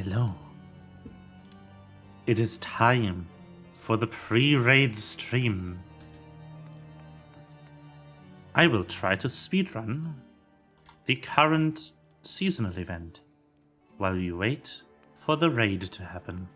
Hello. It is time for the pre-raid stream. I will try to speedrun the current seasonal event while we wait for the raid to happen.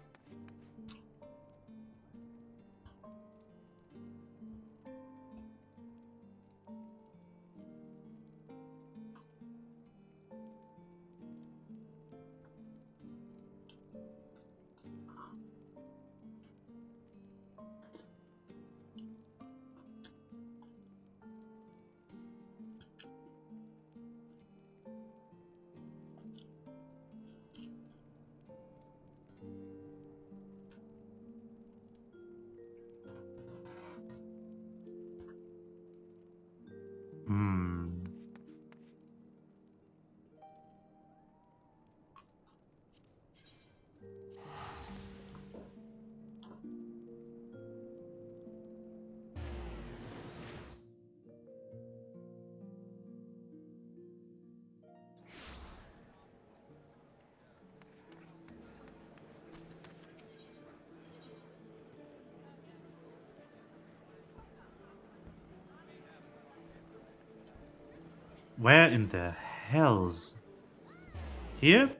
Where in the hells? Here?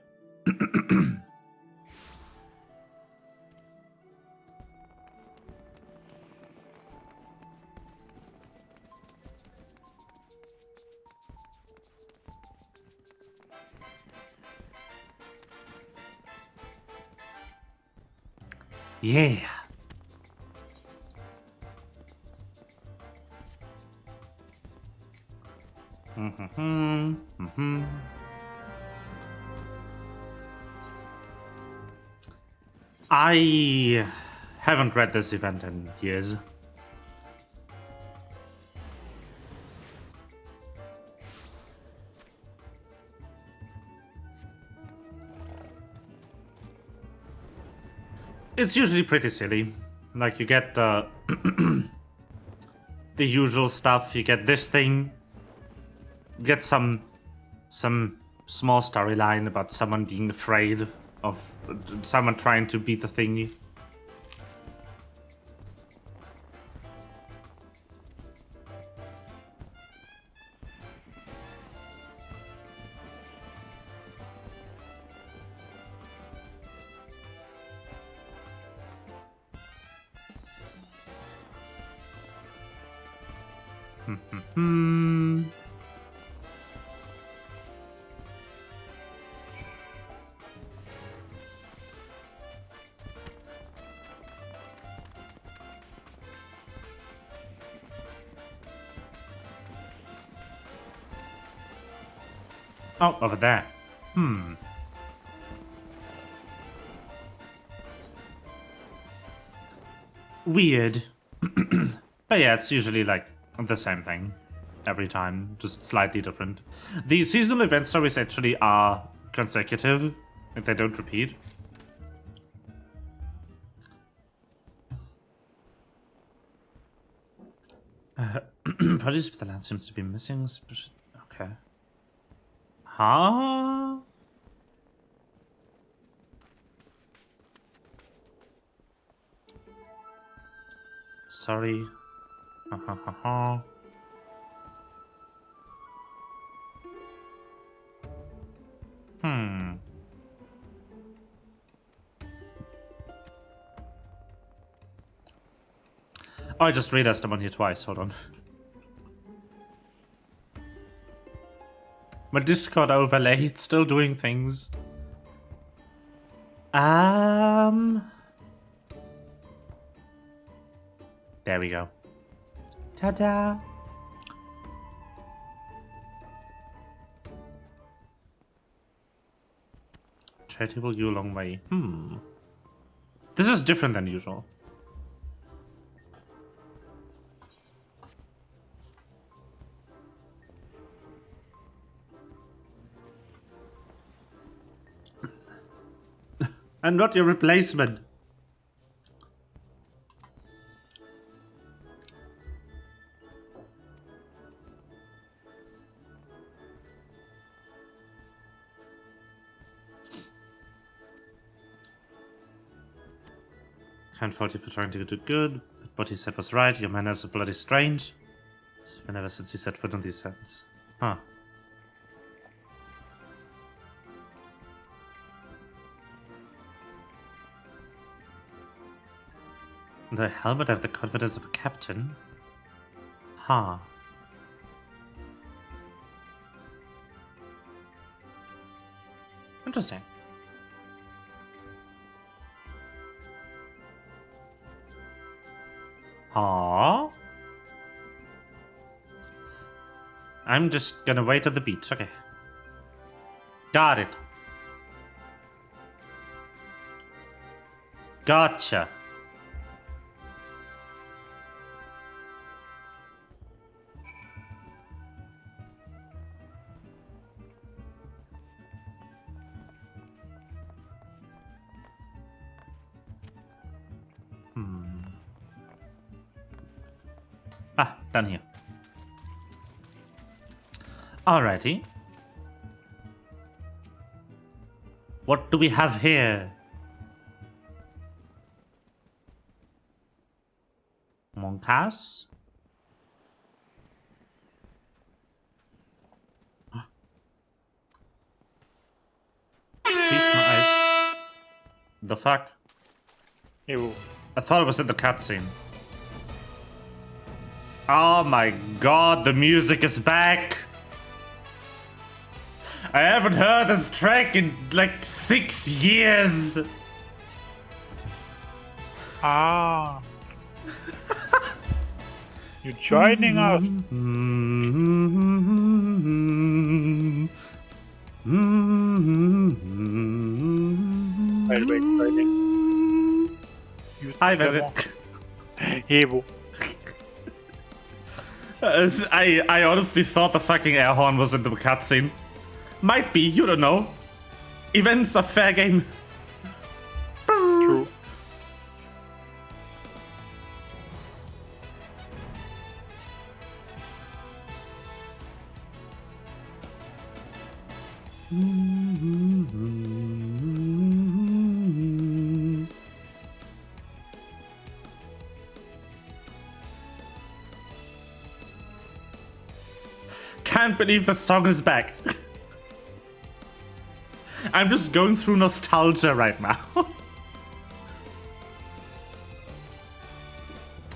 Yeah. I haven't read this event in years. It's usually pretty silly. Like, you get the usual stuff. You get this thing. You get some small storyline about someone being afraid of someone trying to beat the thingy. Oh, over there. Weird. But yeah, it's usually like the same thing every time, just slightly different. The seasonal event stories actually are consecutive, like they don't repeat. Produce with the land seems to be missing. Okay. Huh? Sorry. Oh, I just realized I'm on here twice. Hold on. My Discord overlay, it's still doing things. There we go. Ta-da! Trade table you a long way. This is different than usual. And not your replacement. Can't fault you for trying to do good, but what he said was right. Your manners are bloody strange. It's been ever since you set foot on these sands. Huh. The helmet have the confidence of a captain? Huh. Interesting. Aww. I'm just gonna wait at the beach, okay. Got it. Gotcha. Ah, done here. Alrighty. What do we have here? Monkas? Jeez, my eyes. The fuck? Ew. I thought it was in the cutscene. Oh my god, the music is back! I haven't heard this track in like 6 years! Ah. You're joining us. Exciting. Hi, baby. Evo. I honestly thought the fucking air horn was in the cutscene. Might be, you don't know. Events are fair game. True. Can't believe the song is back. I'm just going through nostalgia right now.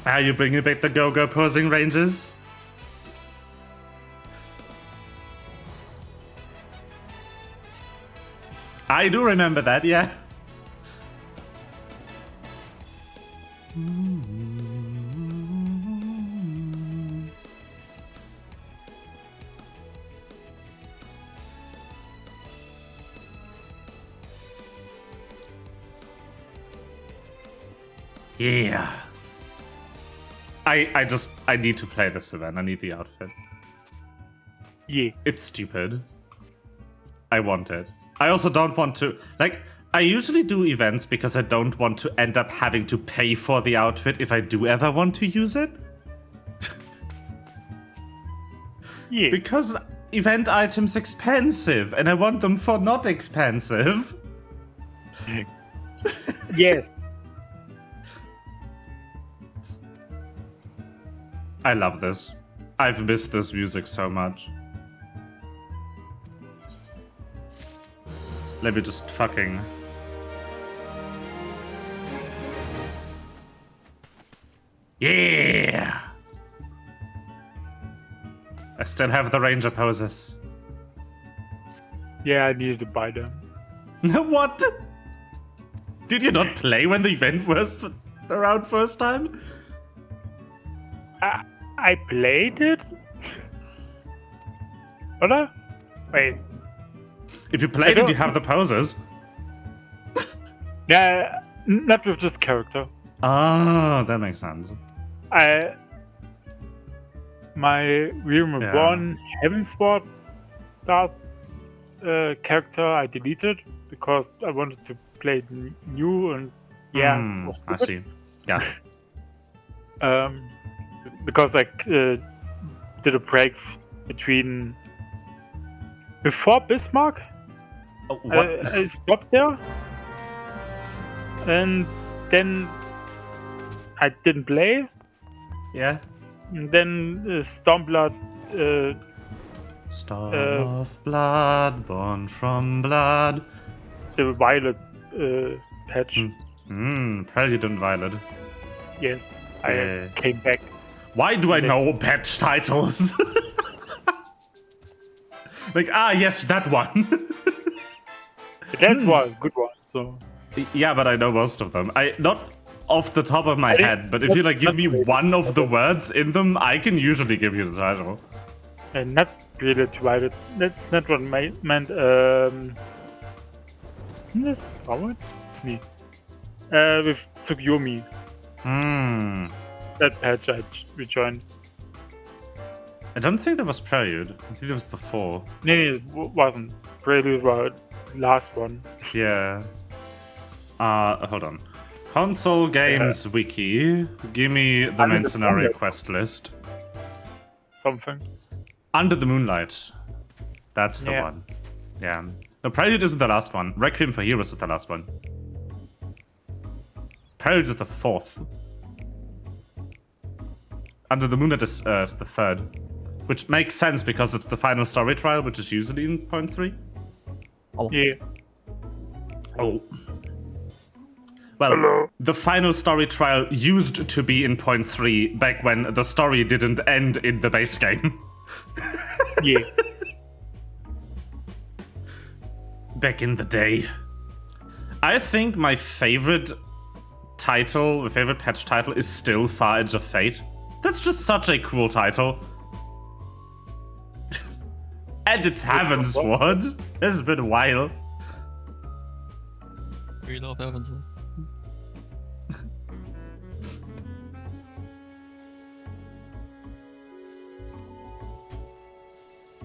Are you bringing back the go-go posing ranges? I do remember that, yeah. Yeah. I need to play this event. I need the outfit. Yeah. It's stupid. I want it. I also don't want to, like, I usually do events because I don't want to end up having to pay for the outfit if I do ever want to use it. Yeah. Because event items expensive and I want them for not expensive. Yes. I love this. I've missed this music so much. Let me just fucking... Yeah! I still have the ranger poses. Yeah, I needed to buy them. What? Did you not play when the event was around first time? I played it? Oder? Wait. If you played it, you have the poses. Yeah, not with this character. Ah, that makes sense. My Realm Reborn Heavensward Start character I deleted because I wanted to play new and yeah. I see. Yeah. Because I did a break between before Bismarck. What? I stopped there, and then I didn't play. Yeah. And then Stormblood. Star of blood, born from blood. The Violet patch. Prelude and Violet. Yes, Yeah. I came back. Why do I know patch titles? Like, yes, that one. That was a good one. So Yeah, but I know most of them. Not off the top of my head, but if you like give me one of the words in them, I can usually give you the title. and not really Violet. That's not what I meant. Isn't this Howard? Nee. With Tsukuyomi. That patch I rejoined. I don't think that was Prelude. I think that was before. No, it wasn't. Prelude was the last one. Yeah. Hold on. Console Games Wiki. Give me the Mercenary quest list. Something. Under the Moonlight. That's the one. Yeah. No, Prelude isn't the last one. Requiem for Heroes is the last one. Prelude is the fourth. Under the Moonlight is the third. Which makes sense because it's the final story trial, which is usually in 0.3. Oh. Yeah. Oh. Well, the final story trial used to be in 0.3 back when the story didn't end in the base game. Yeah. Back in the day. I think my favorite title, my favorite patch title is still Far Edge of Fate. That's just such a cool title. And it's Heavensward. It's been a while. We love Heavensward.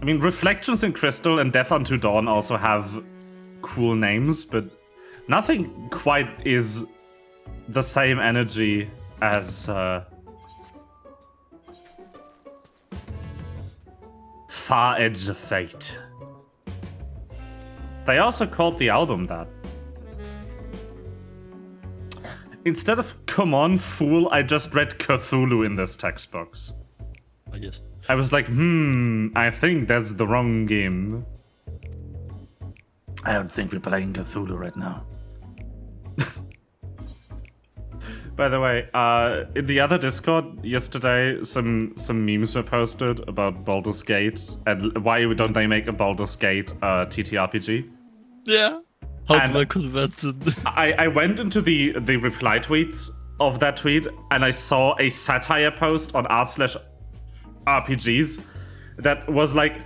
I mean, Reflections in Crystal and Death Unto Dawn also have cool names, but nothing quite is the same energy as Far Edge of Fate. They also called the album that. Instead of "Come on, fool," I just read Cthulhu in this text box. I guess. I was like, I think that's the wrong game. I don't think we're playing Cthulhu right now. By the way, in the other Discord yesterday, some memes were posted about Baldur's Gate and why don't they make a Baldur's Gate TTRPG? Yeah. How do I convert it? I went into the reply tweets of that tweet and I saw a satire post on r/RPGs that was like,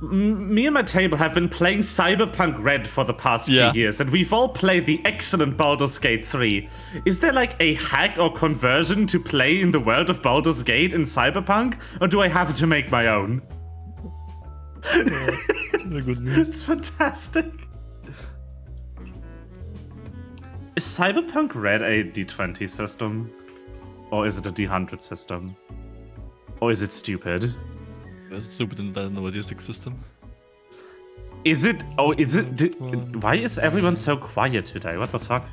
me and my table have been playing Cyberpunk Red for the past few years, and we've all played the excellent Baldur's Gate 3. Is there like a hack or conversion to play in the world of Baldur's Gate in Cyberpunk, or do I have to make my own? It's fantastic. Is Cyberpunk Red a D20 system? Or is it a D100 system? Or is it stupid? It's stupid in the logistic system. Is it? Oh, is it? Why is everyone so quiet today? What the fuck?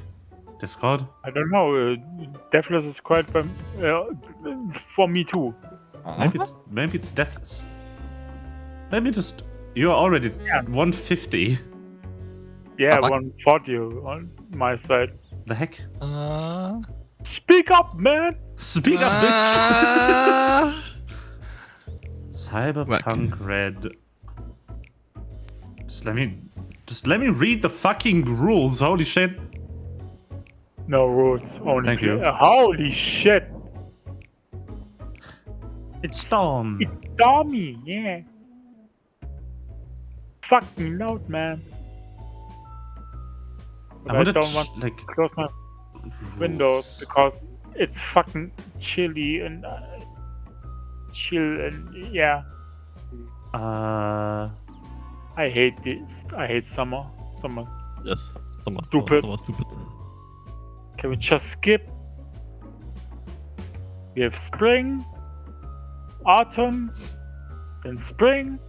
Discord? I don't know. Deathless is quite for me too. Maybe it's Deathless. Let me just. You are already 150. Yeah, 140 on my side. The heck? Speak up, man! Speak up, bitch! Cyberpunk Red. Just let me read the fucking rules. Holy shit! No rules. Only. Thank you. Holy shit! It's Storm. It's Stormy. Yeah. Fucking loud, man. But I don't want to close my windows because it's fucking chilly and chill and yeah. I hate this. I hate summer. Summer's stupid. Summer stupid. Can we just skip? We have spring, autumn, then spring,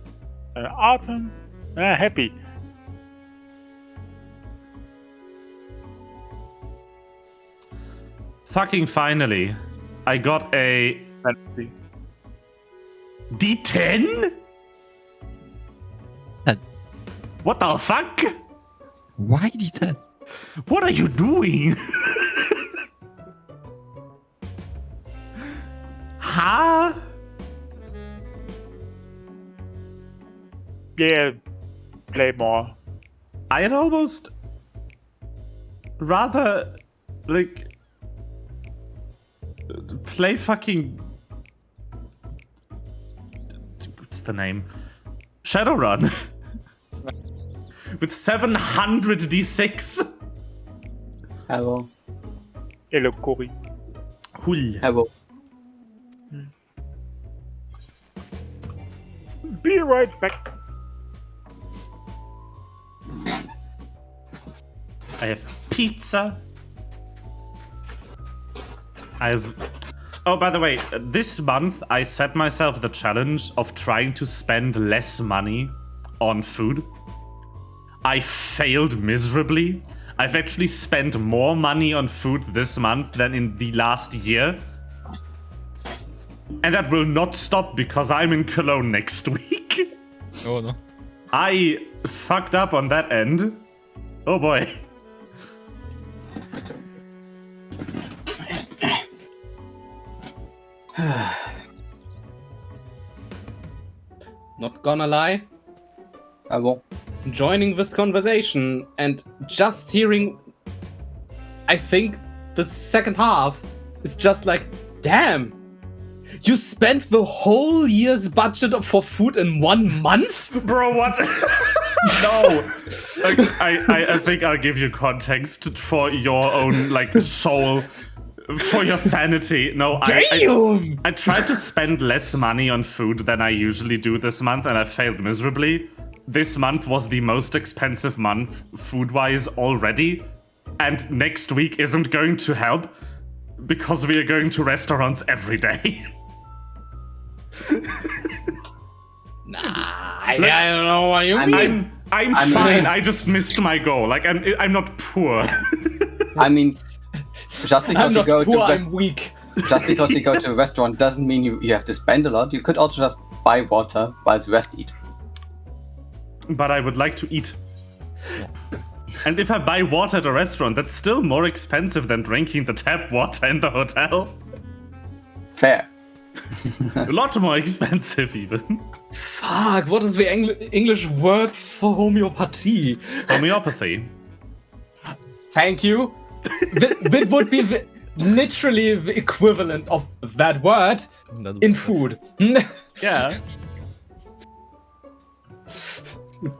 and autumn. Happy. Fucking finally. I got a Fancy. D10? What the fuck? Why D10? What are you doing? Huh? Yeah, play more. I'd almost rather, like, play fucking... What's the name? Shadowrun. With 700 D6. Hello. Hello, Cory. Hul. Hello. Be right back. I have pizza. I have... Oh, by the way, this month I set myself the challenge of trying to spend less money on food. I failed miserably. I've actually spent more money on food this month than in the last year. And that will not stop because I'm in Cologne next week. Oh no. I fucked up on that end. Oh boy. Not gonna lie, Hello. joining this conversation and just hearing, I think the second half is just like, damn, you spent the whole year's budget for food in 1 month? Bro, what? No. Like, I think I'll give you context for your own, like, soul, for your sanity. No, Damn! I tried to spend less money on food than I usually do this month, and I failed miserably. This month was the most expensive month, food-wise, already. And next week isn't going to help, because we are going to restaurants every day. Nah, I don't know what you I mean. mean- I'm I mean- fine. I just missed my goal. Like, I'm not poor. I mean, just because I'm you not go poor, to I'm weak. just because you go to a restaurant doesn't mean you have to spend a lot. You could also just buy water while the rest eat. But I would like to eat. And if I buy water at a restaurant, that's still more expensive than drinking the tap water in the hotel. Fair. A lot more expensive, even. Fuck, what is the English word for homeopathy? Homeopathy. Thank you. That would be literally the equivalent of that word in food. Yeah.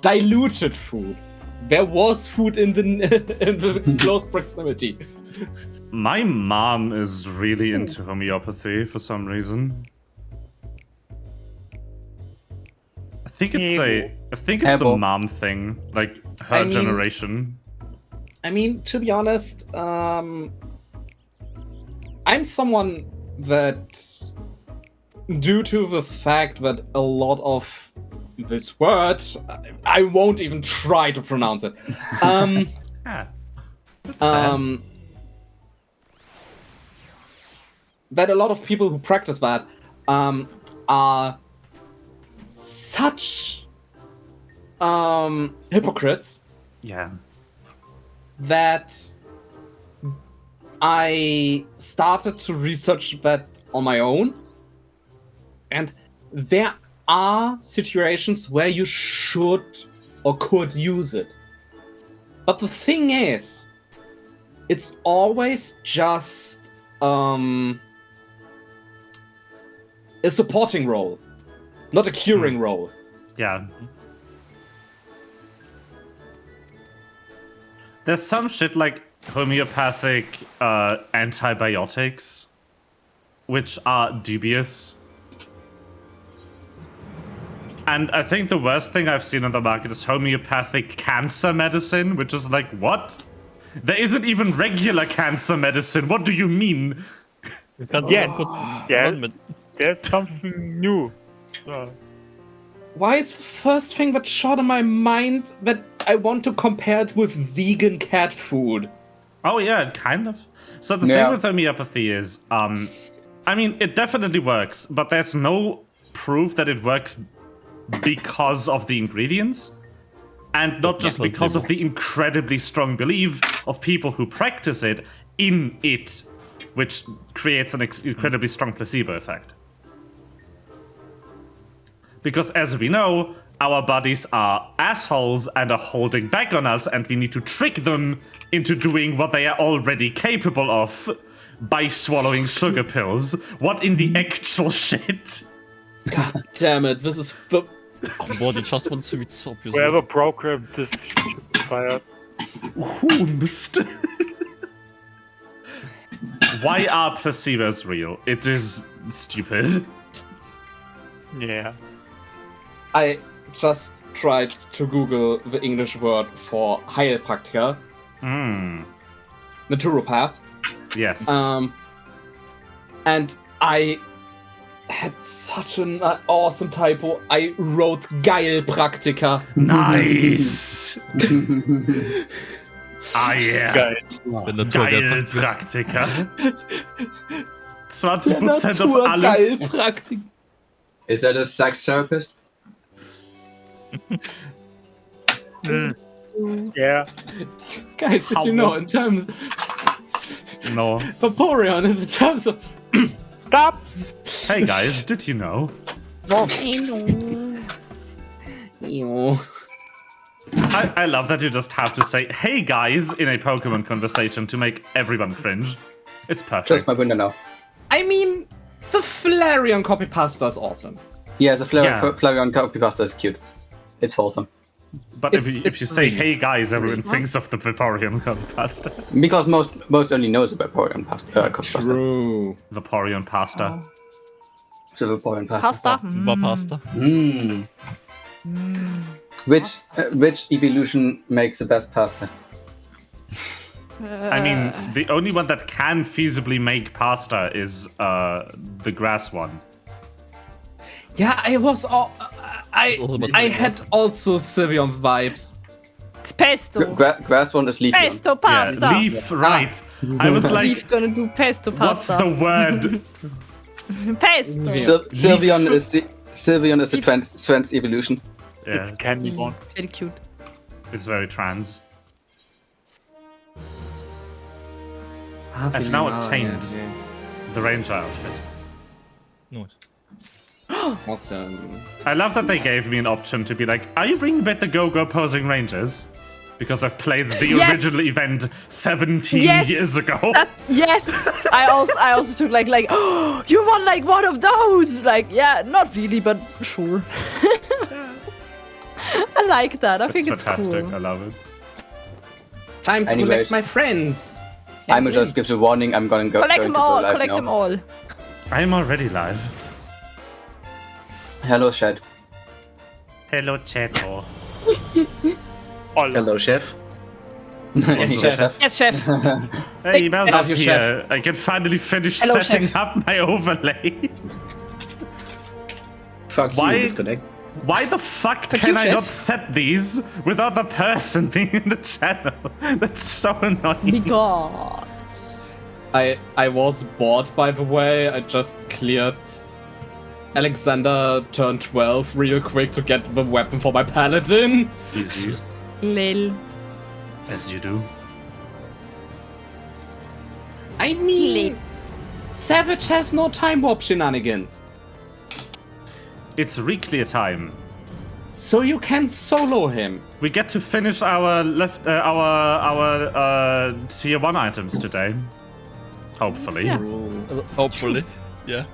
Diluted food. There was food in the close proximity. My mom is really into homeopathy for some reason. I think it's a Ebo. mom thing, like her I mean- generation. I mean, to be honest, I'm someone that, due to the fact that a lot of this word, I won't even try to pronounce it. Yeah. That's fair. That a lot of people who practice that are such hypocrites Yeah. that I started to research that on my own. And there are situations where you should or could use it. But the thing is, it's always just a supporting role, not a curing role. Yeah. There's some shit like homeopathic antibiotics, which are dubious. And I think the worst thing I've seen on the market is homeopathic cancer medicine, which is like, what? There isn't even regular cancer medicine. What do you mean? Yeah, there's something new. Why is the first thing that shot in my mind that I want to compare it with vegan cat food? Oh yeah, kind of. So the Yeah. thing with homeopathy is, I mean, it definitely works, but there's no proof that it works because of the ingredients, and not just because of the incredibly strong belief of people who practice it in it, which creates an incredibly strong placebo effect. Because as we know, our bodies are assholes and are holding back on us, and we need to trick them into doing what they are already capable of by swallowing sugar pills. What in the actual shit? God damn it! This is the Body just wants to be obviously. Whoever programmed this should be fired. Whomst. Why are placebos real? It is stupid. Yeah. I just tried to Google the English word for Heilpraktiker, naturopath, Yes. and I had such an awesome typo. I wrote Geilpraktiker. Nice. Ah yeah. Geil. Wenn Naturgeil- Geilpraktiker. 20% auf alles. Geilpraktiker. Is that a sex therapist? Yeah. Guys, did you know in terms No. Vaporeon is in terms of Stop! Hey guys, did you know? Ew. I love that you just have to say, hey guys, in a Pokemon conversation to make everyone cringe. It's Close perfect. my window now. I mean, the Flareon copy pasta is awesome. Yeah, the Yeah. Flareon copy pasta is cute. It's wholesome. But if it's you say, really- hey guys, everyone thinks of the Vaporeon pasta. Because most only knows about Vaporeon copy pasta. True. Vaporeon pasta. So Vaporeon pasta. Pasta. Über Pasta. Mmm. Which evolution makes the best pasta? I mean, the only one that can feasibly make pasta is the grass one. Yeah, I was all. I had also Sylveon vibes. It's pesto. Grass one is leaf one. Pesto pasta. Yeah, leaf, right. I was like, We're gonna do pesto what's pasta. the word? Pesto. Sylveon is the trans evolution. Yeah, It's candy one. It's very cute. it's very trans. I've I've now obtained the ranger outfit. Nice. Awesome. I love that they gave me an option to be like, are you bringing back the Go-Go posing rangers? Because I've played the Yes! original event 17 Yes! years ago. Yes. I also took like oh, you want like one of those? Like yeah, not really, but sure. I like that. I think it's fantastic. cool. I love it. Time to Anyways. collect my friends. I'm just gives a warning. I'm gonna go. Collect going them to go all. live Collect now. them all. I'm already live. Hello, Shed. Hello, Cheto. Hello, chef. Yes, chef. Yes, chef. Hey, Melda's Love you, here. I can finally finish Hello, setting chef. up my overlay. Fuck Why- you, disconnect. Why the fuck Thank can you, I chef. not set these without the person being in the channel? That's so annoying. Me God. I was bored, by the way. I just cleared Alexander turned 12 real quick to get the weapon for my paladin. Easy, Lil. as you do. I mean, Savage has no time warp shenanigans, It's re-clear time. so you can solo him. We get to finish our our tier 1 items today. Hopefully. Yeah. Hopefully. Yeah.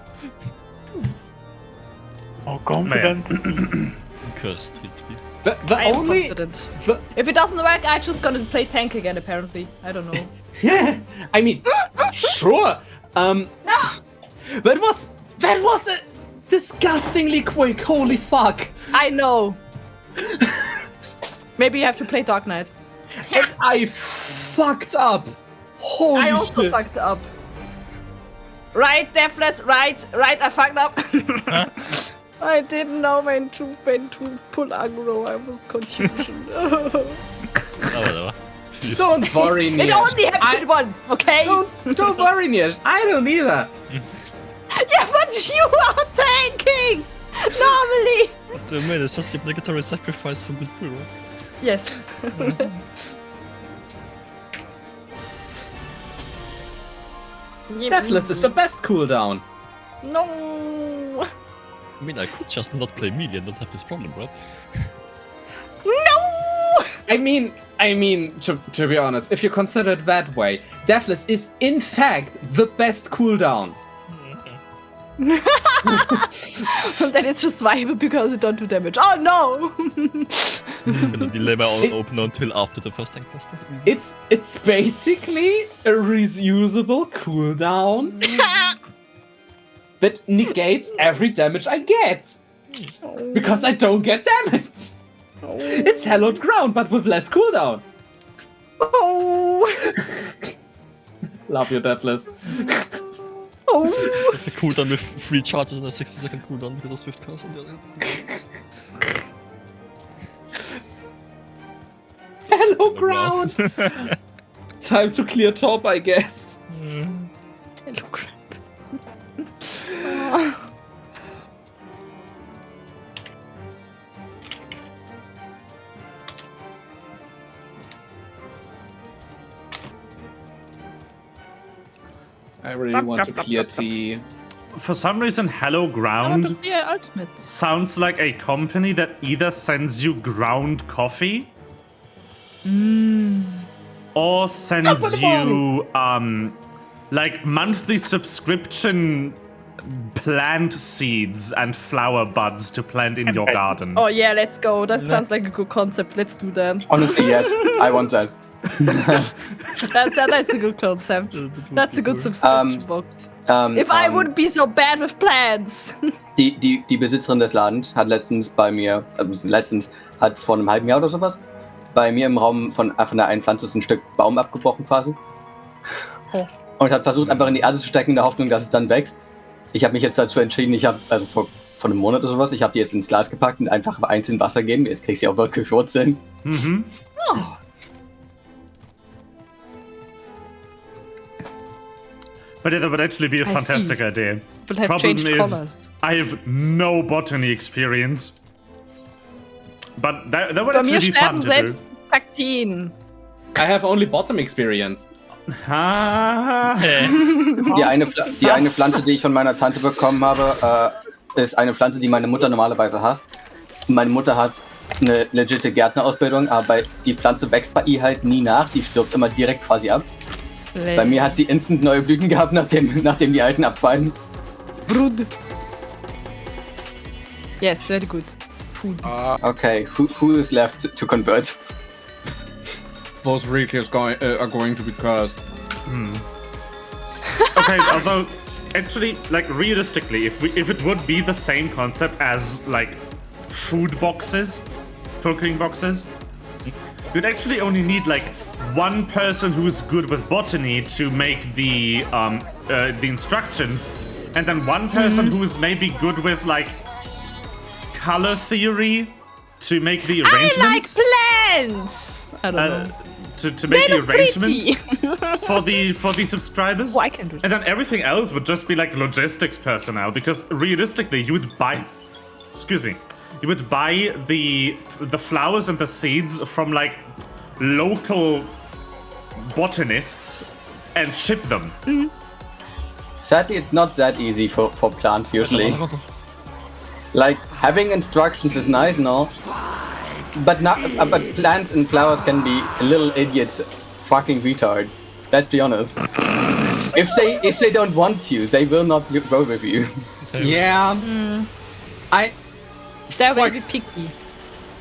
Oh, confident. Cursed hit me. The I am only confident. the- If it doesn't work, I'm just gonna play tank again. Apparently, I don't know. yeah, I mean, sure. That was a disgustingly quick. Holy fuck! I know. Maybe you have to play Dark Knight. And I fucked up. Holy I also shit! fucked up. Right, Deathless, right, I fucked up. I didn't know when to pull aggro. I was confusion. Aber da war. Don't worry, It Nish. only happened once, okay? Don't worry, Nish. I don't either. Yeah, but you are tanking! Normally! Man, it's just the obligatory sacrifice for good brew. Yes. Deathless is the best cooldown. No! I mean, I could just not play melee and not have this problem, right? No! I mean, to be honest, if you consider it that way, Deathless is in fact the best cooldown. Then it's just viable because it don't do damage. Oh no! I'm gonna delay my open until after the first tank cluster. It's basically a reusable cooldown that negates every damage I get. Because I don't get damage. It's hallowed ground, but with less cooldown. Oh! Love you, Deathless. Oh! It's a cooldown with 3 charges and a 60-second cooldown because of Swift cast on the other hand. Hello, ground. Time to clear top, I guess. Hello, Grant. I really want to clear T. For some reason, Hello Ground Yeah, ultimates. sounds like a company that either sends you ground coffee or sends you like monthly subscription plant seeds and flower buds to plant in your garden. Oh yeah, let's go. That sounds like a good concept. Let's do that. Honestly, yes, I want that. That's a good concept. That's a good subscription box. If I wouldn't be so bad with plants. Die Besitzerin des Ladens hat letztens bei mir, hat vor einem halben Jahr oder sowas, bei mir im Raum von der einen Pflanze ein Stück Baum abgebrochen quasi. Oh. Und hat versucht, einfach in die Erde zu stecken, in der Hoffnung, dass es dann wächst. Ich habe mich jetzt dazu entschieden, also vor einem Monat oder sowas, ich habe die jetzt ins Glas gepackt und einfach einzeln Wasser geben. Jetzt kriegst du auch wirklich Wurzeln. Mhm. Oh. But yeah, that would actually be a I fantastic see. idea. Will have Problem changed is, colors. I have no botany experience. But that would Bei mir actually be fun sterben to selbst do. Kakteen. I have only bottom experience. Ah. Die eine Pflanze, die ich von meiner Tante bekommen habe, ist eine Pflanze, die meine Mutter normalerweise hasst. Meine Mutter hat eine legitime Gärtnerausbildung, aber die Pflanze wächst bei ihr halt nie nach. Die stirbt immer direkt quasi ab. Bei mir hat sie instant neue Blüten gehabt, nachdem die alten abfallen. Brud. Yes, very good. Food. Okay, who is left to convert? Those retailers are going to be cursed. Okay, although actually, like realistically, if it would be the same concept as like food boxes, cooking boxes, you'd actually only need like one person who's good with botany to make the instructions, and then one person who's maybe good with like color theory to make the arrangements. I like plants. I don't know. To make They the look pretty. arrangements for the subscribers. Oh, I can do that. And then everything else would just be like logistics personnel, because realistically you would buy the flowers and the seeds from like local botanists and ship them. Sadly, it's not that easy for plants usually. Like, having instructions is nice and all, but plants and flowers can be little idiots, fucking retards. Let's be honest. If they don't want you, they will not grow with you. Yeah. They're For very picky.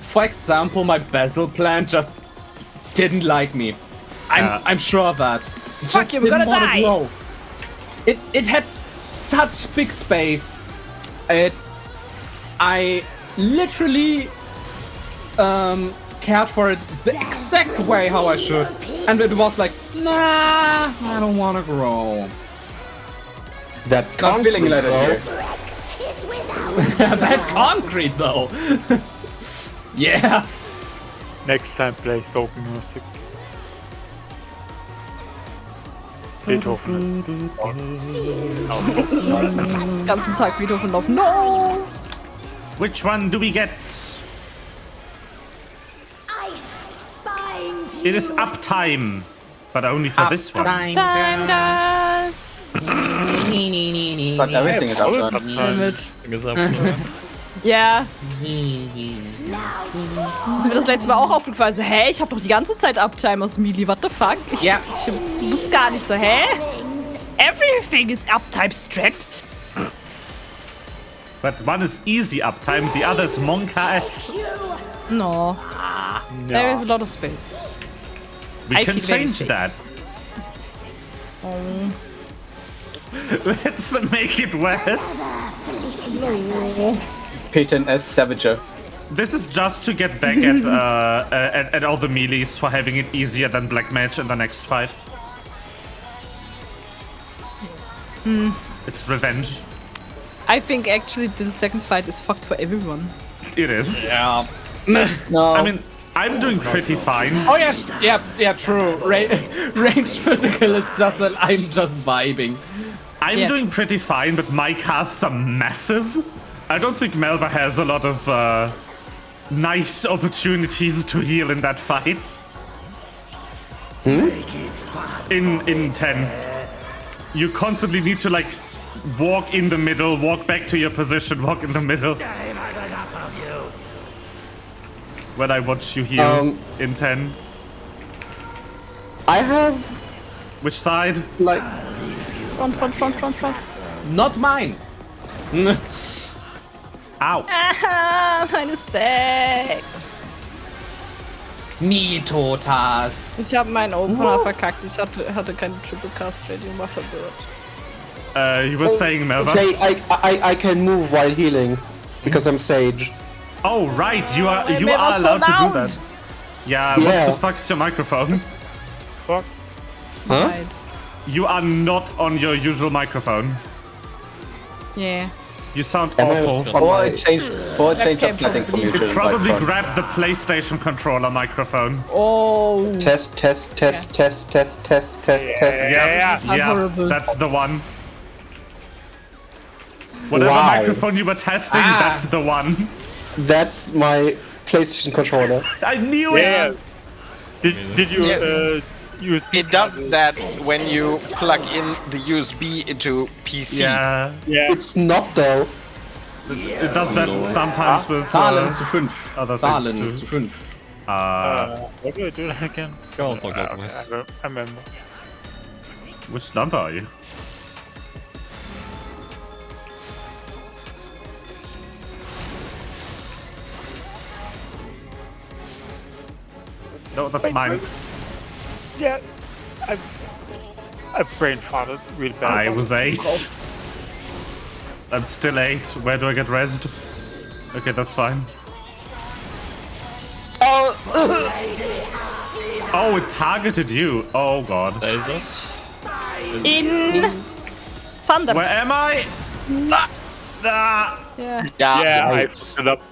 For example, my basil plant just didn't like me. I'm sure of that. It Fuck just you, we're didn't gonna wanna die. grow. It had such big space. I literally cared for it the exact way how I should, and it was like, nah, I don't want to grow. That Not feeling like it here. That concrete though. Yeah. Next time play soap music. Beethoven. Den ganzen Tag Beethoven laufen. No! Which one do we get? It is uptime, but only for this one. Time, girl. But everything is Alles uptime. Damn it. Gesagt. Ja. Ist mir das letzte Mal auch aufgefallen. So, hä, ich hab doch die ganze Zeit Uptime aus Melee. What the fuck? Ja. Du bist gar nicht so, hä? Everything is Uptime strat. But one is easy uptime, the other is Monka S. No. There is a lot of space. We I can feel very change safe. that. Let's make it worse. Peyton S. Savager. This is just to get back at all the melees for having it easier than Black Mage in the next fight. It's revenge. I think actually the second fight is fucked for everyone. It is. Yeah. No. I mean, I'm doing pretty fine. Oh yeah, true. Range physical, it's just that I'm just vibing. I'm Yeah. doing pretty fine, but my casts are massive. I don't think Melva has a lot of nice opportunities to heal in that fight. In 10. You constantly need to like walk in the middle, walk back to your position, walk in the middle. When I watch you heal in 10. I have Which side? like Front. Not mine. Ow. Ah, meine Stacks. Mitotas. Ich habe meinen Opener verkackt. Ich hatte keine Triple Cast ready und war verwirrt. You were saying, Melva? okay. I can move while healing because I'm Sage. Oh, right. You are Mir war so allowed to do laut. that. Yeah. Yeah. What the fuck's your microphone? Fuck. Huh? Right. You are not on your usual microphone. Yeah. You sound Am I awful. on Or my- a change of settings from usual. Probably microphone. grab the PlayStation controller microphone. Oh. Test. Yeah, sound horrible. that's the one. Whatever Wow. microphone you were testing, that's the one. That's my PlayStation controller. I knew Yeah. it. Did you Yes. USB? It does that when you plug in the USB into PC. Yeah, Yeah. It's not though. it does that sometimes with Zahlen zu 5. other things Zahlen too. zu 5. What do I do that again? Counterclockwise. I remember. Which number are you? No, that's mine. Yeah. I brain farted really bad. I was 8. I'm still 8. Where do I get rezzed? Okay, that's fine. Oh, it targeted you. Oh god. Lasers. In Thunder. Where am I? Ah. Yeah. Yeah, I Yikes. fucked it up.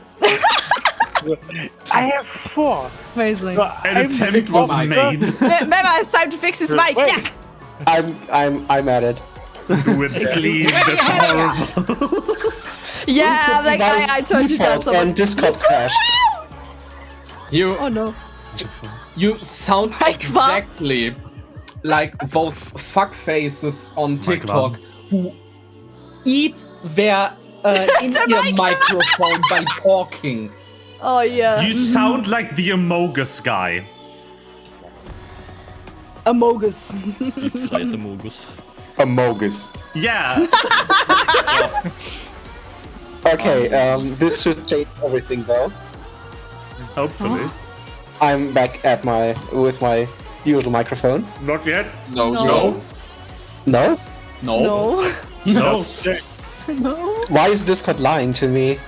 I have 4. Amazing. No, An I'm attempt fixed was my- made. Remember, it's time to fix his mic. Wait. Yeah. I'm at it. Do it, please. That's horrible. Yeah, like Device I told you that. default and Discord crashed. You Oh no. sound Like what? exactly like those fuck faces on TikTok who eat their in ear microphone by talking. Oh yeah. You sound like the Amogus guy. Amogus. Zweite Mogus. Amogus. Yeah. Okay, this should change everything though. Hopefully. I'm back at with my usual microphone. Not yet. No, No. no. No? No. No. No. Why is Discord lying to me?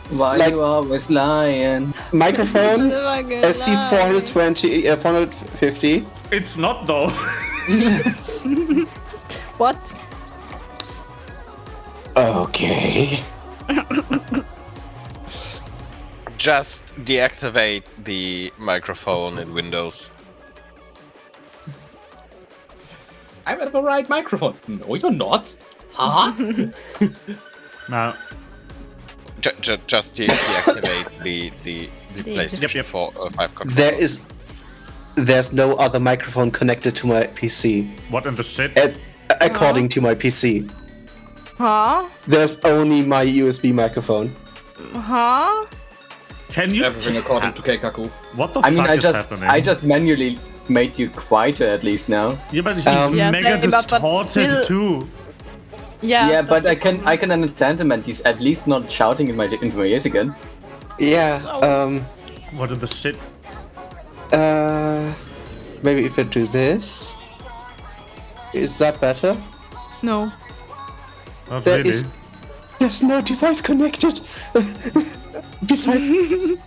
Why Like- you always lying? Microphone Fucking SC lie. 420, 450. It's not though. What? Okay. Just deactivate the microphone in Windows. I'm at the right microphone. No, you're not. Huh? No. Just deactivate the PlayStation 4 5 controller. There's no other microphone connected to my PC. What in the shit? According to my PC. Huh? There's only my USB microphone. Huh? Can you? Everything according to Keikaku. What the I mean, fuck is happening? I just manually made you quieter at least now. Yeah, but he's Yeah, mega same, but distorted still- too. Yeah. Yeah, but that's I can understand him, and he's at least not shouting in my ears again. Yeah, What in the shit? maybe if I do this. Is that better? No. Not There really. is- There's no device connected. Besides,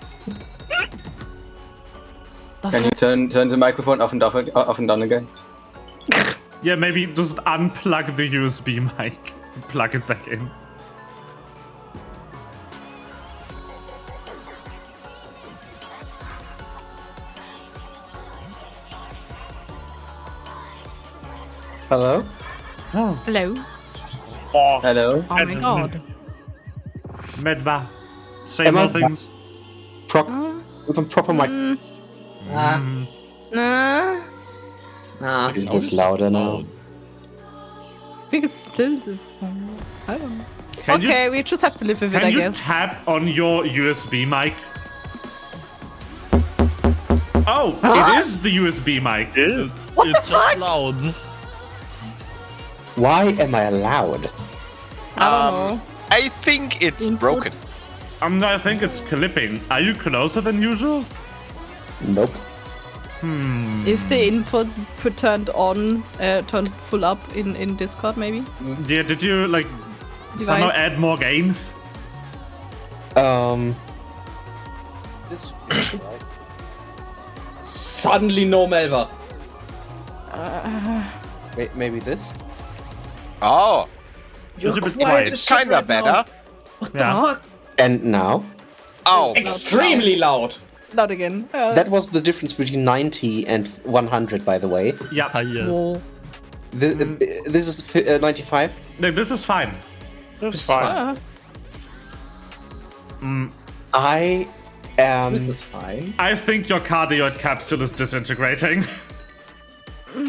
Can you turn the microphone off and on again? Yeah, maybe just unplug the USB mic. Plug it back in. hello. Hello. Hello? Oh my god. Medba. Say Am more I- things. With a proper mic. Ah, Nah. nah. Is this louder now? I think it's still. I don't know. Can you- Okay, we just have to live with it, Can I you guess. tap on your USB mic? Oh, Huh? it is the USB mic. It's just loud. Why am I loud? I don't know. I think it's broken. I think it's clipping. Are you closer than usual? Nope. Is the input turned on, turned full up in Discord, maybe? Yeah, did you like somehow Device. add more gain? This. Suddenly no Melva. Maybe this. Oh, It's a bit quiet. kinda better. Yeah. And now? Oh, Extremely loud. Not again. That was the difference between 90 and 100, by the way. Yeah. Ah, yes. This is 95. No, this is fine. That's fine. I am. This is fine. I think your cardioid capsule is disintegrating.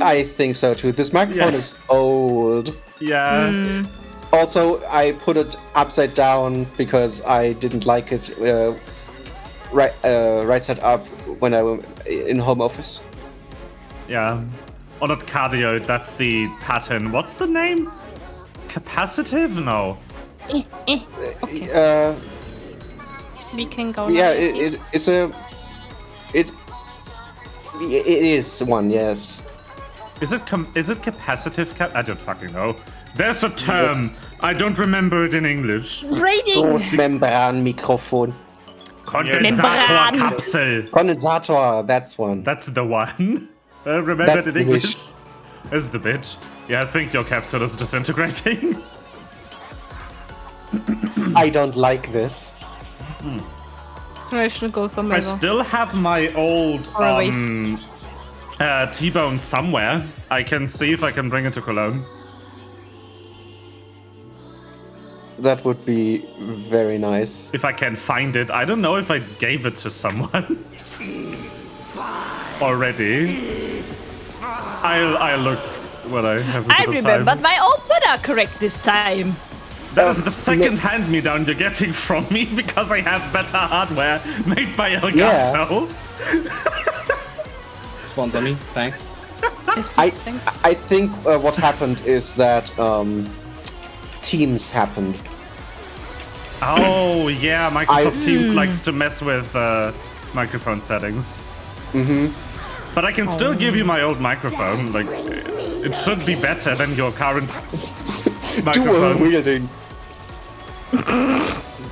I think so too. This microphone Yeah. is old. Yeah. Also, I put it upside down because I didn't like it right side up when I was in home office. Yeah. Or not cardioid, that's the pattern. What's the name? Capacitive? No. We can go Yeah, now. it is one. Yes. Is it capacitive I don't fucking know. There's a term. I don't remember it in English. Rating! Großmembranmikrofon. Kondensatorkapsel. Kondensator. That's one. That's the one. Remember That's it in the English? wish. Is the bitch. Yeah, I think your capsule is disintegrating. I don't like this. Generational goal for I Melva. still have my old Or a wave. T-bone somewhere. I can see if I can bring it to Cologne. That would be very nice. If I can find it. I don't know if I gave it to someone already. I'll look what I have. I at the remembered time. my opener correct this time. That is the second hand-me-down you're getting from me because I have better hardware made by Elgato. Sponsor me, thanks. Yes, please, thanks. I think what happened is that Teams happened. Oh yeah, Microsoft Teams likes to mess with microphone settings. But I can still give you my old microphone. Like, it should be better than your current Dual microphone. wielding.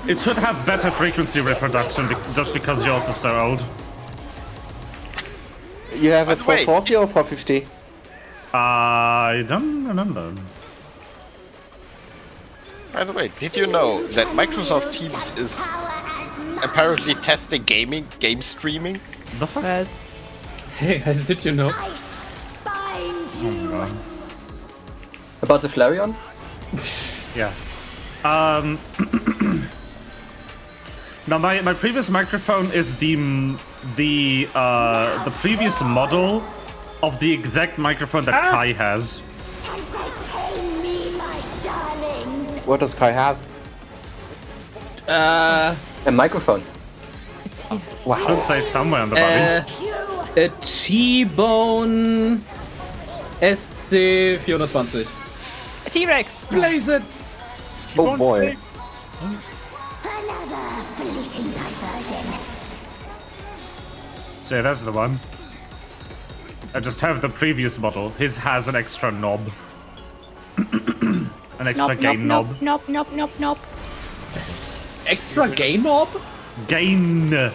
It should have better frequency reproduction just because yours is so old. You have it for Wait. 40 or for 50? I don't remember. by the way, did you know that Microsoft Teams is apparently testing game streaming? The fuck? Guys. Hey guys, did you know? Oh, God. About the Flareon? Yeah. Now my previous microphone is the previous model of the exact microphone that Kai has. What does Kai have? A microphone. It's here. Should say somewhere on the body. A T-Bone SC 420. A T-Rex. Blaze it! Oh boy. So that's the one. I just have the previous model. His has an extra knob. An extra gain knob. Nope. Extra gain knob? Gain.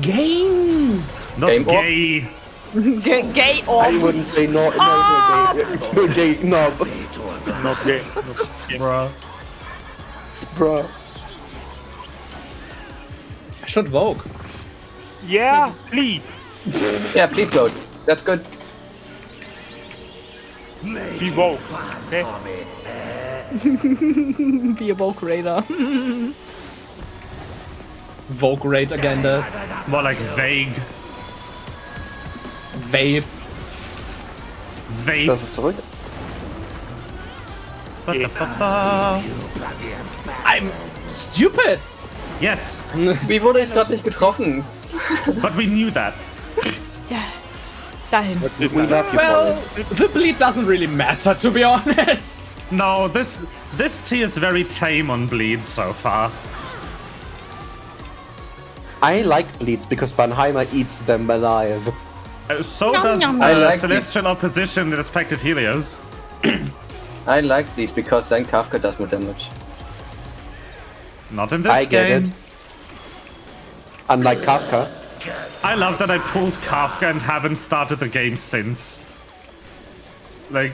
Gain! Not Game gay. Gay I orb. wouldn't say no to a gay knob. Not gay. Bruh. Bruh. I should Vogue. Yeah, please. Yeah, please vote. That's good. Be woke. Okay. Be a Vogue Raider. Vogue rate again, das. More like vague. Vape. Vague. Das ist zurück. I'm stupid! Yes, Wie wurde ich gerade nicht getroffen? but we knew that. Ja. Dahin. We love you, Well, Colin. the bleed doesn't really matter, to be honest. No, this tea is very tame on bleeds so far. I like bleeds because Banheimer eats them alive. So Nom, does nom. I like Celestial Opposition in Respected Helios. I like these because then Kafka does more damage. Not in this I get game. it. Unlike Kafka. I love that I pulled Kafka and haven't started the game since. Like,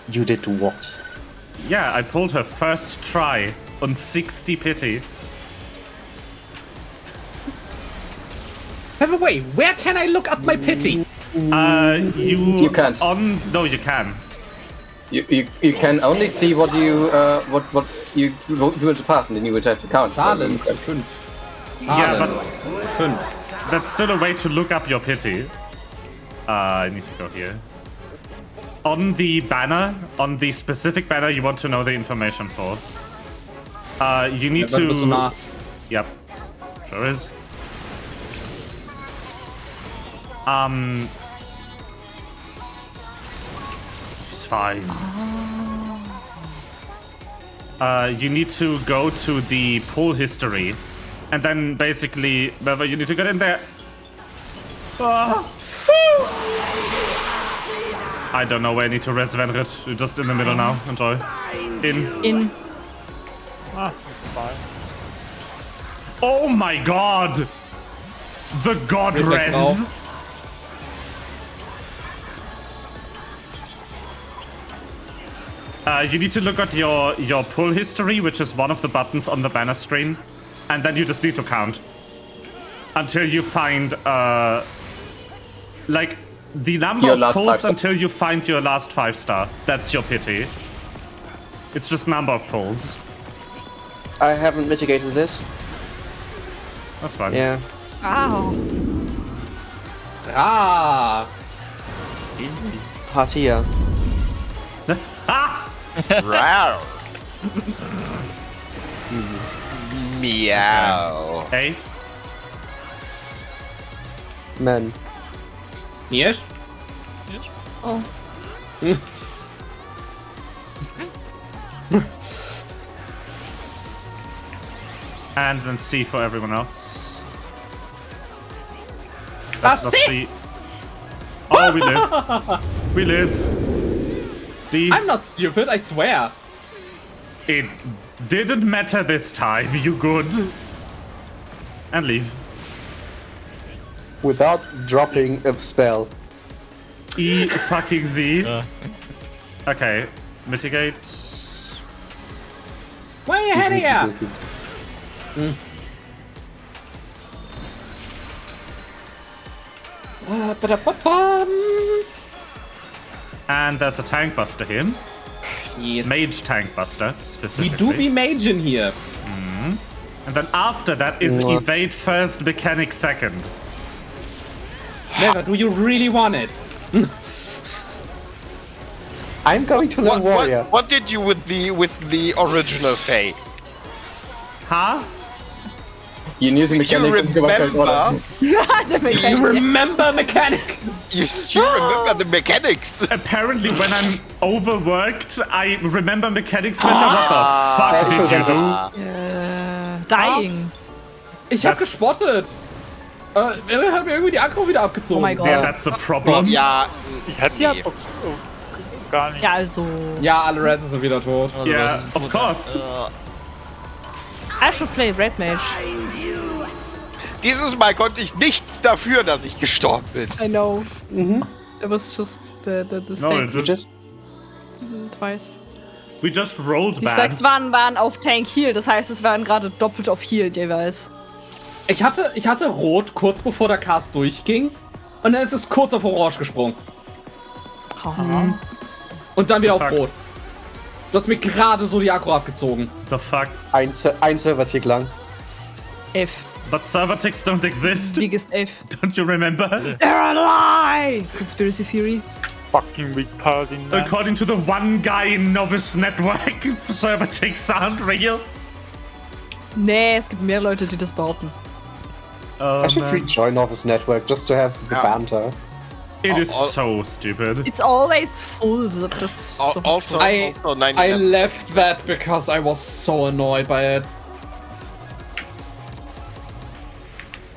You did what? yeah, I pulled her first try on 60 pity. By the way, where can I look up my pity? You can't. No, you can. You can only see what you do in the past, and then you would have to count. Zahlen. 5. Yeah, but 5. that's still a way to look up your pity. I need to go here. On the banner, on the specific banner you want to know the information for. You need Ja, bist du to... nah. Yep. Sure is. It's fine. You need to go to the pull history, and then basically, whether you need to get in there. I don't know where I need to res Venrit. You're just in the middle now. Enjoy. In. It's fine. Oh my god! The god res. You need to look at your pull history, which is one of the buttons on the banner screen, and then you just need to count until you find like the number Your of last pulls 5 star. until you find your last 5-star. That's your pity. It's just number of pulls. I haven't mitigated this. That's fine. Yeah. Ow. Ah! Tatia. Ah! Wow. Meow. Hey. Men. Yes? Oh. And then C for everyone else. That's not C. Oh, we live. We live. D. I'm not stupid, I swear. It didn't matter this time. You good. And leave. Without dropping a spell. E fucking Z. Okay. Mitigate. Why are you ahead of here? Mitigated. Ba-da-ba-bum. And there's a tank buster here. Yes. Mage Tank Buster, We specifically. do be mage in here. And then after that is evade first, mechanic second. Never. Do you really want it? I'm going to learn warrior. What did you with the original Fae? Huh? You're using You mechanics. remember? The mechanic. Remember mechanic. You remember the mechanics? Apparently, when I'm overworked, I remember mechanics better. What the fuck did you do? Dying. Ich hab gespottet. Er hat mir irgendwie die Aggro wieder abgezogen. Oh my god. Yeah, that's a problem. Ja, Ich hatte ja gar nicht. Ja, also. Ja, alle Rests sind wieder tot. Yeah, of course. I should play Red Mage. dieses Mal konnte ich nichts dafür, dass ich gestorben bin. I know. It was just the No, stakes. it just, Twice. we just rolled Die bad. Stacks waren auf Tank Heal, das heißt, es waren gerade doppelt auf Heal jeweils. Ich hatte Rot kurz bevor der Cast durchging und dann ist es kurz auf Orange gesprungen. Und dann wieder auf Fuck. Rot. Du hast mir gerade so die Aggro abgezogen. The fuck? Ein Server-Tick lang. F. But server ticks don't exist. Biggest F. Don't you remember? They're a lie! Conspiracy theory. Fucking weak paladin. Man. According to the one guy in Novice Network, server ticks aren't real. Nee, es gibt mehr Leute, die das behaupten. I should rejoin Office Network just to have the banter. It is so stupid. It's always full. Das Also I 99. left that because I was so annoyed by it.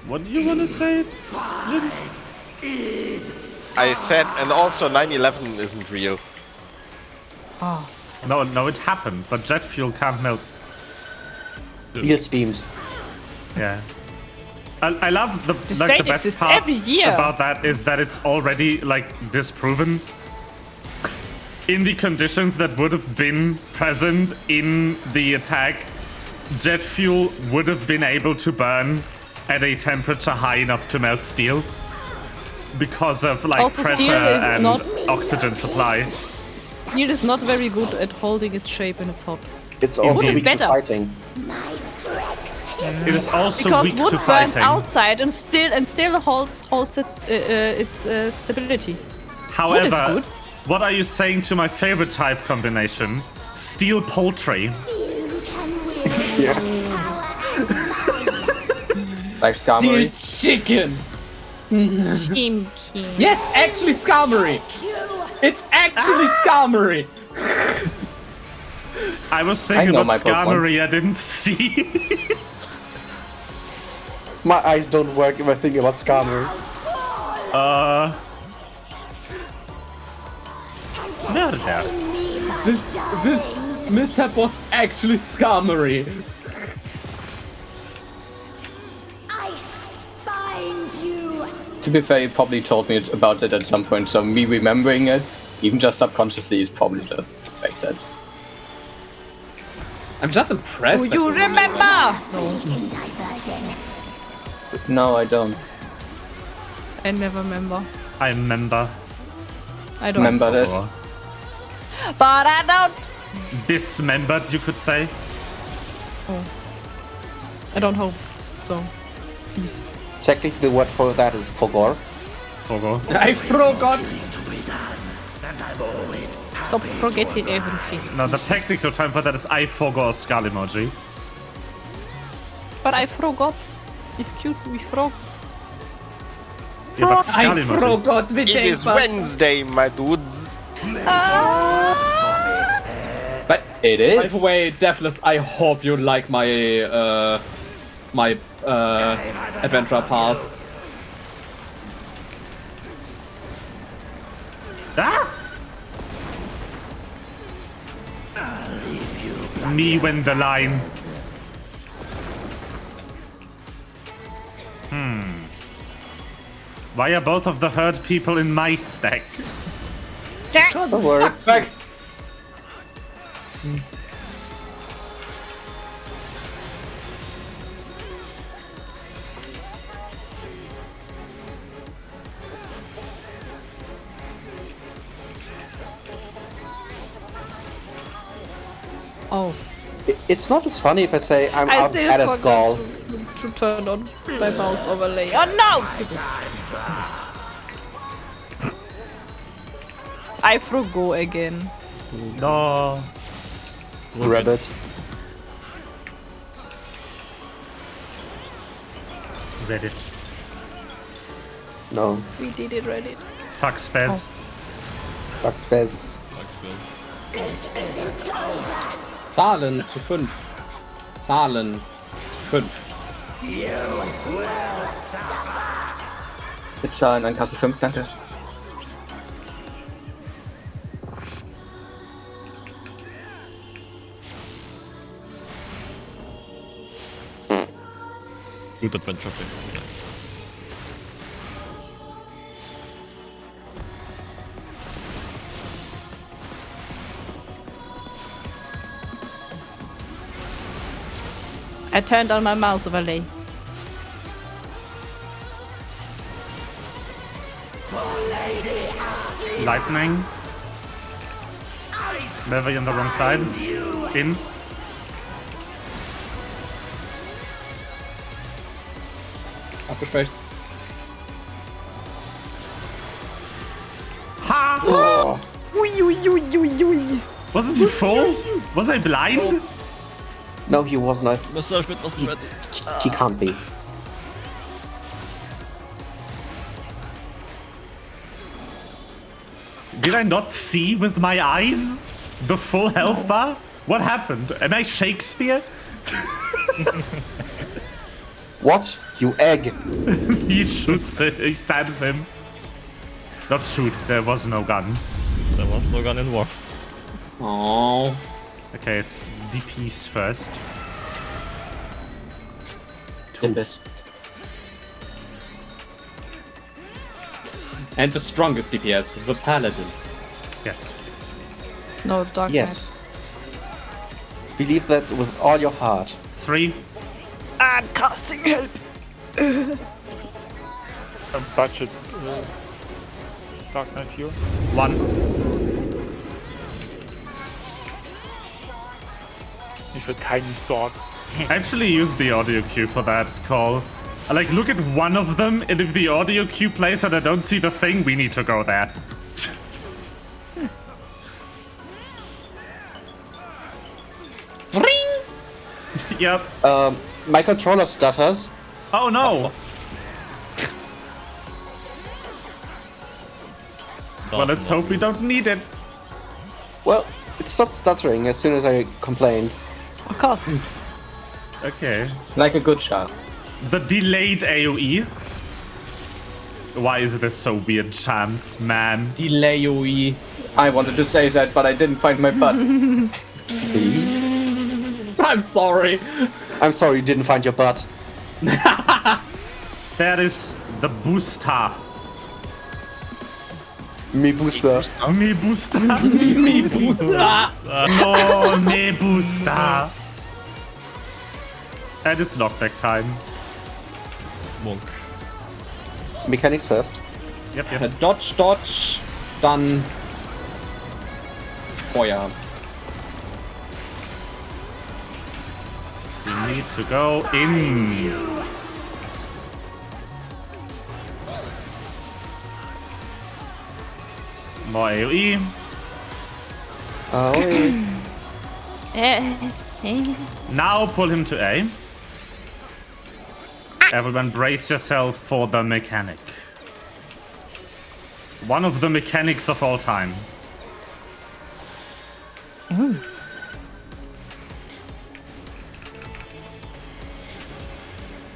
What do you want to say? I said, and also 9/11 isn't real. No, it happened, but jet fuel can't melt. Real steams. Yeah. I love the state best exists part every year. about that is that it's already like disproven. In the conditions that would have been present in the attack, jet fuel would have been able to burn at a temperature high enough to melt steel because of like Also, pressure steel is and not- oxygen supply. Steel is not very good at holding its shape when it's hot. It's also Wood is weak to better. fighting. It is also Because weak wood to burns fighting. outside and still holds its stability. However, good. what are you saying to my favorite type combination? Steel poultry. Like Steel Samurai. chicken! Team King. Yes, actually Skarmory! It's actually Skarmory! I was thinking know about my Pokemon. Skarmory, I didn't see. My eyes don't work if I think about Skarmory. Murder. This mishap was actually Skarmory. To be fair, you probably told me about it at some point, so me remembering it, even just subconsciously, is probably just makes sense. I'm just impressed. Do you remember? No, I don't. I never remember. I remember. I don't. Remember this? But I don't. Dismembered, you could say. I don't hope. So, please. Technically, the word for that is Fogor. Fogo. I forgot. Stop forgetting everything. No, the technical term for that is I forgot skull emoji. But I forgot. It's cute. We frog. Yeah, but skull I emoji. forgot the It is Wednesday, my dudes. But It by is. the way, Deathless, I hope you like my adventure pass. Ah! Me when the line. Why are both of the herd people in my stack? Don't worry. Max. Oh. It's not as funny if I say I'm I out still at a forgot skull. to turn on my mouse overlay. Oh no! Stupid. I forgo again. No. Rabbit. Reddit. No. We did it, Reddit. Fuck Spaz. Fuck Spaz. Zahlen zu 5. Zahlen zu 5. Mit Zahlen an Kasse 5, danke. Good adventure thing. Yeah. I turned on my mouse overlay. Lightning. Never on the wrong side. In. Abgeschwächt. Ha! Oh. Ui, ui, ui, ui, ui. Wasn't he full? Was I blind? No, he was not. Mr. Schmidt wasn't ready. He can't be. Did I not see with my eyes the full health bar? What happened? Am I Shakespeare? What? You egg? He shoots it, he stabs him. Not shoot, there was no gun. There was no gun involved. Oh. Okay, it's DPs first. Dimbus. And the strongest DPS, the Paladin. Yes. No, Dark Yes. Believe that with all your heart. 3. I'm casting help. A budget. Dark Knight here. 1. With a tiny sword. I actually used the audio cue for that call. I like look at one of them, and if the audio cue plays and I don't see the thing, we need to go there. Yep. My controller stutters. Oh no! Well, let's hope we don't need it. Well, it stopped stuttering as soon as I complained. Of course. Okay. Like a good child. The delayed AoE. Why is this so weird, Chan? Man. Delay OE. I wanted to say that, but I didn't find my button. I'm sorry. I'm sorry you didn't find your butt. That is the booster. Me booster. Me booster. Me booster. No, me booster. And it's knockback time. Monk. Mechanics first. Yep, yep. Dodge, Dodge, dann Feuer. We need to go in. More AoE. Oh, Now pull him to A. Everyone brace yourself for the mechanic. One of the mechanics of all time.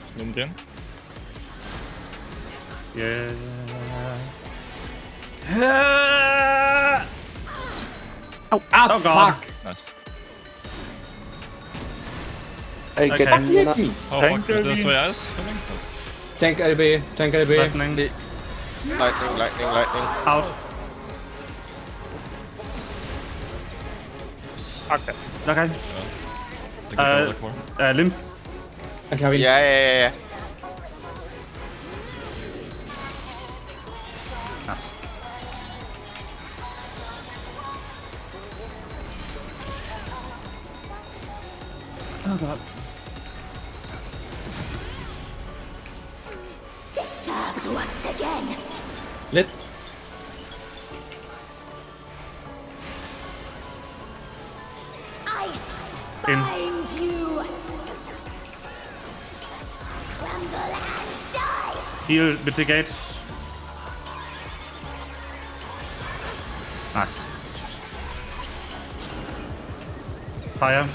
Ist nur den? Yeah. Oh, Oh God. fuck. Nice. I get Okay. Hit me. How Thank fuck is you, this Lee. way ice coming? Tank LB, Tank LB. Lightning. Lightning, lightning, lightning. Out. Okay. Okay. I get like more. Limp. Ich hab ihn. Yeah. Nice. Oh god. Disturbed once again. Let's. Ice find you. Tremble and die. Heal, mitigate. Nice. Fire.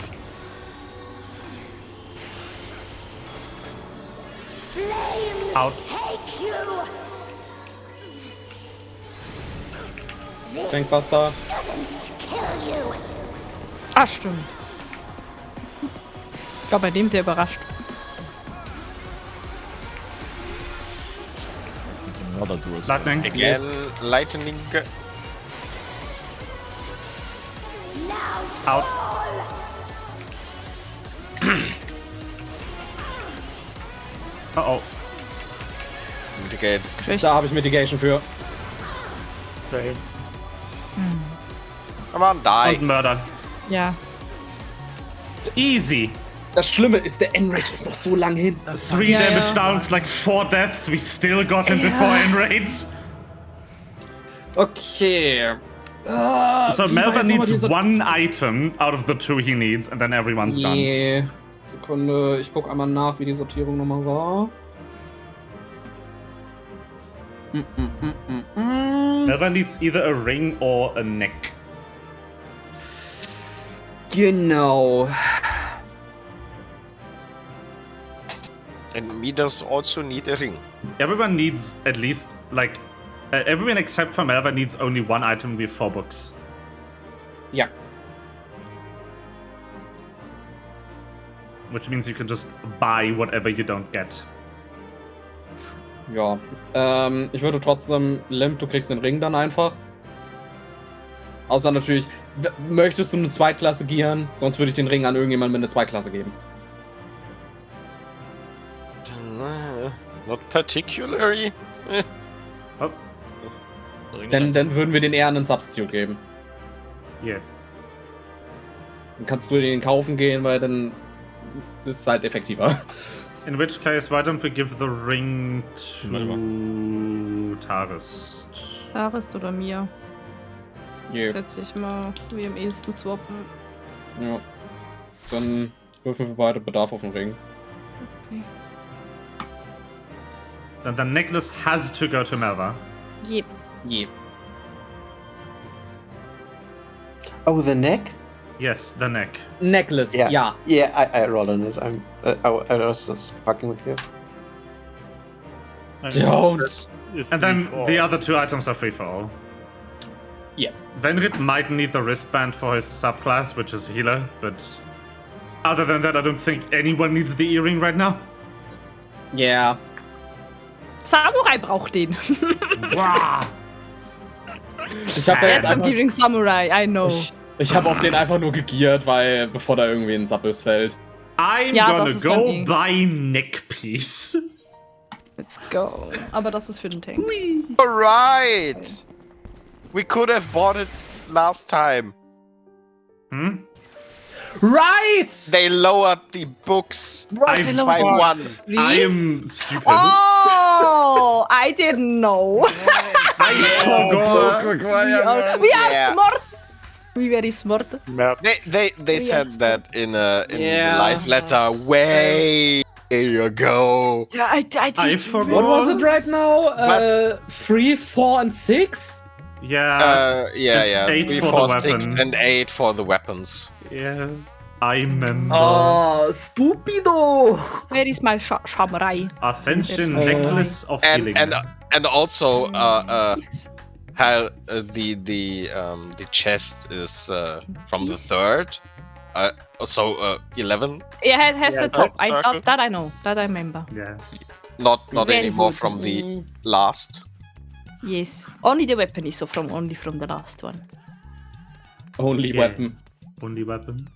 Flames Out. take you. This Tankbuster. shouldn't kill you. Ah, stimmt. Ich war bei dem sehr überrascht. Another dual. Lightning. Again, lightning. Now Out. Oh. Mitigate. Da habe ich Mitigation für. Same. Come on, die. Und Mörder. Ja. Easy. Das Schlimme ist, der Enrage ist noch so lang hin. 3 Ja, damage ja. downs, like 4 deaths. We still got him before Enrage. Okay. So Melva needs one item out of the 2 he needs, and then everyone's done. Yeah. Sekunde, ich guck einmal nach, wie die Sortierung nochmal war. Melva needs either a ring or a neck. Genau. And me does also need a ring. Everyone needs at least, like, everyone except for Melva needs only one item with 4 books. Ja. Which means you can just buy whatever you don't get. Ja. Ich würde trotzdem, Limp, du kriegst den Ring dann einfach. Außer natürlich, möchtest du eine Zweitklasse gieren? Sonst würde ich den Ring an irgendjemanden mit einer Zweitklasse geben. Not particularly. Oh, Dann würden wir den eher einen Substitute geben. yeah. Dann kannst du den kaufen gehen, weil dann ist es halt effektiver. In which case, why don't we give the ring to Tarist? Tarist oder mir. Yeah. Schätze ich mal, wie am ehesten swappen. Ja. Dann würfeln wir beide Bedarf auf den Ring. Okay. Then the necklace has to go to Melva. Yep. Je. Oh, the neck? Yes, the neck. Necklace, ja. Yeah, I rolled on this. I was just fucking with you. Don't. And then the other 2 items are free for all. Yeah. Venrit might need the wristband for his subclass, which is healer, but other than that, I don't think anyone needs the earring right now. Yeah. Samurai braucht den. Wow. Ich habe Yes, I'm giving Samurai, I know. Ich habe auf den einfach nur gegiert, weil bevor da irgendwie ein Sabbus fällt. I'm Ja, gonna das ist dann go die- buy neckpiece. Let's go. Aber das ist für den Tank. Alright! We could have bought it last time. Hmm? Right! They lowered the books I by 1. I am stupid. Oh, I didn't know. I forgot. We are Yeah. smart. We very smart. Map. They said Yes. that in the Yeah. live letter way ago. Yeah, I I forgot. What was it right now? 3, 4, and 6? Yeah. Yeah. 8 3, for 4, the 6, weapon. and 8 for the weapons. Yeah. I remember. Oh, stupido! Where is my samurai? Ascension It's- necklace of healing. And also how the chest is from the 3rd. So 11. Yeah, has the top. circle. That I know. That I remember. Yeah. Not Very anymore good. from the last. Yes. Only the weapon is so only from the last one. Only Yeah. weapon. Only weapon.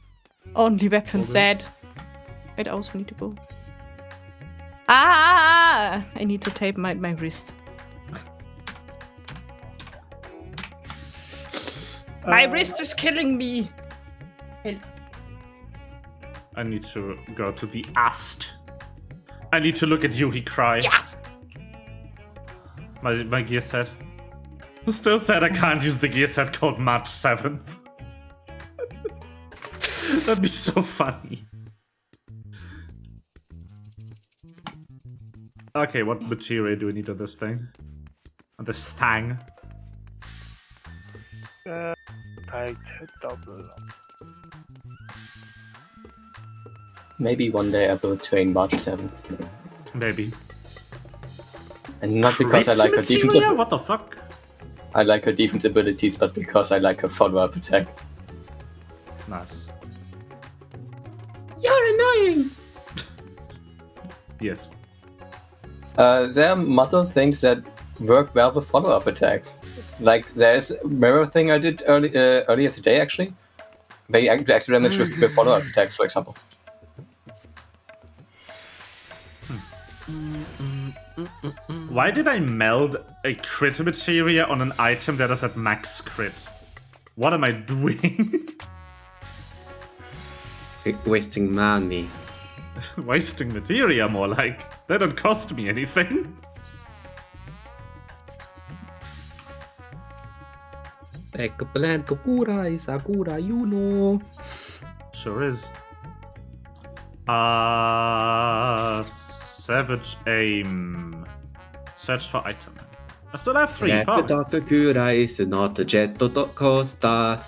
Only weapon said. Wait, I also need to go. I need to tape my wrist. My wrist is killing me. I I need to go to the ast. I need to look at Yuhi cry. Yes! My gear set. Still said I can't use the gear set called March 7th. That'd be so funny. Okay, what material do we need on this thing? On this thing? Tight double. Maybe one day I will train March 7. Maybe. And not because I like her defense. Material? What the fuck? I like her defense abilities, but because I like her follow-up attack. Nice. You're annoying! Yes. There are multiple things that work well with follow-up attacks. Like, there's a mirror thing I did earlier today, actually. Where you actually extra damage with follow-up attacks, for example. Why did I meld a crit materia on an item that is at max crit? What am I doing? Wasting money. Wasting materia, more like. They don't cost me anything. Eggplant, Kokura, Sakura, you know. Sure is. Savage aim. Search for item. I still have 3 power. Kokura is not a jet coaster.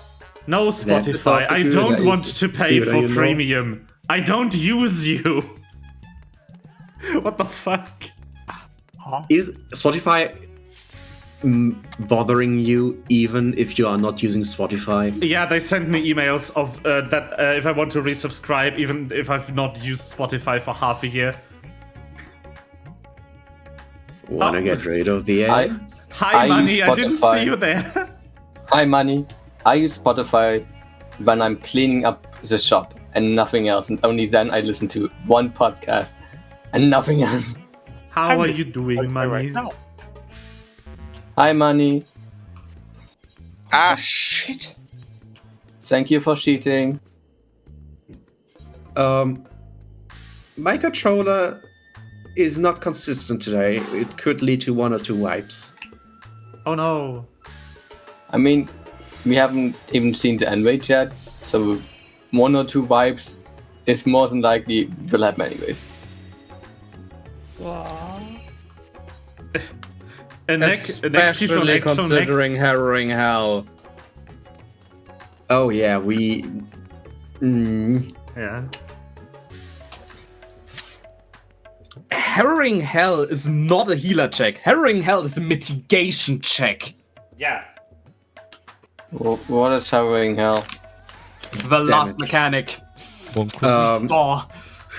No, Spotify, I don't want to pay Kokura, for you know. premium. I don't use you. What the fuck? Is Spotify bothering you even if you are not using Spotify? Yeah, they send me emails of that if I want to resubscribe, even if I've not used Spotify for half a year. Wanna get rid of the I- ads? Hi, I Money, use I didn't Spotify. see you there. Hi, Money. I use Spotify when I'm cleaning up the shop and nothing else, and only then I listen to one podcast and nothing else. How are just you doing, Spotify Money? right now. Hi, Money. Ah, shit. Thank you for cheating. My controller is not consistent today. It could lead to 1 or 2 wipes. Oh no. I mean, we haven't even seen the end rate yet, so 1 or 2 wipes is more than likely will happen anyways. A neck piece on Especially X on neck. considering Harrowing Hell. Oh yeah, we... Yeah. Harrowing Hell is not a healer check. Harrowing Hell is a mitigation check. Yeah. What is Harrowing Hell? The last Damage. mechanic. One question. Oh,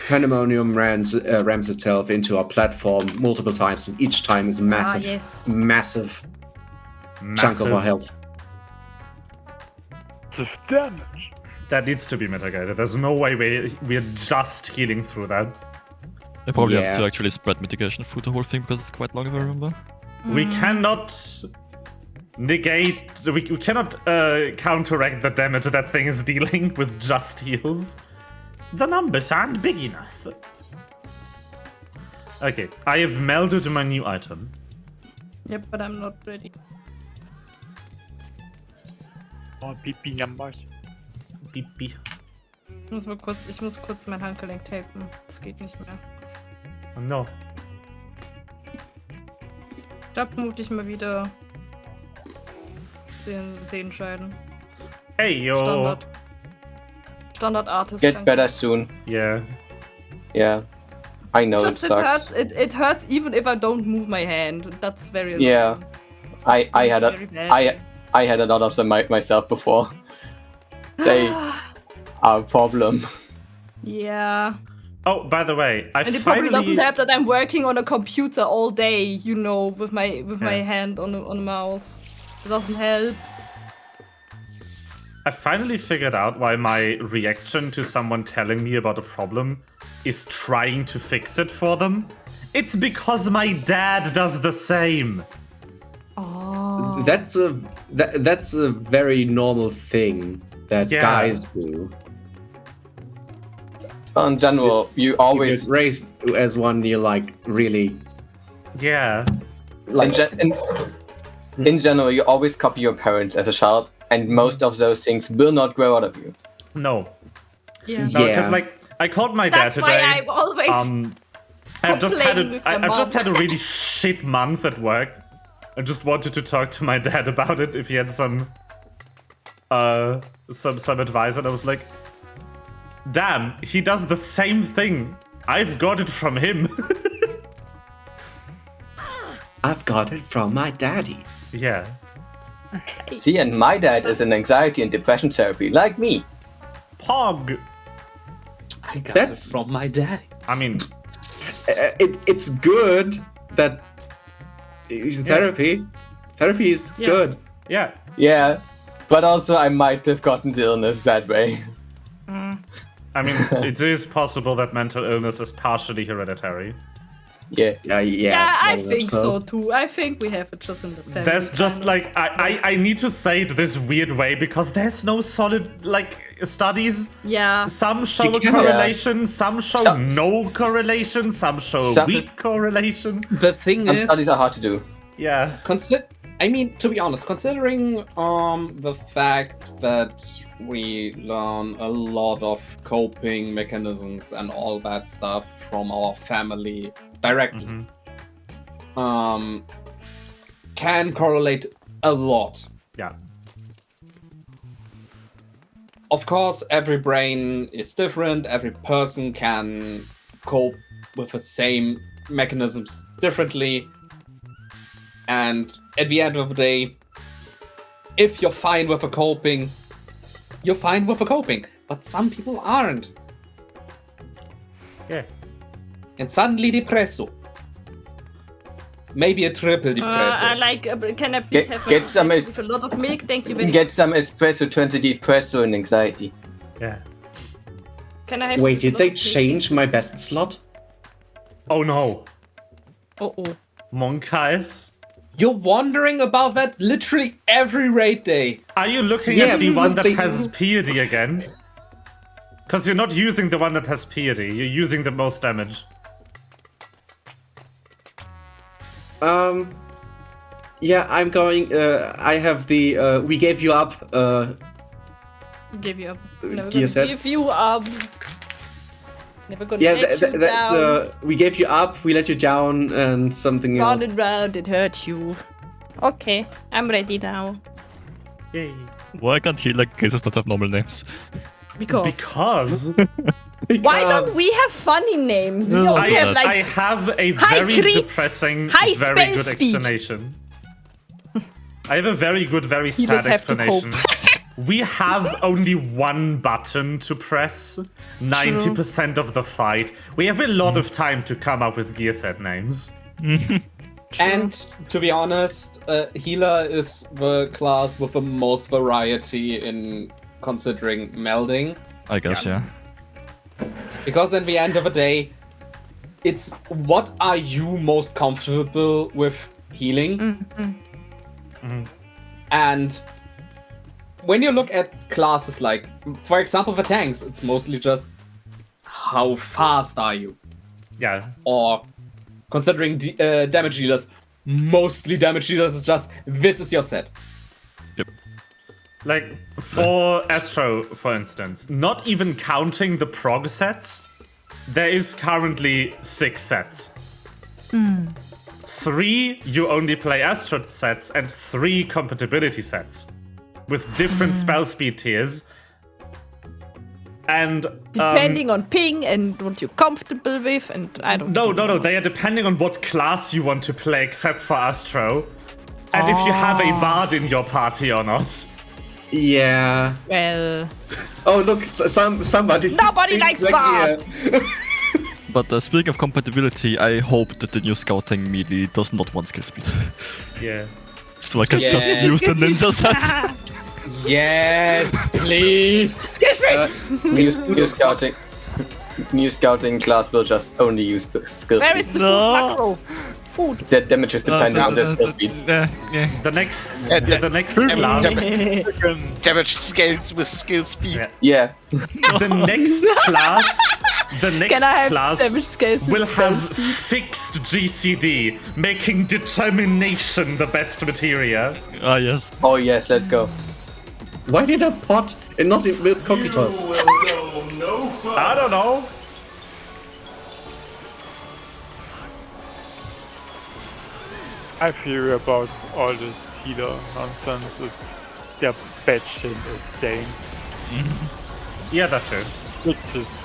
Pandemonium rams itself into our platform multiple times, and each time is a massive, yes. massive chunk of our health. Massive damage. That needs to be mitigated. There's no way we're just healing through that. I probably Yeah. have to actually spread mitigation through the whole thing because it's quite long if I remember. We cannot negate. We cannot counteract the damage that thing is dealing with just heals. The numbers aren't big enough. Okay, I have melded my new item. Yep, but I'm not ready. Oh, PP numbers. Pipi. Ich muss kurz mein Handgelenk tapen. Das geht nicht mehr. Oh no. Da mute ich mal wieder den Sehenscheiden. Hey yo. Standard Artist. Get danke. better soon. Yeah. Yeah. I know Just it it sucks. hurts. It hurts even if I don't move my hand. That's very annoying. Yeah. I had very bad. I had a lot of them myself before. They are a problem. Yeah. Oh, by the way, I And it probably finally. doesn't help that I'm working on a computer all day, you know, with my hand on a mouse. It doesn't help. I finally figured out why my reaction to someone telling me about a problem is trying to fix it for them. It's because my dad does the same. Oh. That's a very normal thing that Yeah. guys do. In general, you You always get raised as one you like really Yeah. in general you always copy your parents as a child, and most of those things will not grow out of you. No. Yeah. No, because Yeah. like I called my dad That's why today. I'm always I've just had complaining with my I've just mom. had a really shit month at work. I just wanted to talk to my dad about it if he had some advice, and I was like, damn, he does the same thing. I've got it from him. I've got it from my daddy. Yeah. See, and my dad is in anxiety and depression therapy, like me. Pog. I got That's- it from my daddy. I mean, It's good that therapy. Therapy is good. yeah. Yeah, but also I might have gotten the illness that way. I mean, it is possible that mental illness is partially hereditary. Yeah. Yeah, I very much think so too. I think we have it just in the family. There's just kind of. like I need to say it this weird way because there's no solid like studies. Yeah. Some show a can- correlation, some show Some- no correlation, some show Some- weak correlation. The thing Some is, studies are hard to do. Yeah. I mean, to be honest, considering the fact that we learn a lot of coping mechanisms and all that stuff from our family directly, can correlate a lot. Yeah. Of course, every brain is different. Every person can cope with the same mechanisms differently. And at the end of the day, if you're fine with a coping, you're fine with a coping. But some people aren't. Yeah. And suddenly depresso. Maybe a triple depresso. I like. Can I please have Get a some- espresso with a lot of milk? Thank you very much. Get some espresso, turns to depresso and anxiety. Yeah. Can I have Wait, a did lot they of milk? change my best slot? Oh no. Oh. Monkeyes. You're wondering about that literally every raid day. Are you looking Yeah, at the but one that they- has piety again? Because you're not using the one that has piety, you're using the most damage. Yeah, I'm going. I have the. We gave you up. Give you up. Never Gear gonna set. give you up. Never gonna Yeah, let you that's. down. We gave you up. We let you down, and something Round else. and round, it hurt you. Okay, I'm ready now. Yay. Why can't healer cases not have normal names? Because. Because Why don't we have funny names? We No, only I, have like. I have a High very crit, depressing, high very spell good speed. explanation. I have a very good, very You sad just have to explanation. We have only one button to press 90% of the fight. We have a lot of time to come up with gear set names. And to be honest, healer is the class with the most variety in considering melding. I guess, yeah. Because at the end of the day, it's what are you most comfortable with healing? And when you look at classes like, for example, the tanks, it's mostly just how fast are you? Yeah. Or considering damage dealers, mostly damage dealers is just this is your set. Like, for Astro, for instance, not even counting the prog sets, there is currently 6 sets. 3 you only play Astro sets, and 3 compatibility sets. With different spell speed tiers. And, Depending on ping and what you're comfortable with, and I don't No, they are depending on what class you want to play, except for Astro. And if you have a bard in your party or not. Yeah. Well, Oh look, somebody. Nobody thinks likes Bard. yeah. But speaking of compatibility, I hope that the new scouting melee does not want skill speed. Yeah. So I can Yeah. just use the ninja set. Yes, please. excuse me. New scouting class will just only use skill Where is speed. the No. food macro? Food. Their damage is dependent on their skill speed. Yeah. The next Damage, class. damage scales with skill speed. Yeah. Yeah. The next class the Can next I have class damage scales with will spell have speed? fixed GCD, making determination the best materia. Ah, yes. Oh yes, let's go. Why did I pot and not with Coquitos? I don't know. I fear about all this healer nonsense is their batshit insane, Yeah, that's true. which is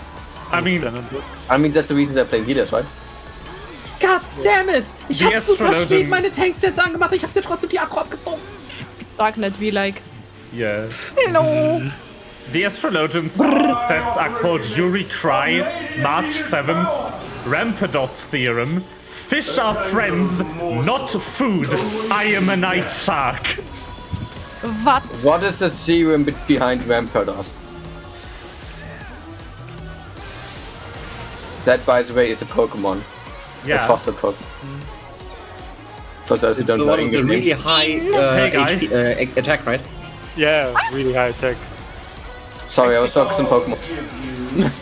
I mean, understandable. I mean, that's the reason they're playing healers, right? God damn it! Ich Die hab super Astrologin- spät meine Tanks jetzt angemacht, ich hab dir trotzdem die Akku abgezogen. Darknet be like. yeah. Hello. The Astrologians sets are called Yuri Cry, March 7th, Rampardos Theorem, Fish are friends, not food. I am an ice shark. What? What is the serum behind Rampardos? That, by the way, is a Pokemon. A Yeah. fossil Pokemon. For those who It's the don't know one with the English really names. high Hey, guys. HP, attack, right? Yeah, really high tech. Sorry, I was focused on Pokemon.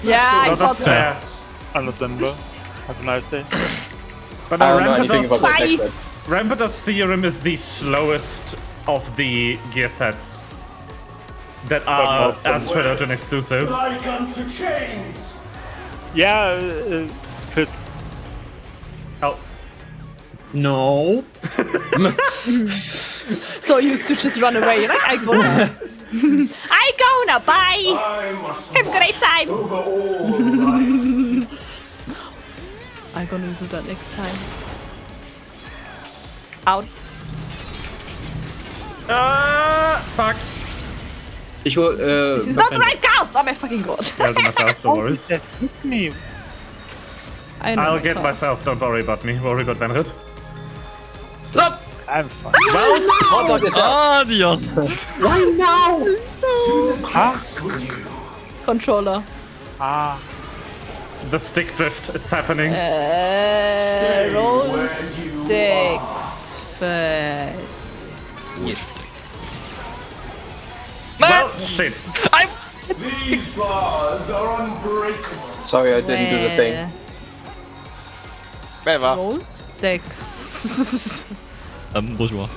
Yeah, I No, thought that's so. fair. Understandable. Have a nice day. But I don't know anything about that Bye. text. Rampardos Theorem is the slowest of the gear sets that are most of them. Astrologian exclusive. Yeah, fits. Oh, No. So you used to just run away. You're like, I go now. I go now. Bye. Have a great time. I'm gonna do that next time. Out. fuck. Ich hol, This is not the right cast. Oh my fucking god. I'll do myself, don't worry. Hit me. I know I'll my get cast. myself, don't worry about me. Worry about Venrit. I'm fine. What about yourself? Adios. Controller. Ah, The stick drift, it's happening. Roll sticks first. Yes. Well, shit. Sorry, I didn't do the thing. Whatever. Roll sticks. Bourgeois.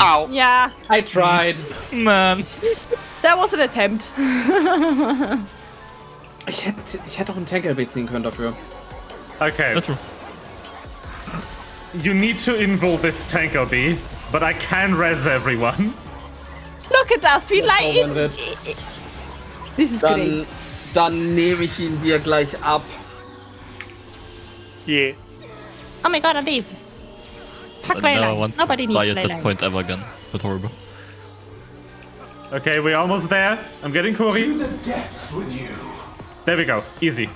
Ow. Yeah, I tried. Man. that was an attempt. Ich hätte auch einen Tank-LB ziehen können dafür. Okay, That's true. you need to invul this tanker bee, but I can res everyone. Look at us, we like all it. Venrit. This is great. Dann nehme ich ihn dir gleich ab. yeah. Oh my god, I leave. Fuck I never ley want Nobody to die needs at that point ley ever again. But horrible. Okay, we're almost there. I'm getting Kori. There we go. Easy.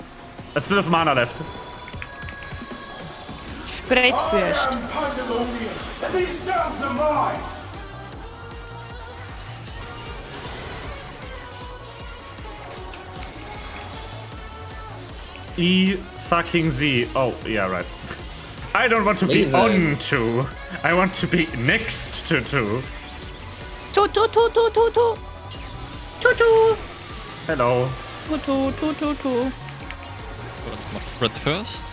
A still of mana left. Spreadfürst. E fucking Z. Oh, yeah, right. I don't want to be Jesus. on to. I want to be next to. Toot toot toot toot toot toot. Toot toot. Hello. Toot toot toot toot toot. Must spread first.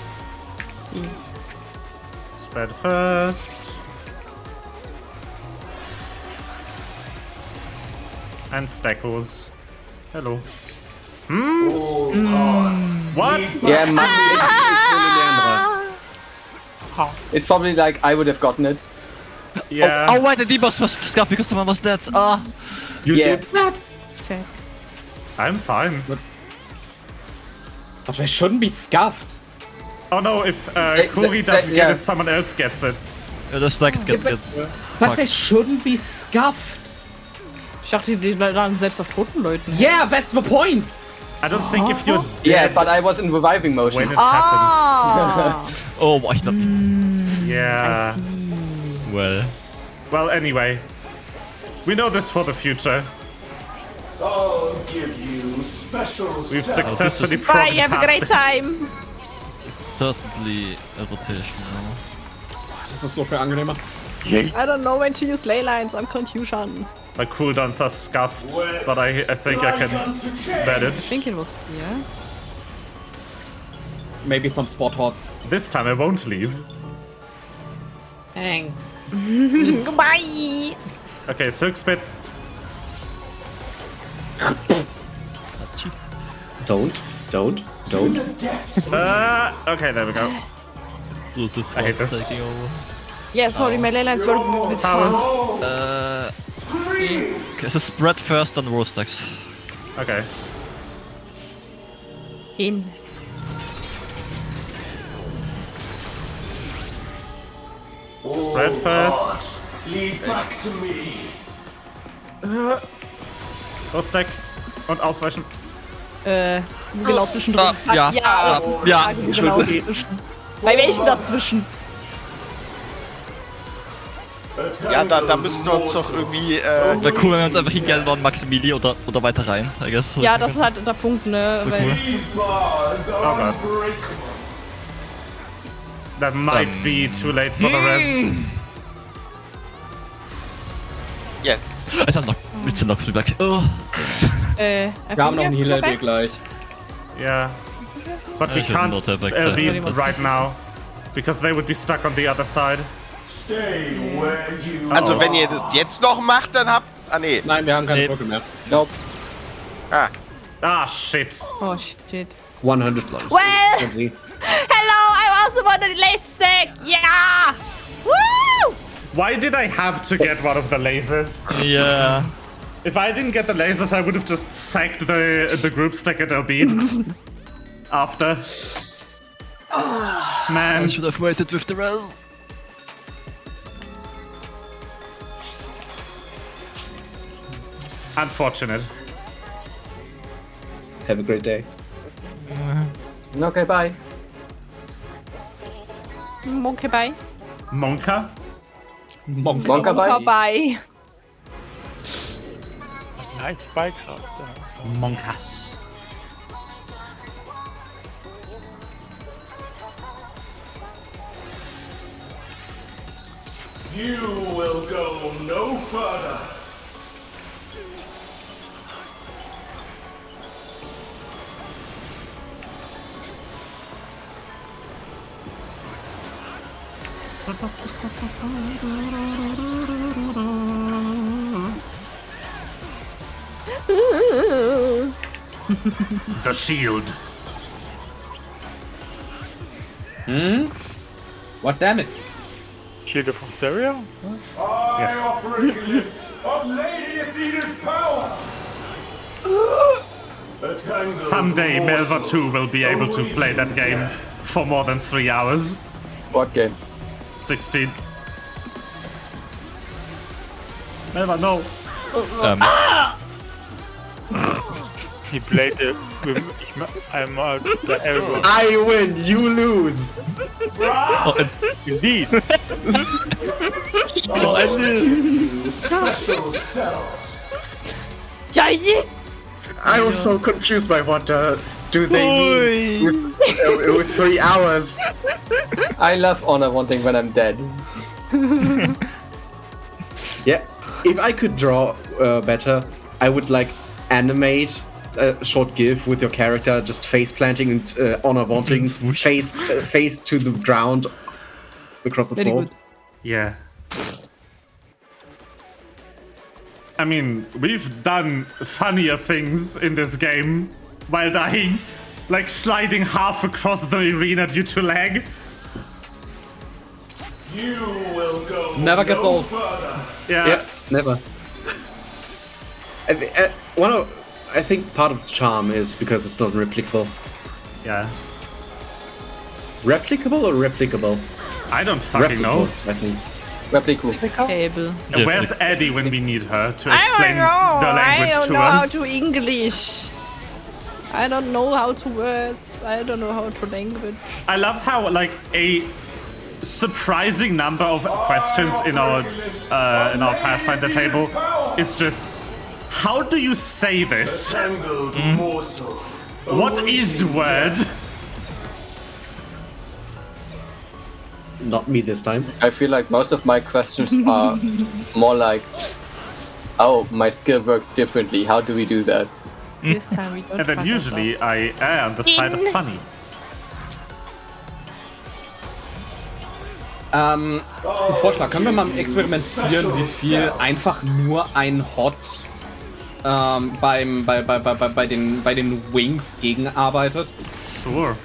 Spread first. And Stackos. Hello. What? Yeah, It's probably like I would have gotten it. Yeah. Oh, why the debuff was scuffed because someone was dead. Ah. You Yeah. did that? Sad. I'm fine. But I shouldn't be scuffed. Oh no, if Say- Kori say- doesn't get yeah. it, someone else gets it. The next gets good. But I shouldn't be scuffed. Ich dachte, die laden selbst auf toten Leuten. Yeah, that's the point. I don't think if you're Yeah, dead but I was in reviving motion. when it Ah. Oh, why not? happens. Yeah. Well. Well, anyway. We know this for the future. I'll give you special We've successfully is- Bye, progged have a past great it. time. Certainly a rotation now. Das ist so viel angenehmer. I don't know when to use ley lines. I'm confusion. My cooldowns are scuffed, but I think I can manage. I think it was here. maybe some spot hots. This time I won't leave. Thanks. Goodbye! Okay, Silk Spit. Don't. Okay, there we go. I hate this. Taking over. Yeah, sorry, my ley lines were a bit fast. Okay, so spread first on roll stacks. Okay. In. Spread first. Lead back to me. Stacks und ausweichen. Genau zwischendrin. Ja. Ja. Genau dazwischen. Bei welchem dazwischen? Ja, da müssten wir uns doch irgendwie. Wäre cool, wenn wir uns einfach hingehen und Maximili oder weiter rein, I guess. Ja, das ist halt der Punkt, ne? wär Weil cool. These bars are Okay. unbreakable. That might be too late for the rest. Yes. Alter, noch mit den Knockback. Oh. Wir haben noch einen Healer gleich. Yeah. But we I should can't not have be access. right now. Because they would be stuck on the other side. Stay where you Also wenn ihr das jetzt noch macht, dann habt. Ah nee. Nein, wir haben keine Brücke mehr. Nope. Ah. Ah, shit. Oh, shit. 100 plus. Well, hello, I also want a laser stick. Yeah! Woo! Why did I have to get one of the lasers? Yeah. If I didn't get the lasers, I would have just sacked the group stack at Obed. After. Man. I should have waited with the rest. Unfortunate. Have a great day. Okay, bye. Okay, bye. Monka? Monka, bye. Bye. Nice spikes out there. Monkas. You will go no further. The shield. What damage? Shield of Syria? I operate limits of Lady Athena's power. A tangle Someday of Melva morsel 2 will be able to play that game for more than 3 hours. What game? 16. Melva, no. He played it with I'm out the everyone. I win, you lose. Indeed. special cells. Ja, je. I was so confused by what do they mean with 3 hours. I love honor wanting when I'm dead. Yeah, if I could draw better, I would like animate a short gif with your character just face planting and honor wanting face to the ground across the Very floor. good. Yeah. I mean, we've done funnier things in this game while dying. Like sliding half across the arena due to lag. You will go Never gets no old. further. Yeah. Yeah, never. I think part of the charm is because it's not replicable. Yeah. Replicable or replicable? I don't fucking know. I think. Repliku. Table. And where's Eddie when we need her to I explain don't know. the I language don't to know how us? to English. I don't know how to words. I don't know how to language. I love how like a surprising number of questions in our Pathfinder table is just how do you say this? Tangled morsel. What is word? Not me this time. I feel like most of my questions are more like, oh, my skill works differently. How do we do that? This time we don't. And then fuck usually I err on the side of In. funny. Ein Vorschlag, können wir mal experimentieren, wie viel einfach nur ein Hot bei den Wings gegenarbeitet? Sure.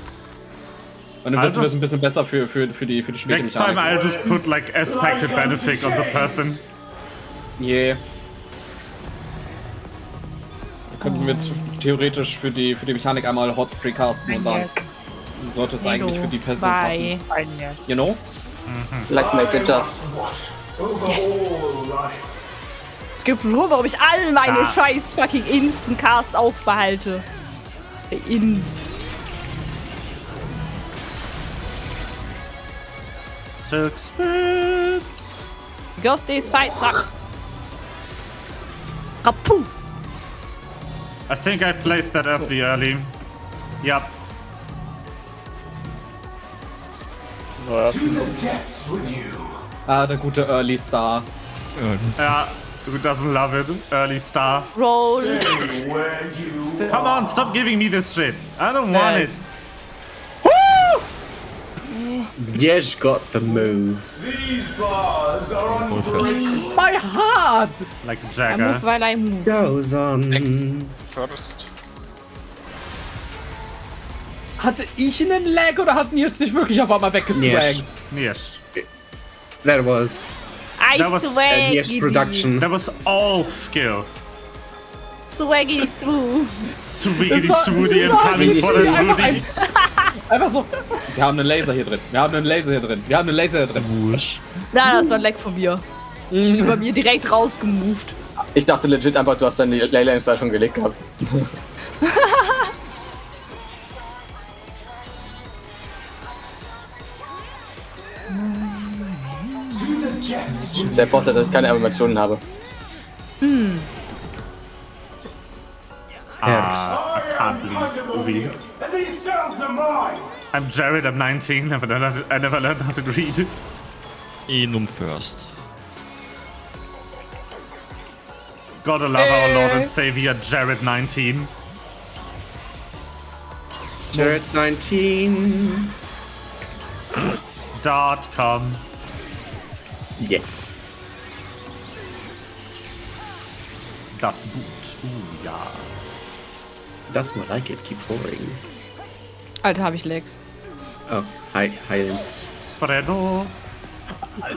Und dann wissen wir es ein bisschen besser für die späte Next time Mechanik. I'll just put like aspected benefit on the person. Yeah. Könnten wir theoretisch für die Mechanik einmal Hot precasten und dann sollte es eigentlich für die Person passen. You know? Like make it just. Es gibt nur, warum ich all meine Ah. scheiß fucking Instant-Casts aufbehalte. Silk Spit. Because this fight sucks. Rapu. I think I placed that FD early. Yep. To the depths with you. Ah, der gute Early Star. Yeah. Who doesn't love it? Early star. Roll. Stay where you Come on, stop giving me this shit. I don't want Best. it. Yesh got the moves. These bars are unbreakable. My heart! Like a I Jagger. move while I move. Goes on. First. Hatte ich einen Lag oder hatten die sich wirklich auf einmal weggeswaggt? Yes. That was That was Yesh production. That was all skill. Swaggy smooth. Sweetie Das war- Swoody das and war coming for the einfach booty. Einfach so. Wir haben einen Laser hier drin. Wir haben einen Laser hier drin. Wir haben einen Laser hier drin. Wurscht. Na, das war ein Leck von mir. Ich bin bei mir direkt rausgemoved. Ich dachte legit einfach, du hast deine Leylanes da schon gelegt gehabt. Der Vorteil, dass ich keine Animationen habe. I can't believe And these cells are mine. I'm Jared, I'm 19, I never learned how to read. Enum first. Gotta love our Lord and Savior, Jared 19. Jared 19. .com. Yes. Das Boot. Ja. That's what I get. Keep pouring. Alter, hab ich Legs. Oh, hi. Spredo.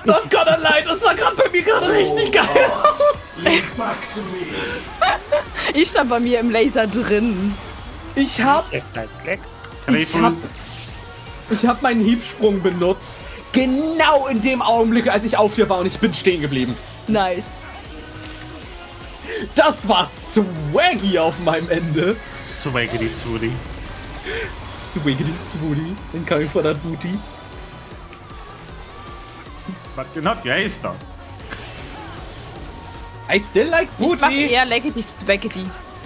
Not gonna lie, das sah gerade bei mir gerade richtig geil aus. Look back to me. Ich stand bei mir im Laser drin. Ich hab meinen Hiebsprung benutzt. Genau in dem Augenblick, als ich auf dir war und ich bin stehen geblieben. Nice. Das war swaggy auf meinem Ende. Swaggity Swoody. Swiggity swooty. Then coming for that booty. But you're not your ace though. I still like Ich mache booty. eher Leggedy Spaghetti.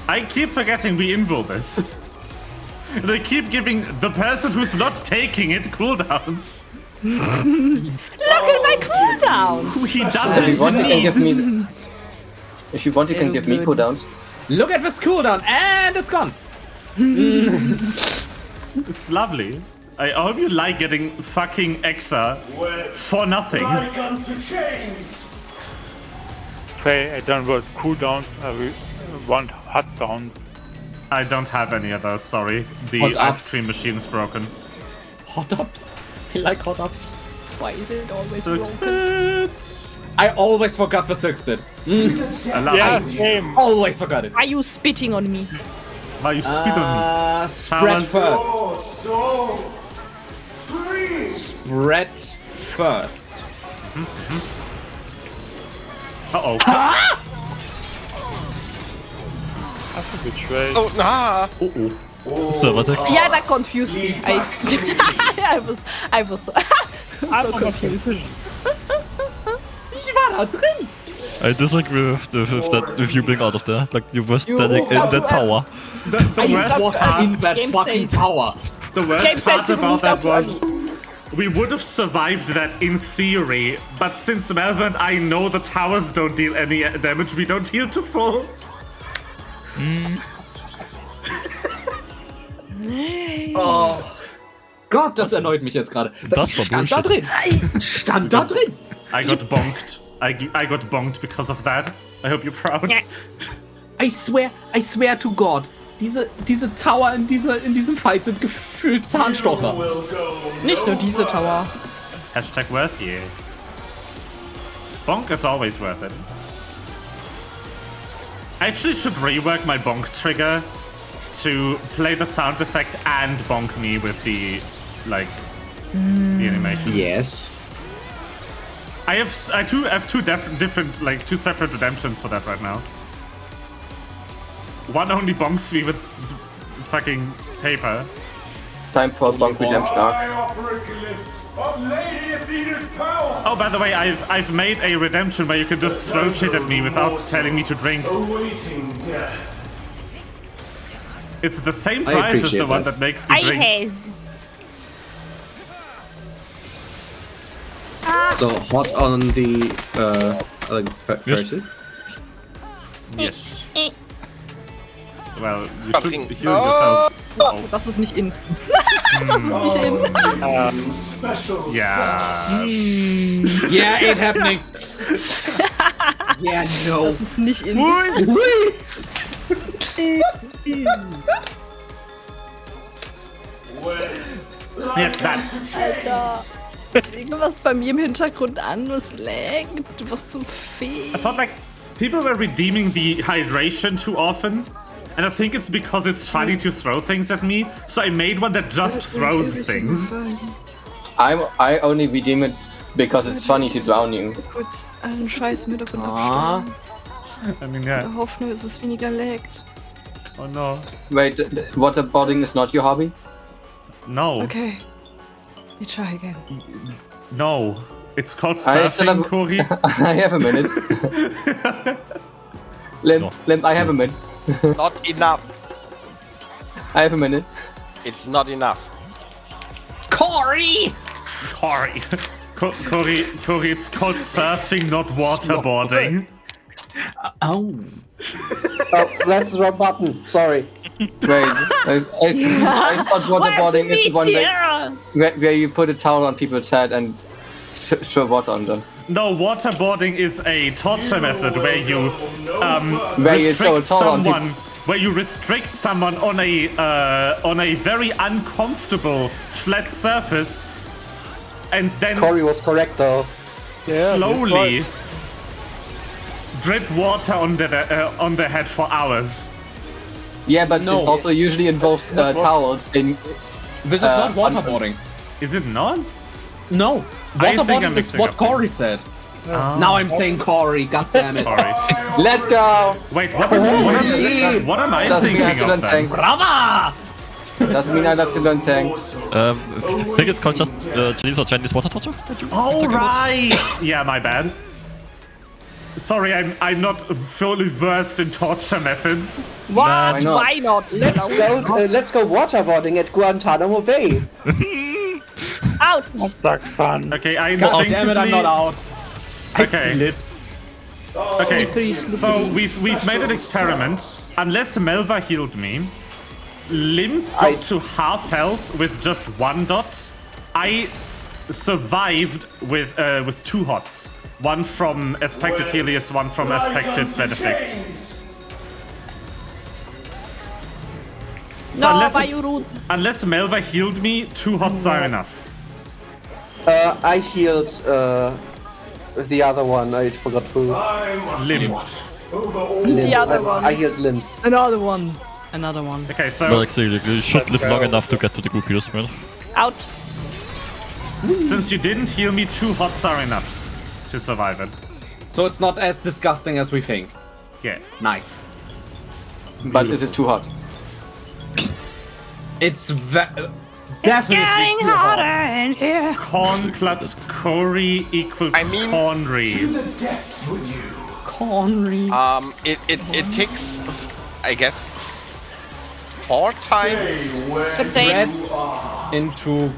I keep forgetting we invo this. They keep giving the person who's not taking it cooldowns. Look at my cooldowns. He If you doesn't want, you can give need. me. If you want, you can give me cooldowns. Look at this cooldown and it's gone. It's lovely. I hope you like getting fucking Exa for nothing. Like unto chains. I don't want cooldowns, I want hot downs. I don't have any of those, sorry. The Hot ice ups. cream machine's broken. Hot ups. I like hot ups. Why is it always So broken? spit. I always forgot the silk spit. I love Yeah, it. same. Always forgot it. Are you spitting on me? Why you spit on Spread Powers. first. Oh, so scream. Spread first. me? Uh-oh. Betrayed. Oh, nah! So, warte. Yeah, that confused me. Lead back to me. I was so confused. Ich war da drin. I disagree with that, with you being out of there. Like, you were standing in out that to tower. The worst was part, in that Game fucking says- tower. the worst James part says you about moved that out to was early. we would have survived that in theory, but since Melvin and I know the towers don't deal any damage, we don't heal to full. Oh. God Das erneut mich jetzt gerade. Das war Stand da Bullshit. drin. Stand da drin. I got bonked. I got bonked because of that. I hope you're proud. I swear to God. Diese Tower in diesem Fight sind gefühlt Zahnstocher. Nicht nur diese Tower. Hashtag worth you. Bonk is always worth it. I actually should rework my bonk trigger to play the sound effect and bonk me with the, like, the animation. Yes. I have two different, like, two separate redemptions for that right now. One only bonks me with fucking paper. Time for bonk redemption arc. I offer a glimpse of Lady Athena's power. Oh, by the way, I've made a redemption where you can just throw shit at me without telling me to drink. Awaiting death. It's the same I price as the appreciate one that. that makes me drink. has. So hot on the person. Yes. Well, you Fucking- should heal yourself. Das ist nicht in. Das ist nicht in. Special. Yeah. Yeah, ain't happening. Yeah, no. Das ist nicht in. Yes, that's. Alter. Irgendwas bei mir im Hintergrund an, was laggt. Du warst so fähig. I thought like people were redeeming the hydration too often. And I think it's because it's funny to throw things at me, so I made one that just throws things. I only redeem it because it's funny to drown you. Kurz einen Scheiß mir davon Ah. abstellen. I mean, In yeah. der Hoffnung, dass es weniger laggt. Oh no. Wait, waterboarding is not your hobby? No. Okay. We try again. No. It's called I still surfing, have- Cory. I have a minute. Limp, I have a minute. Not enough. I have a minute. It's not enough. Cory! Cory. Cory, it's called surfing, not waterboarding. Oh. Oh, that's the wrong button. Sorry. Wait, I thought waterboarding is the one where you put a towel on people's head and throw water on them. No, waterboarding is a torture method where you Where you throw a restrict towel on someone, where you restrict someone on a very uncomfortable flat surface, and then Cory was correct though. slowly drip water on the head for hours. Yeah, but No. it also usually involves towels in. This is not waterboarding. Is it not? No. I think I'm Waterboarding is mixing what up Cory said. Now I'm saying Cory, god damn it. Sorry. Let's go! Wait, what am I Doesn't mean I have thinking to of learn then? tank. Brava! Doesn't mean I have to learn tank. I think it's called just Chinese or Chinese water torture. Oh right! Yeah, my bad. Sorry, I'm not fully versed in torture methods. What? not? Why not? Let's go waterboarding at Guantanamo Bay. Out! Like fun. Okay, I God damn it, I'm instinctively. not out. Okay. Okay. Slippery, So slippery. we've made an experiment. Unless Melva healed me, Limp got to half health with just one dot. I survived with 2 hots. One from Aspected Helios, one from Aspected Benefic. So No, unless, why you rude? unless Melva healed me, 2 hots are enough. I healed the other one. I forgot who. I must Limp. watch over all. Limb. The other one. I healed Limb. Another one. Another one. Okay, so Well, actually, you should live long enough to get to the group heals, man. Out. since you didn't heal me, 2 hots are enough to survive it. So it's not as disgusting as we think. Yeah. Nice. But is it too hot? It's definitely Getting too hot. hotter in here. Corn plus Cory equals I mean- Cornry. The depths with you. Conry. It takes, I guess, 4 times. Spreads into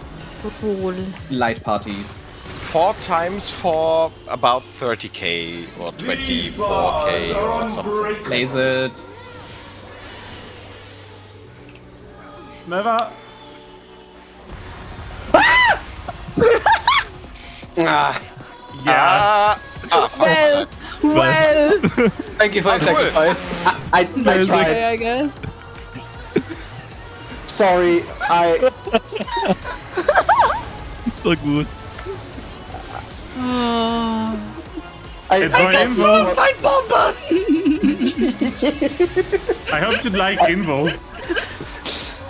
Roll. light parties. 4 times for about 30k or 24k or something. Blaze it. Never. Ah, Yeah. Well. Thank you for your sacrifice. I tried. Okay, I guess. Sorry, So gut. It's I my got info. Suicide bomber! I hope you like Invo.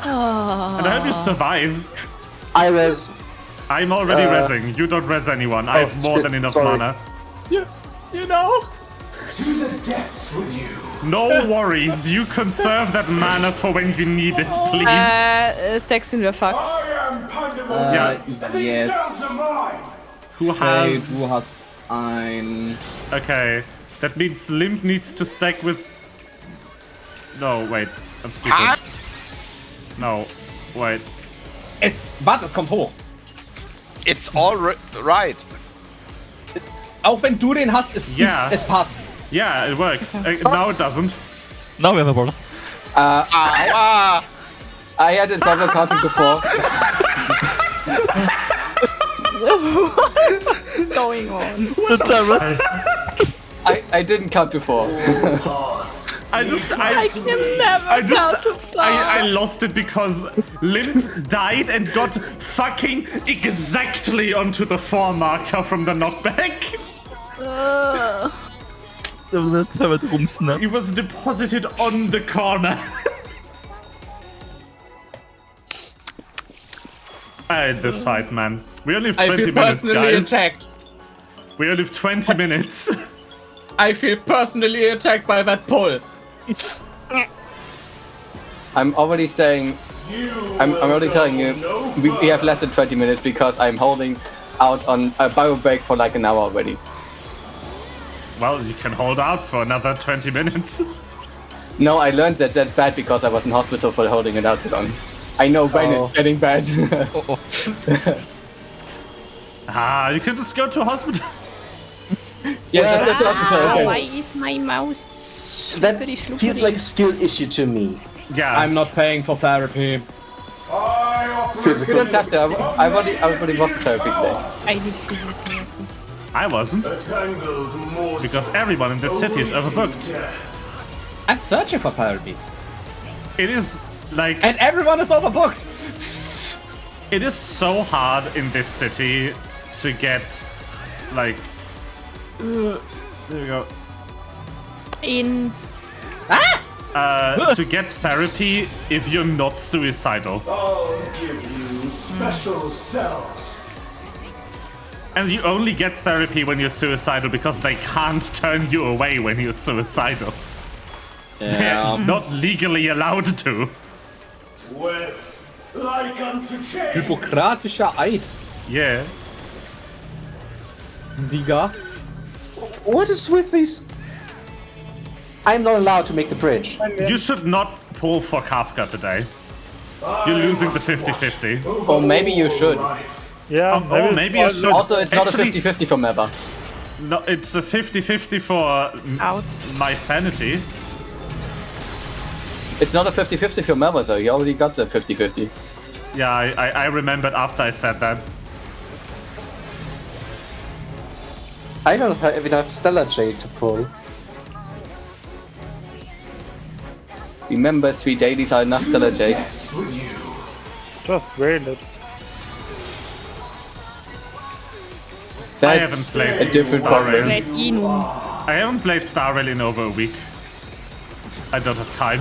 And I hope you survive. I res. I'm already rezzing. You don't res anyone. I have more shit, than enough sorry. mana. You know? To the depths with you. No worries. You conserve that mana for when you need it, please. Stacks sind wieder fucked. I am Pandemonium. Yeah. And these cells are mine. Who Hey, has... du hast ein... Okay. That means Limp needs to stack with... No, wait. I'm stupid. No. Wait. Warte, es kommt hoch. It's all right. Auch wenn du den hast, Yeah. es passt. Yeah, it works. Now it doesn't. Now we have a problem. I had a double counting before. What's going on? I didn't count to 4. I can never count to 5. I lost it because Limp died and got fucking exactly onto the 4 marker from the knockback. He was deposited on the corner. I hate this fight, man. We only have 20 minutes, guys. attacked. We only have 20 minutes. I feel personally attacked by that pull. I'm already saying. I'm already telling you. We have less than 20 minutes because I'm holding out on a bio break for like an hour already. Well, you can hold out for another 20 minutes. No, I learned that that's bad because I was in hospital for holding it out too long. I know when it's getting bad. You can just go to a hospital. Yeah, just go to hospital. Okay. Why is my mouse? That feels like a skill issue to me. Yeah. I'm not paying for therapy. I You Physical. don't have to. I already was therapy today. I did physical. I wasn't. tangled more Because everyone in this city is overbooked. I'm searching for therapy. It is like... And everyone is overbooked! It is so hard in this city to get, like... there we go. To get therapy if you're not suicidal. I'll give you special cells. And you only get therapy when you're suicidal because they can't turn you away when you're suicidal. They're not legally allowed to. Wet like unto chains. Hippokratischer Eid, Yeah. Digga. What is with these? I'm not allowed to make the bridge. You should not pull for Kafka today. You're losing the 50-50. Or maybe you should. Yeah, Oh, maybe you should. Also, it's not a Actually, 50-50 for Meva. No, it's a 50-50 for my sanity. It's not a 50-50 for Meva though. You already got the 50-50. Yeah, I remembered after I said that. I don't have enough Stellar Jade to pull. Remember, 3 dailies are enough Stellar Jade. just wait it. I haven't That's played a different Star problem. Rail. Red Inu. I haven't played Star Rail in over a week. I don't have time.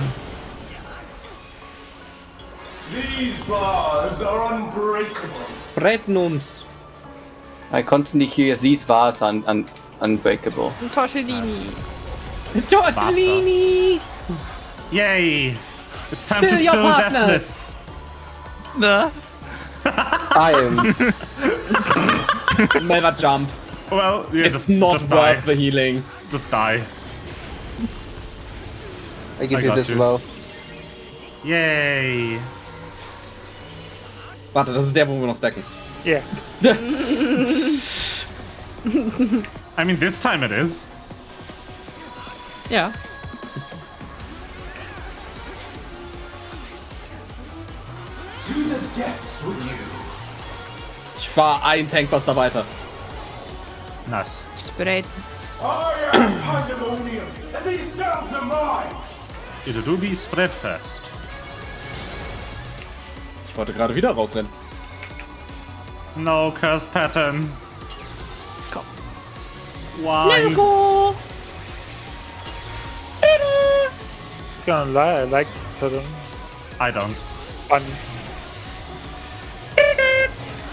These bars are unbreakable. Spreadnums. I constantly hear these bars are unbreakable. Tortellini. Tortellini! Yay! It's time Fill to your fill partners. deafness. Nah. I am. Never jump. Well, yeah, It's just not worth worth the healing. Just die. I give I you got this you. low. Yay! Warte, das ist der, wo wir noch stacken. Yeah. I mean, this time it is. Ja. To the depths with you. Ich fahr ein Tankbuster weiter. Nice. Spread. I am Pandemonium, and these cells are mine! It'll do be spread first. Ich wollte gerade wieder rausrennen. No curse pattern. Let's go. Why? go. Gonna lie, I like this pattern. I don't. Fun.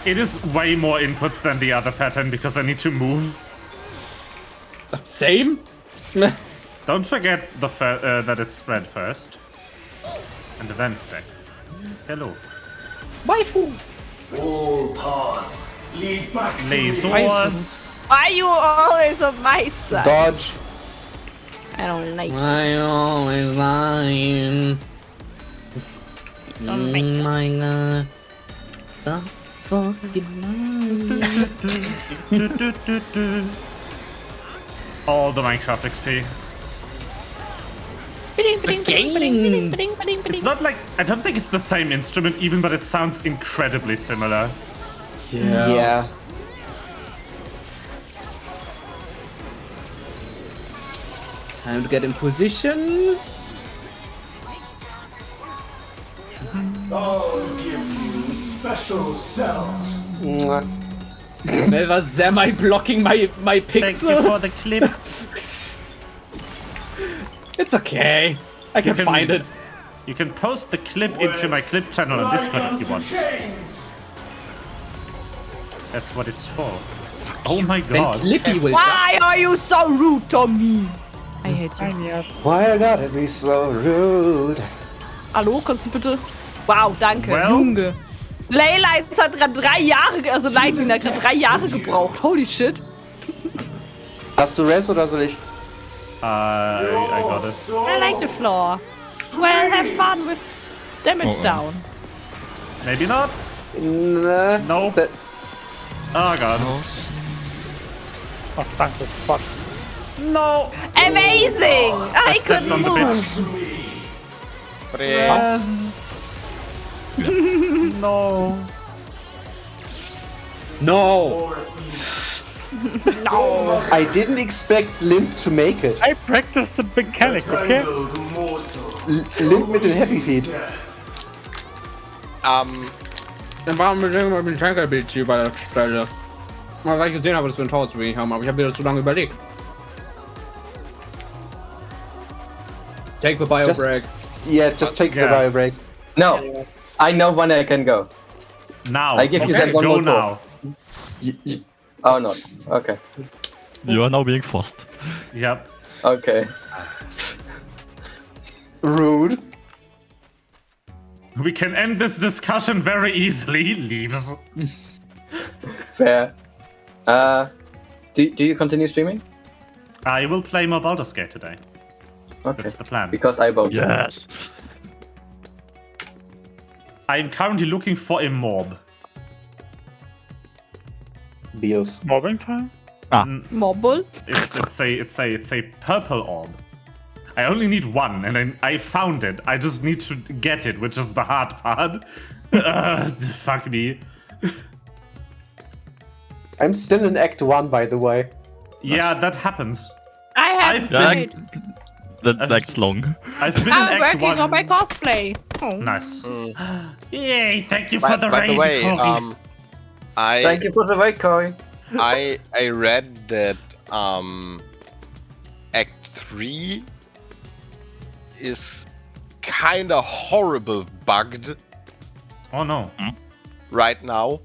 It is way more inputs than the other pattern because I need to move. Same? Don't forget that it's spread first. And then stack. Hello. Waifu! All paths lead back to me. Lasers. Why you always on my side? Dodge. I don't like it. I always lying. Don't like it. My god. Stop fucking lying. All the Minecraft XP. It's not like, I don't think it's the same instrument even, but it sounds incredibly similar. Yeah. Time to get in position. I'll give you special cells. Mwah. Never semi-blocking my Thank you pixel. for the clip. It's okay. I can find it. You can post the clip into my clip channel on Discord if you want. Chains. That's what it's for. Oh my Then god. Clippy will Why are you so rude to me? I hate you. Why I gotta be so rude? Hallo, kannst du bitte? Wow, danke. Well. Junge. Leylights hat gerade 3 Jahre, also Lightning hat gerade 3 Jahre gebraucht. Holy shit. Hast du Res oder soll ich? I got it. I like the floor. Well, have fun with damage down. Maybe not. Nah, No. that- Oh god. Oh, thank you. Fuck. No. Amazing! I stepped couldn't on the move. Yes. No. No. No. I didn't expect Limp to make it. I practiced the mechanic, okay? Tangled morsel. Limp mit den Happy Feet. Dann warum mit dem Tanker-Bild hier bei der Stelle? Mal, weil ich gesehen habe, dass wir ein Tor zu wenig haben, aber ich habe mir das zu lange überlegt. Take the bio Just- break. Yeah, just take the Yeah. bio break. No, I know when I can go. Now. I give you Okay, that one go more now. Oh, not. Okay. You are now being forced. Yep. Okay. Rude. We can end this discussion very easily. Leaves. Fair. Do you continue streaming? I will play more Baldur's Gate today. Okay. That's the plan. Because I voted. Yes. I am currently looking for a mob. Bios. Mobbing time? Mobble? It's a purple orb. I only need one, and I found it. I just need to get it, which is the hard part. Fuck me. I'm still in Act 1, by the way. Yeah, that happens. I have I've played. That's long. I've been in I'm Act working 1. on my cosplay. Oh. Nice. Yay! Thank you for the By raid, the way, Corey. Thank you for the wait, Corey. I read that Act 3 is kinda horrible bugged Oh no. right now.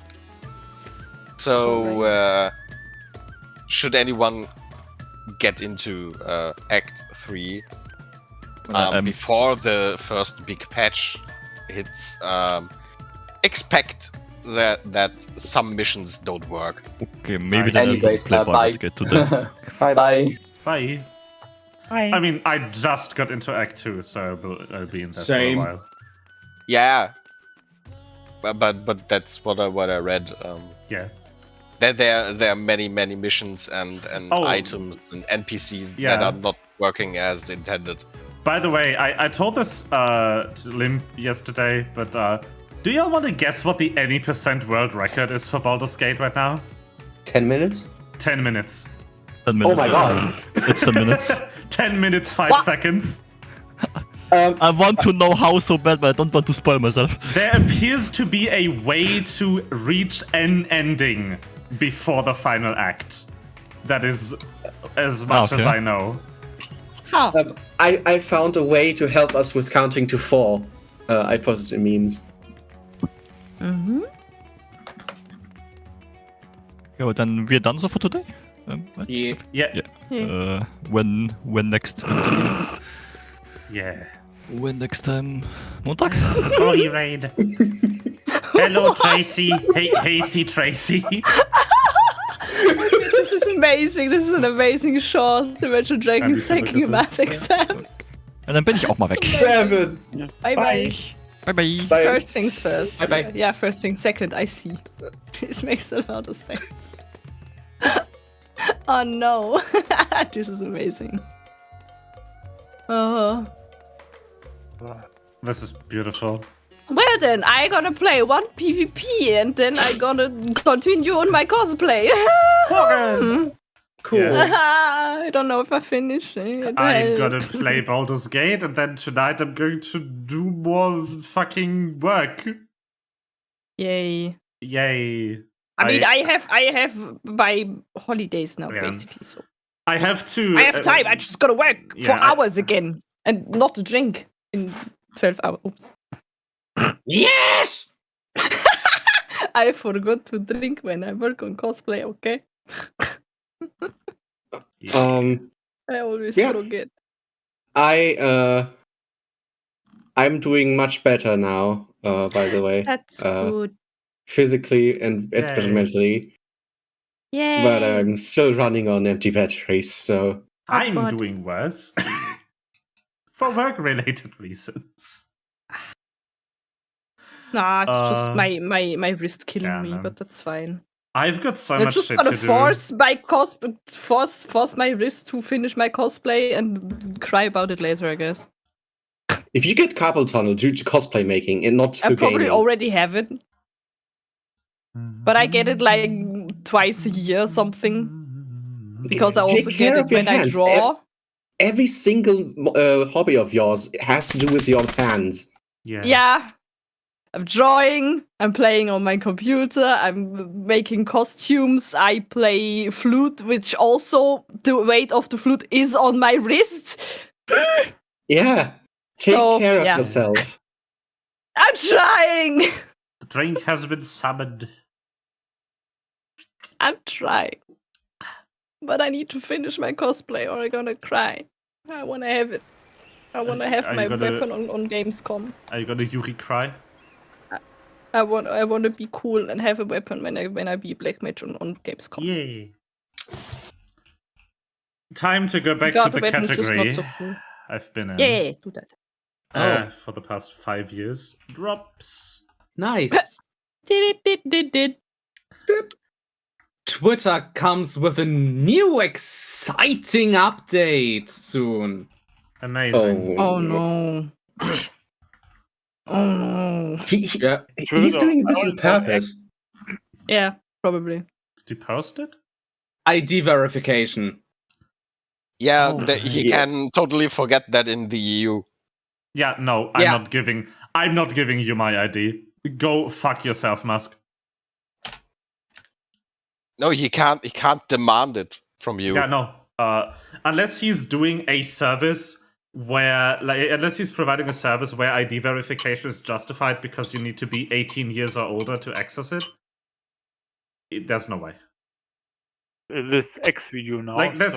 So should anyone get into Act 3 before the first big patch hits, expect that some missions don't work. Okay, maybe then I'll Anyways, play bye. Baldur's Gate today. Bye. Bye. Hi. I mean, I just got into Act 2, so I'll be in there Same. for a while. Yeah, but that's what I read. Yeah. That there are many missions and Oh. items and NPCs Yeah. that are not working as intended. By the way, I told this to Limp yesterday, but do y'all want to guess what the any % world record is for Baldur's Gate right now? 10 minutes? 10 minutes. 10 minutes. Oh my god. It's 10 minutes. 10 minutes, 5 seconds. I want to know how so bad, but I don't want to spoil myself. There appears to be a way to reach an ending before the final act. That is as much as I know. How? I found a way to help us with counting to 4. I posted in memes. Mm-hmm. Yeah, well, then we're done so for today. Yeah. Yeah. When next? Yeah. When next time? Montag? Sorry, Raid. Hello, Tracy. Hey, Tracy. This is amazing. This is an amazing shot. Imagine Dragon taking a math exam. Und dann bin ich auch mal weg. 7. Bye bye. Bye bye. Bye. First things first. Bye bye. Yeah, first things second. I see. This makes a lot of sense. Oh no. This is amazing. Oh. This is beautiful. Well then, I gonna play one PvP and then I gonna continue on my cosplay. Cool. Yeah. I don't know if I finish it. I'm gonna play Baldur's Gate, and then tonight I'm going to do more fucking work. Yay. Yay. I mean, I have my holidays now, Yeah. basically. So I have to. I have time. I just gotta work for yeah, hours again and not drink in 12 hours. Oops. Yes! I forgot to drink when I work on cosplay. Okay. I always Yeah. forget. I'm doing much better now, by the way. That's good. Physically and especially Yay. mentally. Yay. But I'm still running on empty batteries, so I'm body. doing worse. For work-related reasons. Nah, it's just my wrist killing me, man. but that's fine. I've got so I much just shit gotta to do. force my wrist to finish my cosplay and cry about it later, I guess. if you get carpal tunnel due to cosplay making and not I to probably gaming, already have it, but I get it like twice a year or something. Because I Take also care get it of your when I hands. draw. every single hobby of yours has to do with your hands. Yeah. Yeah. I'm drawing, I'm playing on my computer, I'm making costumes, I play flute, which also the weight of the flute is on my wrist. Yeah. Take So, care of yeah. yourself. I'm trying! The drink has been summoned. I'm trying. But I need to finish my cosplay or I'm gonna cry. I wanna have it. I wanna have Are my you gonna- weapon on Gamescom. Are you gonna Yuri cry? I want to be cool and have a weapon when I be Black Mage on Gamescom. Yay. Time to go back to Got the a weapon, just category not so cool. I've been in Yeah, do that. for the past 5 years. Drops. Nice. Did. Twitter comes with a new exciting update soon. Amazing. Oh no. Oh no. He's Yeah. doing this on purpose. Yeah, probably. Did you post it? ID verification. Yeah, Oh, he yeah. can totally forget that in the EU. Yeah, no, Yeah. I'm not giving you my ID. Go fuck yourself, Musk. No, he can't demand it from you. Yeah, no. Unless he's doing a service where, unless he's providing a service where ID verification is justified because you need to be 18 years or older to access it, there's no way. This X video now. Like there's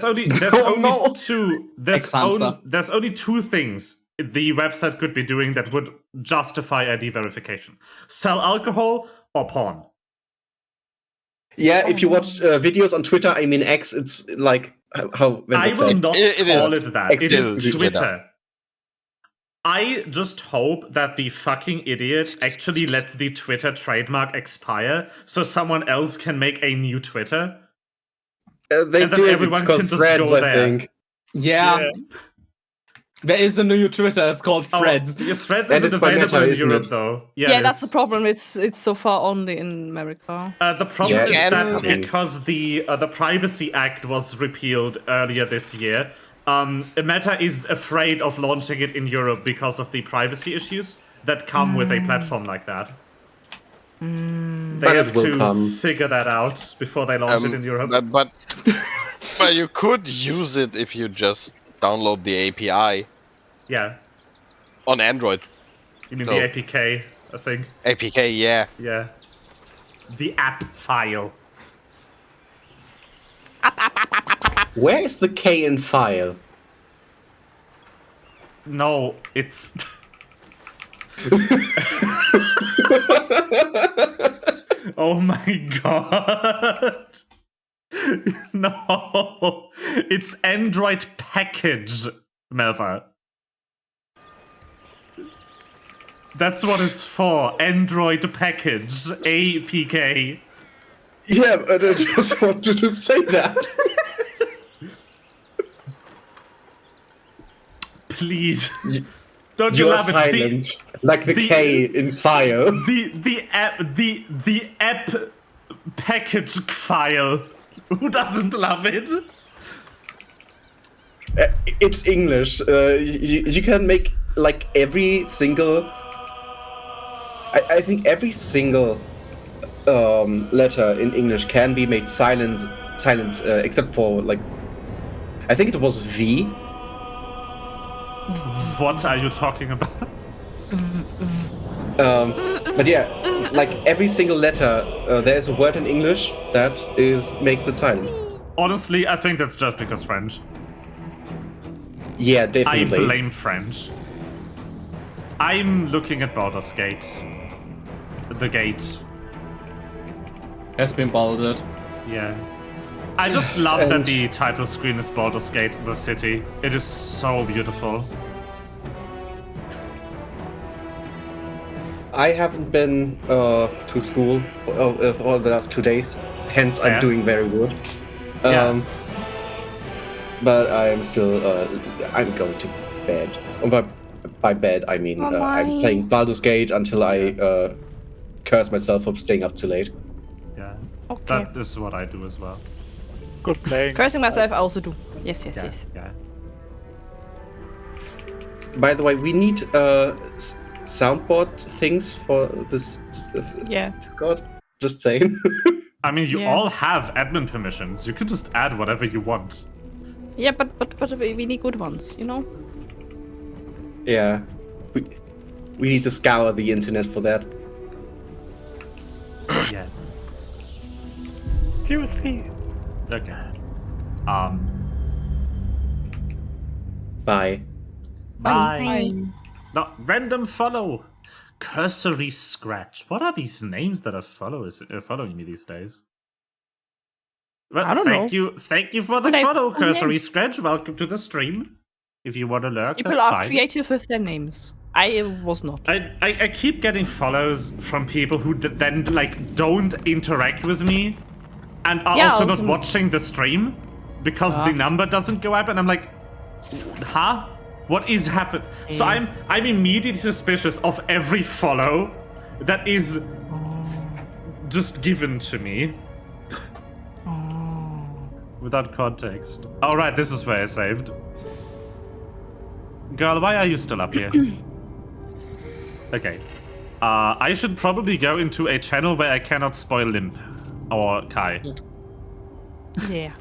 only Oh, no. two Ex-hamster. there's only two things the website could be doing that would justify ID verification: sell alcohol or porn. Yeah, if you watch videos on Twitter, I mean X, it's like how when I would will say. not It call is it that. It is still Twitter. Twitter. I just hope that the fucking idiot actually lets the Twitter trademark expire so someone else can make a new Twitter. They And then do it. everyone It's called can just Threads, go I there. think. Yeah. There is a new Twitter. It's called Threads. Yeah, Threads And isn't it's by available Meta, in isn't Europe it? though. Yeah, it that's is. the problem. It's so far only in America. The problem Yeah, is it's that coming. because the Privacy Act was repealed earlier this year, Meta is afraid of launching it in Europe because of the privacy issues that come with a platform like that. They But have it will to come. figure that out before they launch it in Europe. But you could use it if you just download the API Yeah, on Android. you mean No. the APK, I think. APK, yeah. Yeah. The app file. Where is the K in file? No, it's... Oh my god. No. It's Android package, Melva. That's what it's for. Android package. APK. Yeah, but I just wanted to say that. Please. Don't You are love it? silent, like the K in file. The app package file. Who doesn't love it? It's English. You can make like every single. I think every single letter in English can be made silent, except for like. I think it was V. What are you talking about? But yeah, like every single letter, there's a word in English that makes it silent. Honestly, I think that's just because French. Yeah, I definitely. blame French. I'm looking at Baldur's Gate. The gate. Has been bolded. Yeah. I just love that And- the title screen is Baldur's Gate, the city. It is so beautiful. I haven't been to school for the last 2 days, hence Fair. I'm doing very good. Yeah. But I'm still, I'm going to bed. By bed, I mean I'm playing Baldur's Gate until I curse myself for staying up too late. Yeah. Okay. That is what I do as well. Good playing. Cursing myself, I also do. Yes, yes, Yeah. yes. Yeah. By the way, we need soundboard things for this Yeah. Discord. Just saying. I mean, you Yeah. all have admin permissions. You can just add whatever you want. Yeah, but we need good ones, you know? Yeah. We need to scour the internet for that. Yeah. Seriously. Okay. Bye. Bye. No, random follow. Cursory scratch. What are these names that are following me these days? Well, I don't thank know. you. Thank you for the But follow, cool Cursory names. Scratch. Welcome to the stream. If you want to lurk, People that's are fine. creative with their names. I was not. I keep getting follows from people who then like don't interact with me and are Yeah, also not also- watching the stream because the number doesn't go up, and I'm like, huh? What is happening? So I'm immediately suspicious of every follow that is just given to me without context. All right, this is where I saved. Girl, why are you still up here? Okay. I should probably go into a channel where I cannot spoil Limp or Kai. Yeah.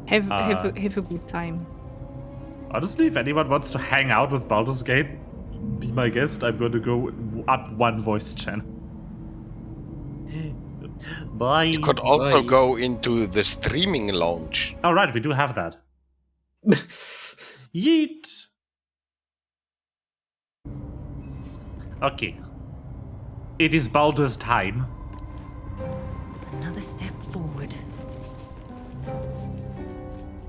Have a good time. Honestly, if anyone wants to hang out with Baldur's Gate, be my guest. I'm going to go up one voice channel. Bye. You could also Bye. go into the streaming lounge. All right, we do have that. Yeet. Okay. It is Baldur's time. Another step forward.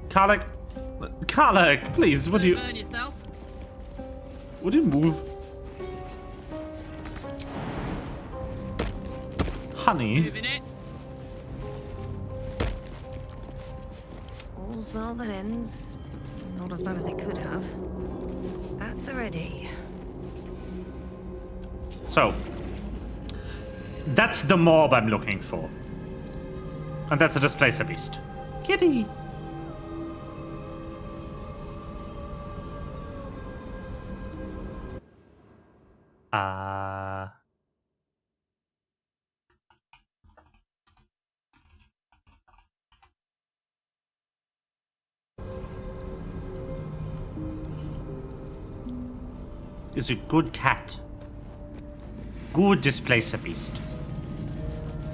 Karlak, please, would you Burn yourself. move? Honey. Moving it. All's well that ends. Not as bad as it could have. At the ready. So, that's the mob I'm looking for. And that's a Displacer Beast. Kitty! Is a good cat. Good Displacer Beast.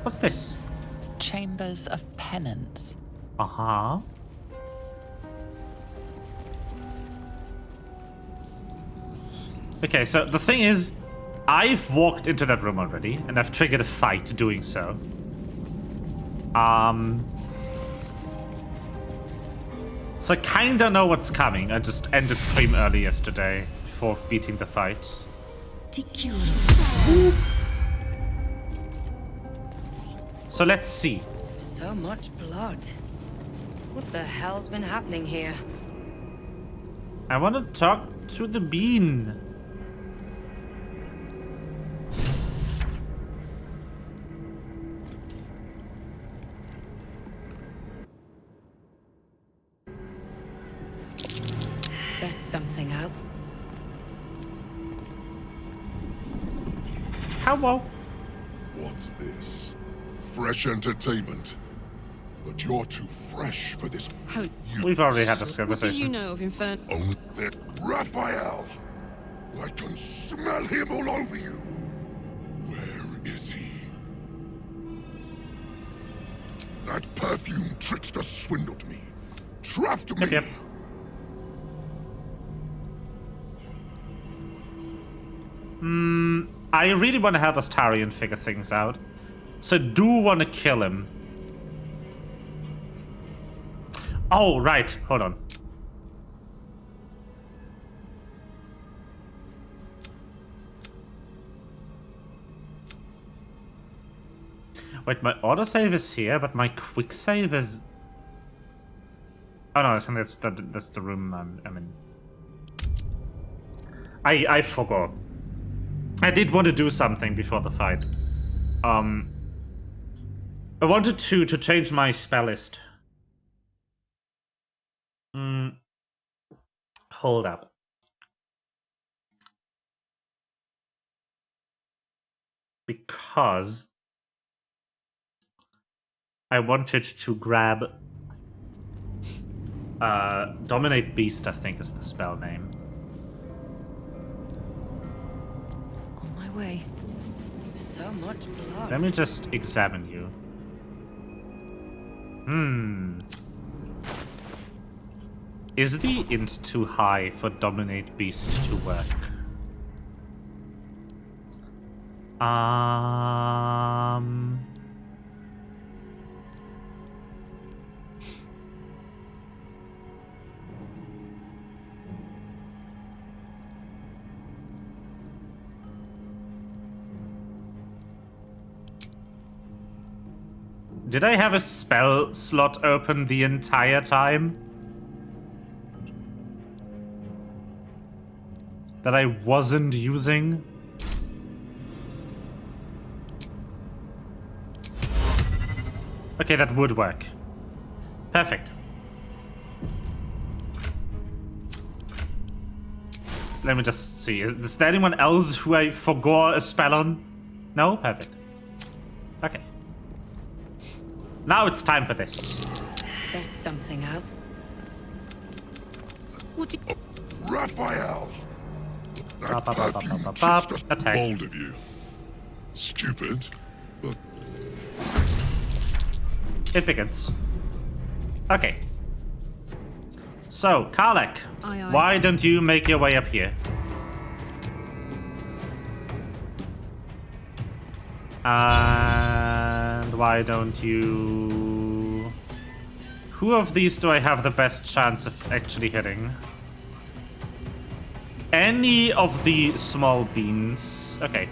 What's this? Chambers of Penance. Uh-huh. Okay, so the thing is, I've walked into that room already, and I've triggered a fight doing so. So I kinda know what's coming. I just ended stream early yesterday before beating the fight. So let's see. So much blood. What the hell's been happening here? I want to talk to the bean. There's something out. Hello. What's this? Fresh entertainment. But you're too fresh for this. How We've already had this What do conversation. you know of Inferno? Only that Raphael. I can smell him all over you. Where is he? That perfume trickster swindled me. Trapped me. Yep. I really want to help Astarion figure things out. So do want to kill him. Oh, right. Hold on. Wait, my autosave is here, but my quick save is... Oh no, I think that's the room I'm in. I forgot. I did want to do something before the fight. I wanted to change my spell list. Hold up. Because I wanted to grab Dominate Beast, I think is the spell name. On my way. So much blood. Let me just examine you. Is the int too high for Dominate Beast to work? Did I have a spell slot open the entire time? That I wasn't using? Okay, that would work. Perfect. Let me just see. Is there anyone else who I forgot a spell on? No? Perfect. Okay. Now it's time for this. There's something out. What? Raphael. That Ba, ba, ba, ba, perfume ba, ba, ba. trickster. Attack. Bold of you. Stupid, but It begins. Okay. So, Karlek, Aye, aye. why don't you make your way up here? And why don't you... Who of these do I have the best chance of actually hitting? Any of the small beans. Okay,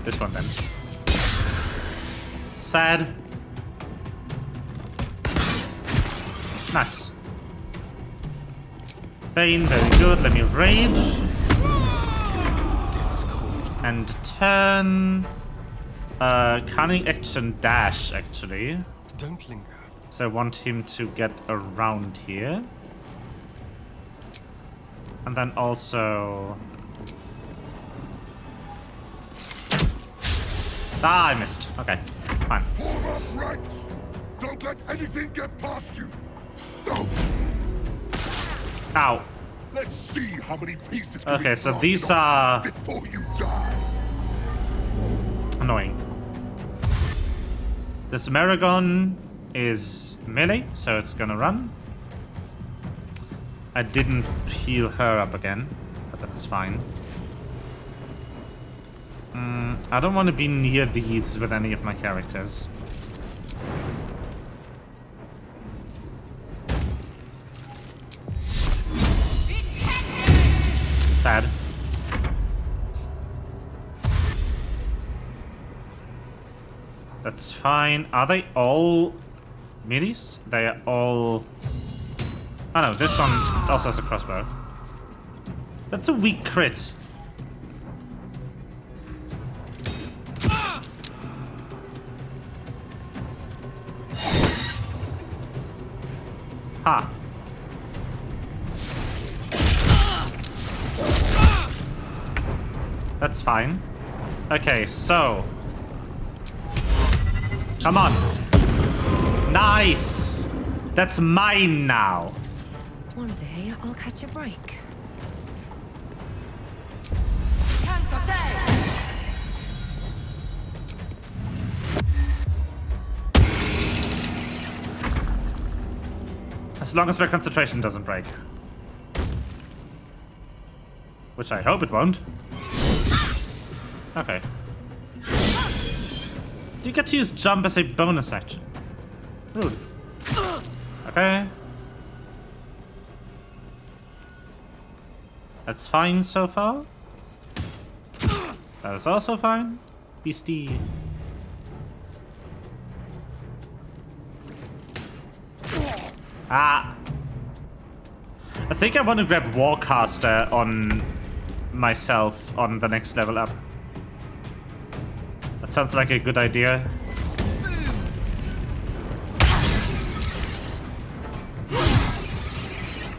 this one then. Sad. Bane, very good. Let me rage. And turn. Cunning action dash, actually. Don't linger. So I want him to get around here. And then also... Ah, I missed. Okay, fine. Form up ranks. Don't let anything get past you. No. Ow. Let's see how many pieces can Okay, be so blasted these off are before you die. annoying. This Maragon is melee, so it's gonna run. I didn't heal her up again, but that's fine. I don't want to be near these with any of my characters. Sad. That's fine. Are they all melees? They are all... Oh no, this one also has a crossbow. That's a weak crit. Ha. That's fine. Okay, so... Come on. Nice! That's mine now. One day I'll catch a break. As long as my concentration doesn't break. Which I hope it won't. Okay. You get to use jump as a bonus action. Rude. Okay. That's fine so far. That is also fine. Beastie. Ah. I think I want to grab Warcaster on myself on the next level up. That sounds like a good idea.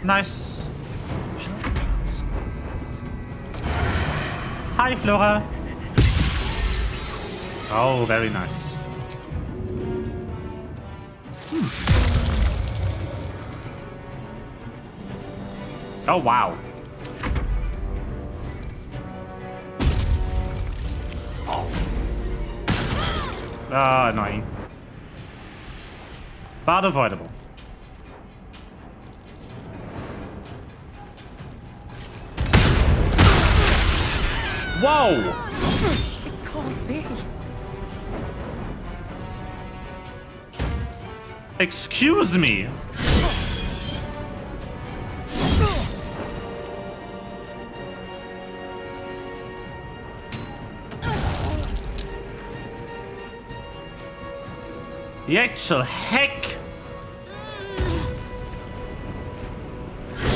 Nice. Hi, Flora. Oh, very nice. Oh, wow. Ah, annoying. But avoidable. Whoa! It can't be. Excuse me. The actual heck!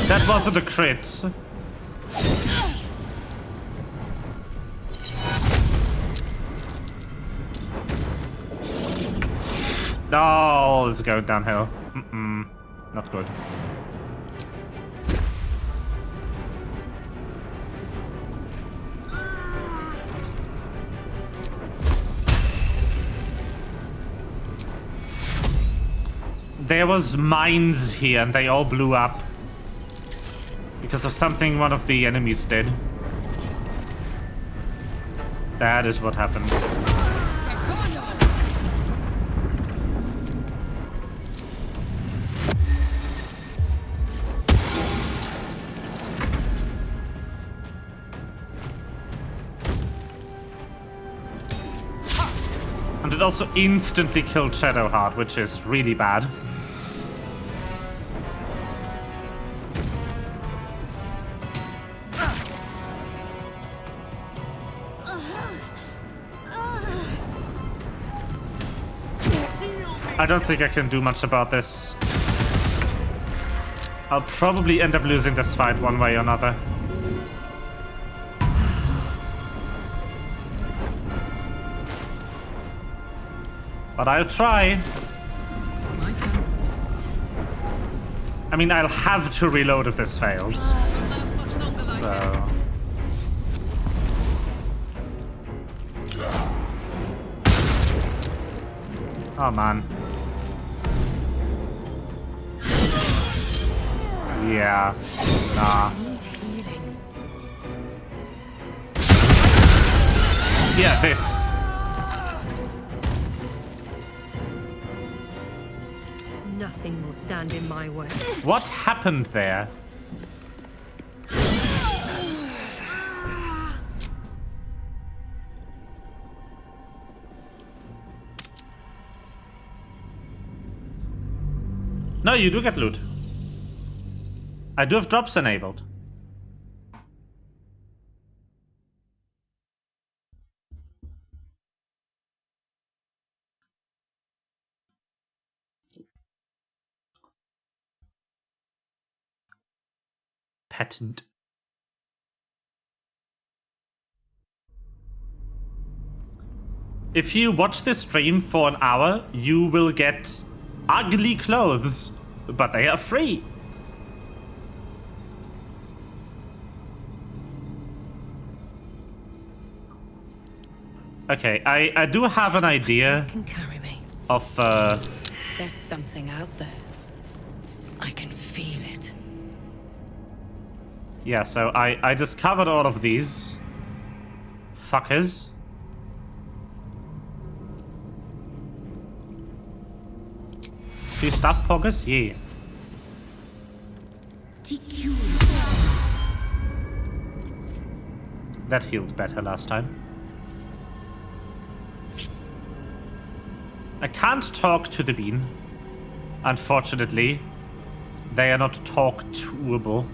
That wasn't a crit. Oh, this is going downhill. Not good. There was mines here and they all blew up. Because of something one of the enemies did. That is what happened. And it also instantly killed Shadowheart, which is really bad. I don't think I can do much about this. I'll probably end up losing this fight one way or another. But I'll try. I mean, I'll have to reload if this fails. So... Oh, man. Yeah. Nah. Yeah, this. Nothing will stand in my way. What happened there? No, you do get loot. I do have drops enabled. Patent. If you watch this stream for an hour, you will get ugly clothes, but they are free. Okay, I do have an idea Can carry me. of There's something out there. I can feel it. yeah, so I discovered all of these fuckers. Free stuff, Proggers? Yeah. That healed better last time. I can't talk to the bean. Unfortunately, they are not talk-toable.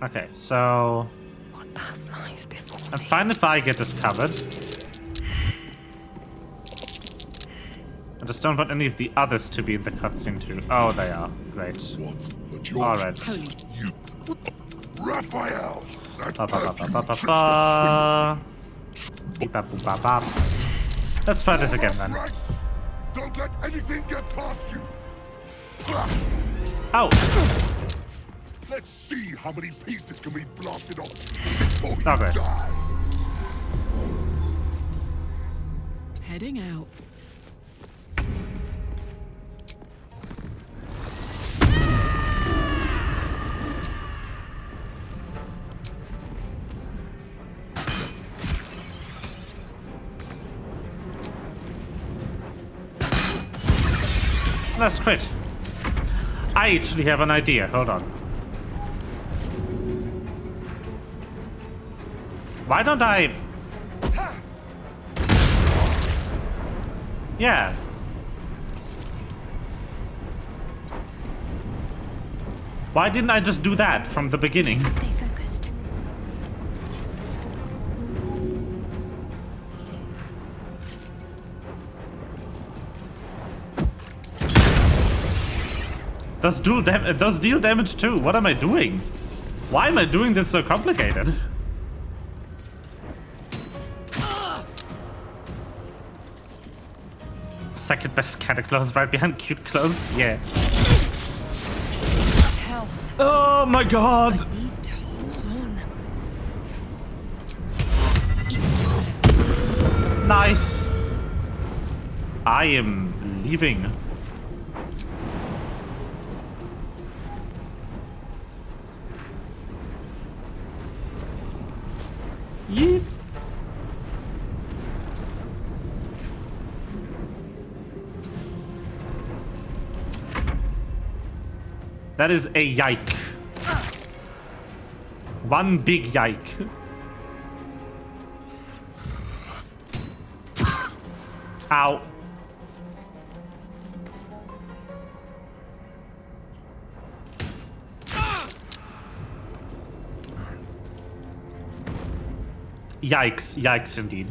Okay, so What path lies before I'm fine if I get discovered. I just don't want any of the others to be in the cutscene too. Oh, they are. Great. Alright. Raphael! That Ba, ba, ba, perfume ba, ba, tricks ba. the Beep, bap, boop, bap, bap. Let's try this again then. Right. Don't let anything get past you. Oh! Let's see how many pieces can be blasted off before you Okay. die. Heading out. Let's quit. I actually have an idea. Hold on. Why don't I... Yeah. Why didn't I just do that from the beginning? Stay focused. Does deal damage too. What am I doing? Why am I doing this so complicated? Second best cat clothes right behind cute clothes. Yeah. Health. Oh my god. I need to hold on. Nice. I am leaving. Yeet. That is a yike. One big yike. Ow. Yikes. Yikes indeed.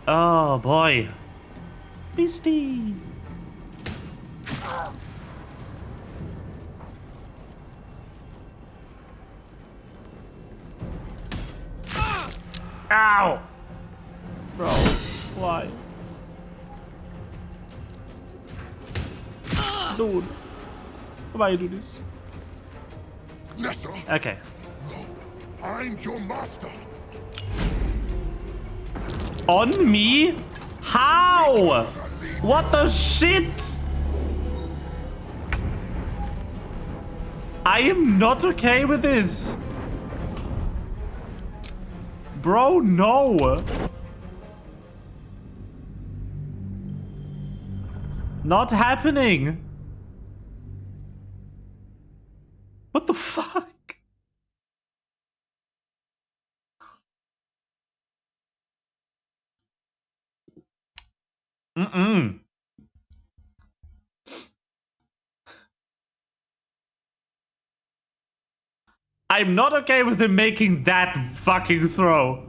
Oh boy. Beastie. Ow! Bro, why? Dude, why you do this? Nessa, Okay. I'm your master. On me? How? What the shit? I am not okay with this. Bro, no. Not happening. What the fuck? Mm-mm. I'm not okay with him making that fucking throw.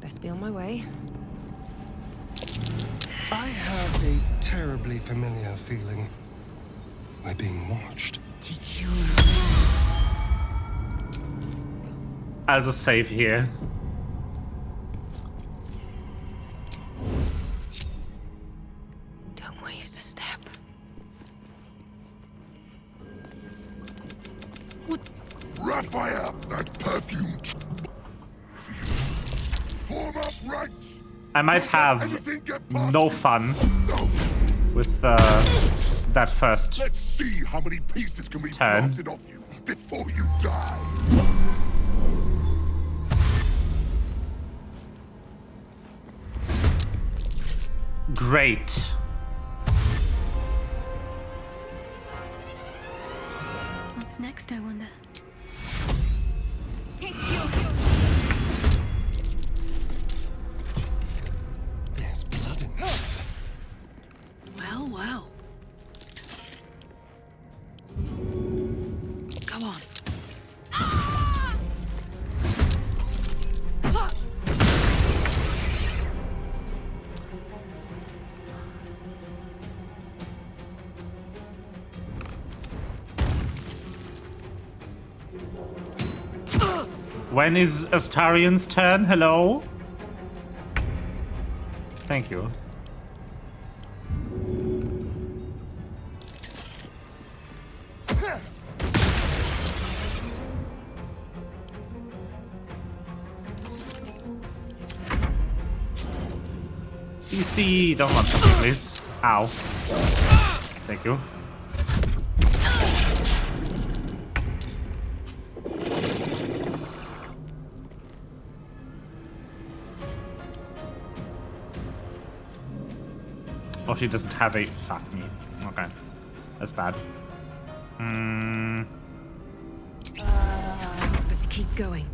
Best be on my way. I have a terribly familiar feeling. We're being watched. Did you? I'll just save here. Don't waste a step. Raphael, that perfume. Form up ranks. I might have no fun with that first Let's see how many pieces can be turn. blasted off you before you die. Great. What's next, I wonder? There's blood in there. Well, well. Come on. When is Astarion's turn? Hello? Thank you. Beastie, don't want to, please. Ow. Thank you. Oh, she doesn't have a... Fuck me. Okay. That's bad. But to keep going.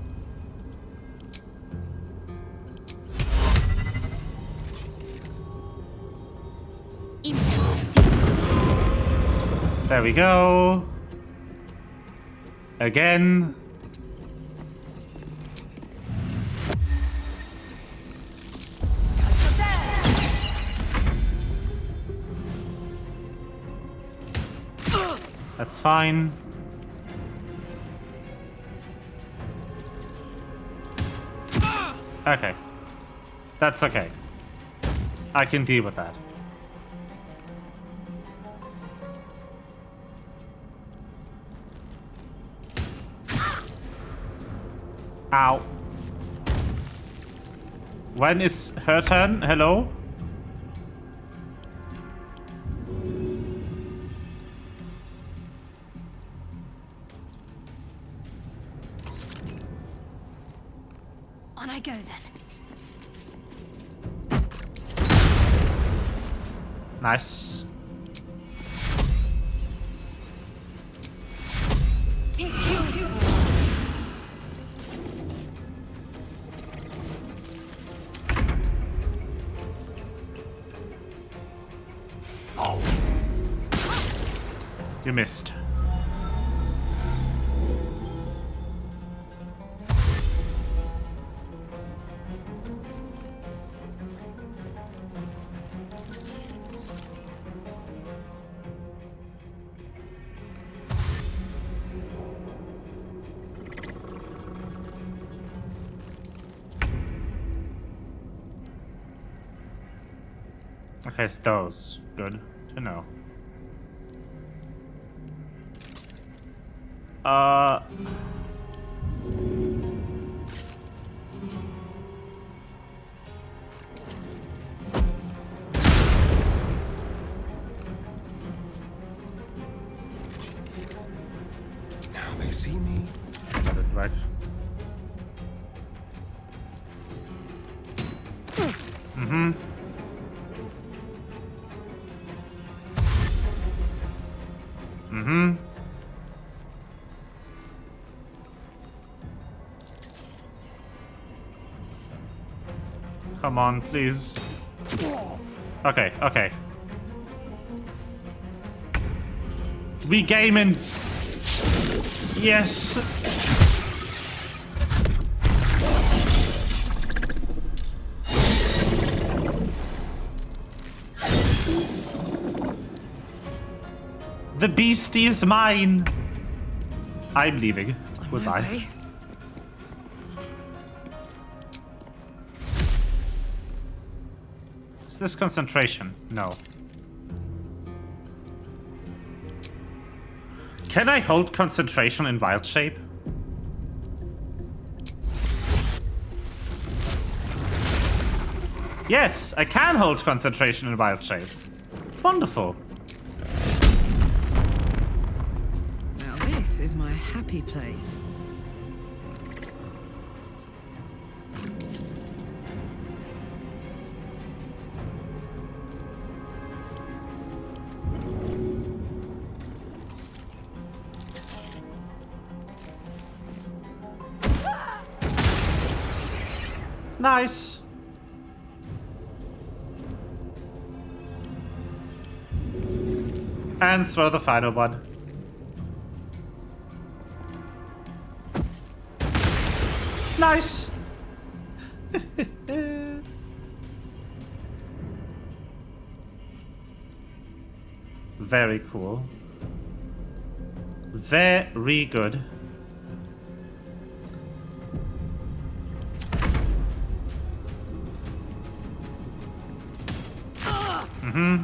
There we go. Again. That's fine. Okay. That's okay. I can deal with that. Ow. When is her turn? Hello? On I go then. Nice. You missed. Okay, it's those. Good to know. Now they see me. Got it right. Mm-hmm. Mm-hmm. Come on, please. Okay, okay. We gaming. Yes. The beastie is mine. I'm leaving. Goodbye. Okay. Is this concentration? No. Can I hold concentration in wild shape? Yes, I can hold concentration in wild shape. Wonderful. Now this is my happy place. Nice. And throw the final one. Nice. Very cool. Very good. Mm-hmm.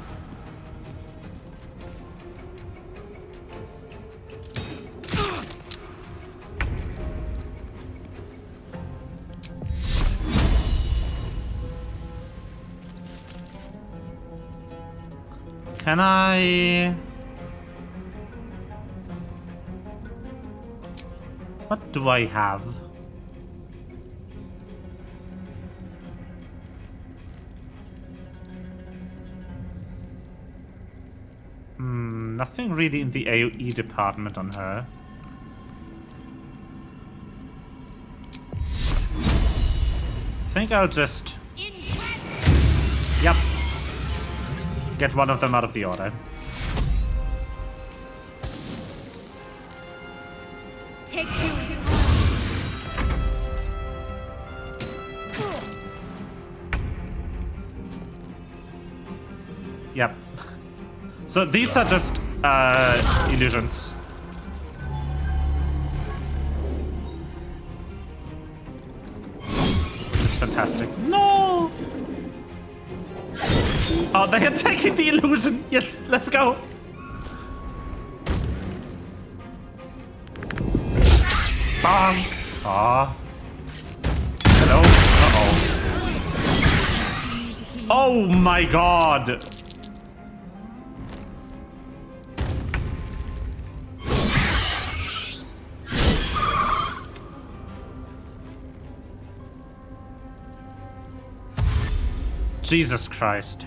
Can I... What do I have? Nothing really in the AoE department on her. I think I'll just... Yep. Get one of them out of the order. Take two. Yep. So these are just illusions. It's fantastic. No! Oh, they are taking the illusion. Yes, let's go. Bonk. Aw. Hello? Uh-oh. Oh my god. Jesus Christ.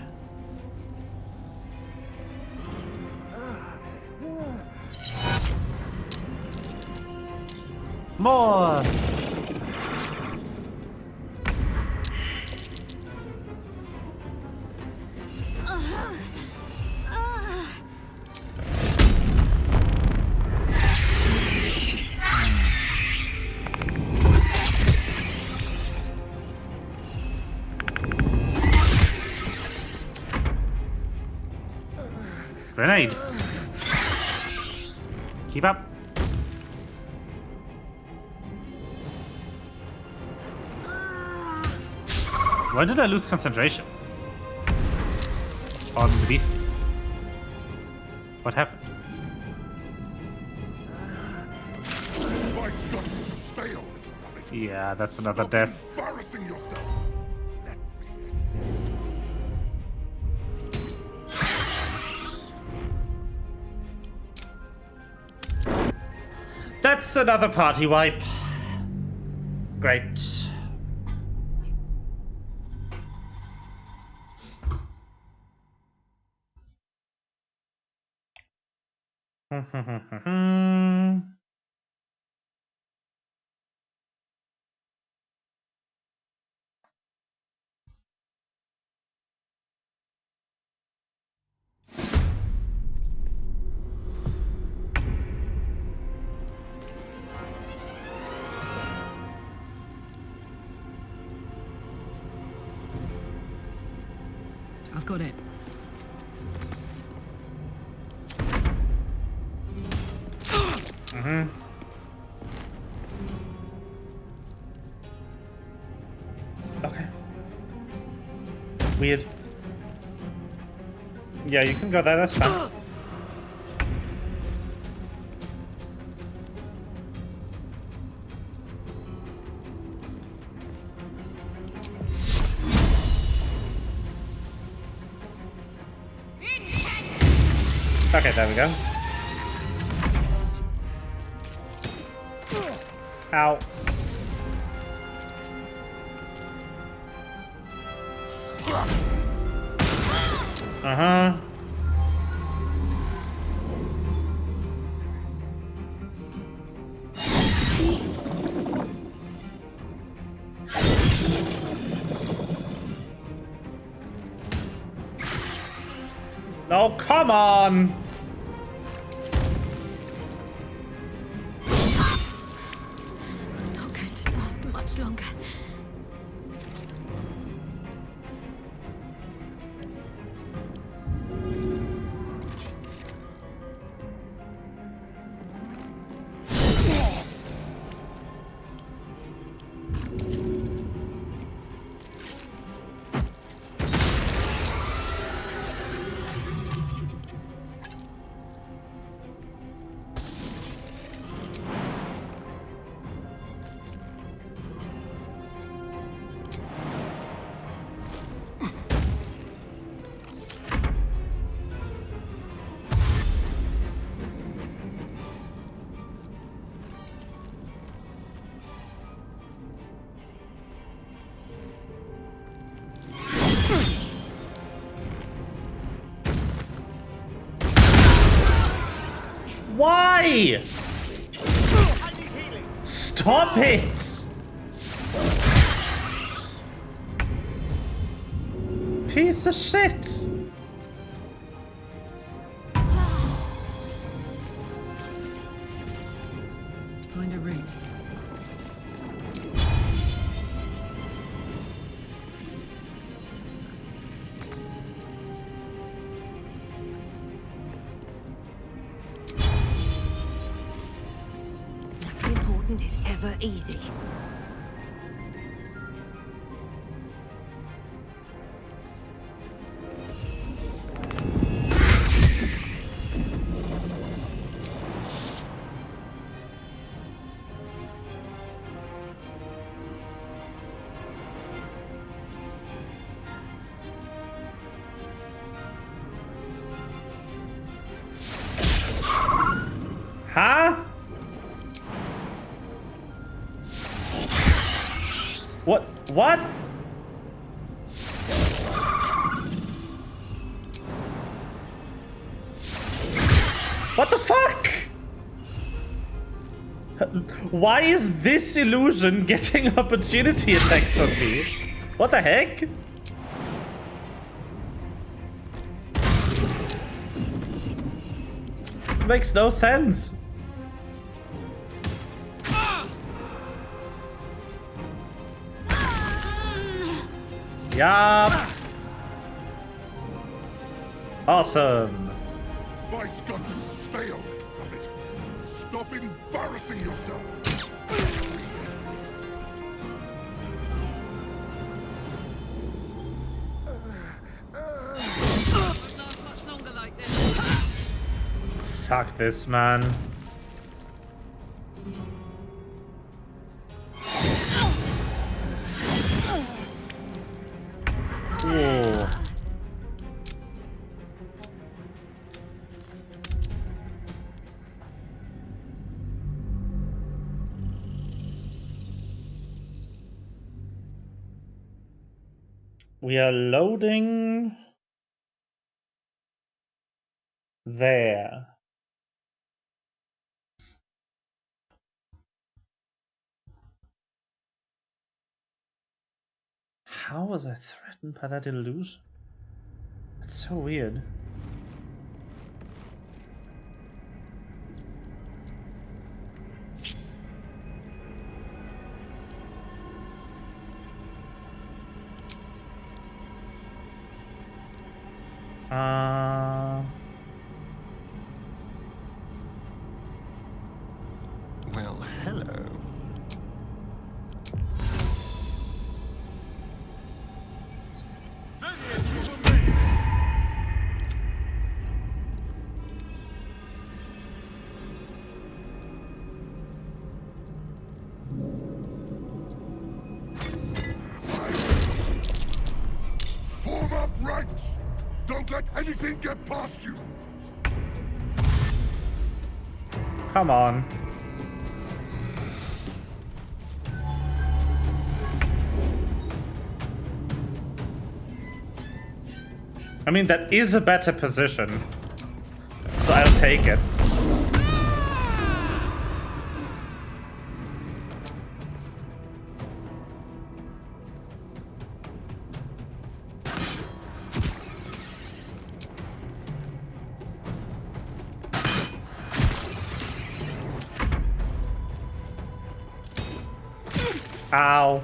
More! Grenade! Keep up! Why did I lose concentration? on the beast. What happened? Fight's got stale. Yeah, that's another death. Embarrassing yourself. That's another party wipe. Great. I've got it. Okay. Weird. Yeah, you can go there, that's fine. Okay, there we go. Ow. Uh-huh. Oh, come on! Not going to last much longer. Why? Stop it! Piece of shit! Find a route. Nothing important is ever easy. Huh? What? What? What the fuck? Why is this illusion getting opportunity attacks on me? What the heck? Makes no sense. Yup. Awesome. Fight's gotten stale, damn it. Stop embarrassing yourself. Fuck this, man. Ooh. We are loading there. How was I threatened by that illusion? It's so weird. Well, hello. Form up ranks! Don't let anything get past you! Come on. I mean, that is a better position, so I'll take it. Ow.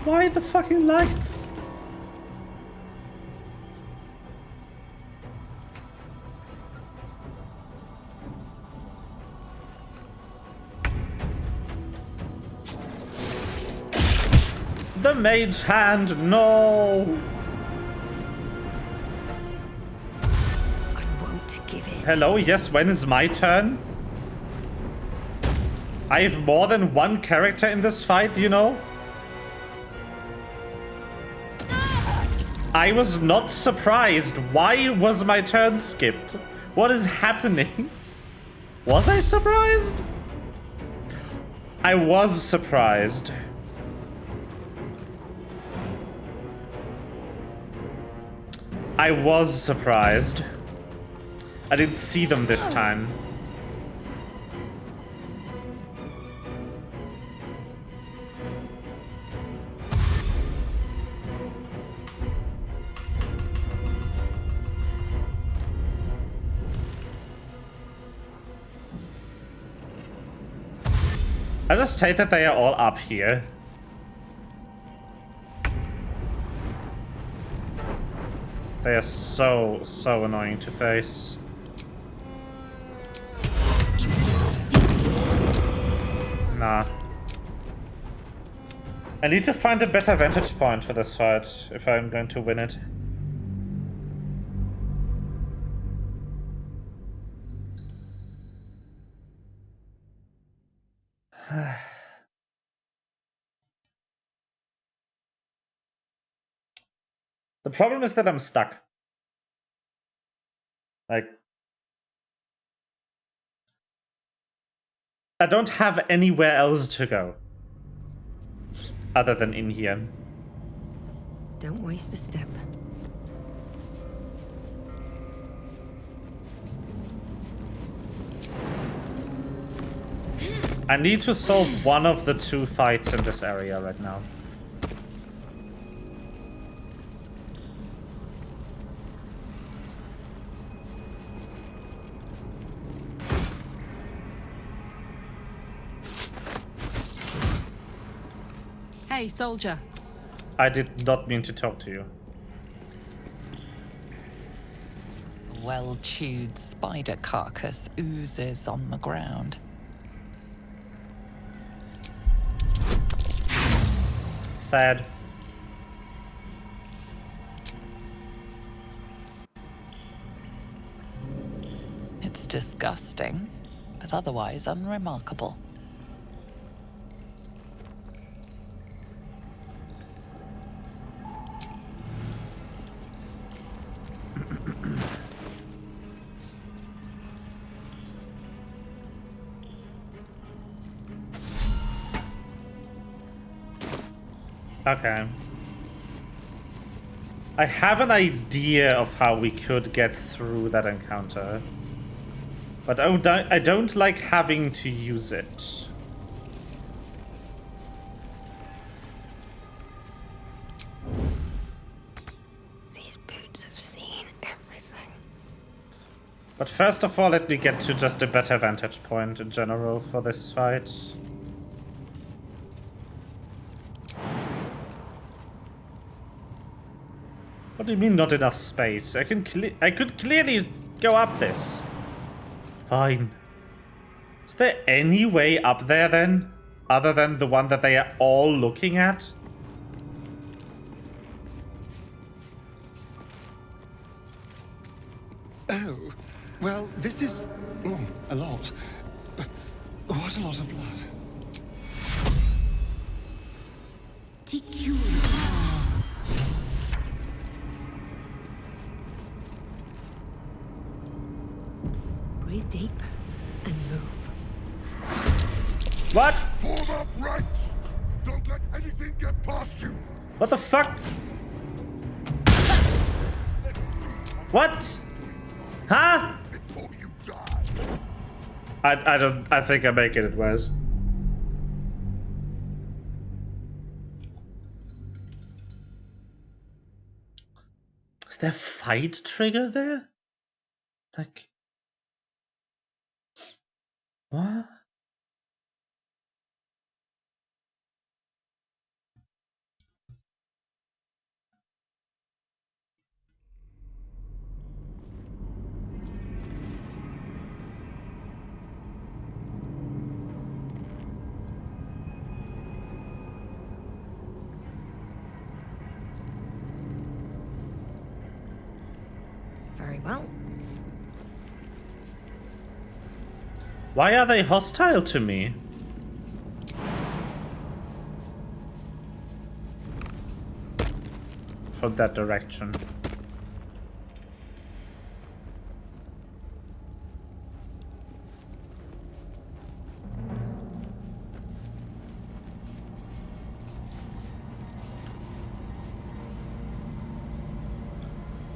Why the fucking lights? The mage hand, no! I won't give in. Hello, yes, when is my turn? I have more than one character in this fight, you know? I was not surprised. Why was my turn skipped? What is happening? Was I surprised? I was surprised. I was surprised. I didn't see them this time. I just hate that they are all up here. They are so annoying to face. Nah. I need to find a better vantage point for this fight if I'm going to win it. The problem is that I'm stuck. Like, I don't have anywhere else to go other than in here. Don't waste a step. I need to solve one of the two fights in this area right now. Hey, soldier. I did not mean to talk to you. Well-chewed spider carcass oozes on the ground. Sad. It's disgusting, but otherwise unremarkable. Okay. I have an idea of how we could get through that encounter. But I don't like having to use it. These boots have seen everything. But first of all, let me get to just a better vantage point in general for this fight. What do you mean not enough space? I could clearly go up this. Fine. Is there any way up there then? Other than the one that they are all looking at? Oh, well, this is a lot. What a lot of blood. Breathe deep and move. What? Form up ranks! Don't let anything get past you! What the fuck? What? Huh? Before you die. I think I'm making it worse. Is there fight trigger there? Like, what? Very well. Why are they hostile to me? From that direction.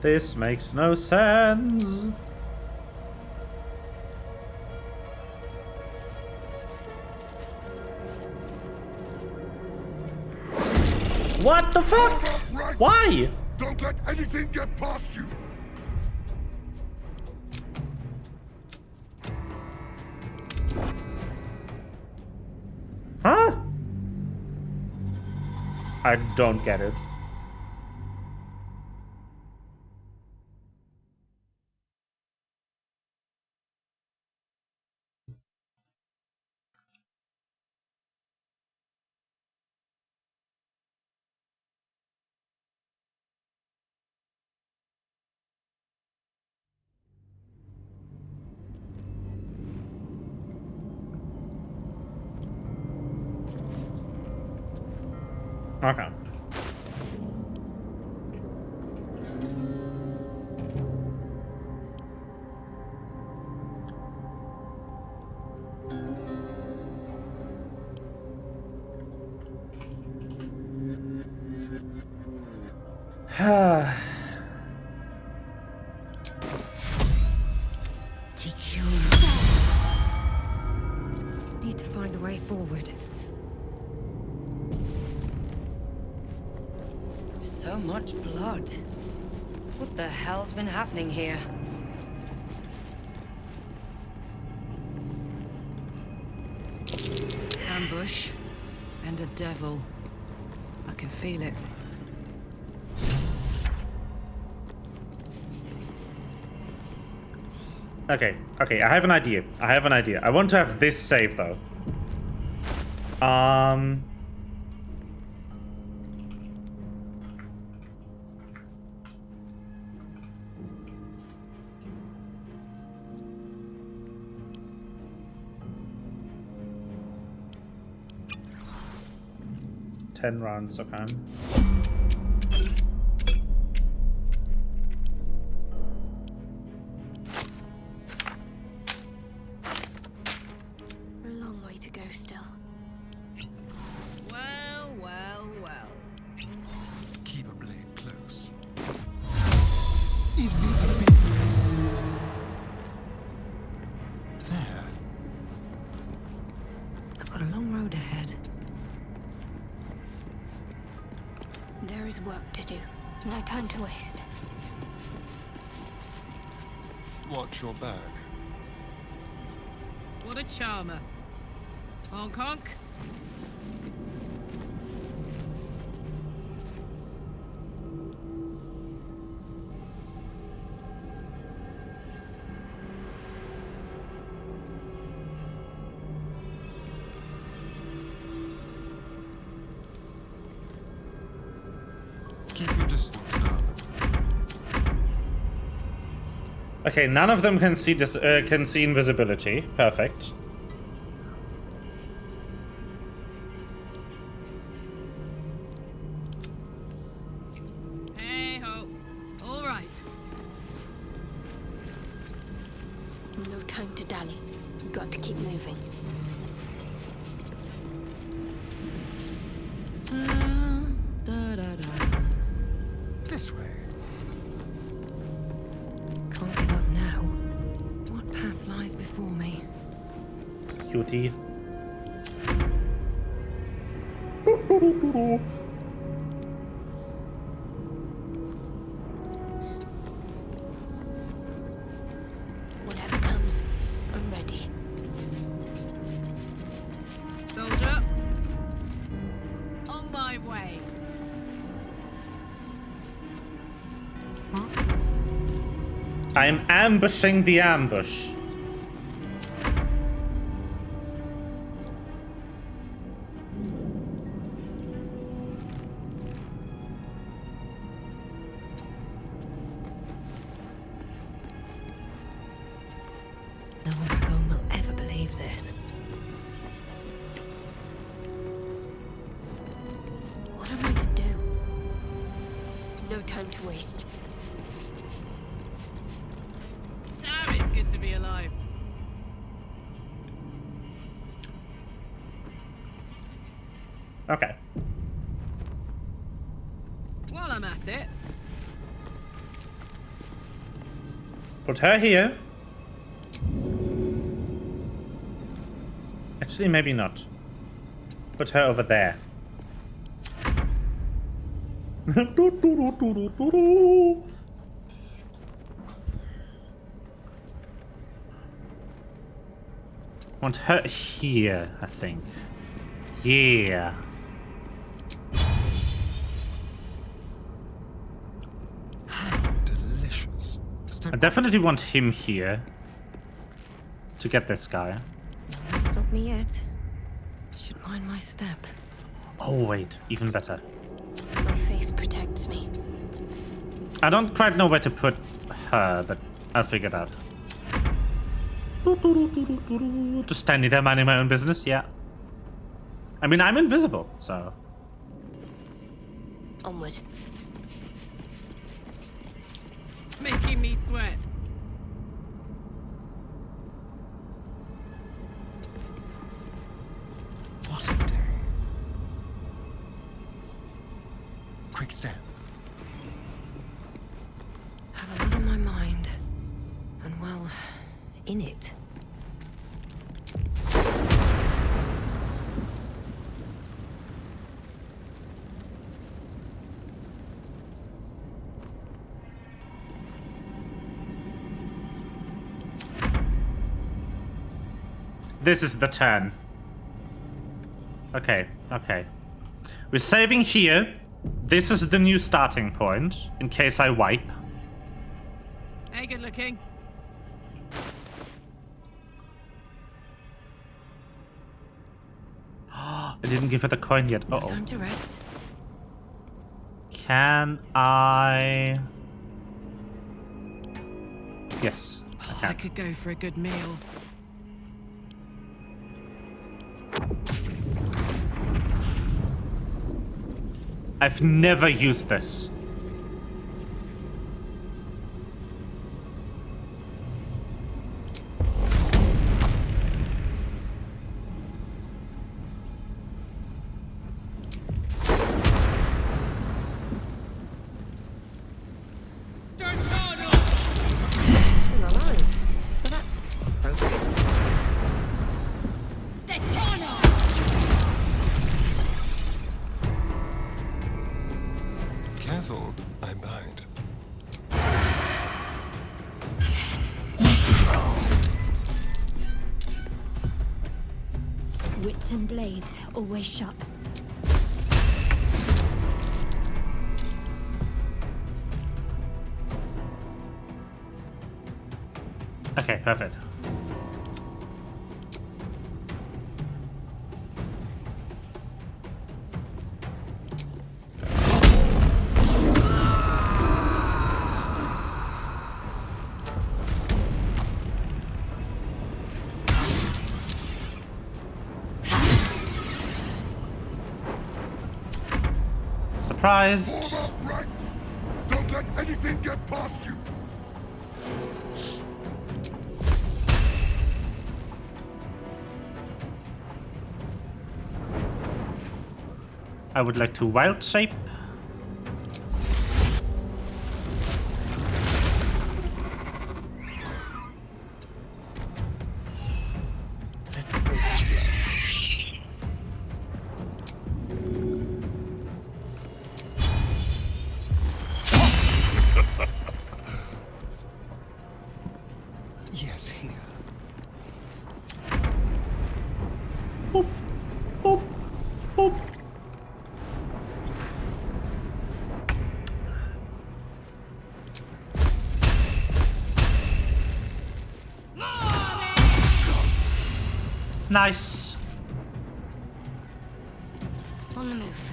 This makes no sense. What the fuck? Why? Don't let anything get past you! Huh? I don't get it. Okay. Need to find a way forward. So much blood. What the hell's been happening here? Ambush. And a devil. I can feel it. Okay, I have an idea. I want to have this save though. 10 rounds, okay. A long way to go still. Well, well, well. Keep a blade close. Invisibility. There. I've got a long road ahead. There is work to do. No time to waste. Watch your back. What a charmer. Honk honk. Keep your distance now. Okay, none of them can see can see invisibility. Perfect. Hey ho. All right. No time to dally. You've got to keep moving. This way. Can't give up now. What path lies before me? Cutie. Whatever comes, I'm ready. Soldier. On my way. I'm ambushing the ambush. No one back home will ever believe this. What am I to do? No time to waste. Damn, it's good to be alive. Okay. While I'm at it, Put her here. Actually, maybe not. Put her over there. Want her here, I think. Yeah. Delicious. I definitely want him here. To get this guy. Won't stop me yet. Should mind my step. Oh wait, even better. My faith protects me. I don't quite know where to put her, but I'll figure it out. Just standing there minding my own business, yeah. I mean, I'm invisible, so... Onward. making me sweat. What a day. Quick step. Have a lot on my mind. And well, in it. This is the turn. Okay, okay. We're saving here. This is the new starting point, in case I wipe. Hey, good looking. I didn't give her the coin yet. No Uh-oh. time to rest. Can I... Yes, I I can. could go for a good meal. I've never used this. Still alive. So that's progress. Careful, I bite. Wits and blades always sharp. Okay, perfect. Surprised. Form up ranks! Don't let anything get past you! I would like to wild shape. Yes, here. Boop, boop, boop. Nice. On the move.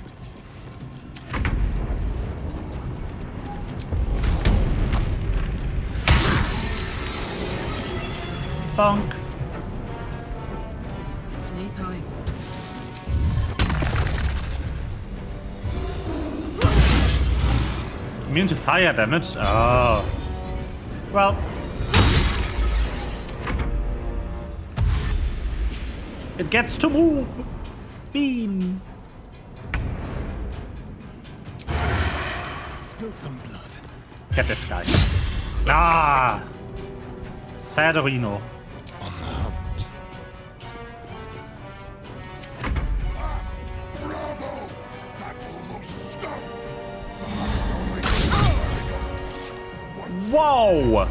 Bonk. Knees high. Immune to fire damage? Oh. Well. It gets to move. Beam. Spill some blood. Get this guy. Ah. Sadorino. On the hunt. Bravo! That almost stung! Whoa!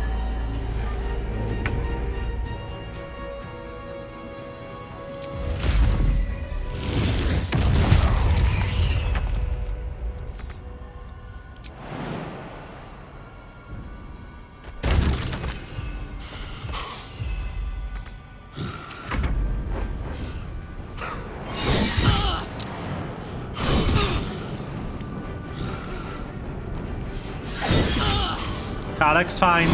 Karlak's fine.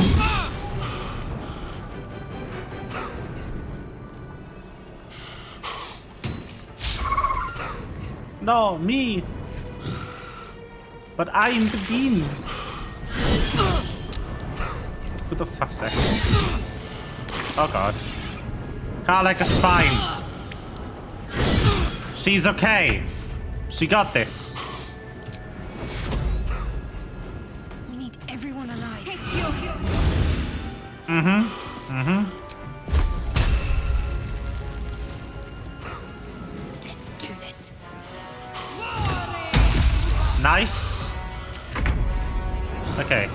No, me. But I'm the bean. Who the fuck's that? Oh god. Karlak is fine. She's okay. She got this. We need everyone alive. Take Mm-hmm. Mm-hmm. Let's do this. Nice. Okay.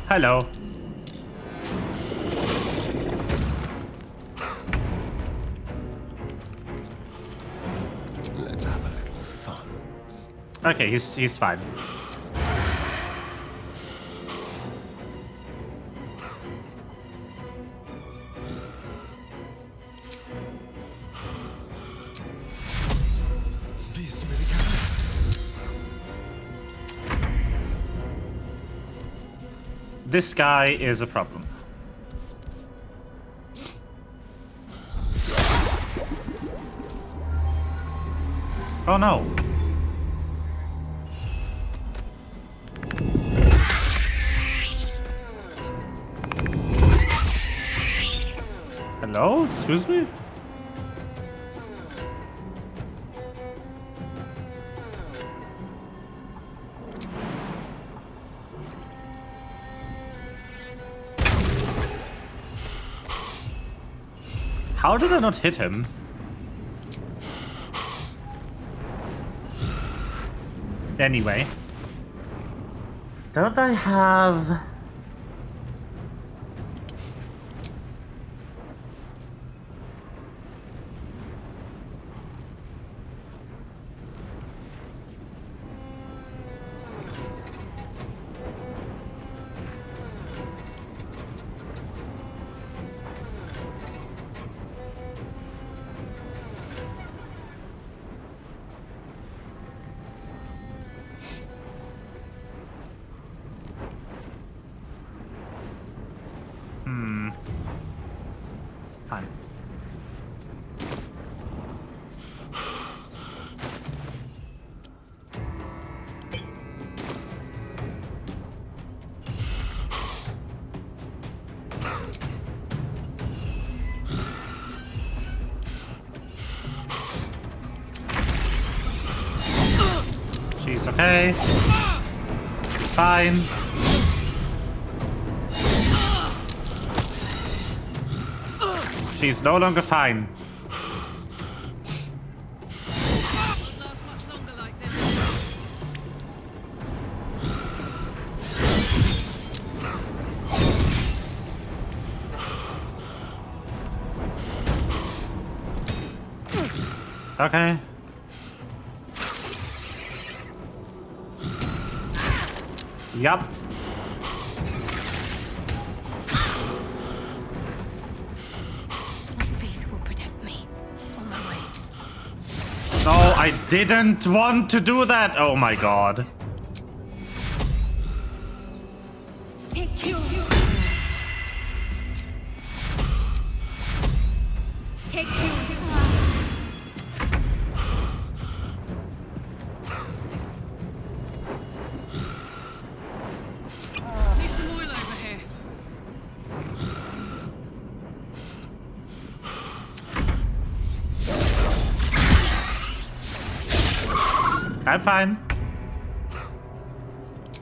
Hello. Let's have a little fun. Okay, he's fine. This guy is a problem. Oh no. Hello? Excuse me? How did I not hit him? Anyway. Don't I have... Fine. She's okay. She's fine. She's no longer fine. Okay. Yup. No, I didn't want to do that. Oh my god. Take two. Take two. Need some oil over here. I'm fine.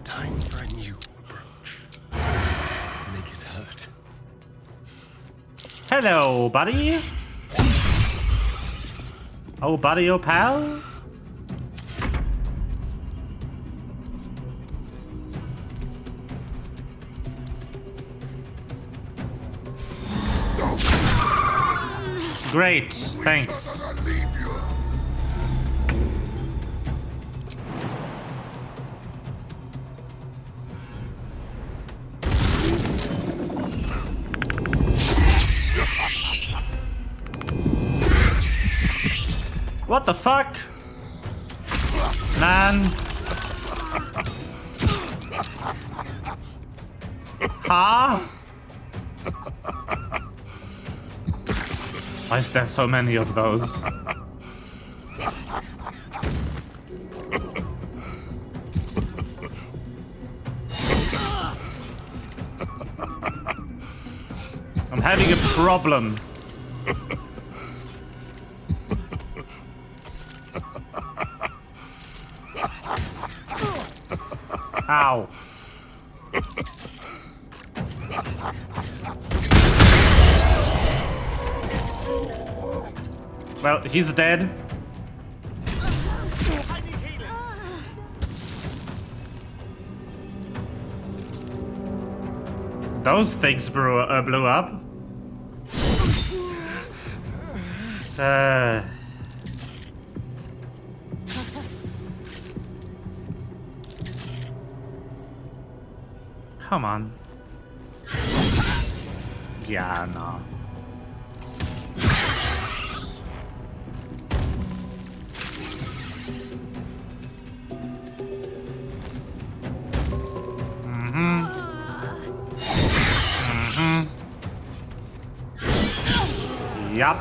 Time for a new approach. Make it hurt. Hello, buddy. Oh, buddy, oh, pal. Great, thanks. What the fuck? Man. Huh? Why is there so many of those? I'm having a problem. Ow. Well, he's dead. Those things blew up. Come on. Yeah, no. Yup.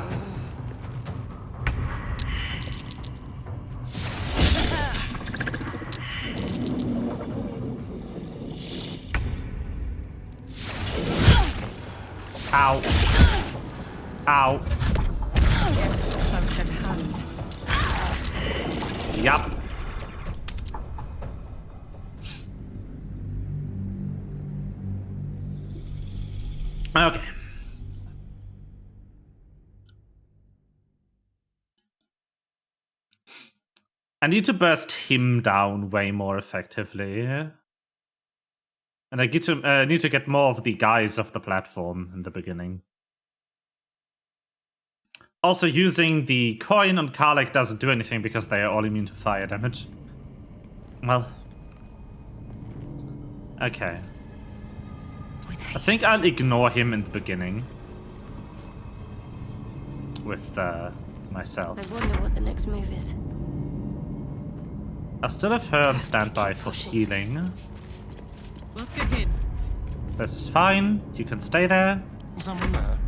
Ow. Ow. Close at hand. Yup. Okay. I need to burst him down way more effectively. And I need to get more of the guys off the platform in the beginning. Also, using the coin on Karlach doesn't do anything because they are all immune to fire damage. Well. Okay. I think I'll ignore him in the beginning. With myself. I wonder what the next move is. I still have her on standby for healing. Let's kick in. This is fine. You can stay there. Someone there.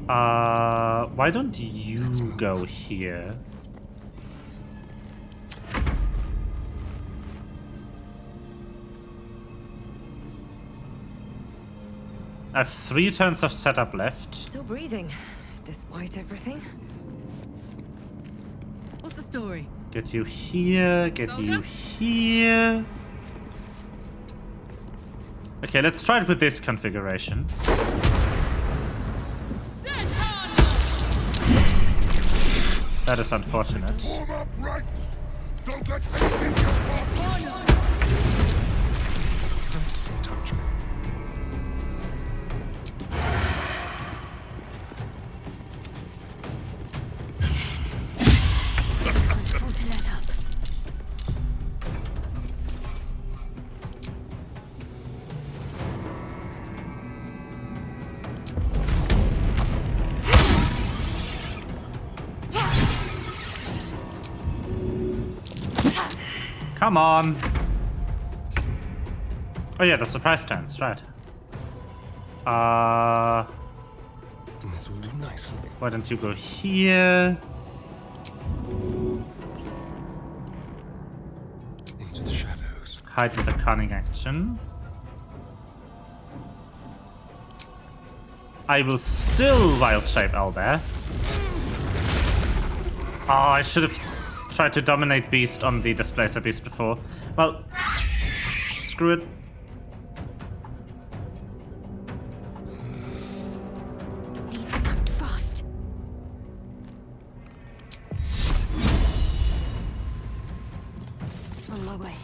Why don't you go here? I have 3 turns of setup left. Still breathing, despite everything. What's the story? Get you here, get you here. Okay, let's try it with this configuration. That is unfortunate. Form up ranks. Don't let anything get past you. Don't touch me. Time to let up. Come on. Oh yeah, the surprise turns, right. This will do nicely. Why don't you go here? Into the shadows. Hide with a cunning action. I will still wild shape Owlbear. Oh, I should have tried to dominate Beast on the Displacer Beast before. Well, screw it. Need to act fast. On my way.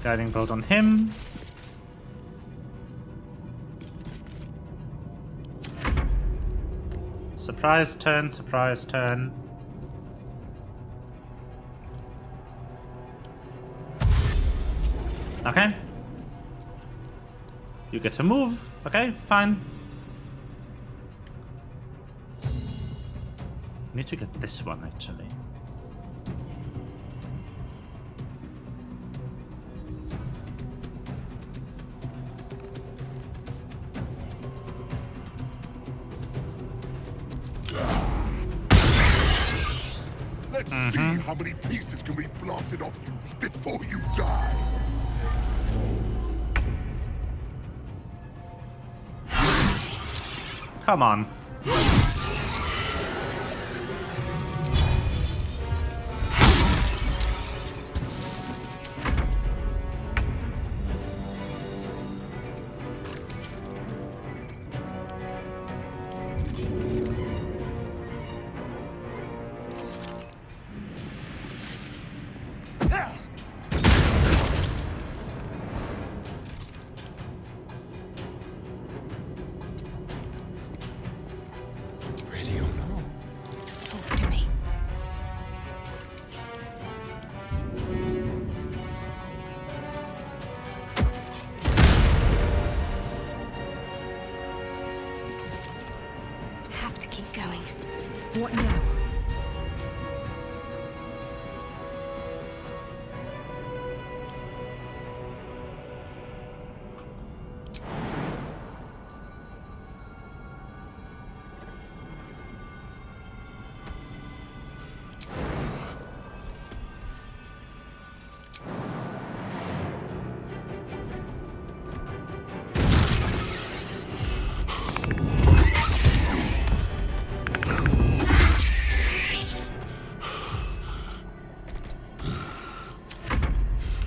Guiding bolt on him. Surprise turn, surprise turn. Okay. You get to move. Okay, fine. Need to get this one actually. Let's see how many pieces can be blasted off you before you die. Come on.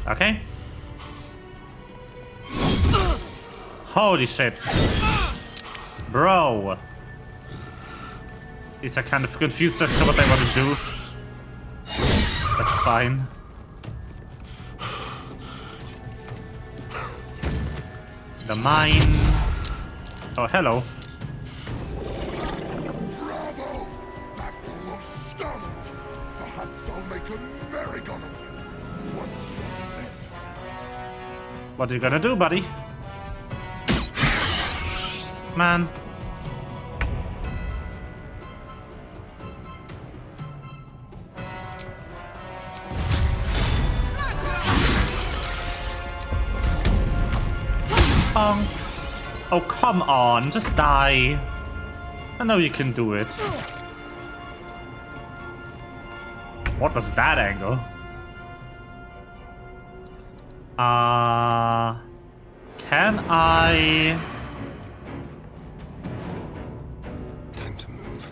Okay. Holy shit. Bro. These are kind of confused as to what they want to do. That's fine. The mine. Oh, hello. Bravo! That almost stung. Perhaps I'll make a merry-gun of you once you're dead. What are you gonna do, buddy? Man. Oh, come on. Just die. I know you can do it. What was that angle? Can I... Time to move.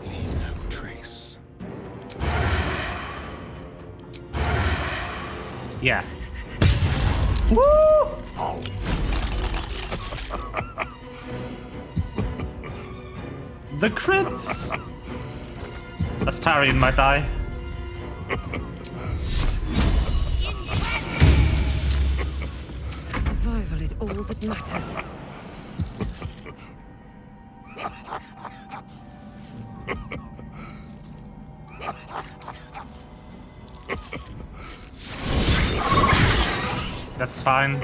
Leave no trace. Yeah. Woo! The crits! Astarion might die. Survival is all that matters. That's fine.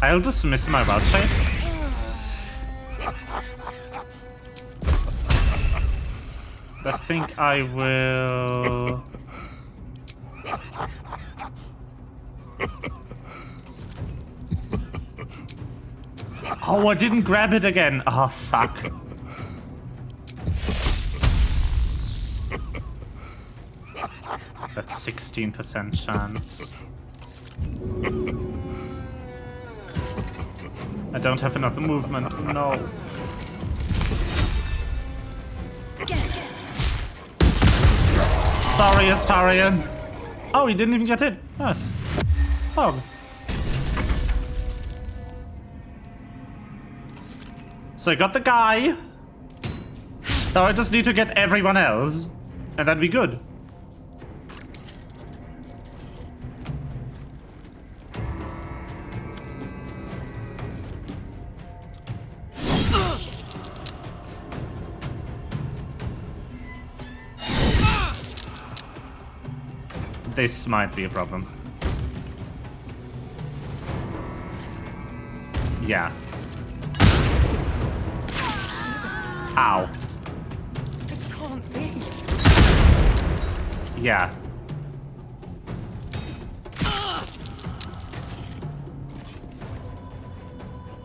I'll dismiss my wild shape. I think I will... Oh, I didn't grab it again. Oh, fuck. That's 16% chance. I don't have enough movement. No. Sorry, Astarion. Oh, he didn't even get hit. Nice. Oh. So I got the guy. Now I just need to get everyone else. And that'd be good. This might be a problem. Yeah. Ow. It can't be. Yeah.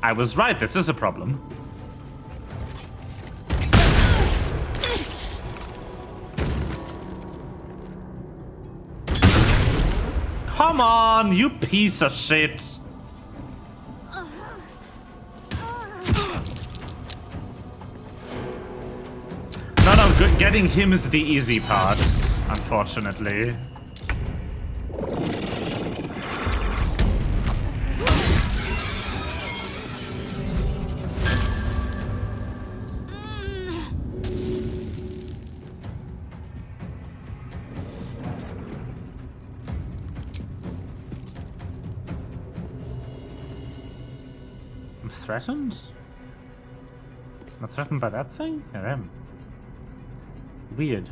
I was right, this is a problem. Come on, you piece of shit. No, getting him is the easy part, unfortunately. I'm threatened? I'm threatened by that thing? I am. Weird.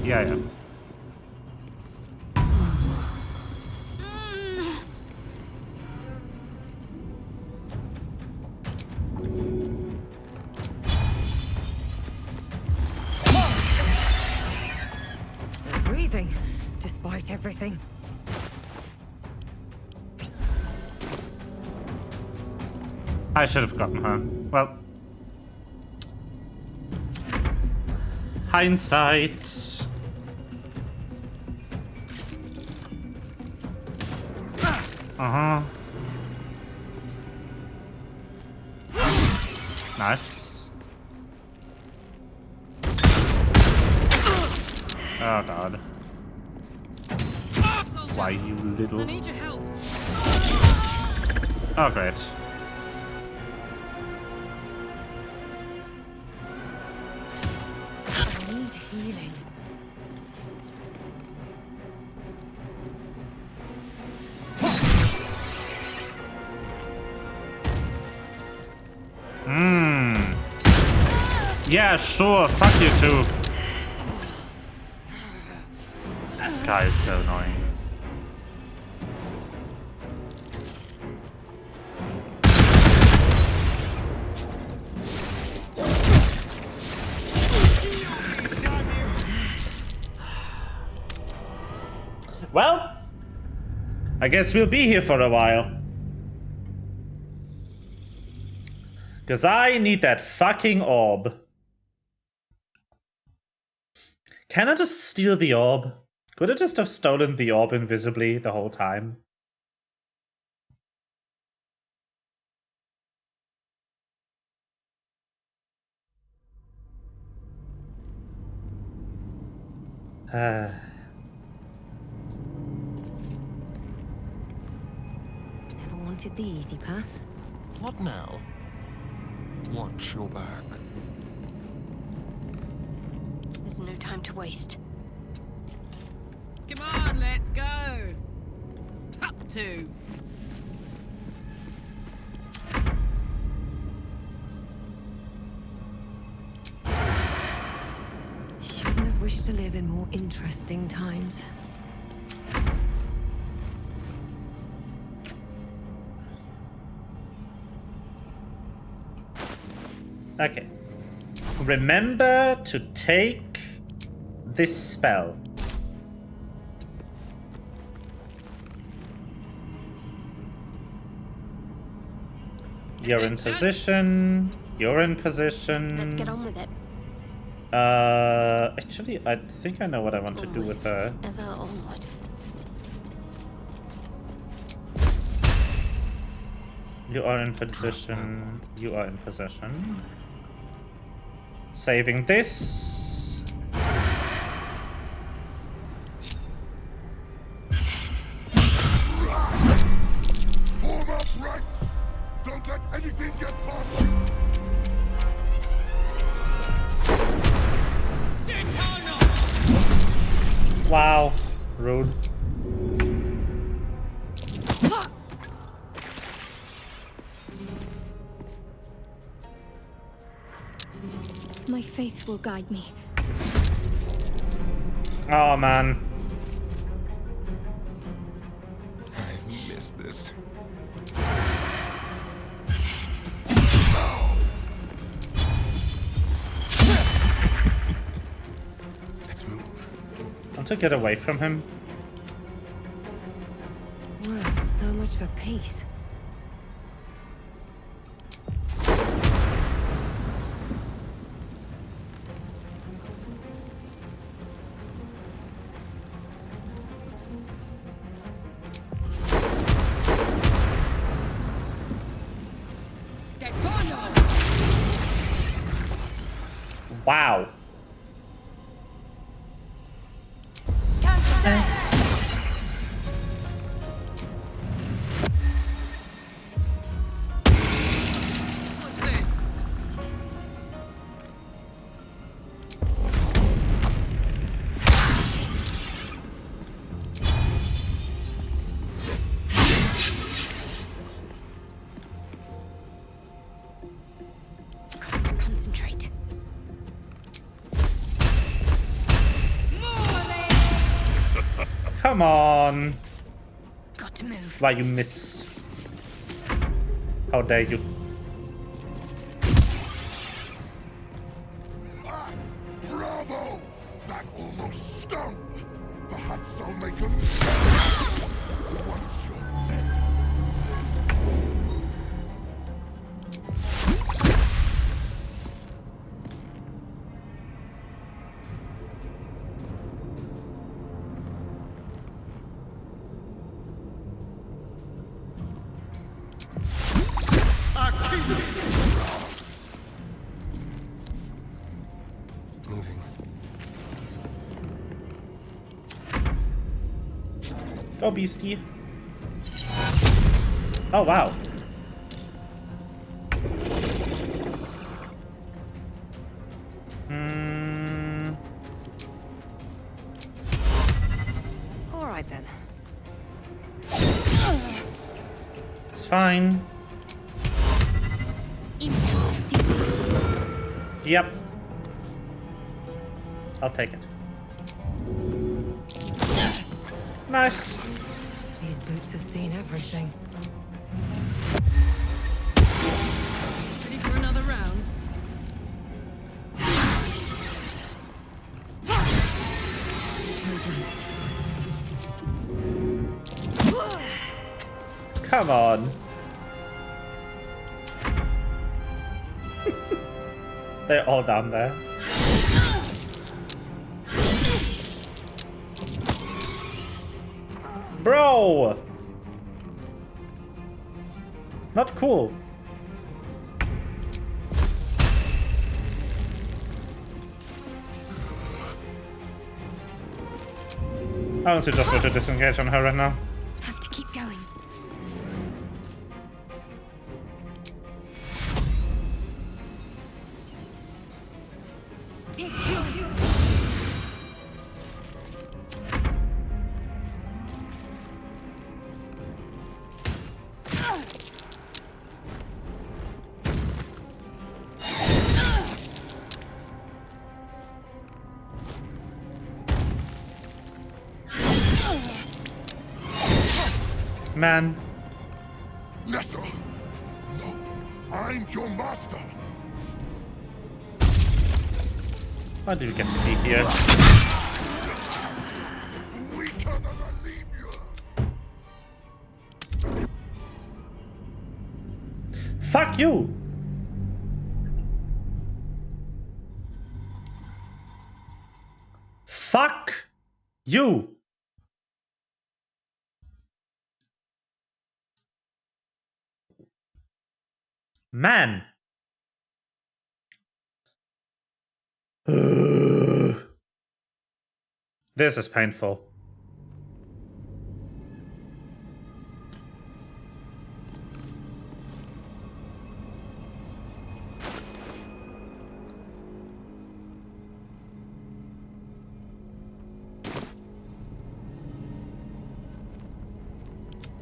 Yeah, yeah. Still breathing, despite everything. I should have gotten her. Well. Hindsight. Uh-huh. Nice. Oh god. Why, you little... I need your help. Oh, great. I need healing. Yeah, sure. Fuck you too. This guy is so annoying. Well, I guess we'll be here for a while. Because I need that fucking orb. Can I just steal the orb? Could I just have stolen the orb invisibly the whole time? Never wanted the easy path. What now? Watch your back. There's no time to waste. Come on, let's go. Up to. Shouldn't have wished to live in more interesting times. Okay. Remember to take this spell. You're in position. You're in position. Let's get on with it. Actually, I think I know what I want to do with her. Ever onward. You are in position. You are in possession. Saving this. Form upright! Don't let anything get past you! Wow. Rude. My faith will guide me. Oh man. I've missed this. Let's move. Want to get away from him? Well, so much for peace. Wow. What's this? Concentrate. More! Come on. Got to move. Why you miss? How dare you? Bravo! That almost stung. Perhaps I'll make a once you're dead. Moving. Go, beastie. Oh, wow. All right then. It's fine. Yep. I'll take it. Nice. These boots have seen everything. Ready for another round? Come on. They're all down there. Bro! Not cool. I honestly just want to disengage on her right now. Have to keep going. Man. Nessa! No, I'm your master! Why did we get to be here? Weaker than a legion! Fuck you! Fuck you! Man! This is painful.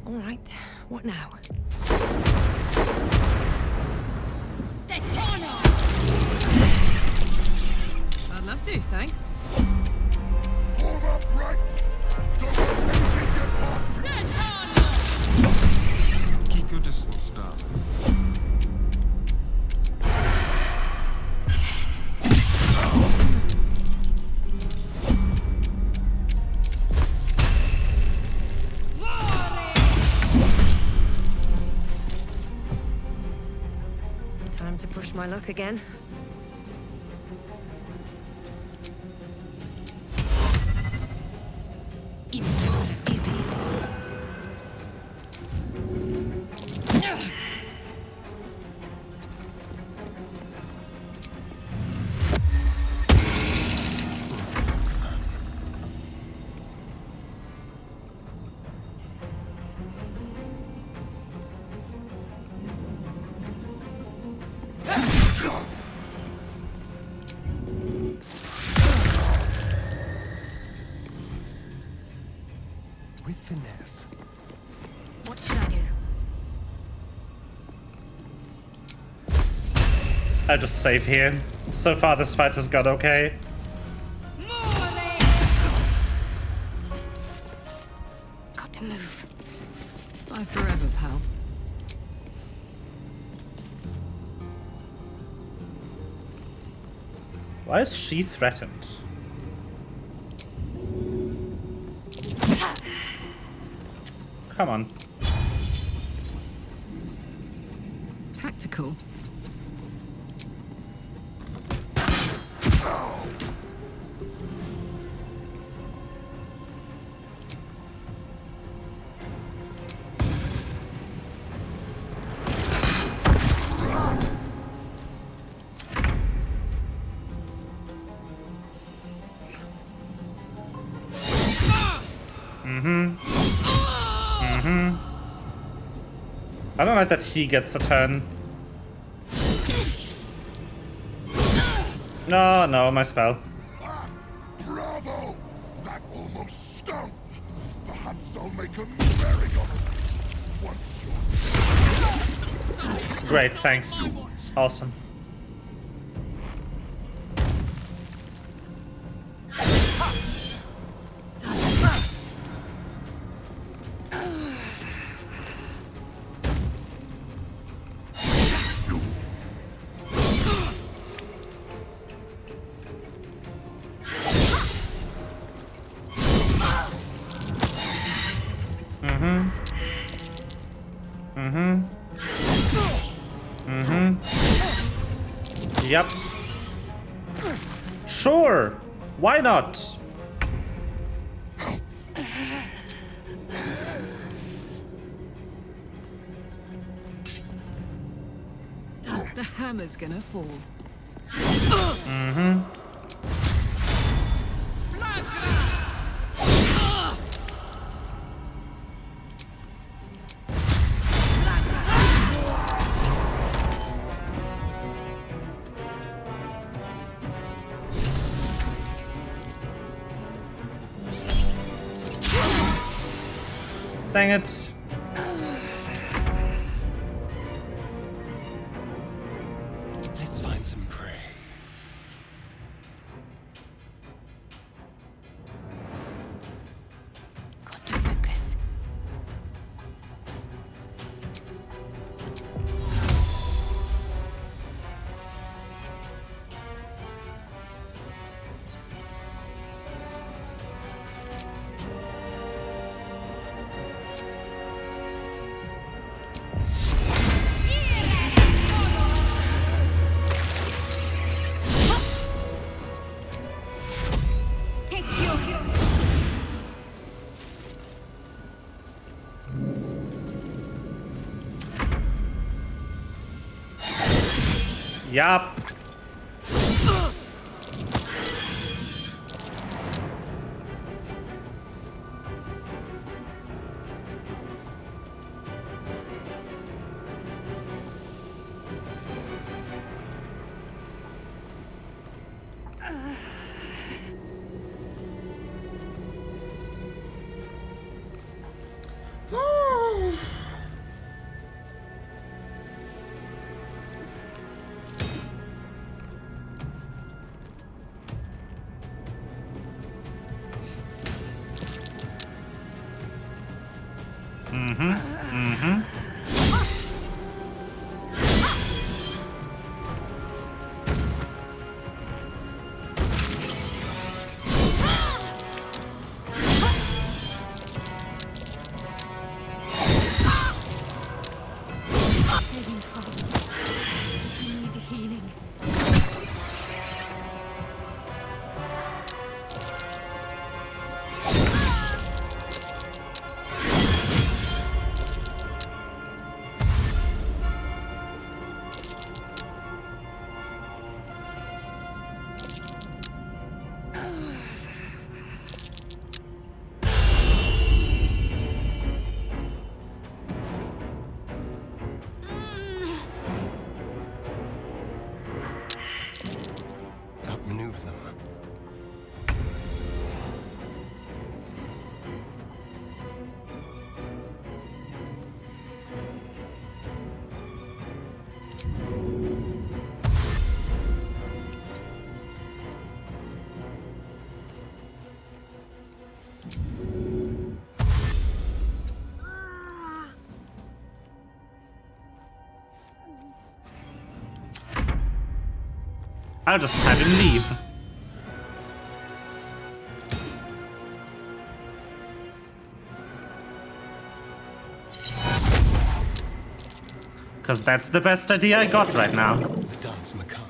All right, what now? I'd love to, thanks. Form up ranks! Don't let anything get past you! Keep your distance, darling. Time to push my luck again. With finesse. What should I do? I just save here. So far this fight has gone okay. to move. Bye forever, pal. Why is she threatened? Come on. Tactical. I don't like that he gets a turn. No, my spell. Bravo! That almost stung. Perhaps I'll make a merry-go-round once you're... Great, thanks. Awesome. Yep. Sure. Why not? The hammer's gonna fall. Dang it. Let's find some prey. Got to focus. Take your heal. Yup. Heading fast. I need healing. I'll just have him leave. Because that's the best idea I got right now. Dance macabre.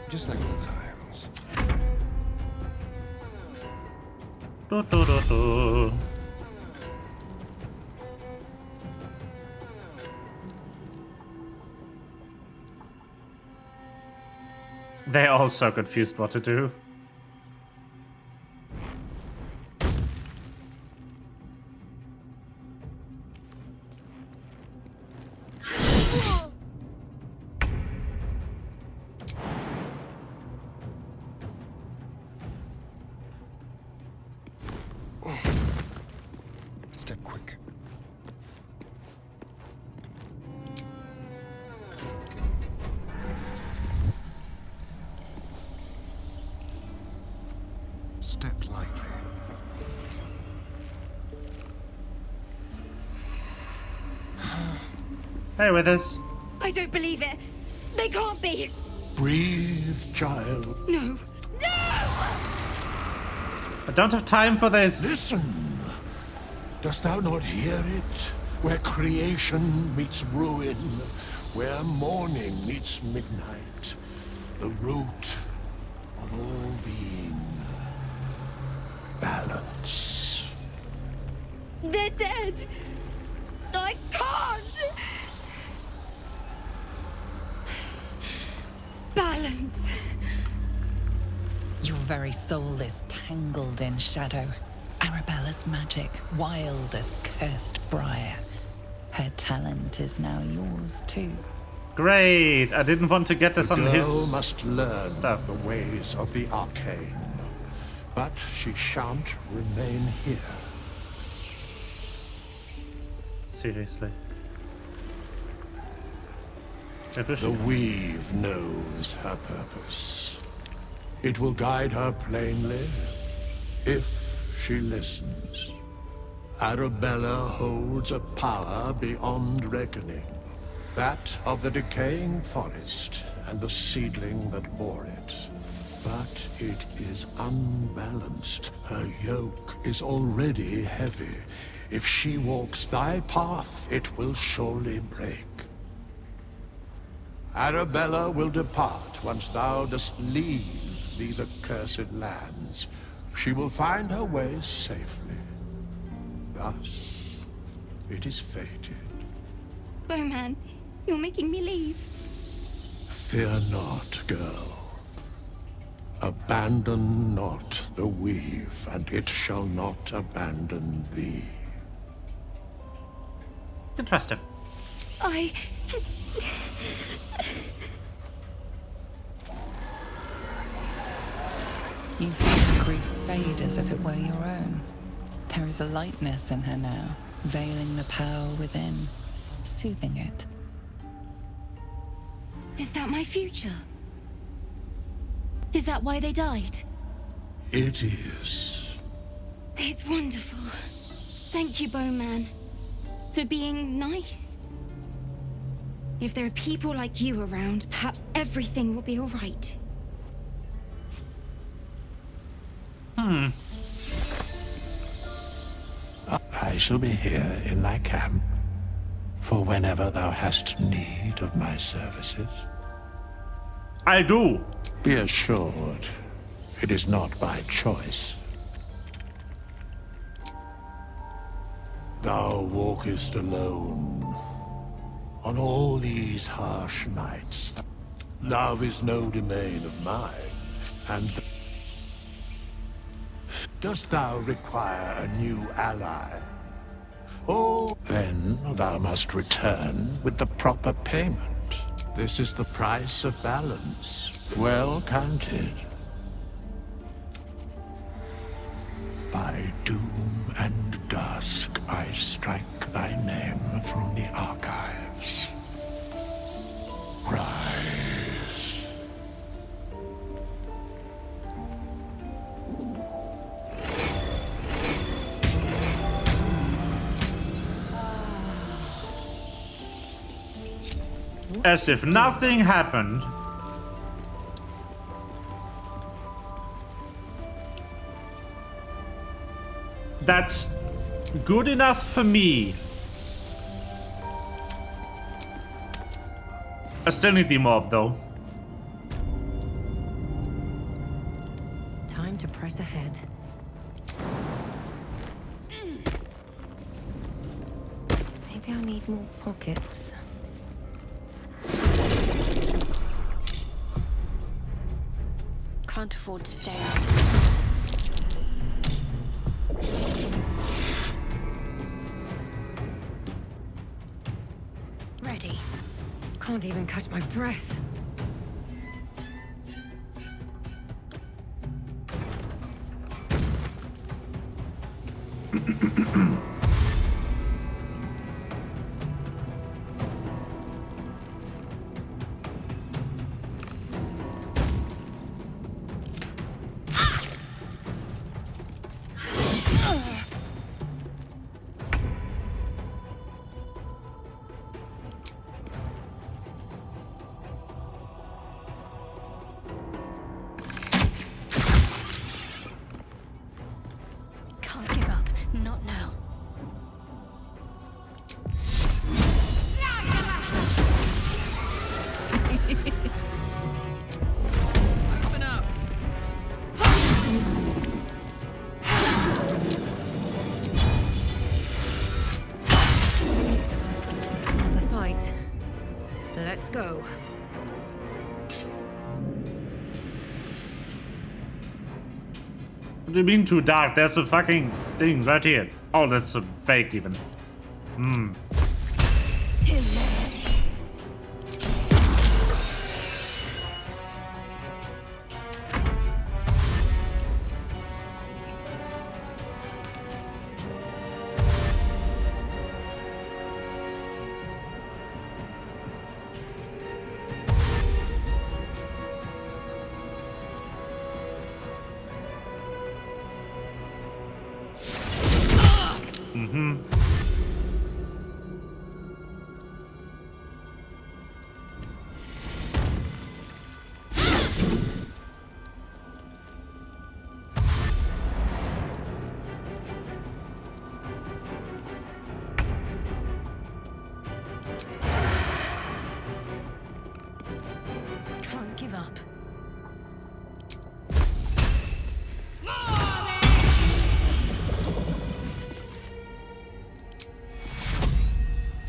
Just like old times. Do, do, do, do. They're all so confused what to do. Step quick. Step lightly. Hey, Withers. I don't believe it. They can't be. Breathe, child. No. No! I don't have time for this. Listen. Dost thou not hear it? Where creation meets ruin, where morning meets midnight, the root of all being. Balance. They're dead. I can't. Balance. Your very soul is tangled in shadow. Arabella's magic, wild as cursed briar. Her talent is now yours too. Great. I didn't want to get this on his girl must learn stuff. the ways of the arcane, but she shan't remain here. Seriously. The weave knows her purpose. It will guide her plainly, if she listens. Arabella holds a power beyond reckoning. That of the decaying forest and the seedling that bore it. But it is unbalanced. Her yoke is already heavy. If she walks thy path, it will surely break. Arabella will depart once thou dost leave these accursed lands. She will find her way safely. Thus, it is fated. Bowman, you're making me leave. Fear not, girl. Abandon not the weave, and it shall not abandon thee. You can trust him. You feel grief fade as if it were your own. There is a lightness in her now, veiling the power within, soothing it. Is that my future? Is that why they died? It is. It's wonderful. Thank you, Bowman, for being nice. If there are people like you around, perhaps everything will be all right. I shall be here in thy camp, for whenever thou hast need of my services. I do. Be assured, it is not by choice. Thou walkest alone on all these harsh nights. Love is no domain of mine, and dost thou require a new ally? Oh, then thou must return with the proper payment. This is the price of balance. Well counted. By doom and dusk I strike thy name from the archives. Rise. As if nothing happened. That's good enough for me. I still need the mob though. Time to press ahead. Maybe I need more pockets. Can't afford to stay out. Ready. Can't even catch my breath. Not now. Open up. The fight. Let's go. What do you mean too dark? There's a fucking thing right here. Oh, that's a fake even. Hmm. Mm-hmm. Can't give up.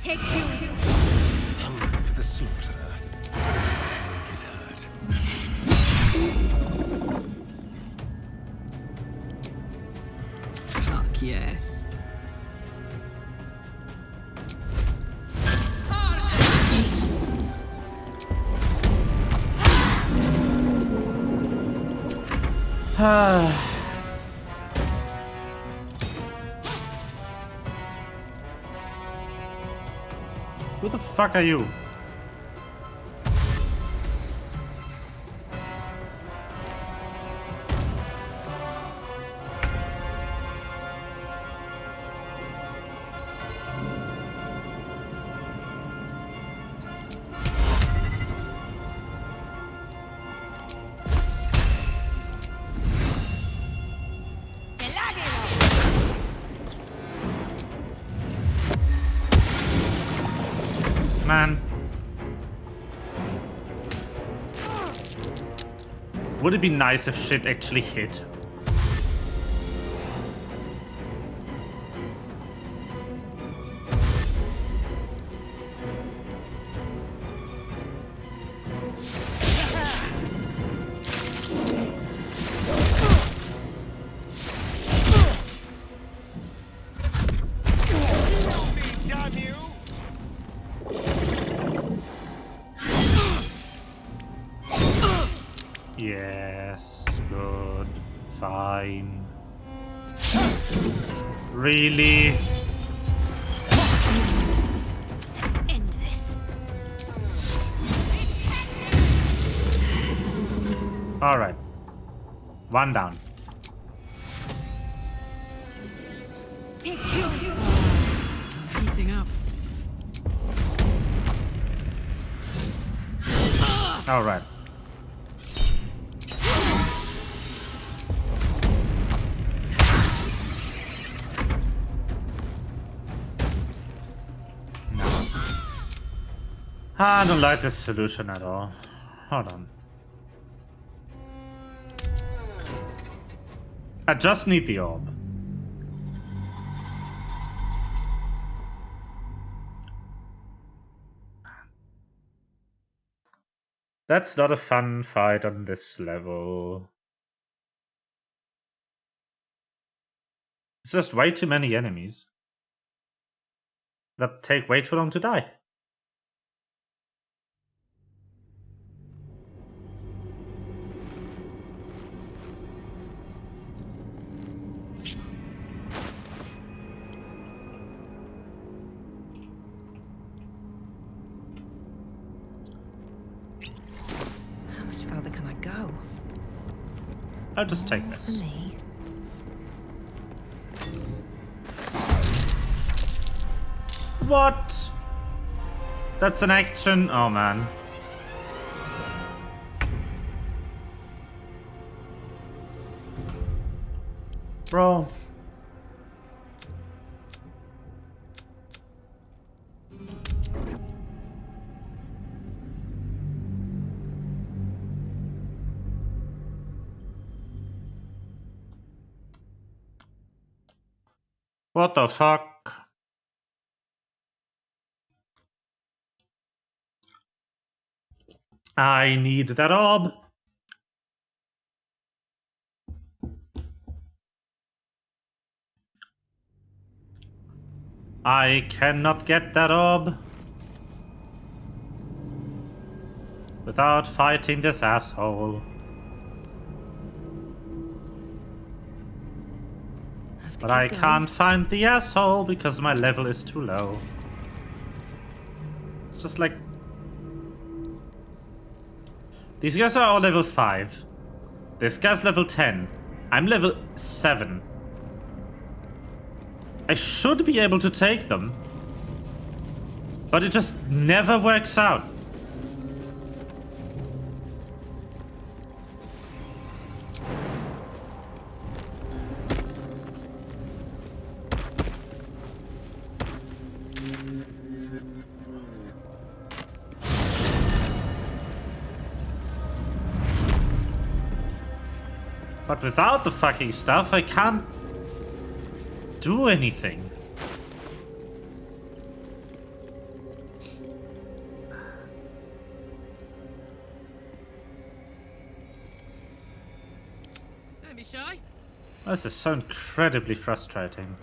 Take two. Hungry for the slaughter. Make it hurt. Fuck yes. Who the fuck are you? Man. Would it be nice if shit actually hit? Yes, good, fine. Really? Let's end this. Alright. One down. Heating up. Alright. I don't like this solution at all. Hold on. I just need the orb. That's not a fun fight on this level. It's just way too many enemies that take way too long to die. How much further can I go? I'll just take For this. me. What? That's an action? Oh man. Bro. What the fuck? I need that orb. I cannot get that orb without fighting this asshole. But I can't find the asshole because my level is too low. It's just like... These guys are all level 5. This guy's level 10. I'm level 7. I should be able to take them. But it just never works out. But without the fucking stuff, I can't do anything. Don't be shy. This is so incredibly frustrating.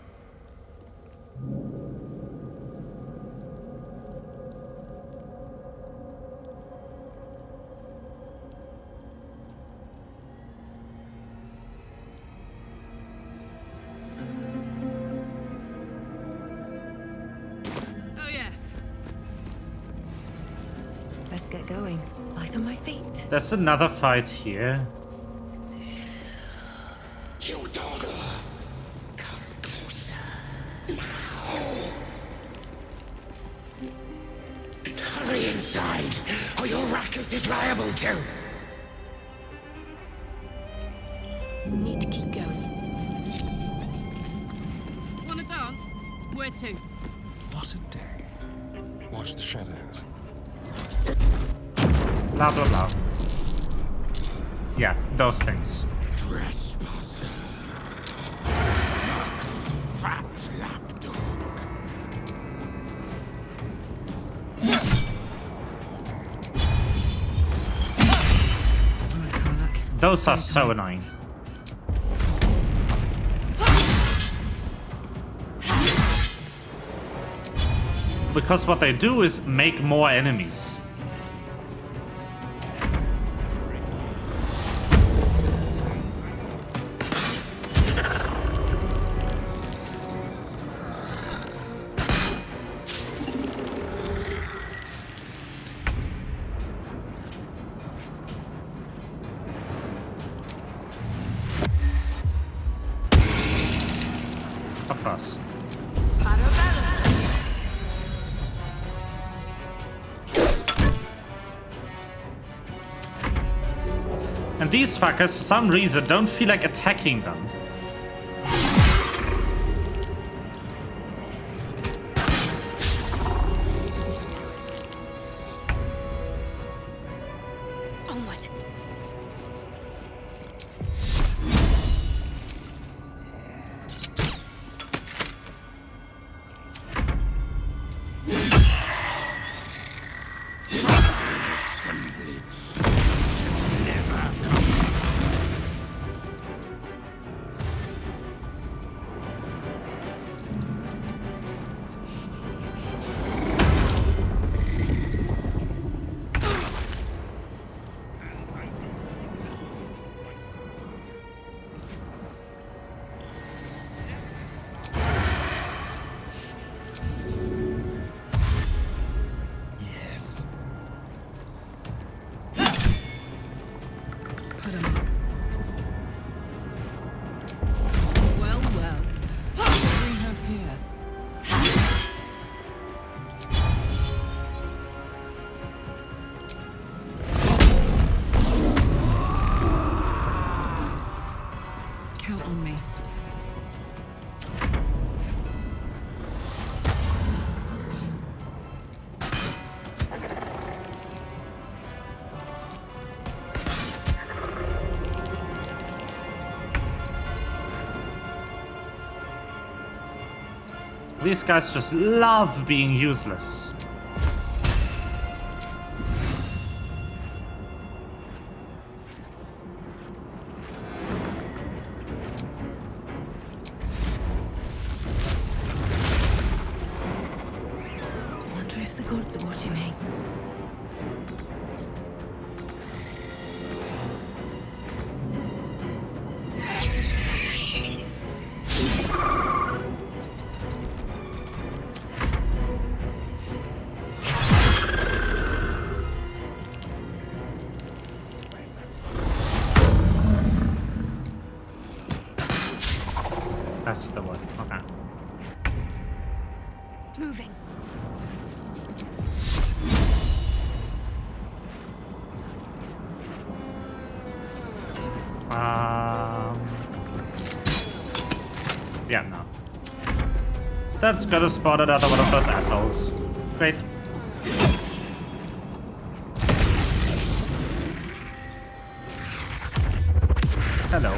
Oh yeah. Let's get going. Light on my feet. There's another fight here. You dogger, come closer now. Hurry inside, or your racket is liable to. Need to keep going. Wanna dance? Where to? What a day. Watch the shadows. Blah blah blah. Yeah, those things. Trespasser. Fat lapdog. Those are so annoying. Because what they do is make more enemies. And these fuckers, for some reason, don't feel like attacking them. Onward. Put 'em up. Well, well. What do we have here? Count on me. These guys just love being useless. I wonder if the gods are watching me. That's the one. Okay. Moving. Yeah, no. That's got us spotted out of one of those assholes. Great. Hello.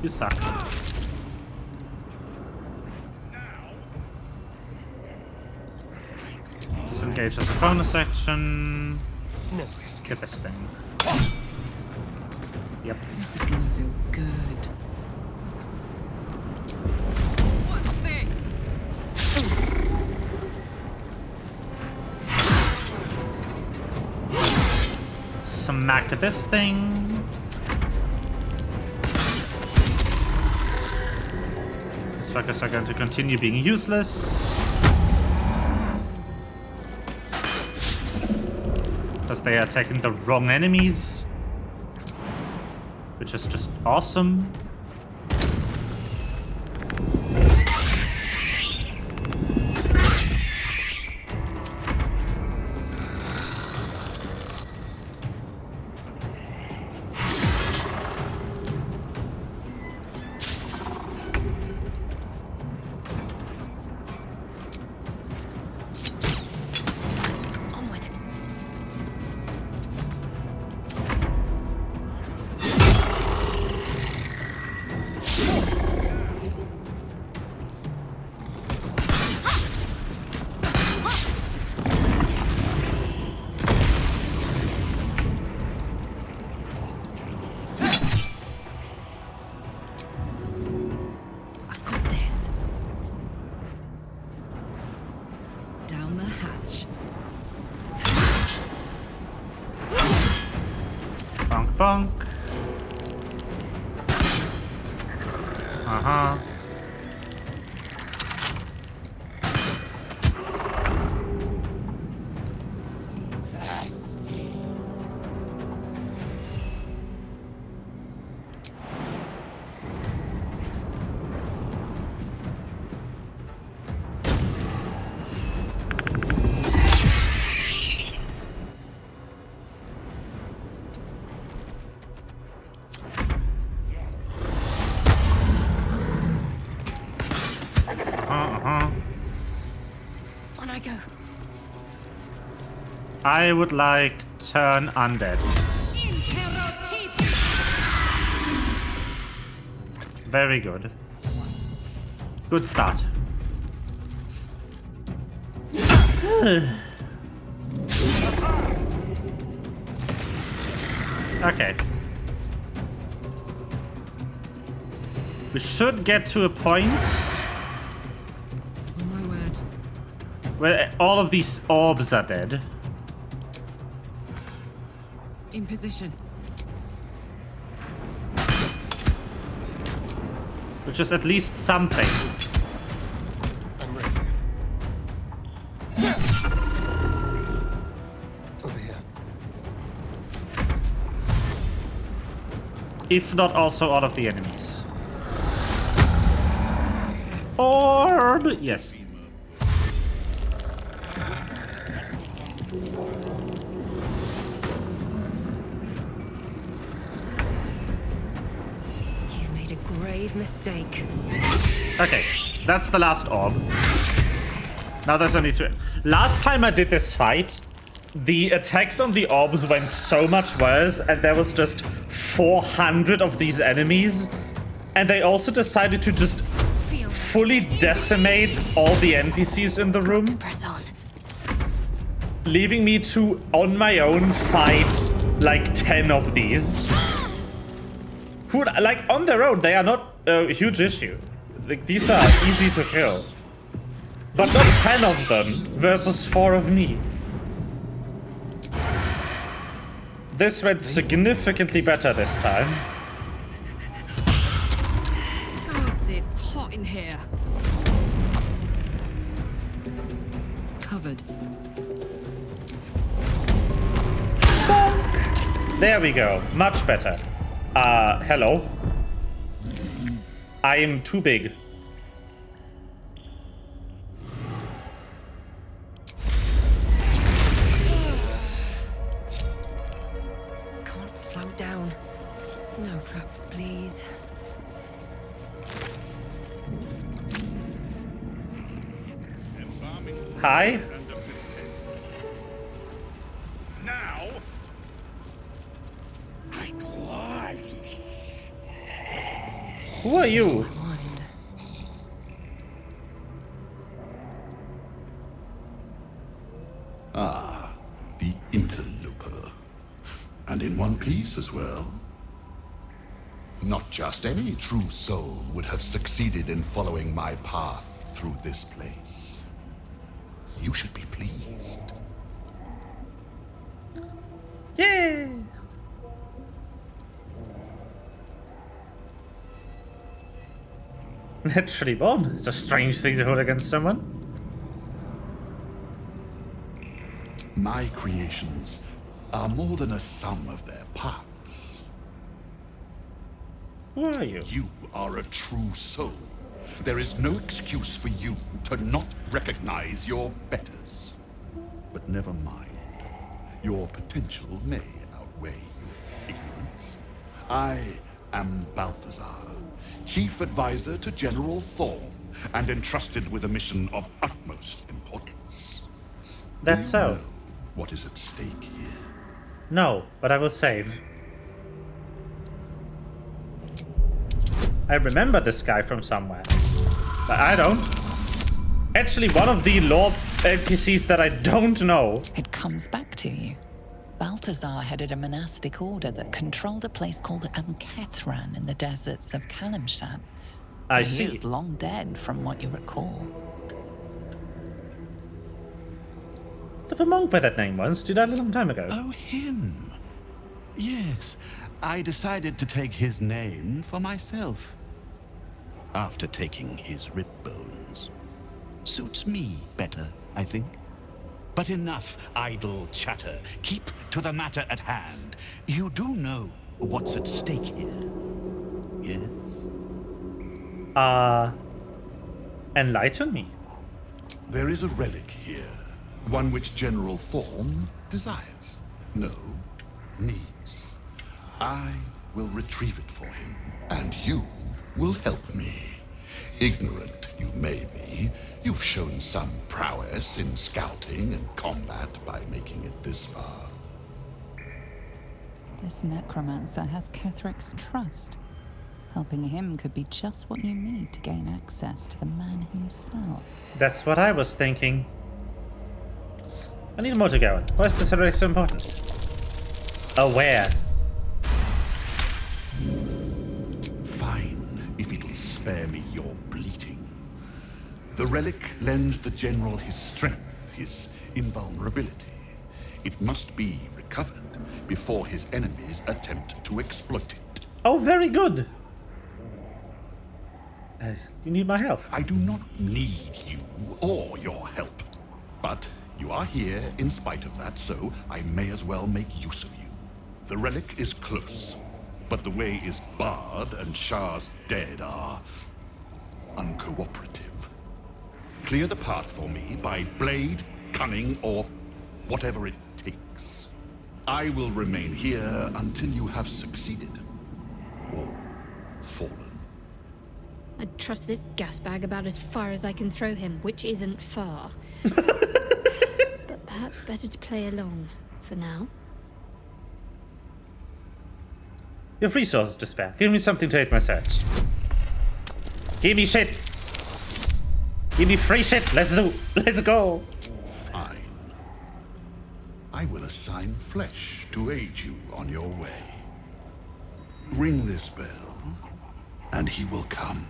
You suck. Disengage as a bonus action. Get this thing. Yep. This is gonna feel good. Watch this! Smack this thing. These fuckers are going to continue being useless. Because they are attacking the wrong enemies. Which is just awesome. Down the hatch. Bonk bonk. Uh-huh. I would like turn undead. Very good. Good start. Okay. We should get to a point Oh my word. where all of these orbs are dead. In position. Which is at least something. I'm ready. Over here. If not also all of the enemies. Orb! Yes. You've made a grave mistake. Okay, that's the last orb. Now there's only two. Last time I did this fight, the attacks on the orbs went so much worse, and there was just 400 of these enemies. And they also decided to just fully decimate all the NPCs in the room, leaving me to, on my own, fight like 10 of these. Who, like, on their own, they are not a huge issue. Like, these are easy to kill. But not 10 of them versus 4 of me. This went significantly better this time. Gods, it's hot in here. Covered. There we go. Much better. Hello. I am too big. Can't slow down. No traps, please. Hi. Now, Who are you? ah, the interloper. And in one piece as well. Not just any true soul would have succeeded in following my path through this place. You should be pleased. Yay! Naturally born. It's a strange thing to hold against someone. My creations are more than a sum of their parts. Who are you? You are a true soul. There is no excuse for you to not recognize your betters. But never mind. Your potential may outweigh your ignorance. I am Balthazar, Chief Advisor to General Thorn, and entrusted with a mission of utmost importance. That's Do you so. know what is at stake here? No, but I will save. I remember this guy from somewhere. But I don't. Actually, one of the Lord NPCs that I don't know. It comes back to you. Balthazar headed a monastic order that controlled a place called Amkethran in the deserts of Kalimshan. I He see. is long dead, from what you recall. There was a monk by that name once. Did that a long time ago. Oh, him. Yes, I decided to take his name for myself. After taking his rib bones. Suits me better, I think. But enough idle chatter. Keep to the matter at hand. You do know what's at stake here, yes? Enlighten me. There is a relic here. One which General Thorn desires. No, needs. I will retrieve it for him, and you will help me. Ignorant you may be, you've shown some prowess in scouting and combat by making it this far. This necromancer has Kethric's trust. Helping him could be just what you need to gain access to the man himself. That's what I was thinking. I need more to go. Why is this relic so important? Oh, where? Fine, if it'll spare me your bleating. The relic lends the general his strength, his invulnerability. It must be recovered before his enemies attempt to exploit it. Oh, very good. You need my help. I do not need you or your help. But you are here in spite of that, so I may as well make use of you. The relic is close, but the way is barred and Shah's dead are uncooperative. Clear the path for me by blade, cunning, or whatever it takes. I will remain here until you have succeeded or fallen. I'd trust this gas bag about as far as I can throw him, which isn't far. But perhaps better to play along for now. You have resources to spare. Give me something to aid my search. Give me shit. Give me free shit. Let's go. Fine. I will assign flesh to aid you on your way. Ring this bell, and he will come.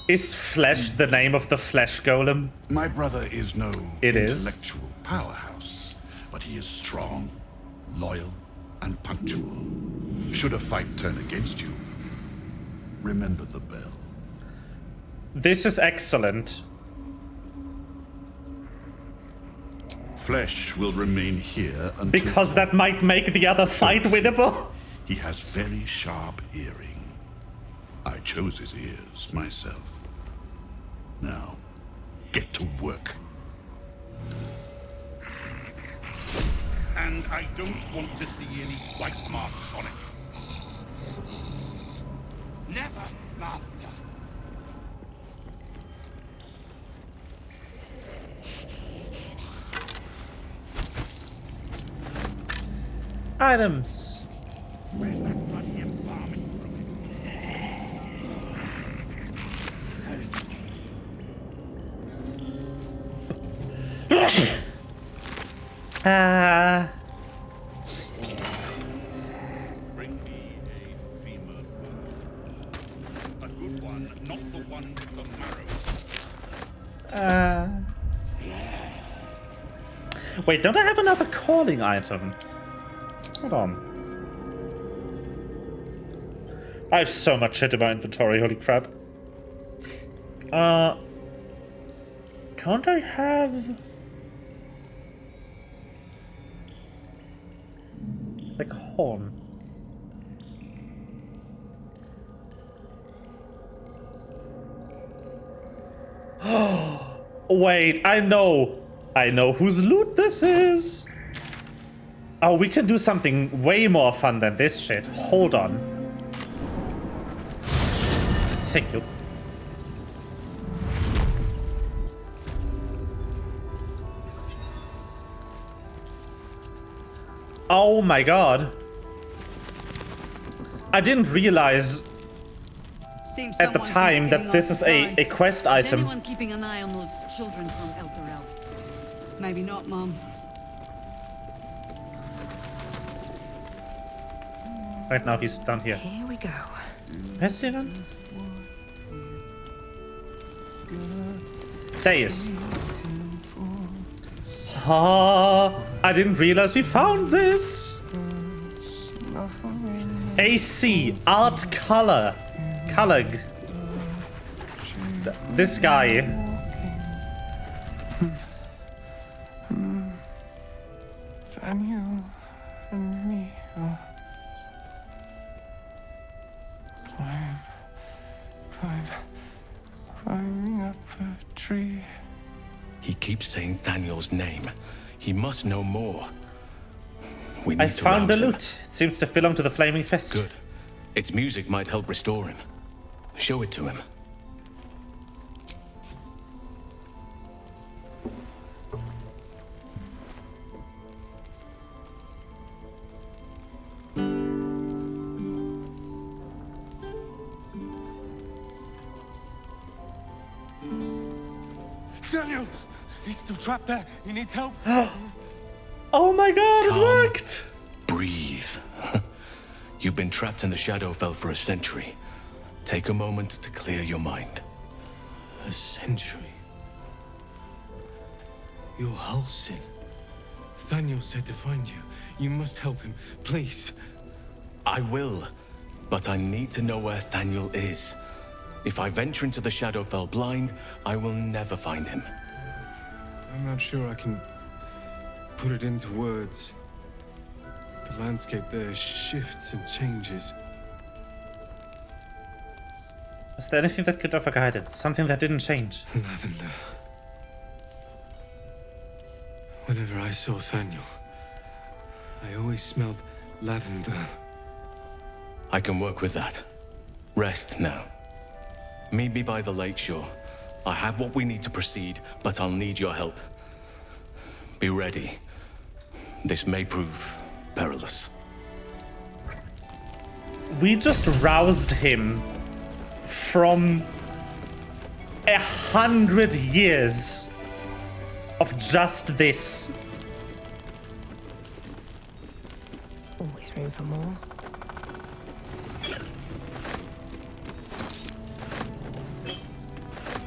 Is Flesh the name of the Flesh Golem? My brother is no It is. intellectual powerhouse, but he is strong, loyal, and punctual. Should a fight turn against you, remember the bell. This is excellent. Flesh will remain here until... Because that might make the other fight winnable. He has very sharp hearing. I chose his ears myself. Now, get to work. And I don't want to see any white marks on it. Never, Master. Items. Where's that bloody embalming from? Bring me a femur bone. A good one, not the one with the marrow. Wait, don't I have another calling item? Hold on. I have so much shit in my inventory, holy crap. Can't I have... like horn? Wait, I know whose loot this is. Oh, we can do something way more fun than this shit. Hold on. Thank you. Oh my god. I didn't realize Seems at the someone's time risking that this lots is of a lives. quest Is item. anyone keeping an eye on those children from El Dorel? Maybe not, Mom. Right now he's down here. Here we go. Where's he then? There he is. Ah, I didn't realize we found this. AC, art color. Color. This guy. Daniel and me are climbing up a tree. He keeps saying Daniel's name. He must know more. We need I to found the rouse him. loot. It seems to have belonged to the Flaming Fist. Good. Its music might help restore him. Show it to him. Daniel! He's still trapped there. He needs help. Oh my god, it Calm. worked! Breathe. You've been trapped in the Shadowfell for a century. Take a moment to clear your mind. A century. You're Halsin. Daniel said to find you. You must help him, please. I will, but I need to know where Daniel is. If I venture into the Shadowfell blind, I will never find him. I'm not sure I can put it into words. The landscape there shifts and changes. Was there anything that could offer guidance? Something that didn't change? Lavender. Whenever I saw Daniel, I always smelled lavender. I can work with that. Rest now. Meet me by the lakeshore. I have what we need to proceed, but I'll need your help. Be ready. This may prove perilous. We just roused him from 100 years of just this. Always room for more.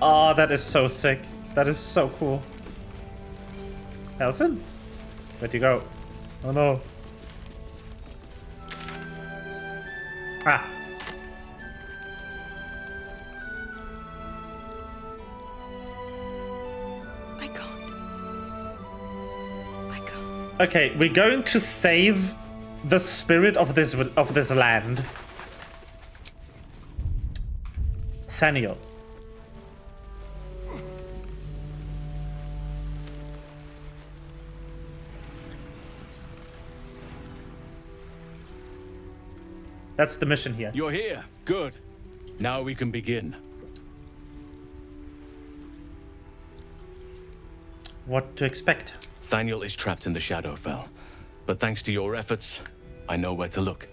Oh, that is so sick. That is so cool. Halsin? Where'd you go? Oh no. Ah. I can't. Okay, we're going to save the spirit of this land. Thaniel. That's the mission here. You're here. Good. Now we can begin. What to expect? Daniel is trapped in the Shadowfell, but thanks to your efforts, I know where to look.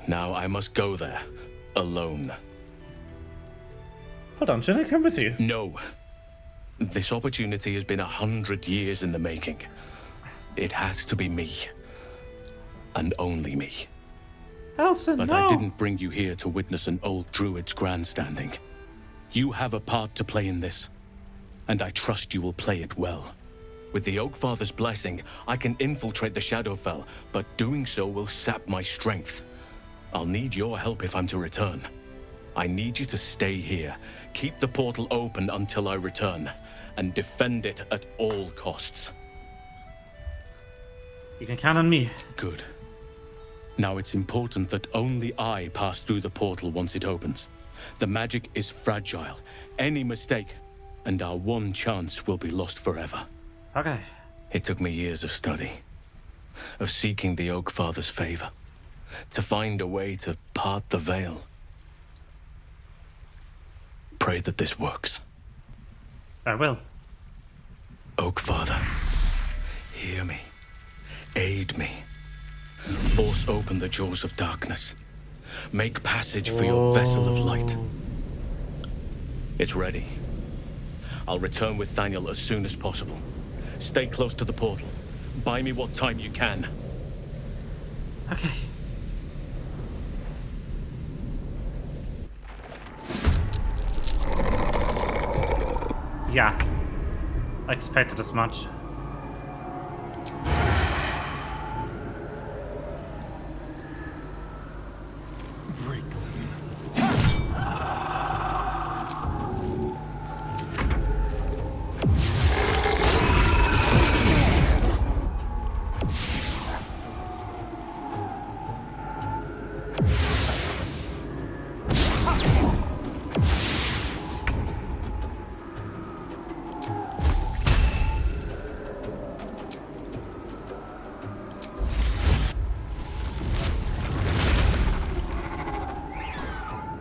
Now I must go there, alone. Hold on, should I come with you? No. This opportunity has been 100 years in the making. It has to be me. And only me. Halsin, But no. I didn't bring you here to witness an old druid's grandstanding. You have a part to play in this, and I trust you will play it well. With the Oakfather's blessing, I can infiltrate the Shadowfell, but doing so will sap my strength. I'll need your help if I'm to return. I need you to stay here, keep the portal open until I return, and defend it at all costs. You can count on me. Good. Now it's important that only I pass through the portal once it opens. The magic is fragile. Any mistake, and our one chance will be lost forever. Okay. It took me years of study, of seeking the Oakfather's favor, to find a way to part the veil. Pray that this works. I will. Oakfather, hear me. Aid me. Force open the jaws of darkness. Make passage for your vessel of light. It's ready. I'll return with Daniel as soon as possible. Stay close to the portal. Buy me what time you can. Okay. Yeah. I expected as much. Break them.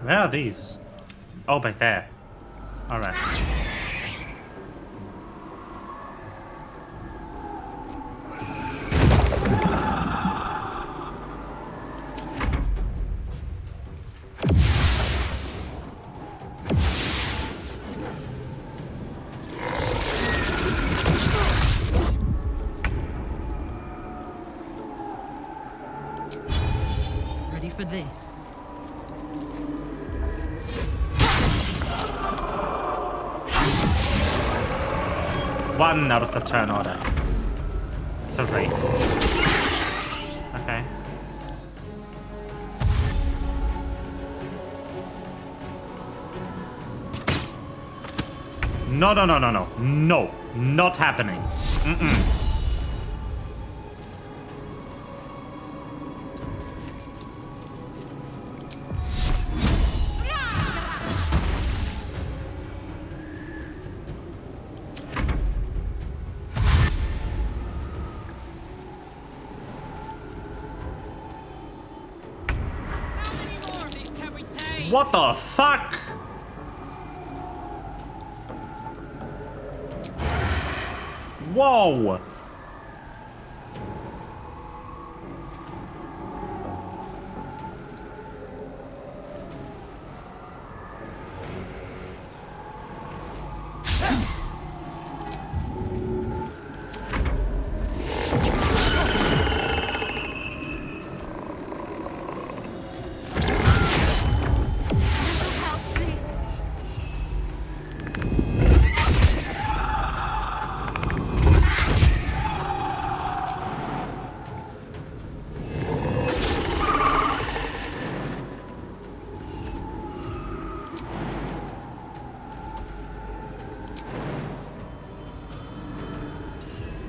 Where are these? Oh, back there. Alright. for this. One out of the turn order. It's a wraith. Okay. No, no, no, no, no. No. Not happening. Mm-mm. What the fuck? Whoa!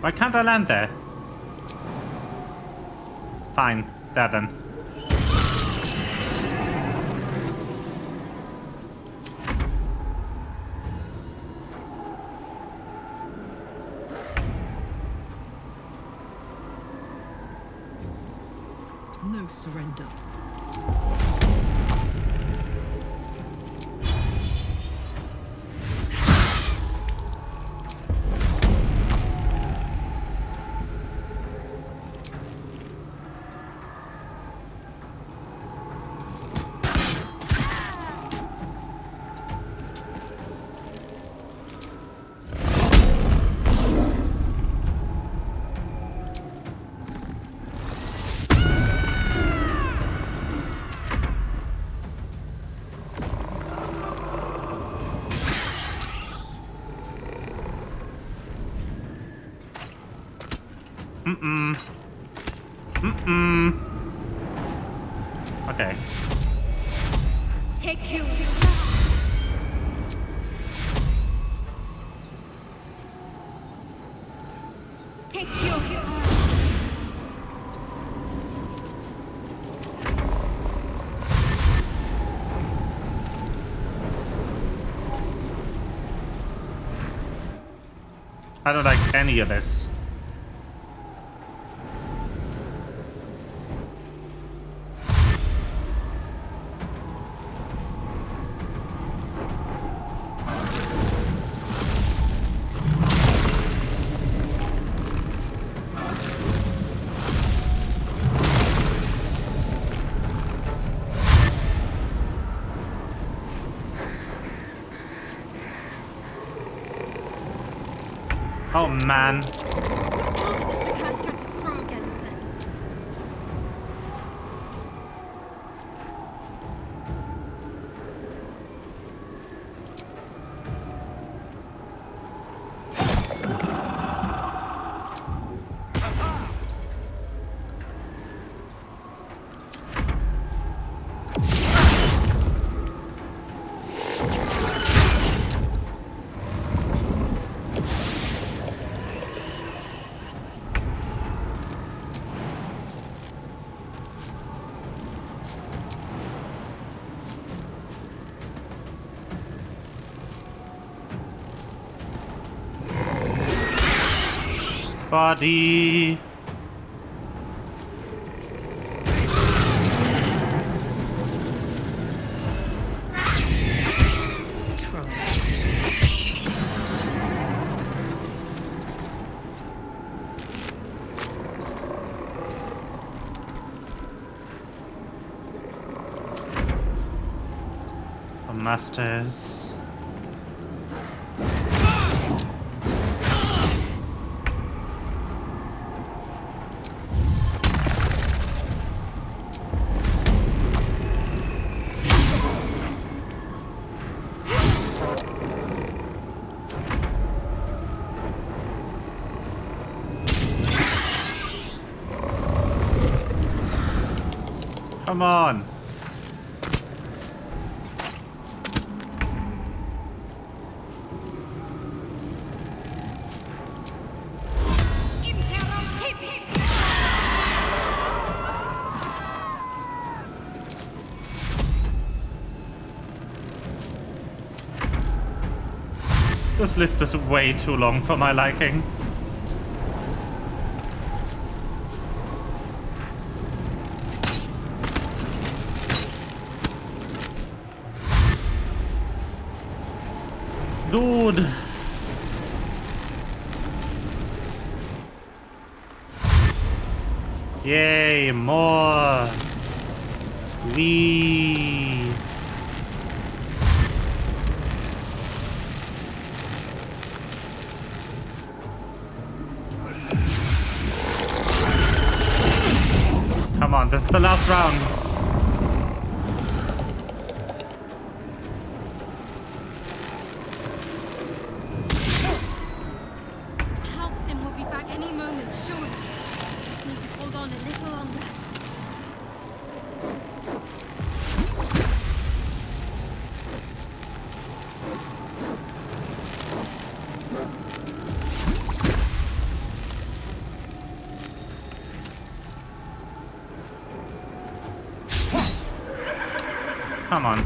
Why can't I land there? Fine, there then. No surrender. Mm-mm. Mm-mm. Okay. Take you. Take you. I don't like any of this. Oh man. Curse got to throw against us. Body. The masters. Come on. This list is way too long for my liking. Dude. Yay, more. Wee. Come on, this is the last round. Halcyon will be back any moment, surely. Just need to hold on a little longer. Come on.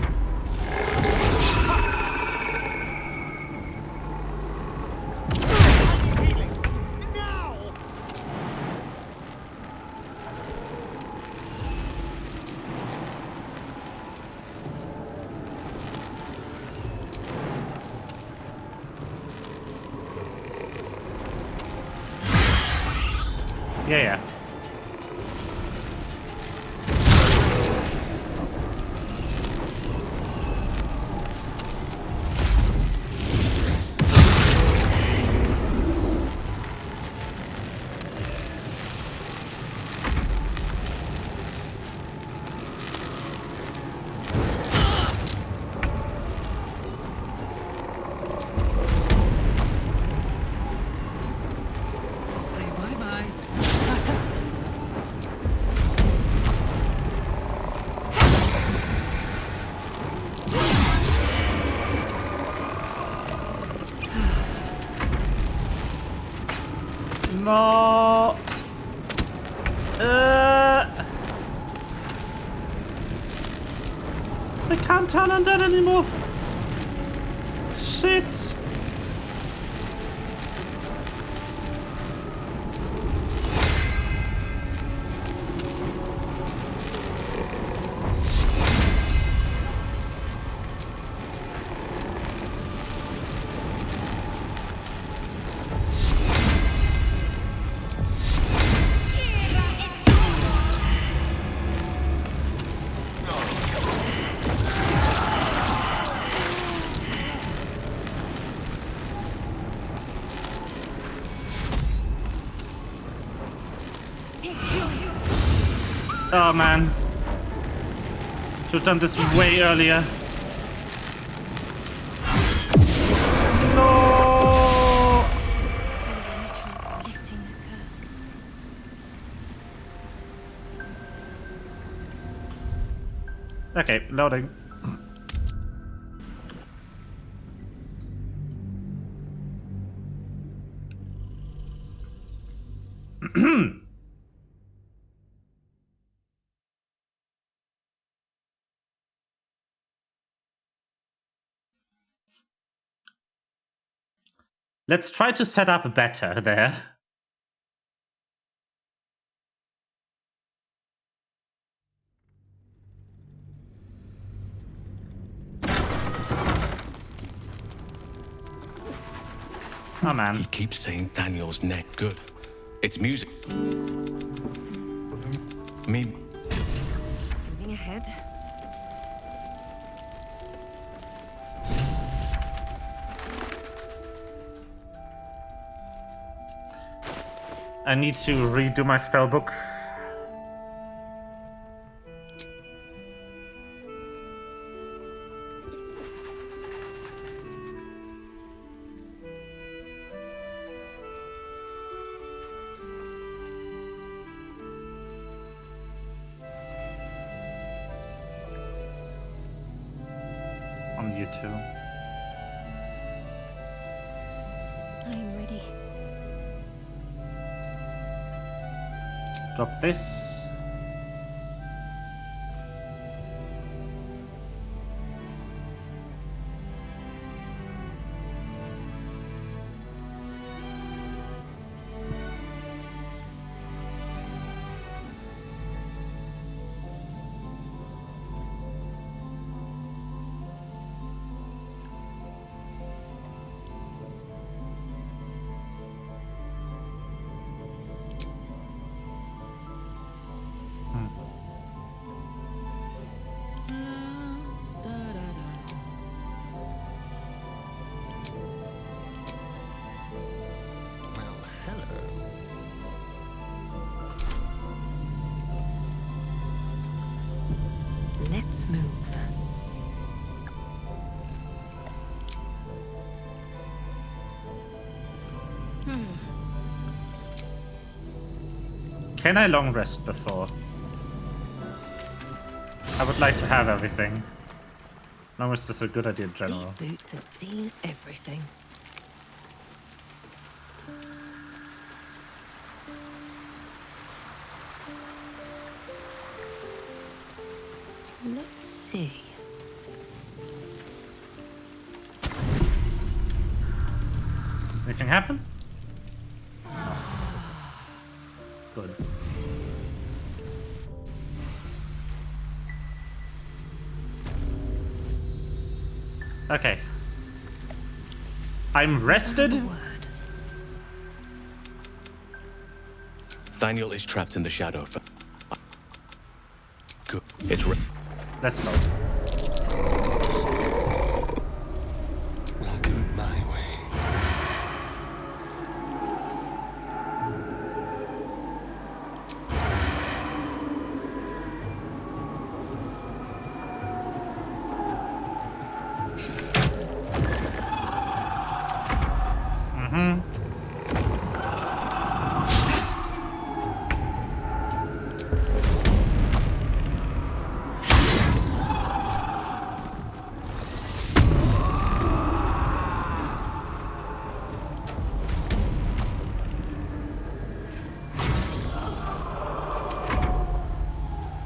Yeah. Say bye-bye. No. I can't turn on that anymore. Shit. Oh man. Should've done this way earlier. No. Okay, loading. Let's try to set up better there. Oh man. He keeps saying Daniel's neck good. It's music. Me. Moving ahead. I need to redo my spellbook. too. I'm ready. Drop this. Let's move. Can I long rest before? I would like to have everything. Long rest is a good idea in general. These boots have seen everything. Let's see. Anything happen? Good. Okay. I'm rested. Thaniel is trapped in the shadow. Good. It's Let's go. We'll do it my way.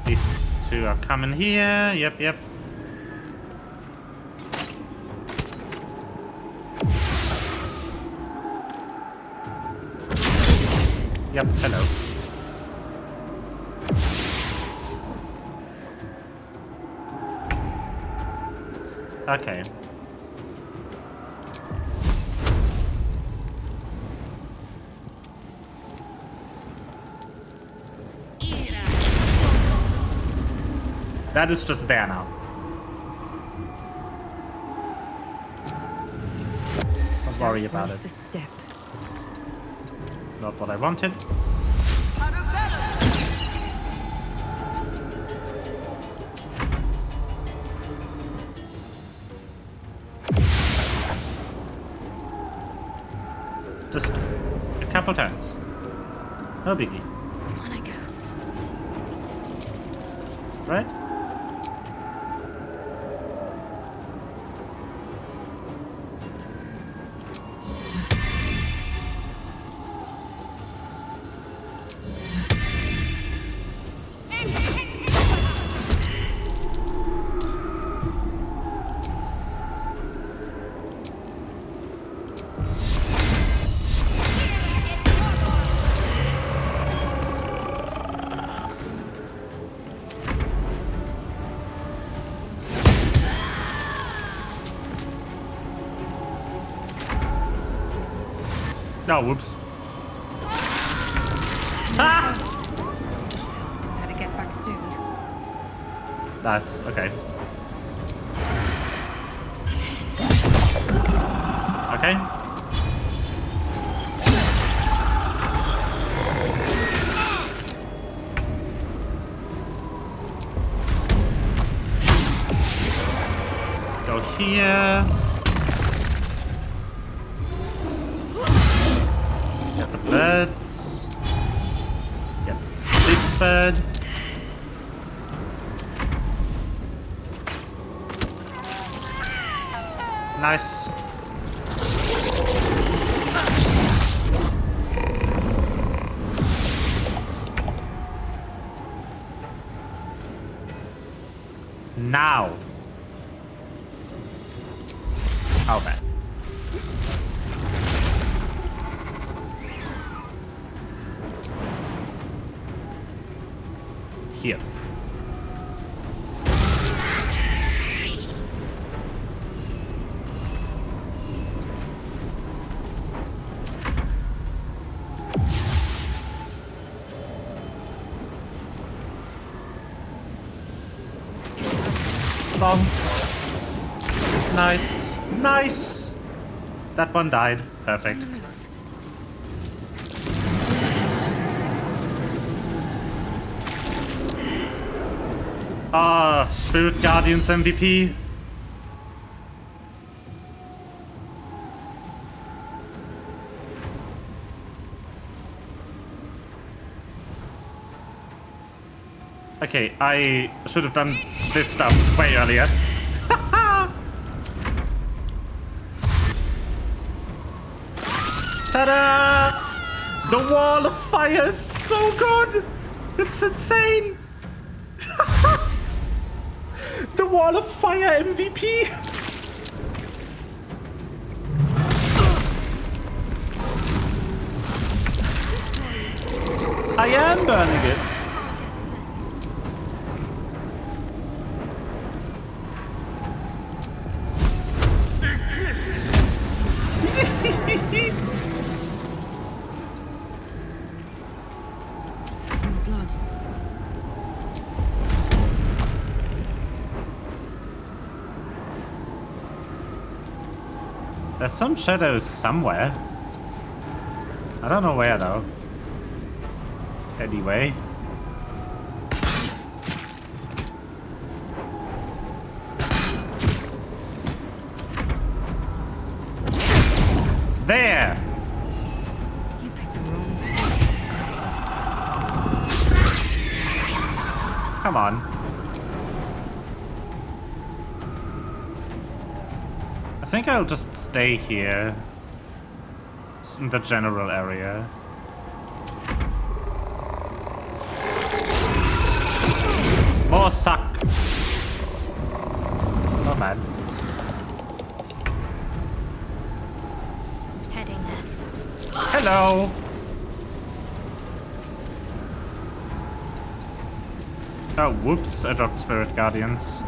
These two are coming here. Yep, yep. Yep, hello. Okay. That is just there now. Don't worry about it. Just a step. Not what I wanted. Just a couple times. No biggie. On I go. Right? No, whoops. Ah! Better get back soon. That's okay. Okay. Go here. Get the birds. Get this bird. Nice. Now. Okay. Here. Bomb. Nice. Nice. That one died. Perfect. Ah, Spirit Guardians MVP. Okay, I should have done this stuff way earlier. Ta-da! The wall of fire is so good! It's insane! The wall of fire MVP! I am burning it. Smell blood. There's some shadows somewhere. I don't know where though. Anyway. There! You picked the wrong Come on. I think I'll just stay here. Just in the general area. More suck! Oh man. Heading there. Hello! Oh, whoops, I dropped Spirit Guardians.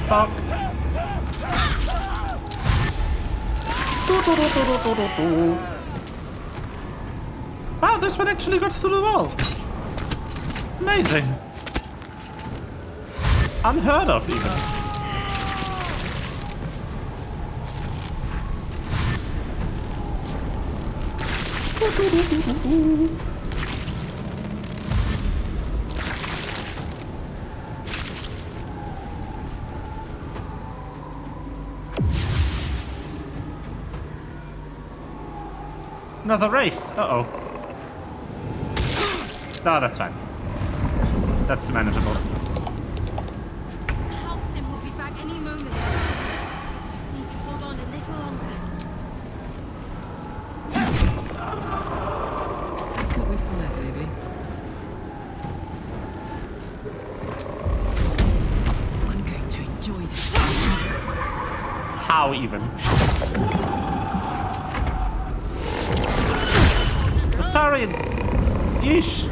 Fuck. Wow, this one actually got through the wall. Amazing. Unheard of, even. Another wraith. Uh-oh. No, that's fine. That's manageable. Halcyon will be back any moment. Just need to hold on a little longer. Let's go with fire, baby. I'm going to enjoy this. How even? Astarion! Yeesh!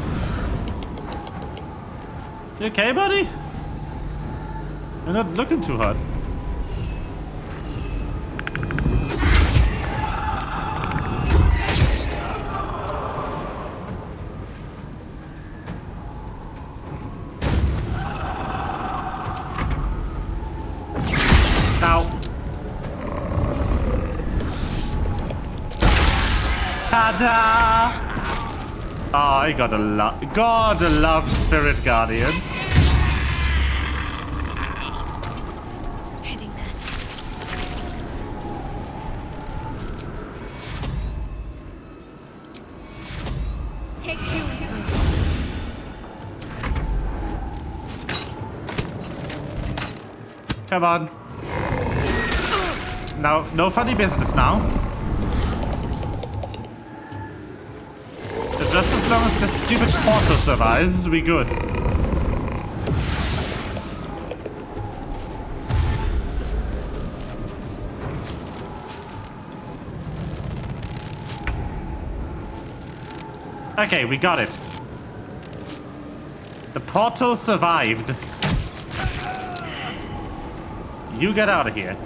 You okay, buddy? You're not looking too hot. Ow. Ta-da! Oh, I gotta love Spirit Guardians. Heading there. Take two. Come on. No funny business now. Just as long as the stupid portal survives, we good. Okay, we got it. The portal survived. You get out of here.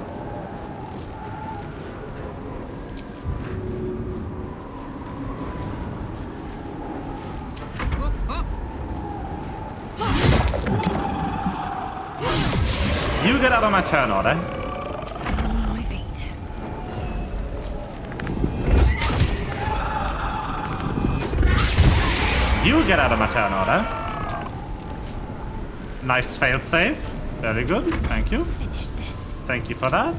You get out of my turn order. My feet. You get out of my turn order. Nice failed save. Very good. Thank you. Thank you for that.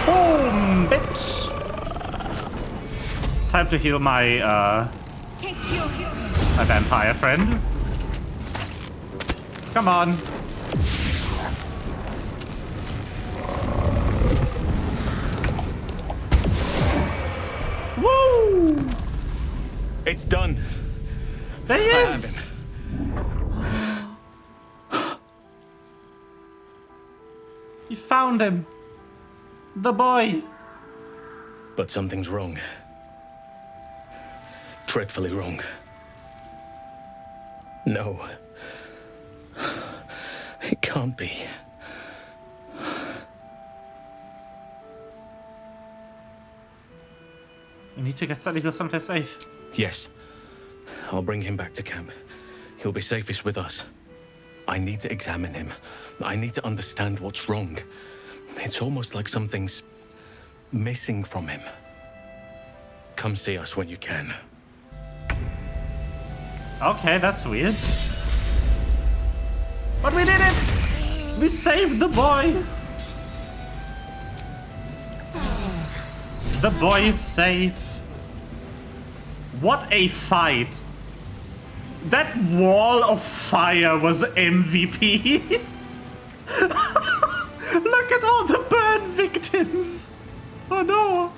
Boom, bitch. Time to heal my my vampire friend. Come on. Woo! It's done. There he I is. have him. You found him. The boy. But something's wrong. Dreadfully wrong. No. It can't be. We need to get that little someplace safe. Yes. I'll bring him back to camp. He'll be safest with us. I need to examine him. I need to understand what's wrong. It's almost like something's missing from him. Come see us when you can. Okay, that's weird. But we did it! We saved the boy! The boy is safe. What a fight. That wall of fire was MVP. Look at all the burn victims. Oh no.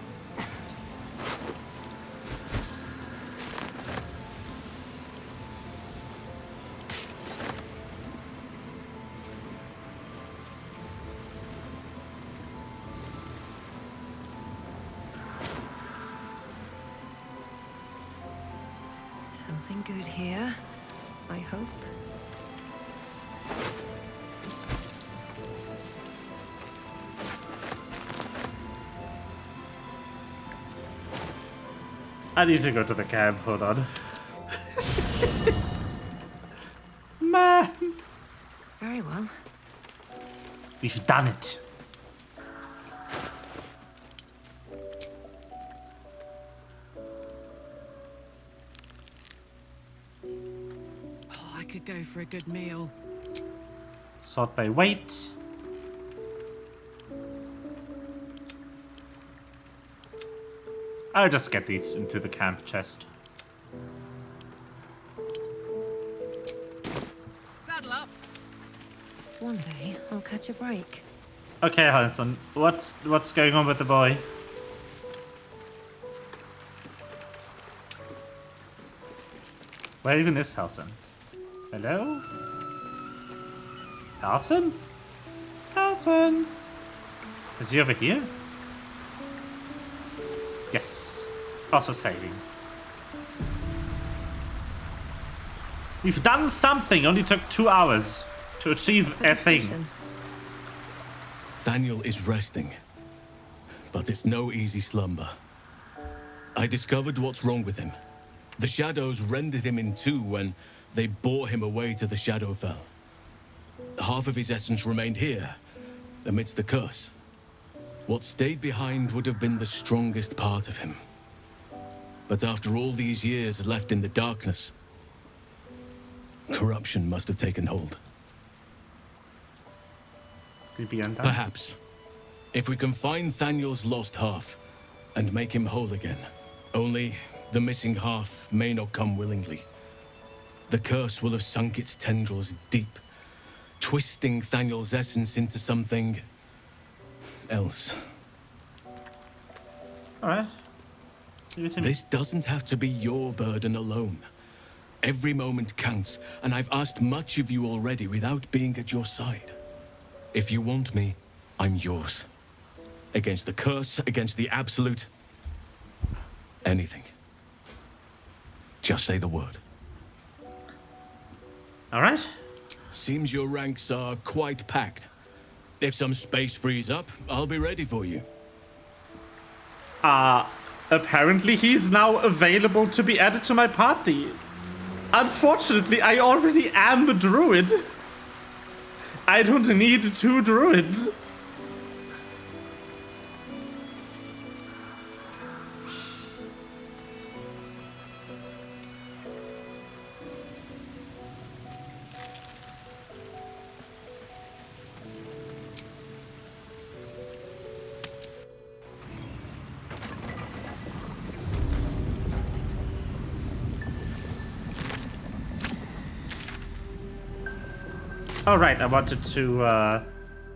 Something good here, I hope. I need to go to the camp, hold on. Man! Very well. We've done it. Oh, I could go for a good meal. Sort by weight. I'll just get these into the camp chest. Saddle up. One day I'll catch a break. Okay, Hanson, what's going on with the boy? Where even is Halson? Hello? Halson? Halson? Is he over here? Yes. Also saving. We've done something. Only took 2 hours to achieve a thing. Thaniel is resting, but it's no easy slumber. I discovered what's wrong with him. The shadows rendered him in two when they bore him away to the Shadowfell. Half of his essence remained here, amidst the curse. What stayed behind would have been the strongest part of him. But after all these years left in the darkness, corruption must have taken hold. Perhaps, if we can find Thaniel's lost half and make him whole again. Only the missing half may not come willingly. The curse will have sunk its tendrils deep, twisting Thaniel's essence into something else. Alright. This doesn't have to be your burden alone. Every moment counts, and I've asked much of you already without being at your side. If you want me, I'm yours. Against the curse, against the absolute. Anything. Just say the word. Alright. Seems your ranks are quite packed. If some space frees up, I'll be ready for you. Apparently he's now available to be added to my party. Unfortunately, I already am a druid. I don't need 2 druids. Alright, I wanted to,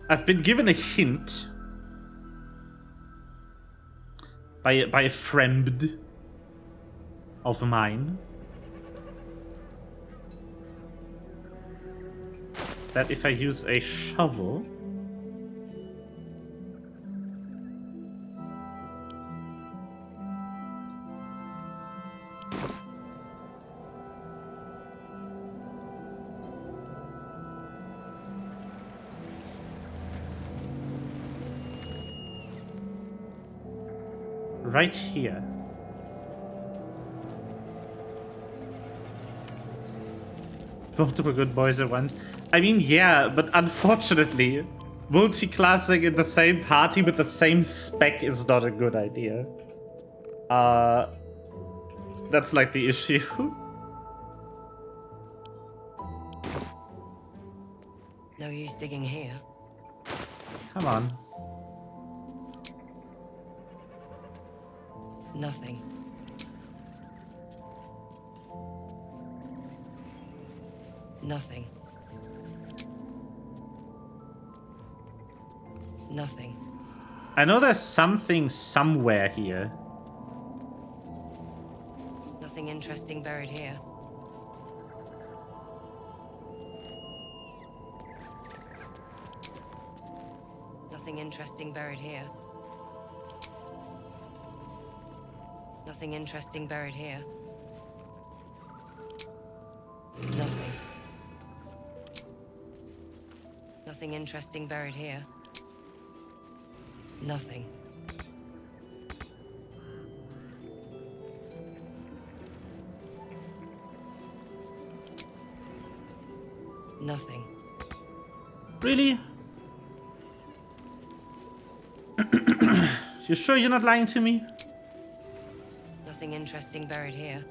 I've been given a hint by a friend of mine that if I use a shovel, right here. Multiple good boys at once. I mean, yeah, but unfortunately, multi-classing in the same party with the same spec is not a good idea. That's like the issue. No use digging here. Come on. Nothing. Nothing. Nothing. I know there's something somewhere here. Nothing interesting buried here. Nothing interesting buried here. Nothing interesting buried here. Nothing. Nothing interesting buried here. Nothing. Nothing. Really? You sure you're not lying to me? Nothing interesting buried here.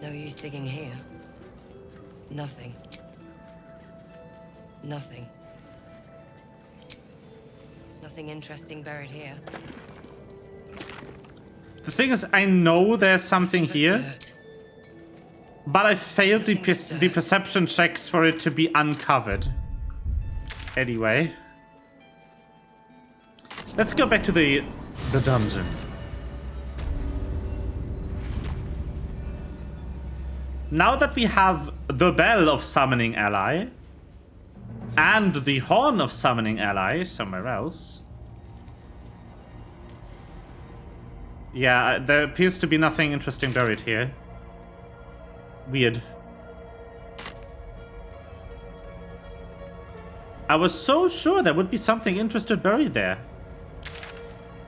No use digging here. Nothing. Nothing. Nothing interesting buried here. The thing is, I know there's something here, but I failed the perception checks for it to be uncovered. Anyway. Let's go back to the dungeon. Now that we have the Bell of Summoning Ally and the Horn of Summoning Ally somewhere else. Yeah, there appears to be nothing interesting buried here. Weird. I was so sure there would be something interesting buried there.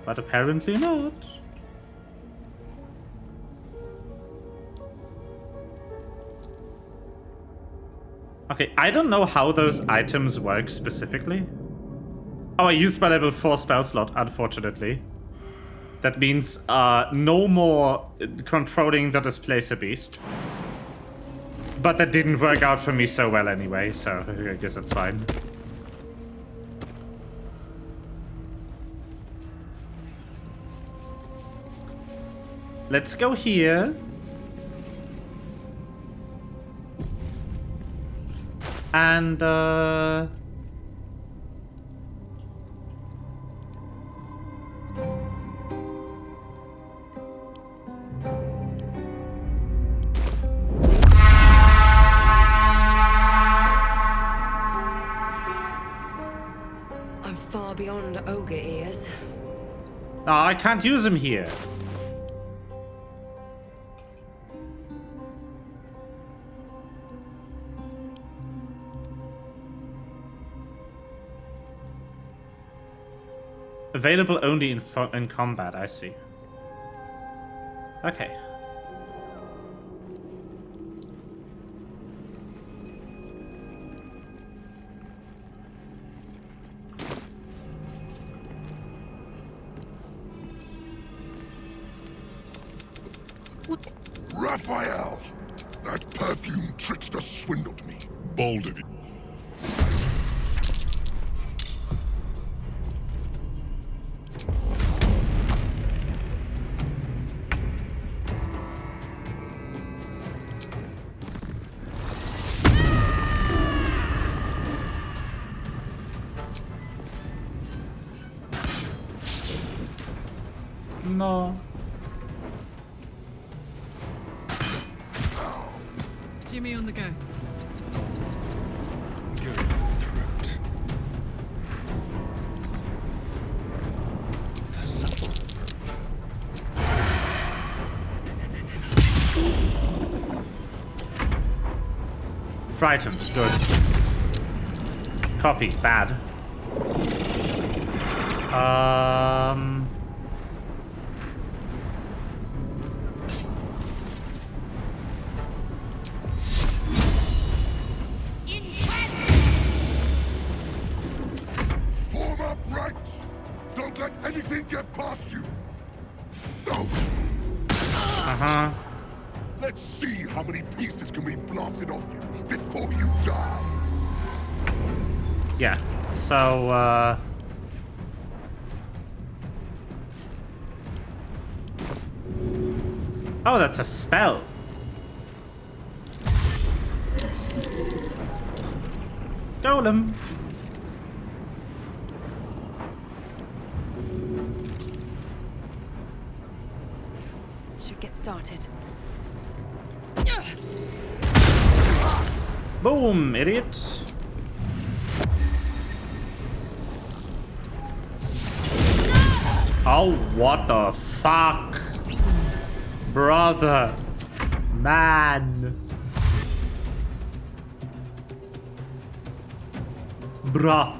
But apparently not. Okay, I don't know how those items work specifically. Oh, I used my level 4 spell slot, unfortunately. That means no more controlling the Displacer Beast. But that didn't work out for me so well anyway, so I guess that's fine. Let's go here. And I'm far beyond ogre ears. I can't use him here. Available only in combat, I see. Okay. Raphael! That perfume trickster swindled me. Bold of you. No. Jimmy on the go. Go for the throat. Frightened, good. Copy, bad. Form up ranks! Don't let anything get past you! No! Uh-huh. Let's see how many pieces can be blasted off you before you die! Yeah, so, oh, that's a spell. Golem. Should get started. Boom, idiot. Oh, what the fuck? Brother. Man. Bruh.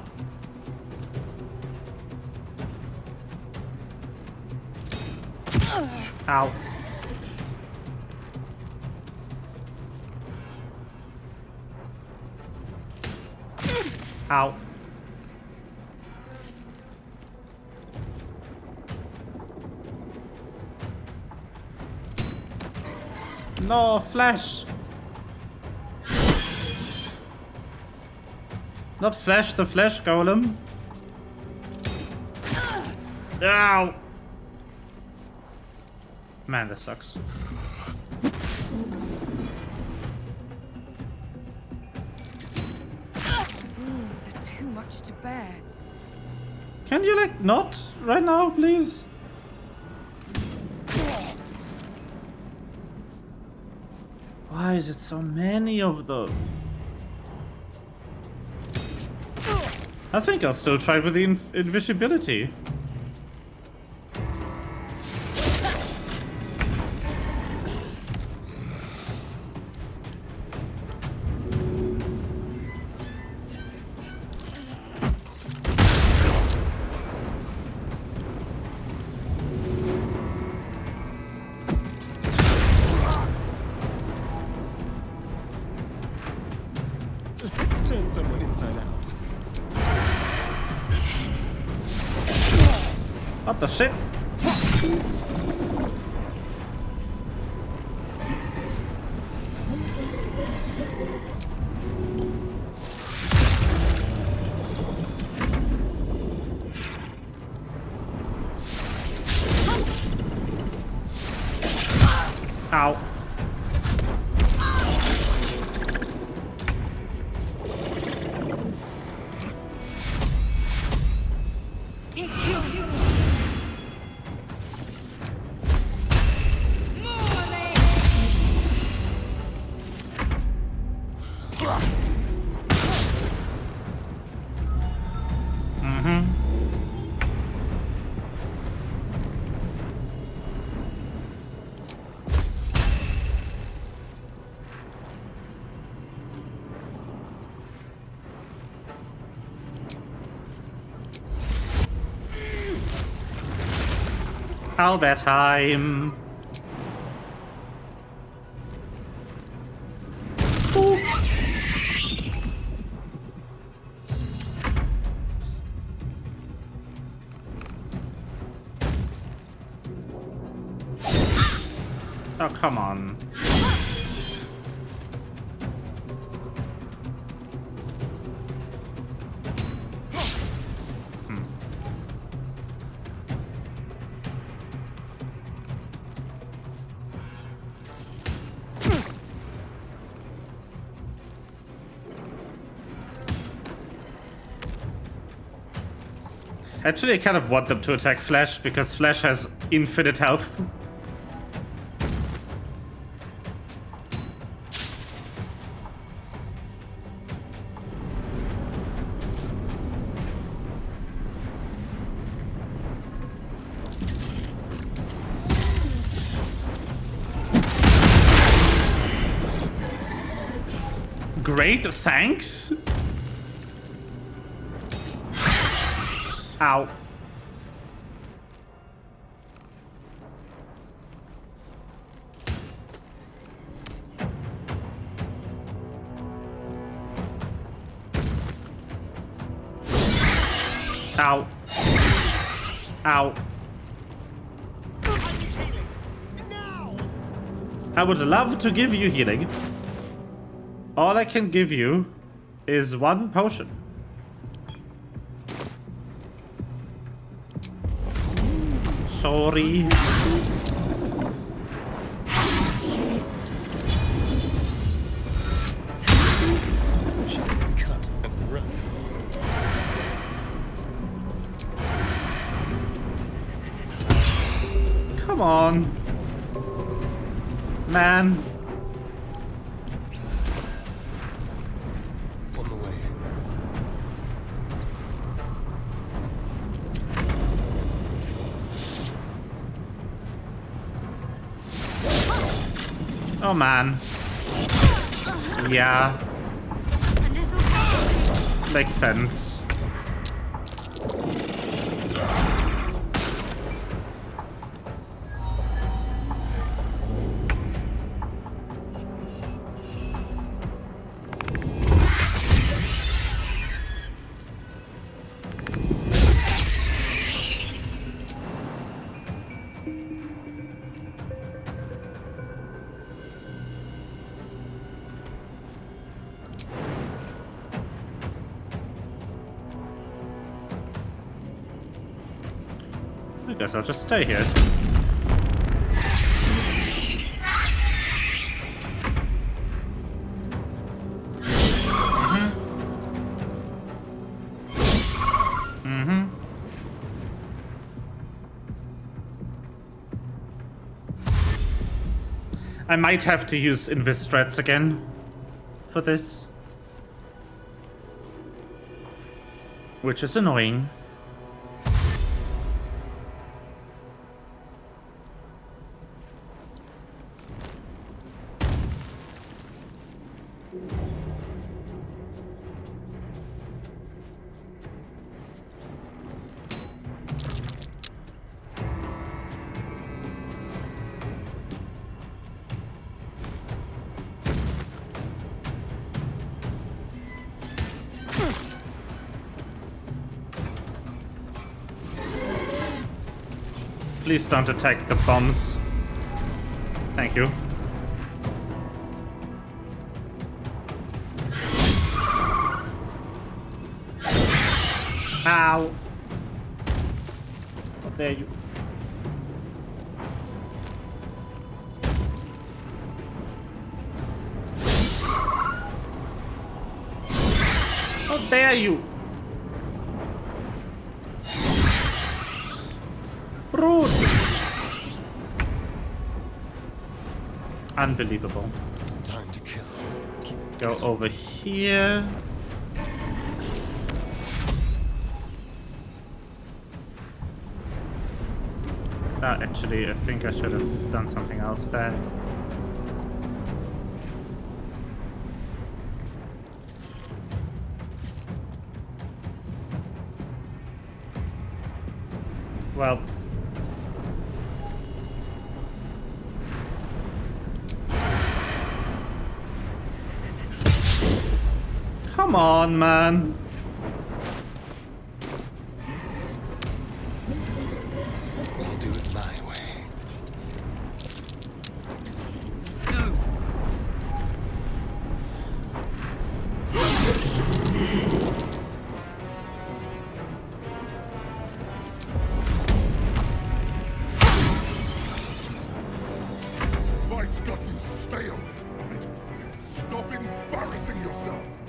Ow. Ow. No, flesh. Not flesh, the flesh golem. Ow. Man, this sucks. Wounds are too much to bear. Can you, like, not right now, please? Why is it so many of them? I think I'll still try with the invisibility. Let's turn someone inside out. What the shit? Ow. Albert time. Oh, come on. Actually, I kind of want them to attack Flash, because Flash has infinite health. Great, thanks. Ow. Ow. Ow. I would love to give you healing. All I can give you is one potion. Sorry. Cut and run. Come on. Man. On the way. Oh man. Yeah. Makes sense. I guess I'll just stay here. I might have to use Invis strats again for this, which is annoying. Please don't attack the bombs. Thank you. Ow! Oh, there you. How dare you! Rude! Unbelievable. Time to kill. Go over here. Actually, I think I should have done something else there. Well, Come on, man. I'll do it my way. Let's go. Fight's gotten stale. Right? Stop embarrassing yourself.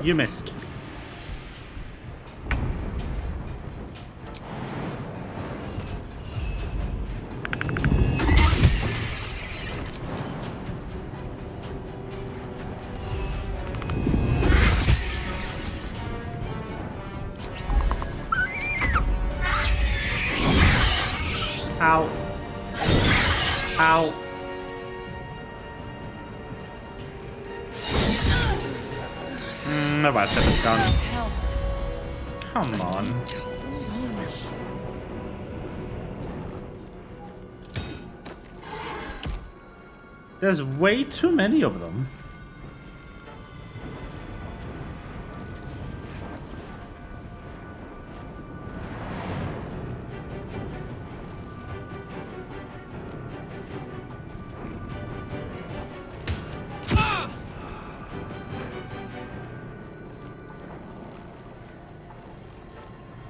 You missed. Ow. Ow. My bad, is gone. Come on. There's way too many of them.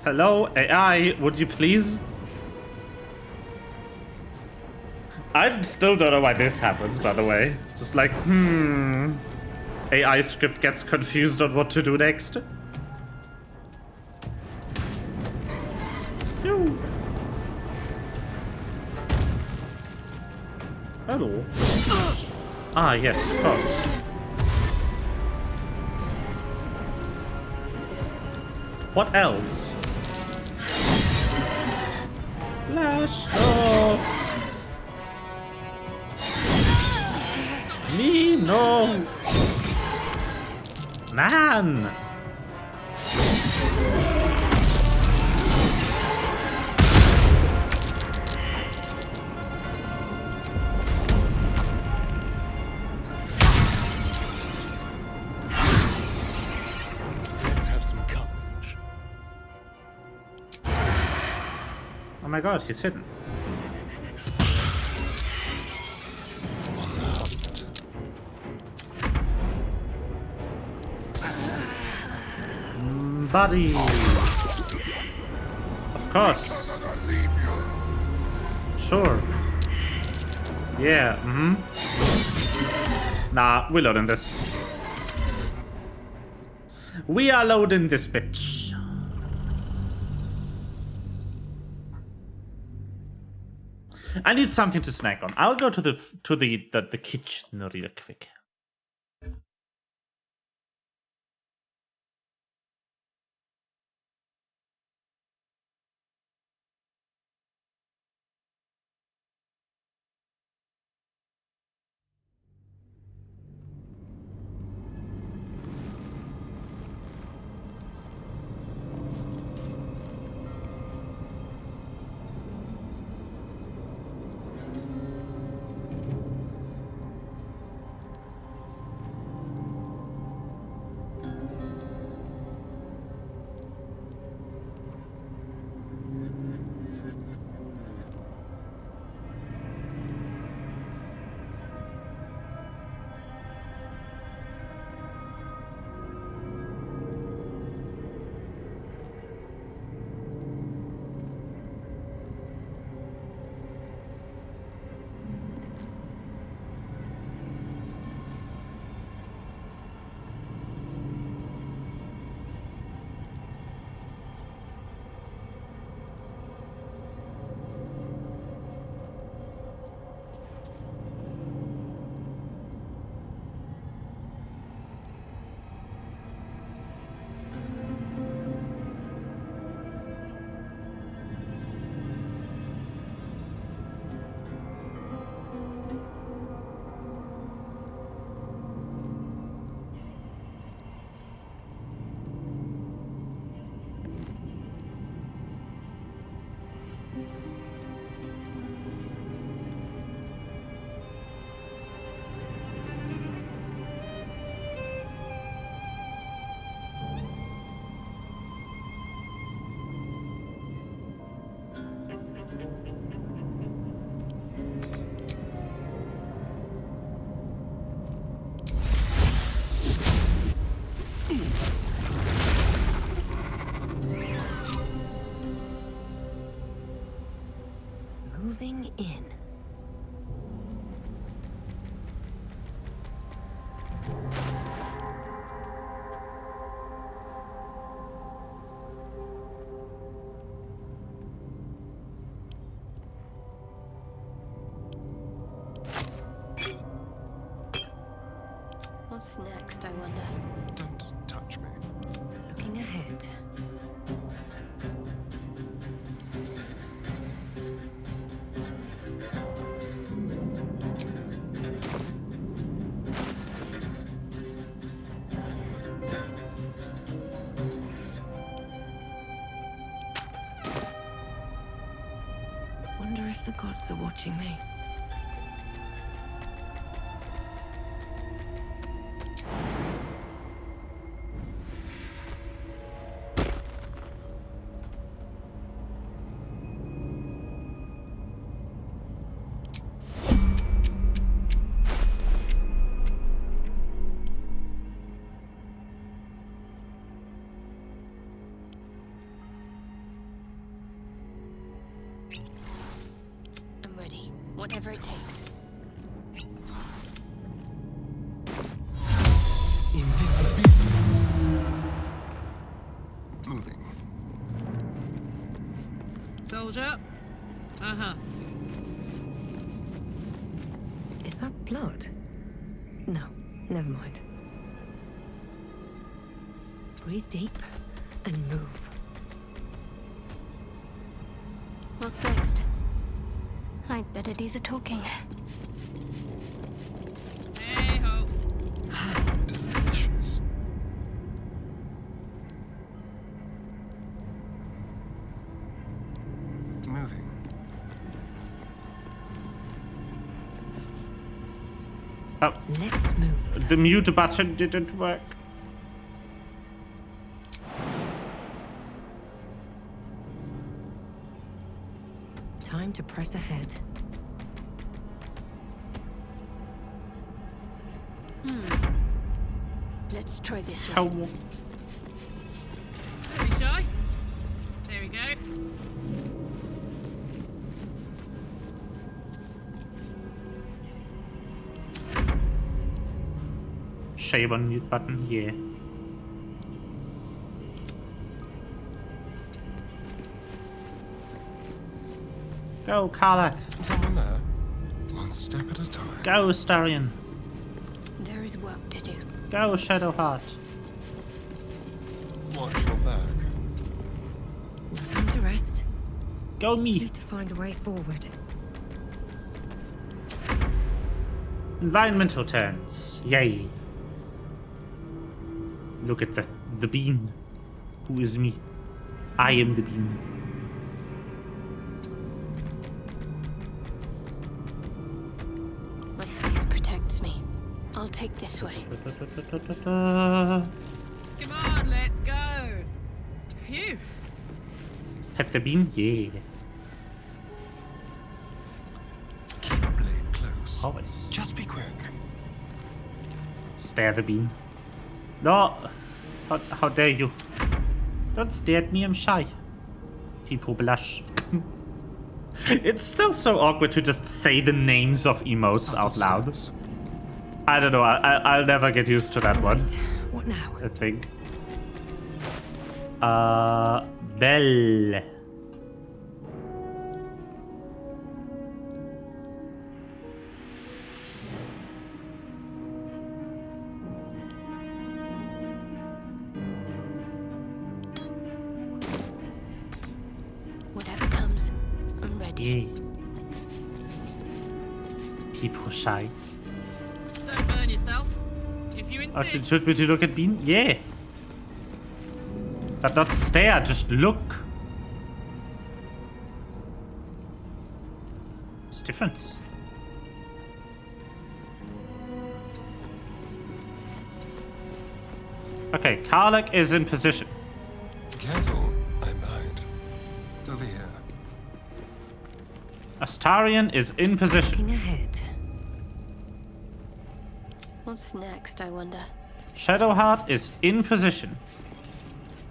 Hello, AI, would you please? I still don't know why this happens, by the way. Just like, AI script gets confused on what to do next. Phew. Hello. Ah, yes, of course. What else? Flash, no! Me, no! Man! Let's have some courage. Oh my god, he's hidden. Buddy! Of course. Sure. Yeah, Nah, we're loading this. We are loading this bitch. I need something to snack on. I'll go to the kitchen real quick. What's next, I wonder? Don't touch me. Looking ahead. Wonder if the gods are watching me. I'm ready. Whatever it takes. Moving. Soldier. Uh-huh. Is that blood? No, never mind. Breathe deep and move. What's next? I'd better do the talking. Hey ho. Delicious. Moving. Oh. Let's move. The mute button didn't work. Time to press ahead. Let's try this How? one. Don't be shy. There we go. Shame on mute button, yeah. Go, Karlach. Someone there. One step at a time. Go, Starion. There is work to do. Go, Shadowheart. Watch your back. No time to rest. Go, me. Need to find a way forward. Environmental turns. Yay. Look at the bean. Who is me? I am the bean. My face protects me. I'll take this way. Come on, let's go. Phew. Pet the bean? Yeah. Keep the blade close. Always. Just be quick. Stare the bean. No! How dare you? Don't stare at me, I'm shy. People blush. It's still so awkward to just say the names of emotes out loud. I don't know, I'll never get used to that one. What now? I think. Belle. Whatever comes, I'm ready. Yay. People shy. Don't burn yourself. If you Oh, insist. should we look at Bean? Yeah. But not stare, just look. What's the difference? Okay, Karlach is in position. Careful, I might. Over here. Astarion is in position. Looking ahead. What's next, I wonder? Shadowheart is in position.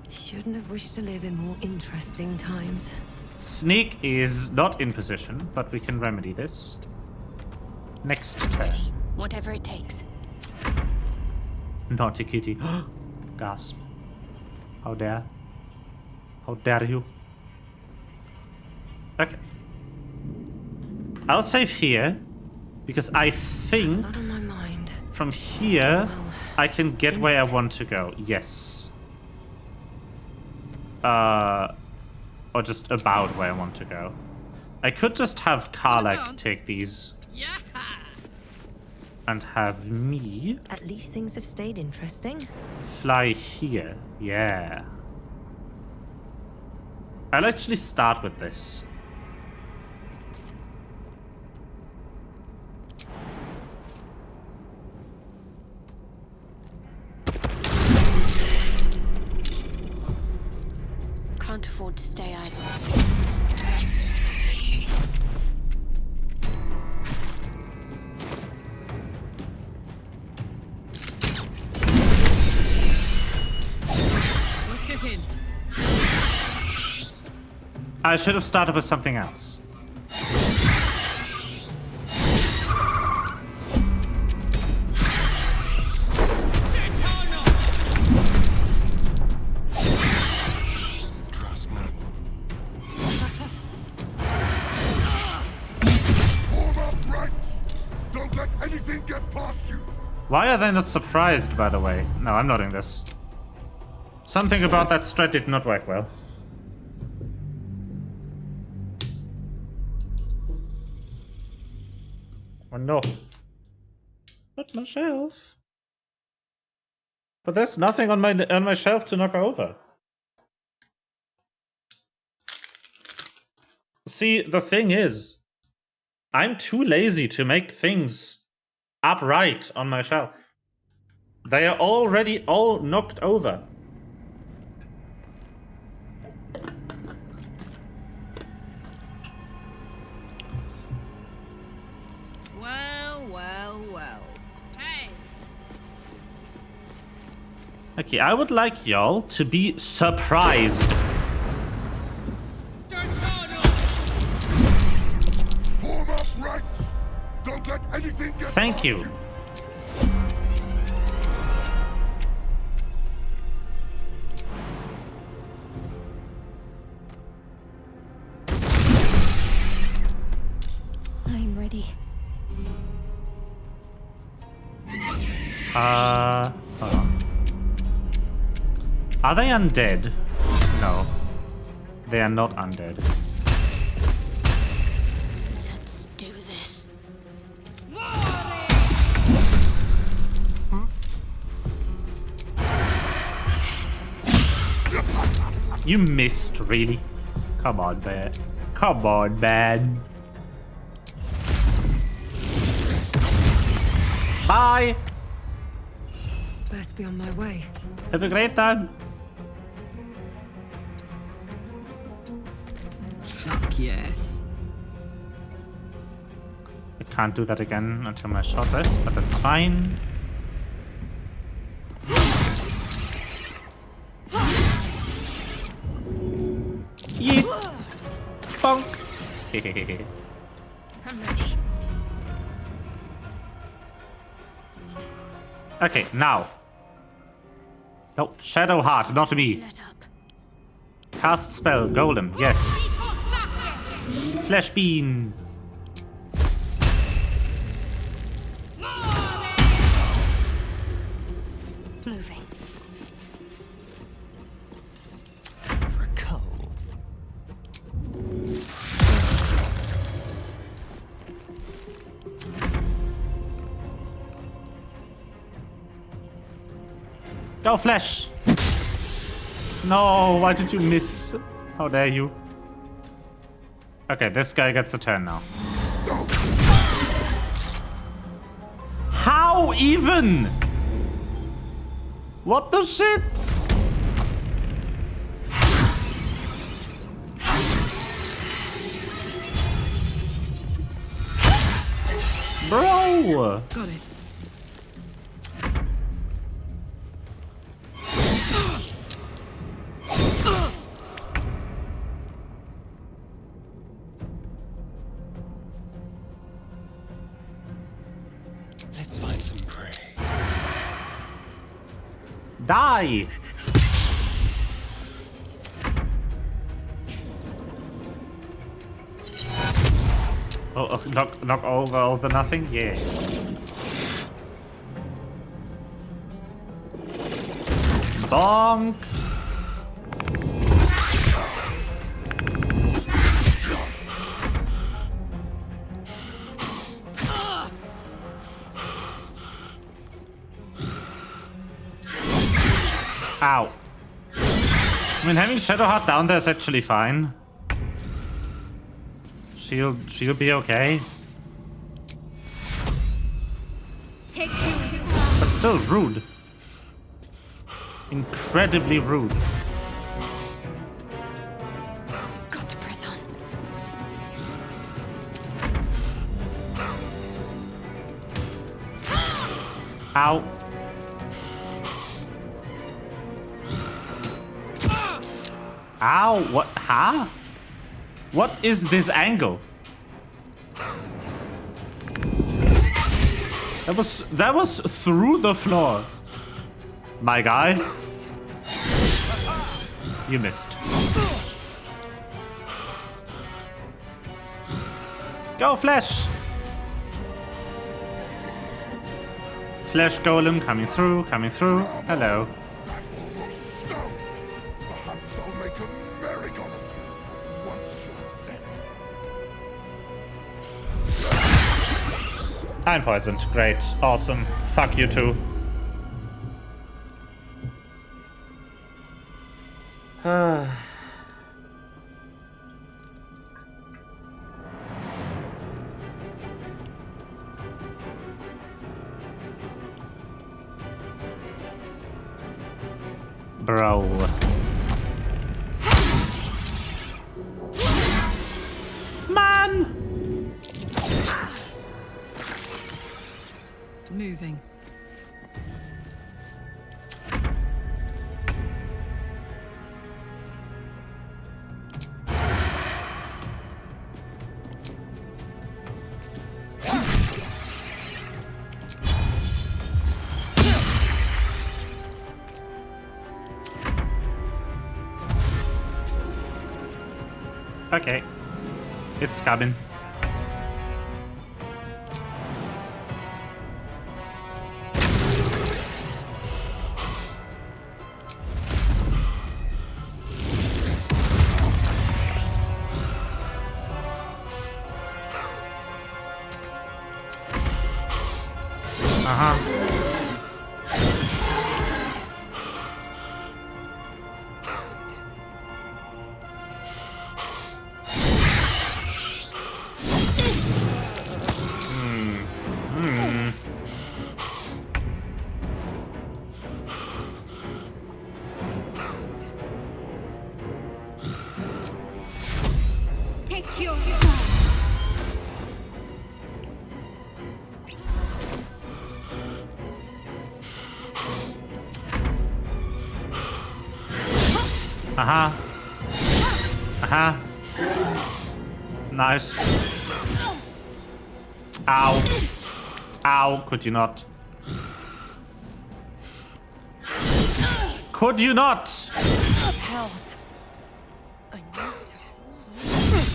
Shouldn't have wished to live in more interesting times. Sneak is not in position, but we can remedy this. Next turn. Whatever it takes. Naughty kitty. Gasp. How dare. How dare you? Okay. I'll save here, because I think, Not on my mind. from here, I can get where I want to go. Yes. Or just about where I want to go. I could just have Karlak take these. Yeah. And have me... At least things have stayed interesting. Fly here. Yeah. I'll actually start with this. Can't afford to stay idle. Let's kick in. I should have started with something else. Trust me. Don't let anything get past you. Why are they not surprised, by the way? No, I'm not doing this. Something about that strat did not work well. Oh no. Not my shelf. But there's nothing on my shelf to knock over. See, the thing is, I'm too lazy to make things upright on my shelf. They are already all knocked over. Well. Hey. Okay, I would like y'all to be surprised. Form up ranks. Don't let anything get Thank past you. I'm ready. Hold on. Are they undead? No. They are not undead. Let's do this. You missed, really? Come on, man. Come on, man. Bye! Best be on my way. Have a great time. Fuck yes. I can't do that again until my short rest, but that's fine. Yeet! Bonk! I'm ready. Okay, now. No, Shadow Heart, not me. Cast spell, Golem, yes. Flesh Bean. Moving. For coal. Go, Flesh! No, why did you miss? How dare you? Okay, this guy gets a turn now. How even? What the shit? Bro! Got it. Let's find some prey. Die! Oh, knock over all the nothing? Yeah. Bonk. Ow. I mean, having Shadowheart down there is actually fine. She'll be okay. But still rude. Incredibly rude. Got to press on. Ow. Ow, what? Huh? What is this angle? That was through the floor. My guy. You missed. Go, Flash! Flash Golem coming through, coming through. Hello. Perhaps I'll make a merry-go of you once you're dead. I'm poisoned. Great. Awesome. Fuck you too. Bro. Man! Moving. Okay. It's coming. Take your Aha. Aha. Nice. Ow. Ow. Could you not? Could you not? Hells. I need to hold on.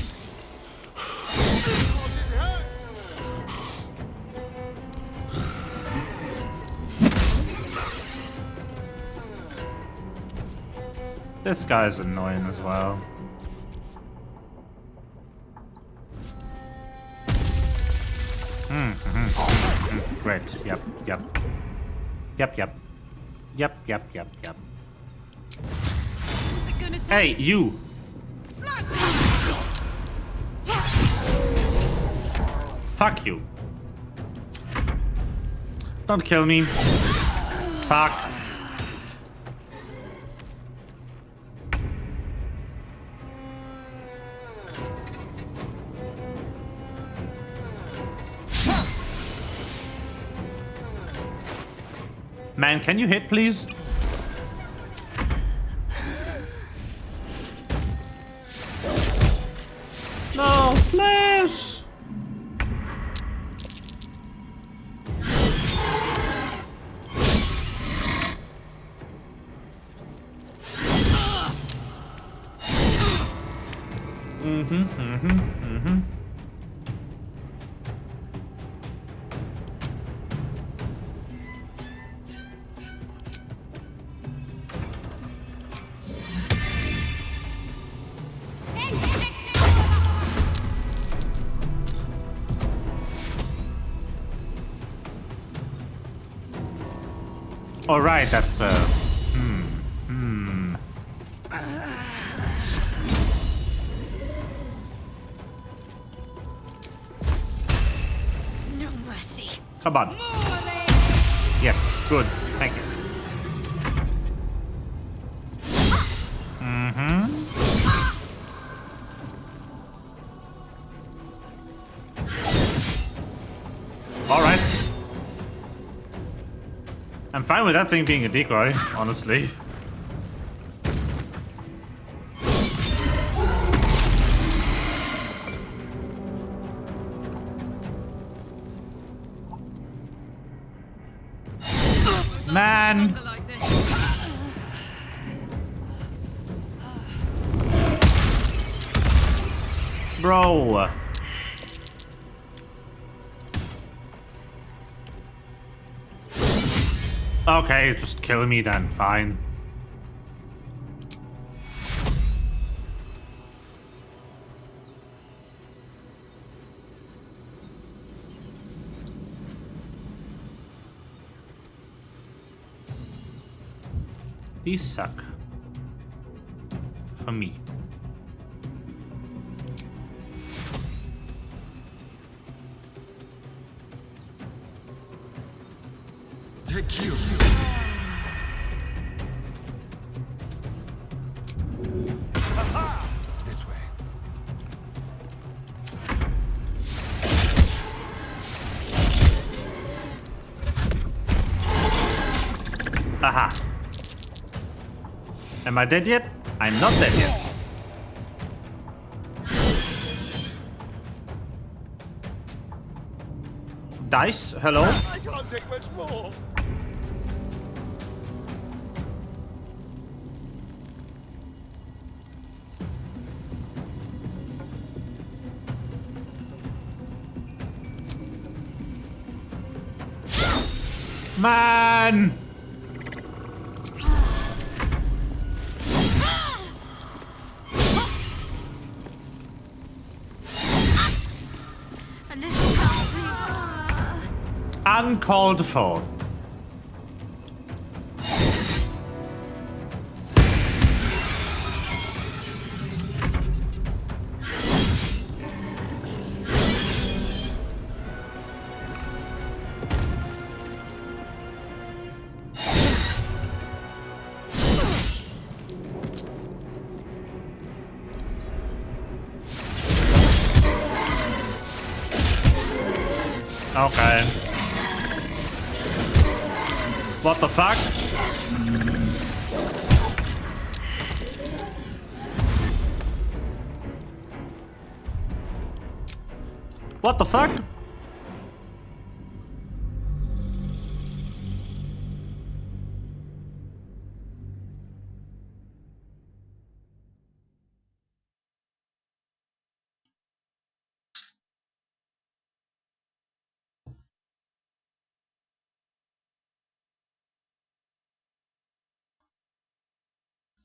This guy's annoying as well. Great. Yep. Yep. Yep. Yep. Yep. Yep. Yep. Yep. Hey, you. Fuck you. Don't kill me. Fuck. Man, can you hit, please? No, Flash! All right, that's No mercy. Come on. Yes, good. Thank you. All right. I'm fine with that thing being a decoy, honestly. Man! Bro! Okay, just kill me then, fine. These suck. For me. Take you. This way. Aha. Am I dead yet? I'm not dead yet. Dice, hello? I can't take much more. Man! Uncalled for. Okay. What the fuck? What the fuck?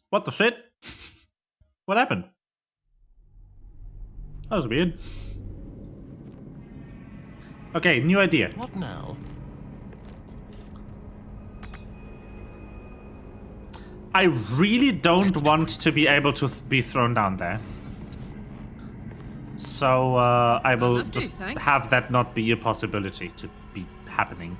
What the shit? What happened? That was weird. Okay, new idea. What now? I really don't want to be able to be thrown down there. So I will just have that not be a possibility to be happening.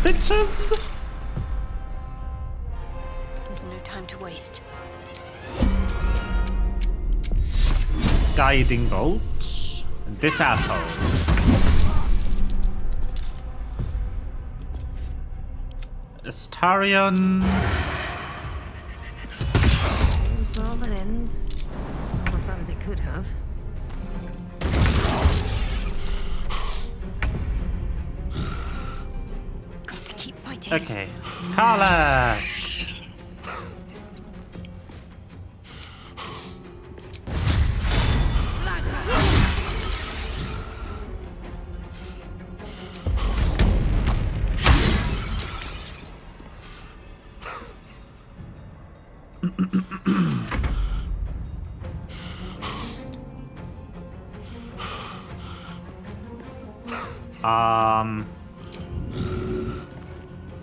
Pictures? There's no time to waste. Guiding bolts. And this asshole. Astarion. Well, that ends not as bad as it could have. Got to keep fighting. Okay. Carla!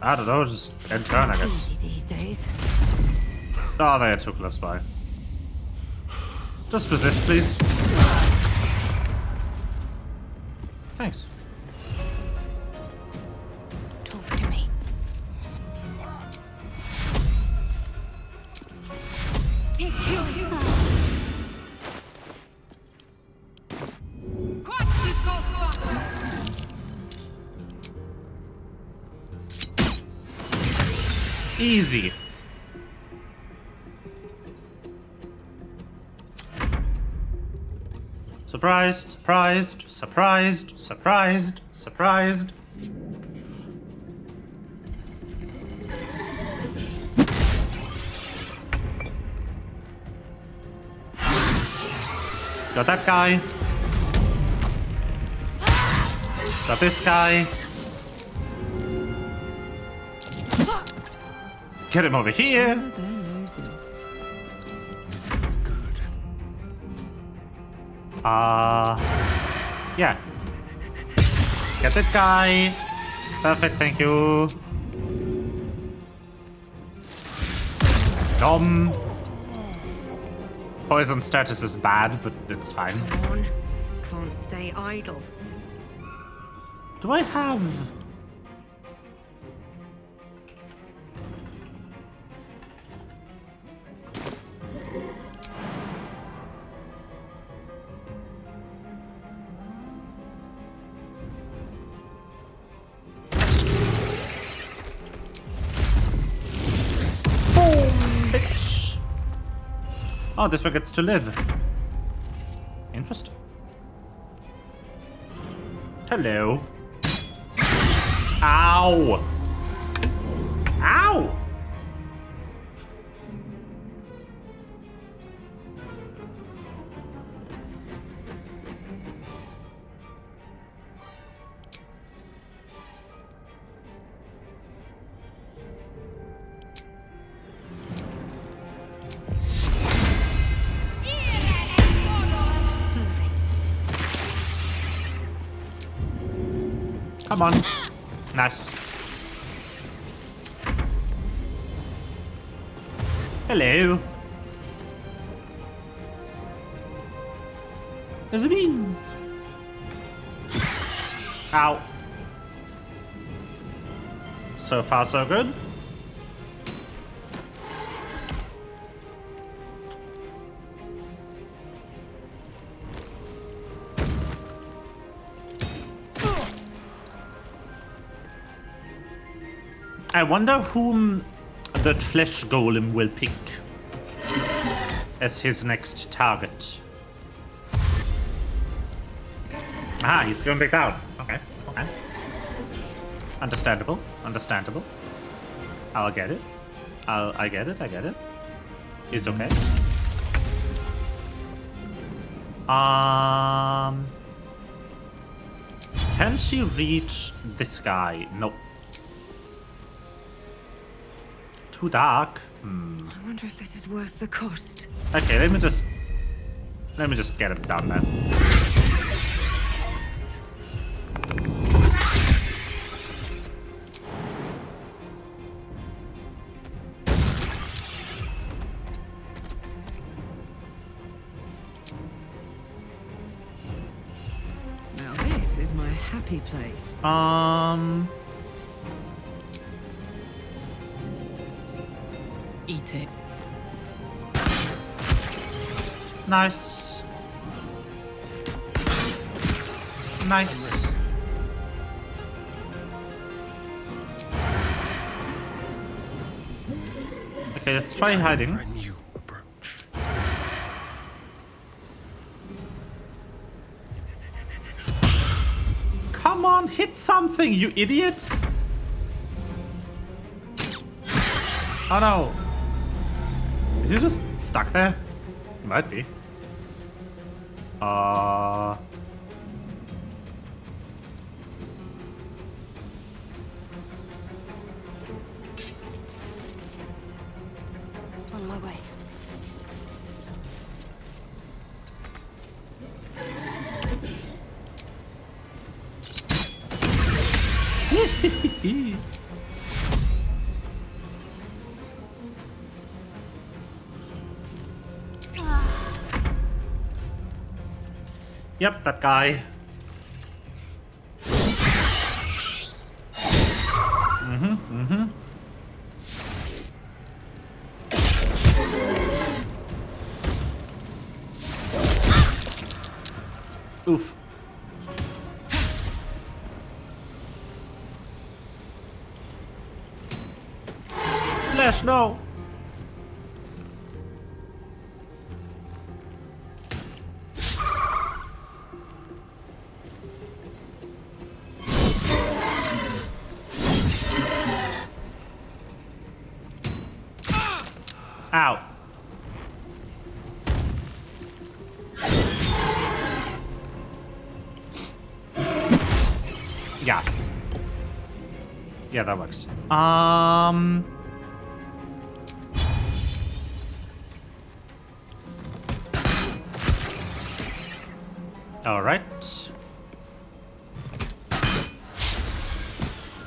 I don't know, just end turn, I guess. Easy these days. Oh, they are too close by. Just resist, please. Thanks. Talk to me. Easy. Surprised, surprised, surprised, surprised, surprised. Got that guy. Got this guy. Get him over here. Their noses. Yeah. Get that guy. Perfect, thank you. Poison status is bad, but it's fine. Come on. Can't stay idle. Do I have... Bitch. Oh, this one gets to live. Interesting. Hello. Ow! Ow! Come on. Nice. Hello. There's a bean. Ow. So far, so good. I wonder whom that flesh golem will pick as his next target. Ah, he's going back down. Okay, okay. Understandable, understandable. I'll get it. I get it, I get it. It's okay. Can she reach this guy? Nope. Too dark. I wonder if this is worth the cost. Okay, let me just get him down there. Now this is my happy place. Eat it. Nice. Nice. Okay, let's try hiding. Come on, hit something, you idiots! Oh no. Is he just stuck there? He might be. On my way. Yep, that guy. Oof. Flash, no! Ow. Yeah. Yeah, that works. All right.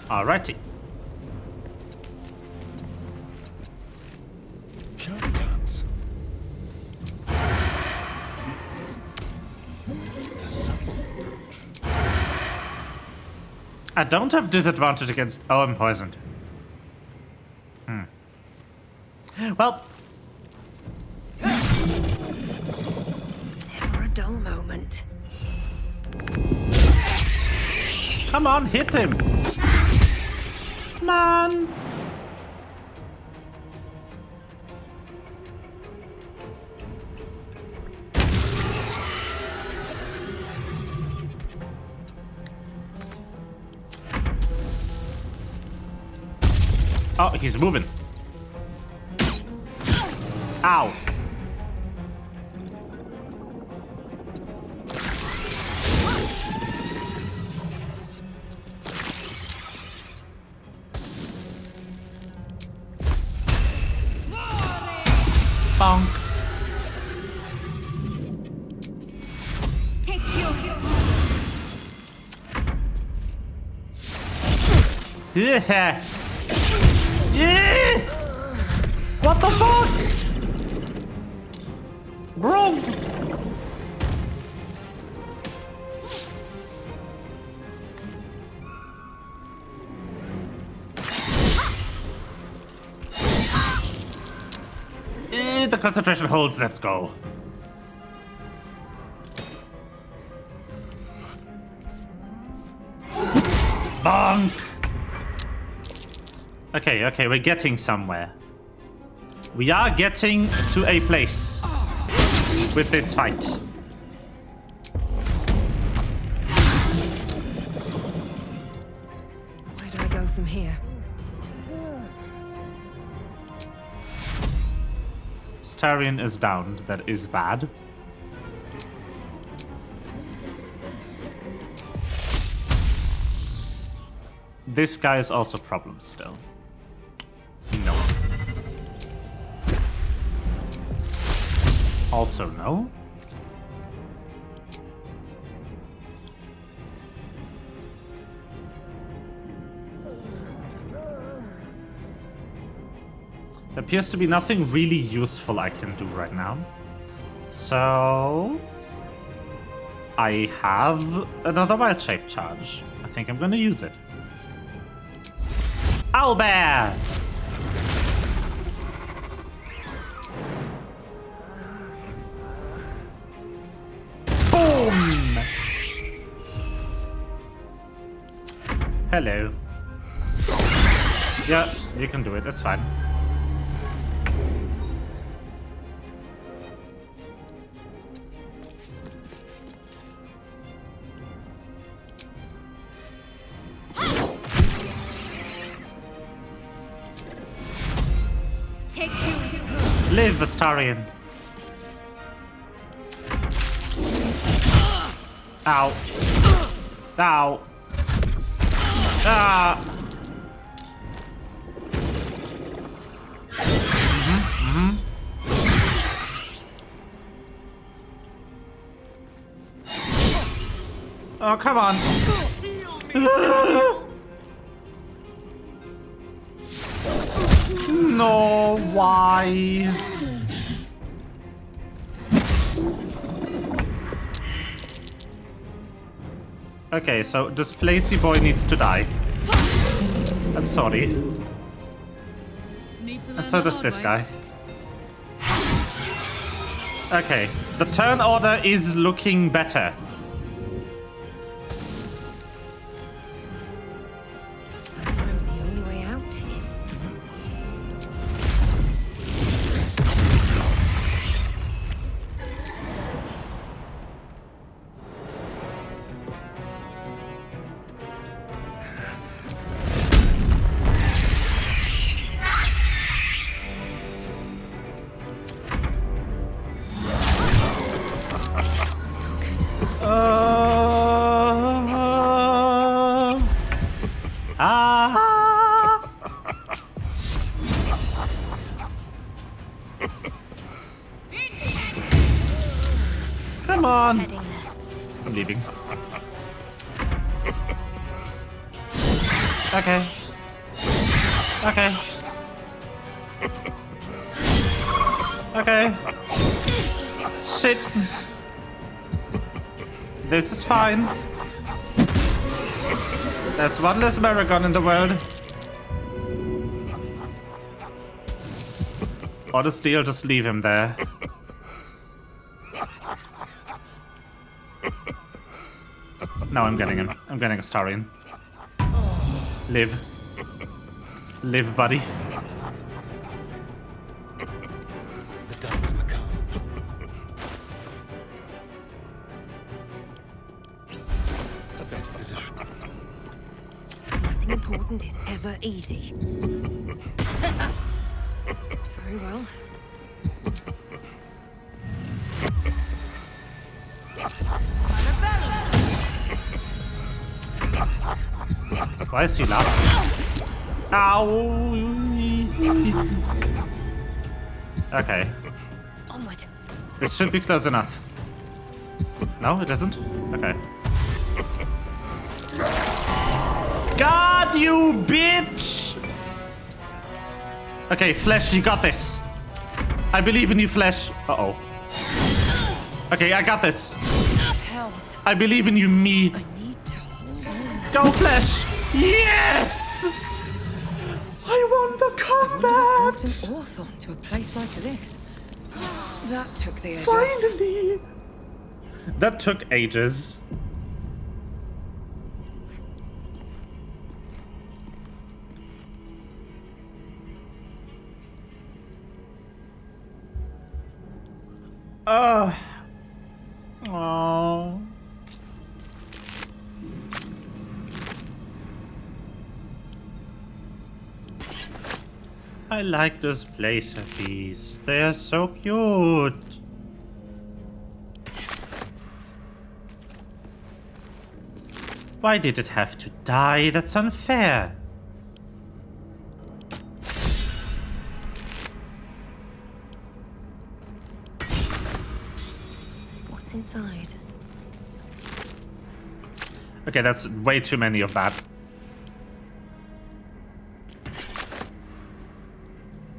Alrighty. Dance. I don't have disadvantage against. Oh, I'm poisoned. Well. Never a dull moment. Come on, hit him. Come on. Oh, he's moving. Ow. Bonk. Take your Yeah. Yeah. What the fuck? Bro. The concentration holds, let's go. Bonk! Okay, okay, we're getting somewhere. We are getting to a place with this fight. Where do I go from here? Starion is downed, that is bad. This guy is also a problem still. No. Also no. There appears to be nothing really useful I can do right now. So I have another wild shape charge. I think I'm gonna use it. Owlbear! Boom! Hello. Yeah, you can do it, that's fine. Live, Astarion. Ow. Ow. Ah. Oh, come on. No, why? Okay, so this Placy boy needs to die. I'm sorry. And so does this guy. Okay, the turn order is looking better. Sometimes the only way out is through. Come on. I'm leaving. Okay. Okay. Okay. Shit. This is fine. There's one less Maragon in the world. Honestly, I'll just leave him there. No, I'm getting him. I'm getting a Starion. Live. Live, buddy. The dance macabre. A better position. Nothing important is ever easy. Very well. Why is he laughing? Ow! Okay. Onward. This should be close enough. No, it isn't? Okay. God, you bitch! Okay, Flesh, you got this. I believe in you, Flesh. Uh-oh. Okay, I got this. I believe in you, me. Go, Flesh! Yes! I won the combat! Hawthorne to a place like this. That took the edge Finally! That took ages. Oh. I like those placer bees. They are so cute. Why did it have to die? That's unfair. What's inside? Okay, that's way too many of that.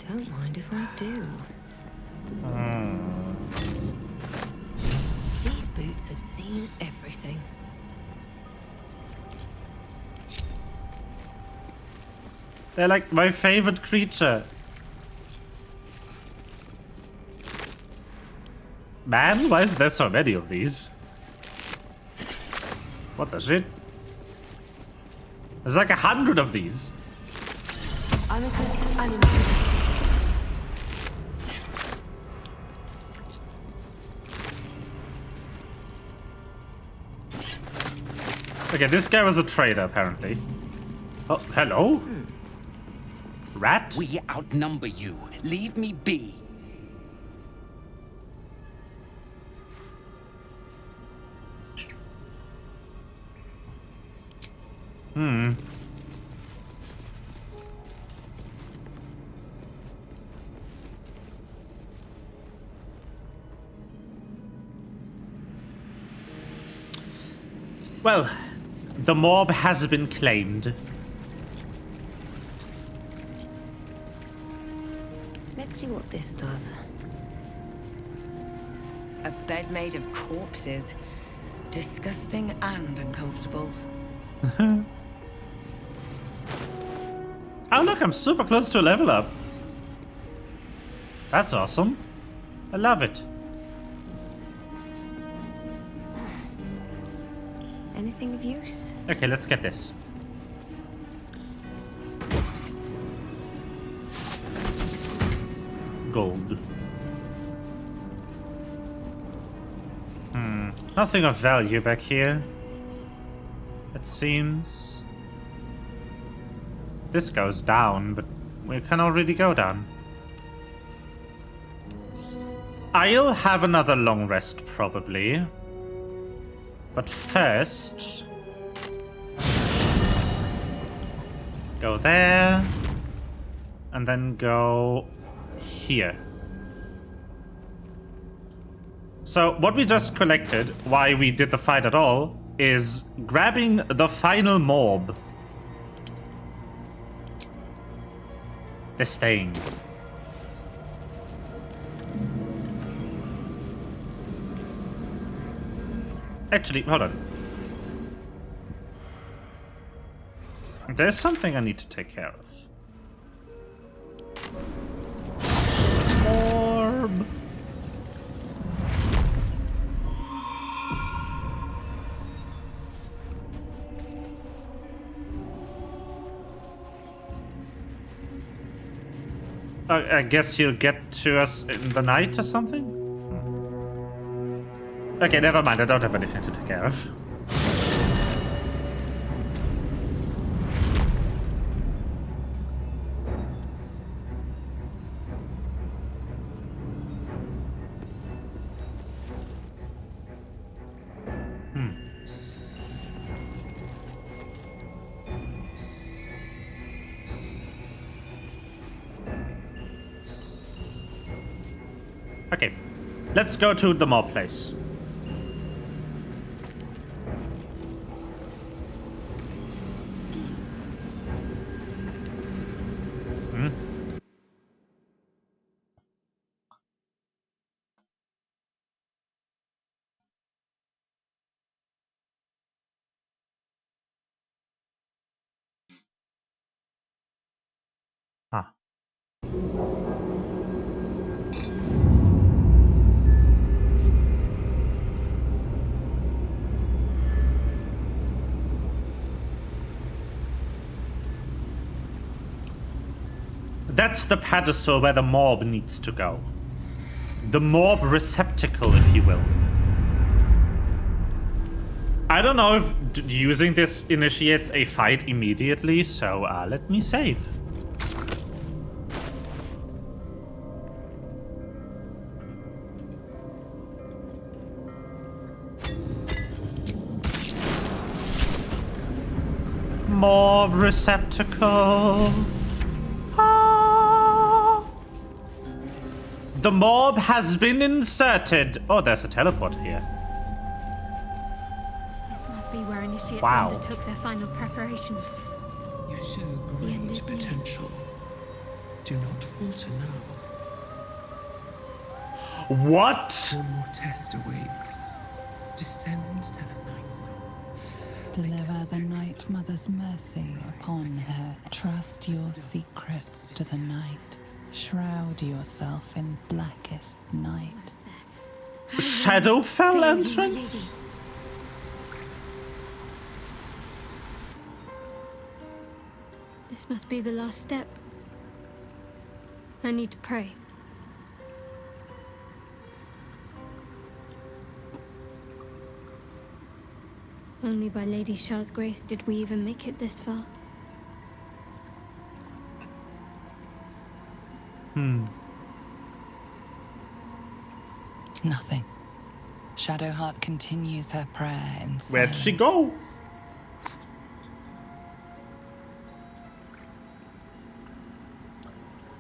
Don't mind if I do. These boots have seen everything. They're like my favorite creature. Man, why is there so many of these? What the shit? There's like 100 of these. Amicus animus. Okay, this guy was a trader, apparently. Oh, hello? Rat? We outnumber you. Leave me be. Well, the mob has been claimed. Let's see what this does. A bed made of corpses. Disgusting and uncomfortable. Oh look, I'm super close to a level up. That's awesome. I love it. Anything of use? Okay, let's get this. Gold. Nothing of value back here. It seems. This goes down, but we can already go down. I'll have another long rest, probably. But first... go there. And then go here. So what we just collected, why we did the fight at all, is grabbing the final mob. They're staying. Actually, hold on. There's something I need to take care of. Orb. I guess you'll get to us in the night or something? Okay, never mind. I don't have anything to take care of. Okay, let's go to the mob place. That's the pedestal where the mob needs to go. The mob receptacle, if you will. I don't know if using this initiates a fight immediately, so let me save. Mob receptacle. The mob has been inserted. Oh, there's a teleport here. This must be where initiates Wow. undertook their final preparations. You show The end great is near. potential. Do not falter now. What? One more test awaits. Descend to the night zone. Deliver the Night Mother's mercy upon her. Trust your secrets to the night. Shroud yourself in blackest night. Shadowfell entrance? This must be the last step. I need to pray. Only by Lady Shah's grace did we even make it this far. Nothing. Shadowheart continues her prayer in silence. Where'd she go?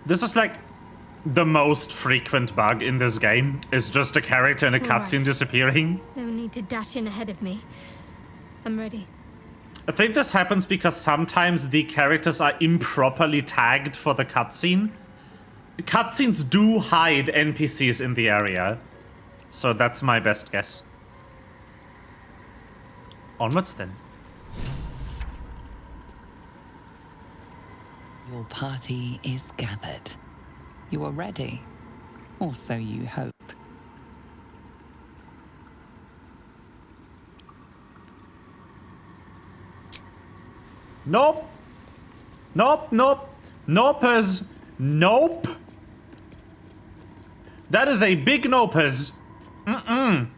This is like the most frequent bug in this game. Is just a character in a All cutscene right. disappearing. No need to dash in ahead of me. I'm ready. I think this happens because sometimes the characters are improperly tagged for the cutscene. Cutscenes do hide NPCs in the area, so that's my best guess. Onwards then. Your party is gathered. You are ready, or so you hope. Nope. Nope, nope. Nopers. Nope. That is a big nopers. Mm-mm.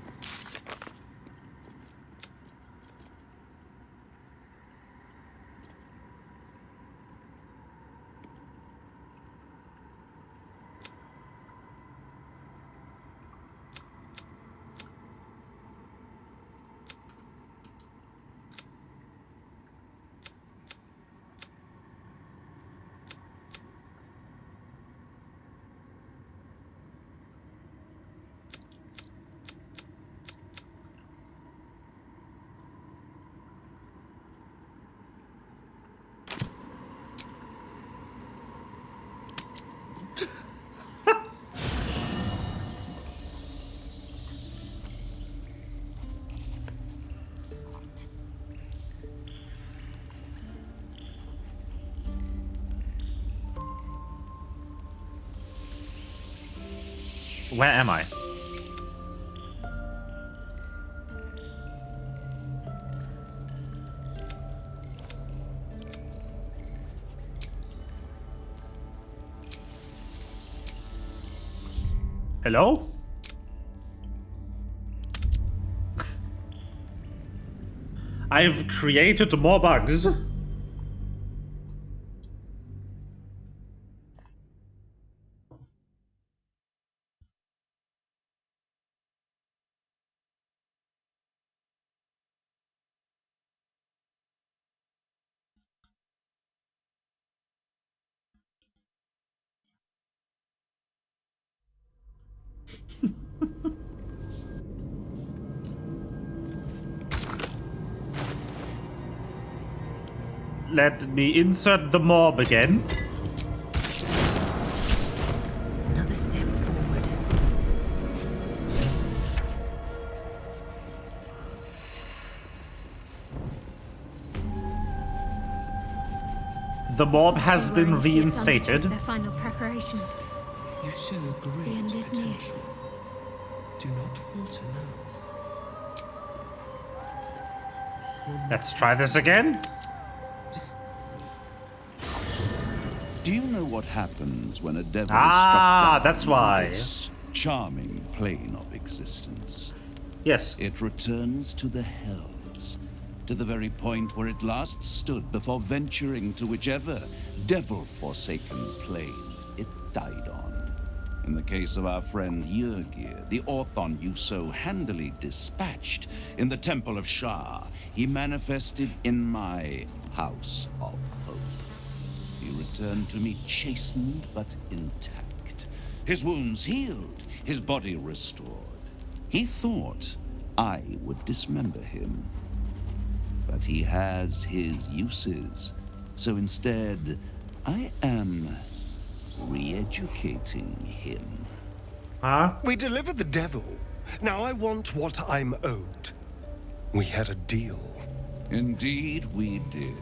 Where am I? Hello? I've created more bugs. Let me insert the mob again. Another step forward. The mob has been reinstated. Their final preparations. You show great The end is near. potential. Do not falter now. Let's try this again. Do you know what happens when a devil Ah, is struck down that's on why. this charming plane of existence? Yes. It returns to the hells, to the very point where it last stood before venturing to whichever devil-forsaken plane it died on. In the case of our friend Yrgir, the Orthon you so handily dispatched in the Temple of Shah, he manifested in my House of Hope. He returned to me chastened but intact. His wounds healed, his body restored. He thought I would dismember him. But he has his uses. So instead, I am re-educating him. Huh? We delivered the devil. Now I want what I'm owed. We had a deal. Indeed, we did.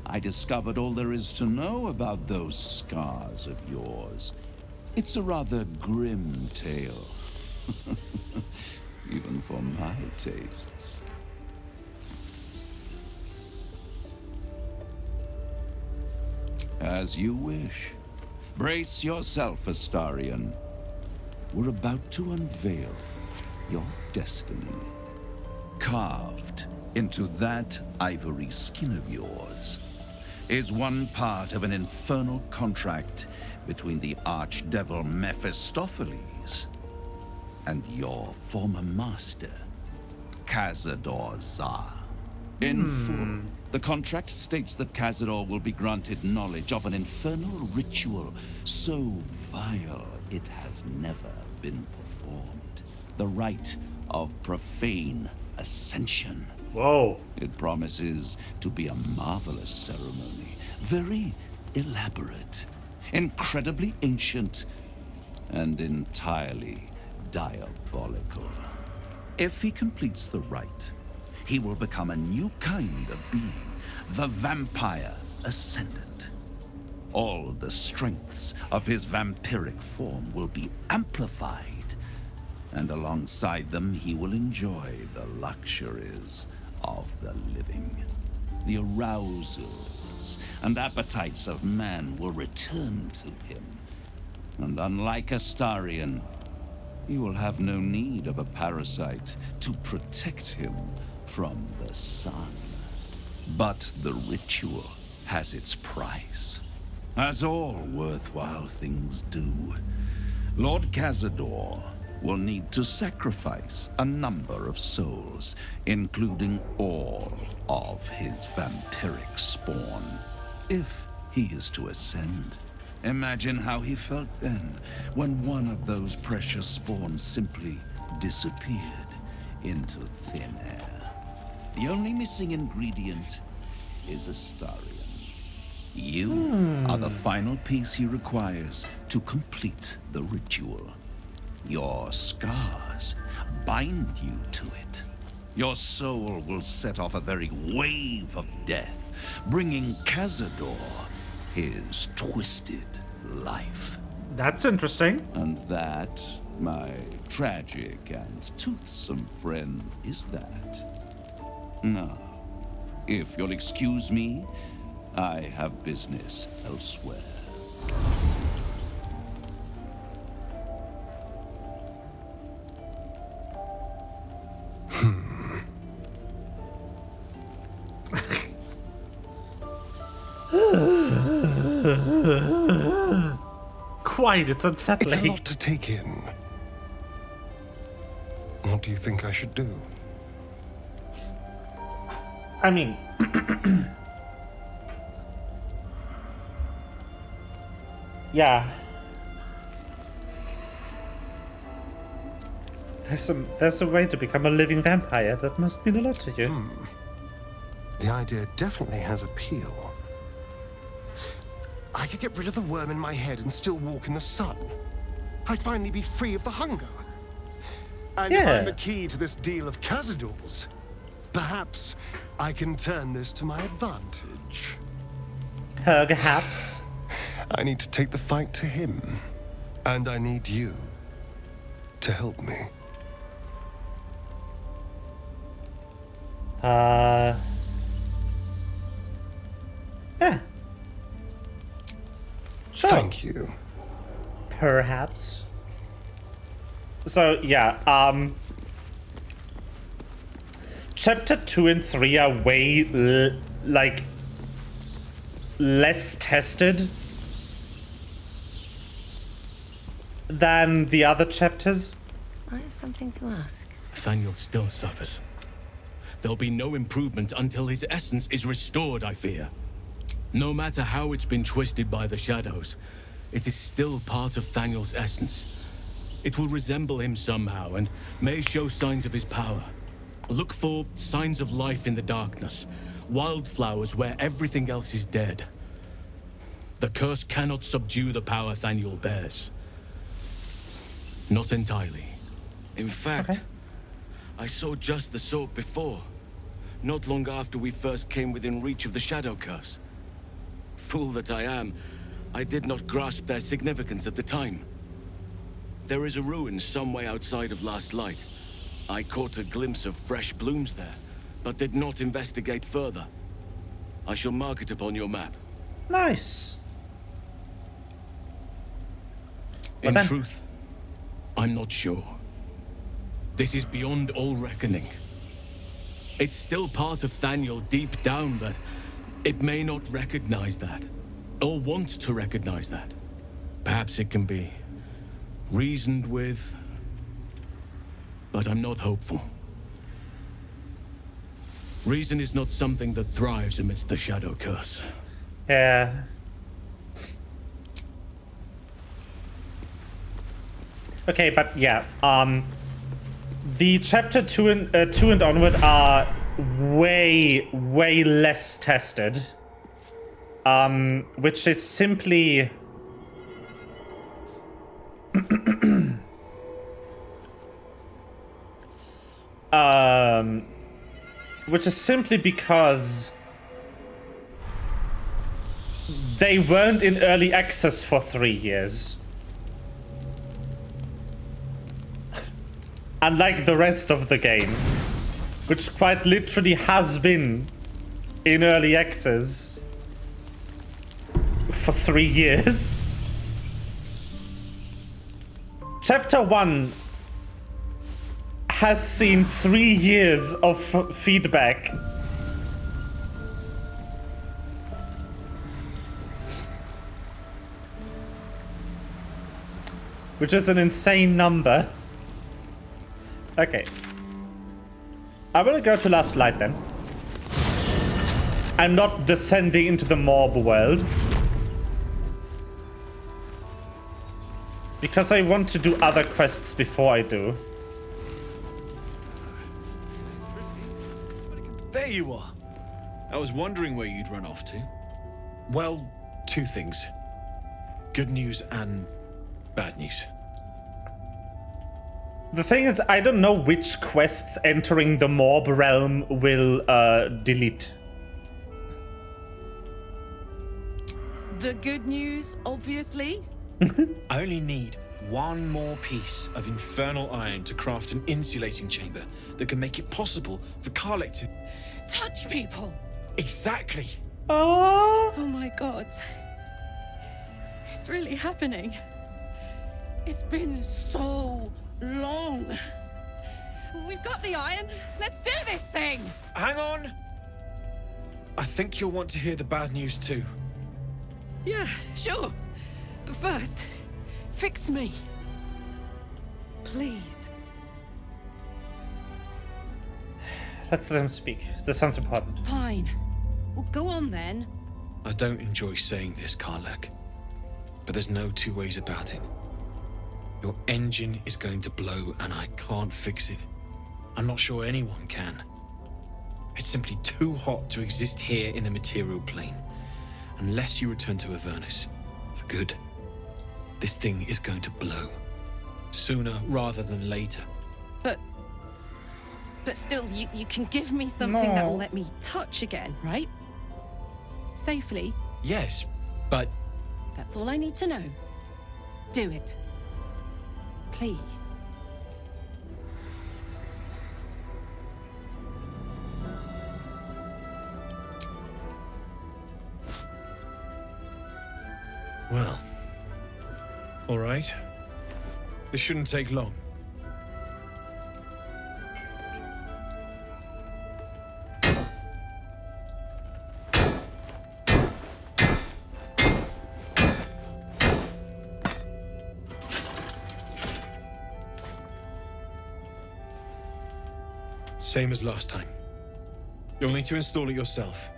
I discovered all there is to know about those scars of yours. It's a rather grim tale. Even for my tastes. As you wish. Brace yourself, Astarion. We're about to unveil your destiny. Carved into that ivory skin of yours is one part of an infernal contract between the archdevil Mephistopheles and your former master, Cazador Zar. In full, the contract states that Cazador will be granted knowledge of an infernal ritual so vile it has never been performed. The rite of profane ascension. Whoa. It promises to be a marvelous ceremony, very elaborate, incredibly ancient, and entirely diabolical. If he completes the rite, he will become a new kind of being, the Vampire Ascendant. All the strengths of his vampiric form will be amplified, and alongside them he will enjoy the luxuries of the living. The arousals and appetites of man will return to him, and unlike Astarion, he will have no need of a parasite to protect him from the sun. But the ritual has its price, as all worthwhile things do. Lord Cazador will need to sacrifice a number of souls, including all of his vampiric spawn, if he is to ascend. Imagine how he felt then, when one of those precious spawns simply disappeared into thin air. The only missing ingredient is Astarion. You are the final piece he requires to complete the ritual. Your scars bind you to it. Your soul will set off a very wave of death, bringing Cazador his twisted life. That's interesting. And that, my tragic and toothsome friend, is that. Now, if you'll excuse me, I have business elsewhere. Quite, it's unsettling. It's a lot to take in. What do you think I should do? I mean, yeah. There's a way to become a living vampire. That must mean a lot to you. The idea definitely has appeal. I could get rid of the worm in my head and still walk in the sun. I'd finally be free of the hunger. And if I'm the key to this deal of Cazador's, perhaps I can turn this to my advantage. Perhaps. I need to take the fight to him. And I need you to help me. Yeah. Sure. Thank you. Perhaps. So, yeah, Chapter 2 and 3 are way, less tested than the other chapters. I have something to ask. Nathaniel still suffers. There'll be no improvement until his essence is restored, I fear. No matter how it's been twisted by the shadows, it is still part of Thaniel's essence. It will resemble him somehow and may show signs of his power. Look for signs of life in the darkness, wildflowers where everything else is dead. The curse cannot subdue the power Thaniel bears. Not entirely. In fact, I saw just the sort before, not long after we first came within reach of the shadow curse. Fool that I am, I did not grasp their significance at the time. There is a ruin some way outside of Last Light. I caught a glimpse of fresh blooms there, but did not investigate further. I shall mark it upon your map. Nice. In truth, I'm not sure. This is beyond all reckoning. It's still part of Thaniel deep down, but it may not recognize that, or want to recognize that. Perhaps it can be reasoned with, but I'm not hopeful. Reason is not something that thrives amidst the shadow curse. Yeah. Okay, but yeah, The chapter 2 and onward are way less tested. Which is simply because they weren't in early access for 3 years. Unlike the rest of the game, which quite literally has been in early access for 3 years. Chapter 1 has seen 3 years of feedback. Which is an insane number. Okay. I will go to Last Light then. I'm not descending into the mob world. Because I want to do other quests before I do. There you are. I was wondering where you'd run off to. Well, 2 things. Good news and bad news. The thing is, I don't know which quests entering the mob realm will delete. The good news, obviously. I only need 1 more piece of infernal iron to craft an insulating chamber that can make it possible for Karlek to touch people. Exactly. Oh my god. It's really happening. It's been so long. We've got the iron. Let's do this thing. Hang on. I think you'll want to hear the bad news too. Yeah, sure. But first, fix me. Please. Let's let him speak. This sounds important. Fine. Well, go on then. I don't enjoy saying this, Karlek, but there's no 2 ways about it. Your engine is going to blow and I can't fix it. I'm not sure anyone can. It's simply too hot to exist here in the material plane. Unless you return to Avernus for good, this thing is going to blow. Sooner rather than later. But still, you can give me something that will let me touch again, right? Safely. Yes, but... That's all I need to know. Do it. Please. Well, all right. This shouldn't take long. Same as last time. You'll need to install it yourself.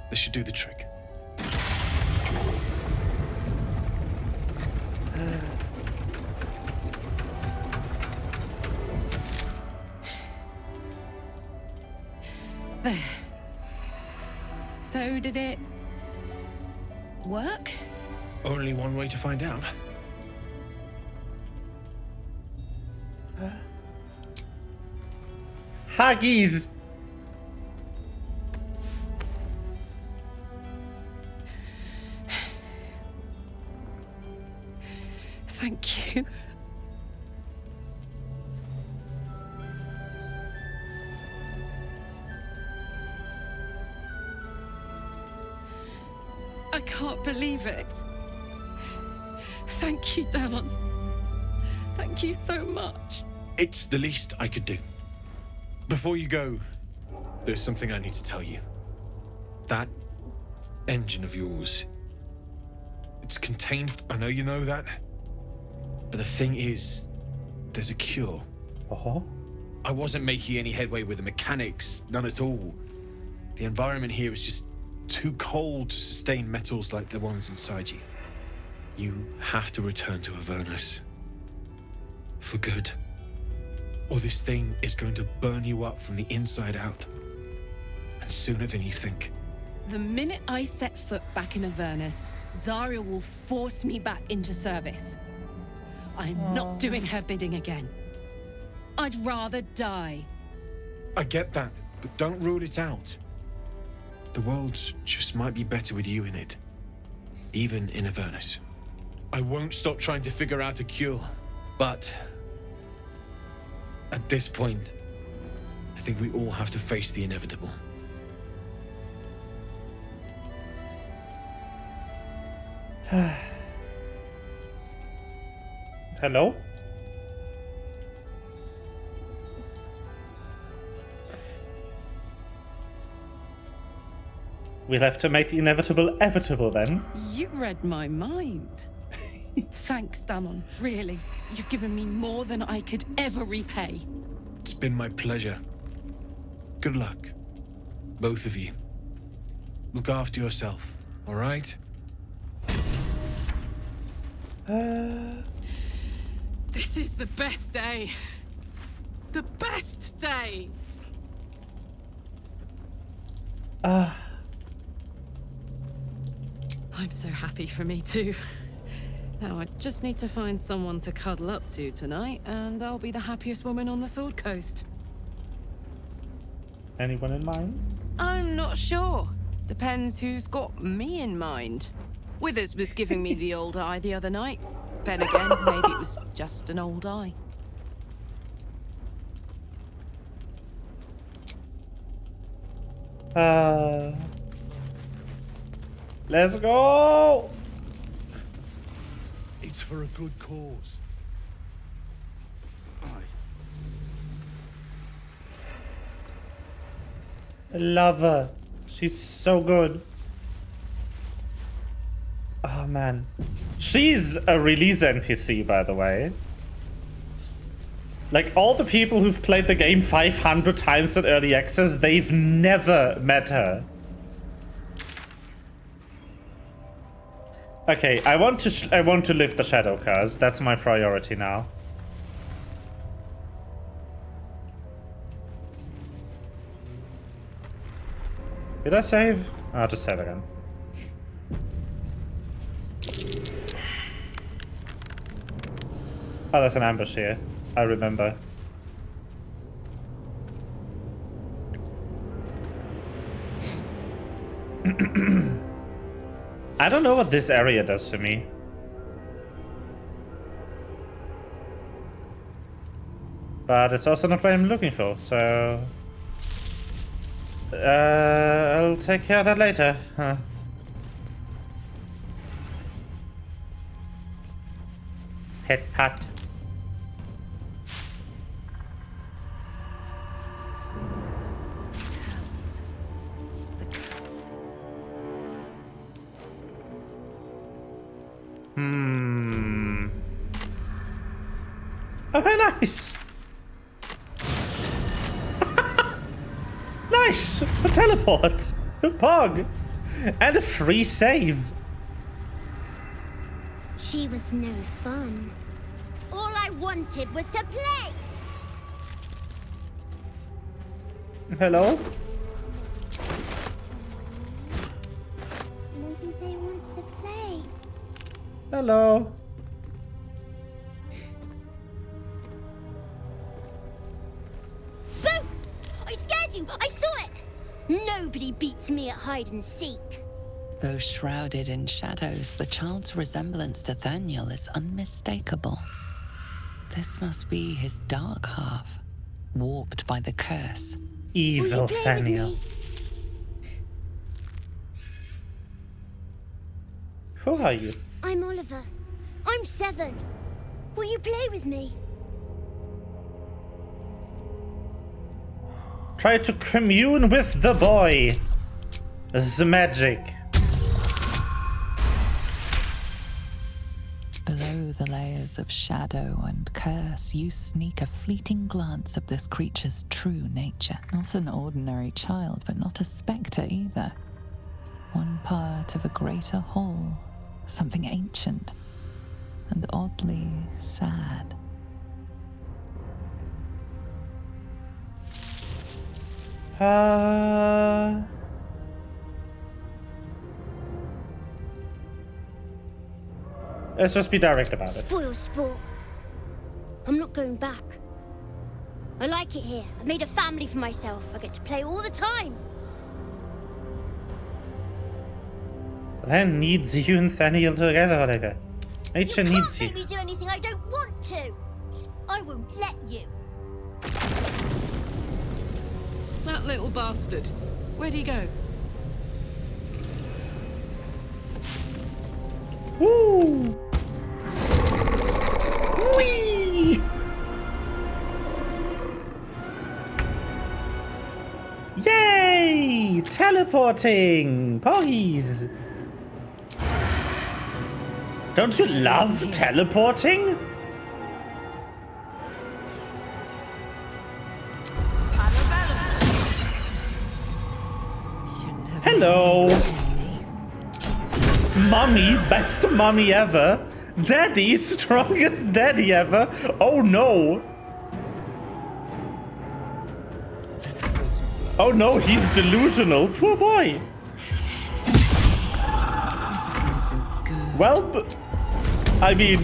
This should do the trick. There. So did it work? Only one way to find out. Huggies! Thank you. I can't believe it. Thank you, Damon. Thank you so much. It's the least I could do. Before you go, there's something I need to tell you. That engine of yours, it's contained. I know you know that. But the thing is, there's a cure. Uh-huh. I wasn't making any headway with the mechanics, none at all. The environment here is just too cold to sustain metals like the ones inside you. You have to return to Avernus. For good. or this thing is going to burn you up from the inside out. And sooner than you think. The minute I set foot back in Avernus, Zarya will force me back into service. I'm not doing her bidding again. I'd rather die. I get that, but don't rule it out. The world just might be better with you in it. Even in Avernus. I won't stop trying to figure out a cure, but at this point, I think we all have to face the inevitable. Hello? We'll have to make the inevitable evitable then. You read my mind. Thanks, Damon. Really. You've given me more than I could ever repay. It's been my pleasure. Good luck, both of you. Look after yourself, all right? This is the best day. The best day. I'm so happy for me too. Now I just need to find someone to cuddle up to tonight, and I'll be the happiest woman on the Sword Coast. Anyone in mind? I'm not sure. Depends who's got me in mind. Withers was giving me the old eye the other night. Then again, maybe it was just an old eye. Let's go! It's for a good cause. I love her. She's so good. Oh man. She's a release NPC, by the way. Like, all the people who've played the game 500 times in early access, they've never met her. Okay, I want to lift the Shadow Curse. That's my priority now. Did I save? I'll just save again. Oh, there's an ambush here. I remember. I don't know what this area does for me. But it's also not what I'm looking for, so... I'll take care of that later. Huh. Pet pat. Oh, very nice. Nice! A teleport! A pog! And a free save! She was no fun. All I wanted was to play! Hello? Maybe they want to play. Hello? Boo! I scared you! I saw it! Nobody beats me at hide and seek. Though shrouded in shadows, the child's resemblance to Thaniel is unmistakable. This must be his dark half, warped by the curse. Evil Thaniel. Who are you? I'm Oliver. I'm 7. Will you play with me? Try to commune with the boy. The magic. Below the layers of shadow and curse, you sneak a fleeting glance of this creature's true nature. Not an ordinary child, but not a spectre either. One part of a greater whole, something ancient and oddly sad. Let's just be direct about it. Spoil sport. I'm not going back. I like it here. I've made a family for myself. I get to play all the time. Land needs you and Thaniel together, Oliver. Nature needs you. You can't make me do anything I don't want to. I won't let you. That little bastard. Where'd he go? Woo! Whee! Yay! Teleporting! Poggies! Don't you love teleporting? Hello! Mummy, best mummy ever. Daddy, strongest daddy ever. Oh no! Oh no, he's delusional. Poor boy. Well, I mean...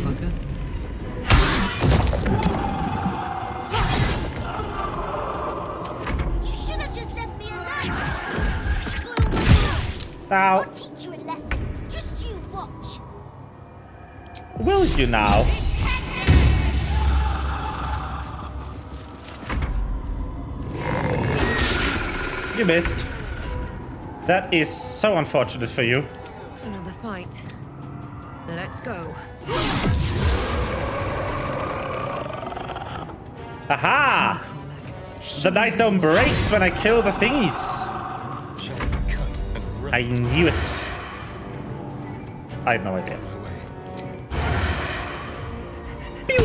You should have just left me alone. Now, I'll teach you a lesson. Just you watch. will you now? You missed. That is so unfortunate for you. Another fight. Let's go. Aha! The night dome breaks when I kill the thingies. I knew it. I had no idea. Pew!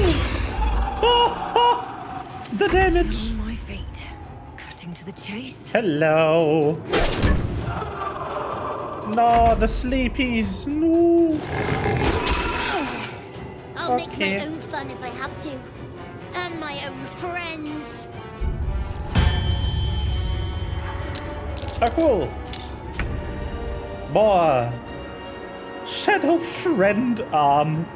Oh, oh, the damage. On my feet. Cutting to the chase. Hello. No, the sleepies. No. I'll make my own fun if I have to. And my own friends. Oh, cool. More. Shadow friend arm.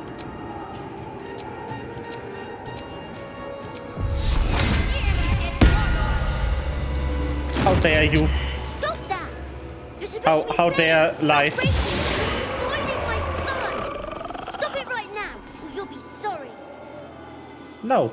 How dare you? Stop that! You're supposed to be How dare life? spoiling my fun! Stop it right now, or you'll be sorry. No.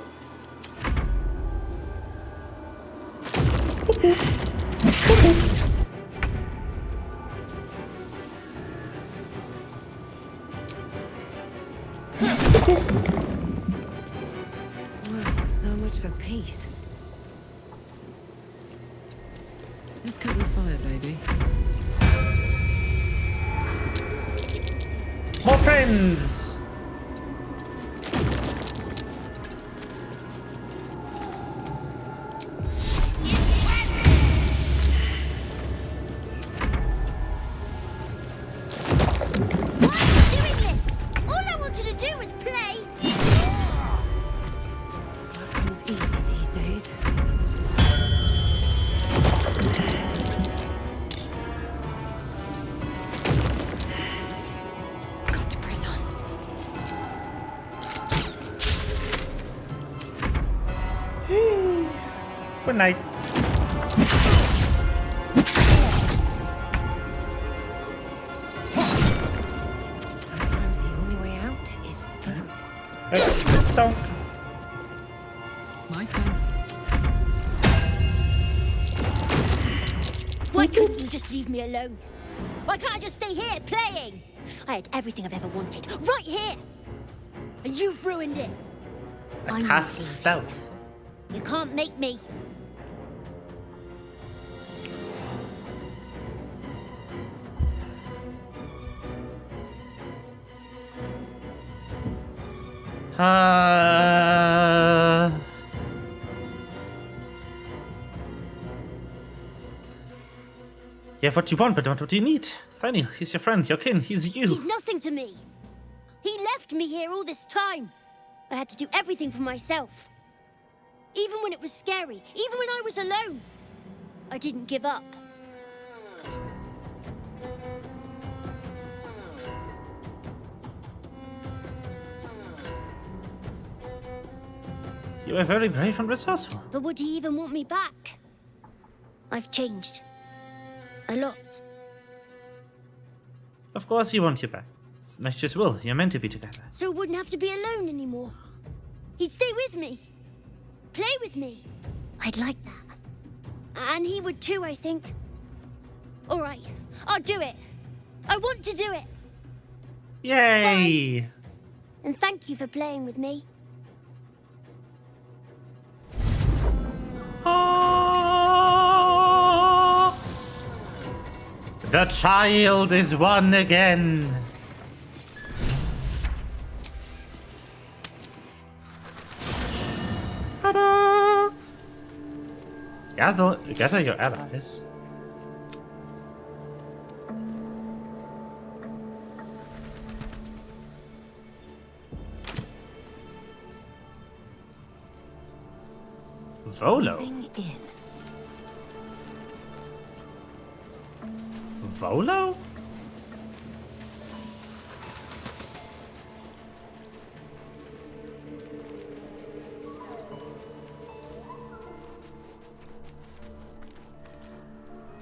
So much for peace. Let's cut with fire, baby. More friends. Good night. Sometimes the only way out is through. Don't. My turn. Why couldn't you just leave me alone? Why can't I just stay here playing? I had everything I've ever wanted, right here! And you've ruined it. I cast stealth. You can't make me. You have what you want, but not what you need. Thaniel, he's your friend, your kin, he's you. He's nothing to me. He left me here all this time. I had to do everything for myself. Even when it was scary, even when I was alone. I didn't give up. You are very brave and resourceful. But would he even want me back? I've changed. A lot. Of course he wants you back. It's nature's will. You're meant to be together. So I wouldn't have to be alone anymore. He'd stay with me. Play with me. I'd like that. And he would too, I think. All right, I'll do it. I want to do it. Yay! Bye. And thank you for playing with me. The child is one again. Ta-da! Gather your allies. Volo. Volo?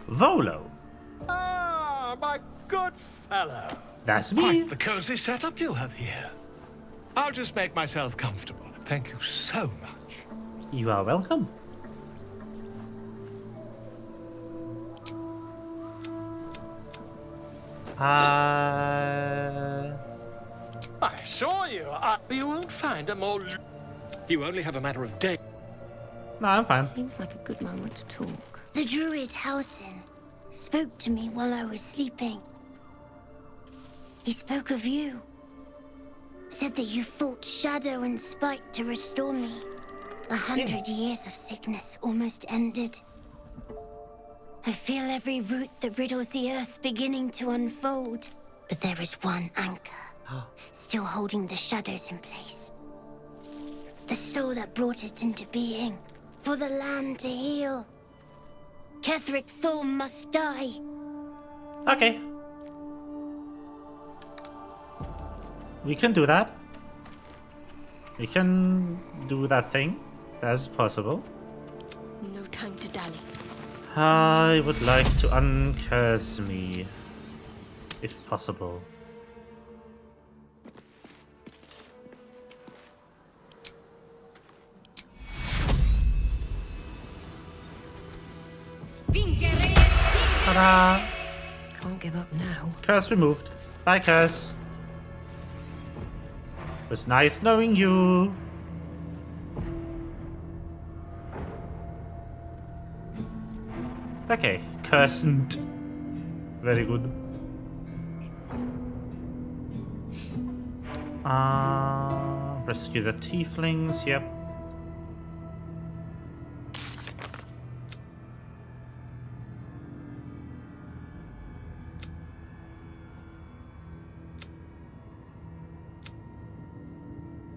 Volo. Ah, my good fellow. That's me. Quite the cozy setup you have here. I'll just make myself comfortable. Thank you so much. You are welcome. I assure you, you won't find a more... You only have a matter of days. No, I'm fine. Seems like a good moment to talk. The druid Halsin spoke to me while I was sleeping. He spoke of you. Said that you fought shadow and spite to restore me. 100 years of sickness almost ended. I feel every root that riddles the earth beginning to unfold. But there is one anchor, still holding the shadows in place. The soul that brought it into being, for the land to heal. Ketheric Thorm must die. Okay. We can do that. We can do that thing. That's possible. No time to dally. I would like to uncurse me, if possible. Ta-da! Can't give up now. Curse removed. Bye, curse. It was nice knowing you. Okay, cursed. Very good. Rescue the tieflings, yep.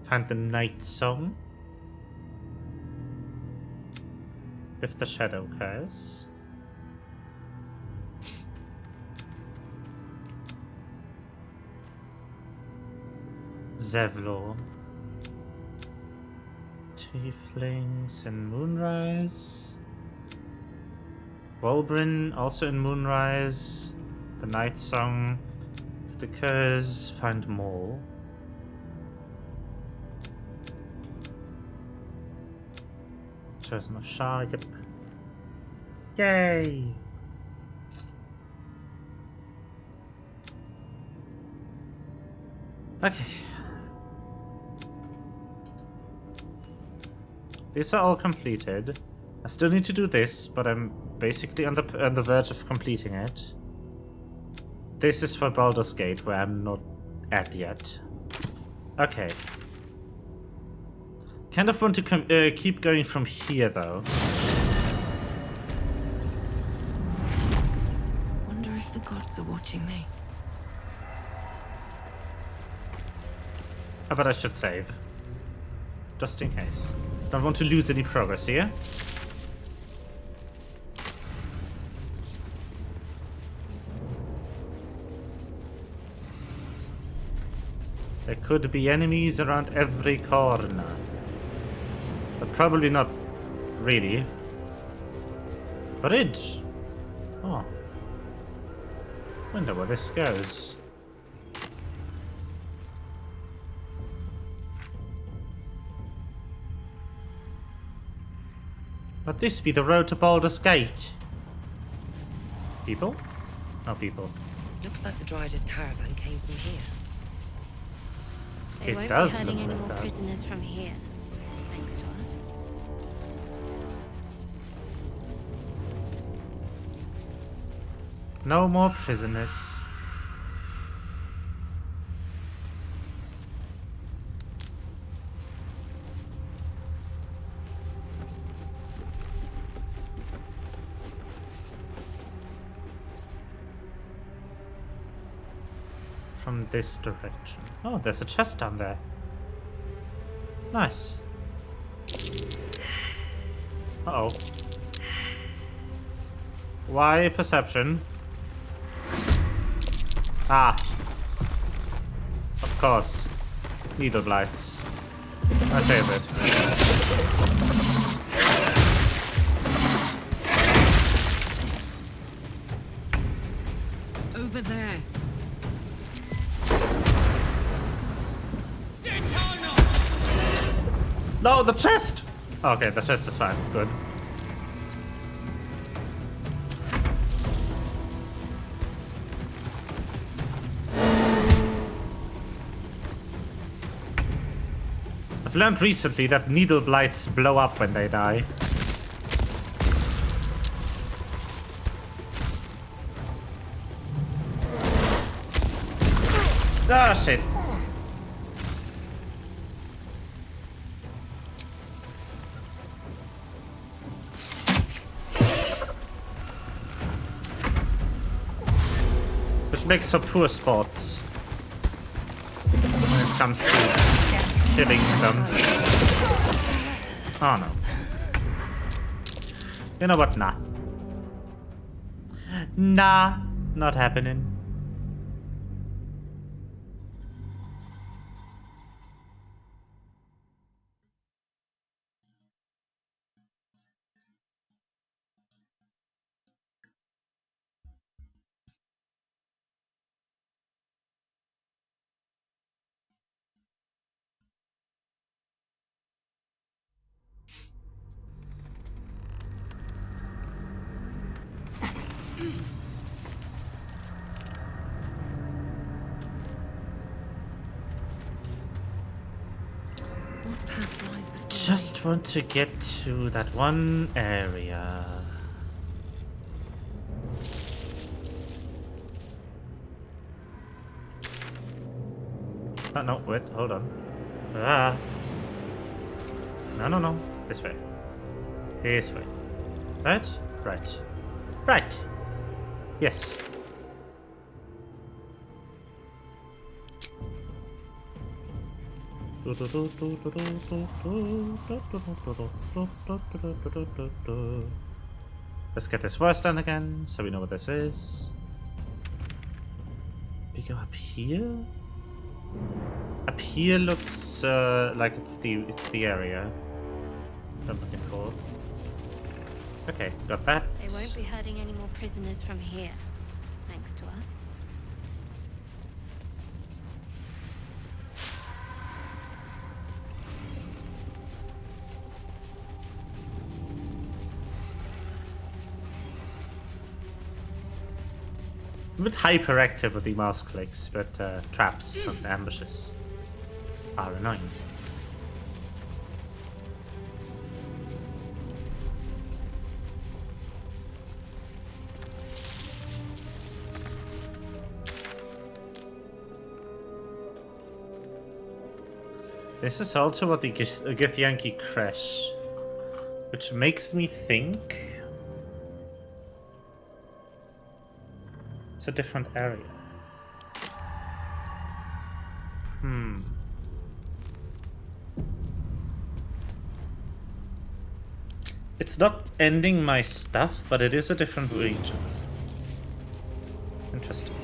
Find the night song. With the shadow curse. Zevlor. Tieflings in Moonrise. Wolbrin also in Moonrise. The Night Song. The Curse. Find more. Chosen of Shah, yep. Yay! Okay. These are all completed. I still need to do this, but I'm basically on the verge of completing it. This is for Baldur's Gate, where I'm not at yet. Okay. Kind of want to keep going from here, though. Wonder if the gods are watching me. But I should save. Just in case. Don't want to lose any progress here. could be enemies around every corner. But probably not really. Bridge! Oh. Wonder where this goes. But this be the road to Baldur's Gate. People? No people. Looks like the Dryder's caravan came from here. They It won't does be hurting look any like more that. prisoners from here, thanks to us. No more prisoners. From this direction. Oh, there's a chest down there. Nice. Uh-oh. Why perception? Ah. Of course. Needle blights. My favorite. Over there. No, the chest! Okay, the chest is fine. Good. I've learned recently that needle blights blow up when they die. Ah, shit. Which makes for poor sports when it comes to killing them. Oh no. You know what? Nah. Nah, not happening. Just want to get to that one area. Oh no, wait, hold on. Ah. No. This way. This way. Right? Right. Right. Yes. Let's get this voice done again, so we know what this is. We go up here. Up here looks like it's the area I'm looking for. Okay, got that. They won't be hurting any more prisoners from here, thanks to us. I'm a bit hyperactive with the mouse clicks, but traps and ambushes are annoying. This is also what the Githyanki crash, which makes me think it's a different area. It's not ending my stuff, but it is a different region. Interesting.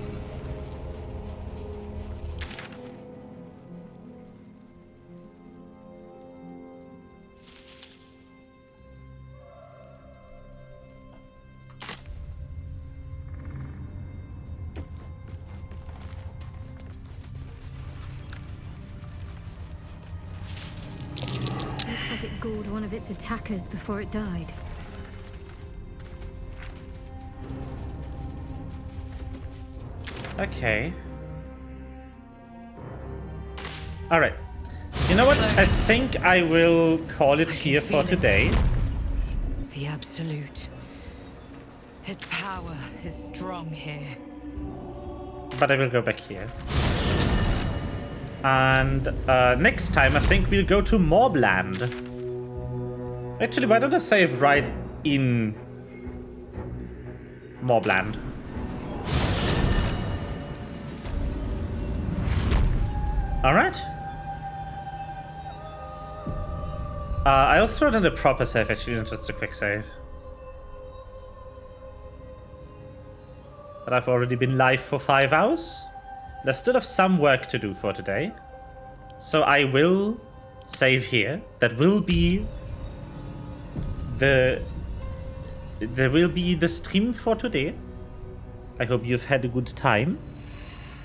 It gored one of its attackers before it died. Okay. Alright. You know what? I think I will call it here for today. The Absolute. Its power is strong here. But I will go back here. And next time I think we'll go to Mobland. Actually, why don't I save right in Mobland? Alright. I'll throw in the proper save actually, not just a quick save. But I've already been live for 5 hours. I still have some work to do for today. So I will save here. That will be the stream for today. I hope you've had a good time.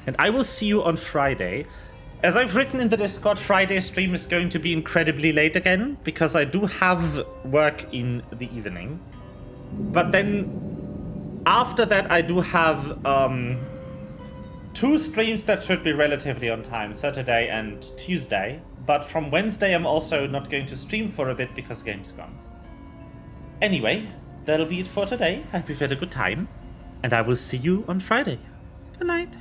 And I will see you on Friday. As I've written in the Discord, Friday stream is going to be incredibly late again, because I do have work in the evening. But then, after that, I do have 2 streams that should be relatively on time, Saturday and Tuesday. But from Wednesday, I'm also not going to stream for a bit because Gamescom. Anyway, that'll be it for today. I hope you've had a good time, and I will see you on Friday. Good night.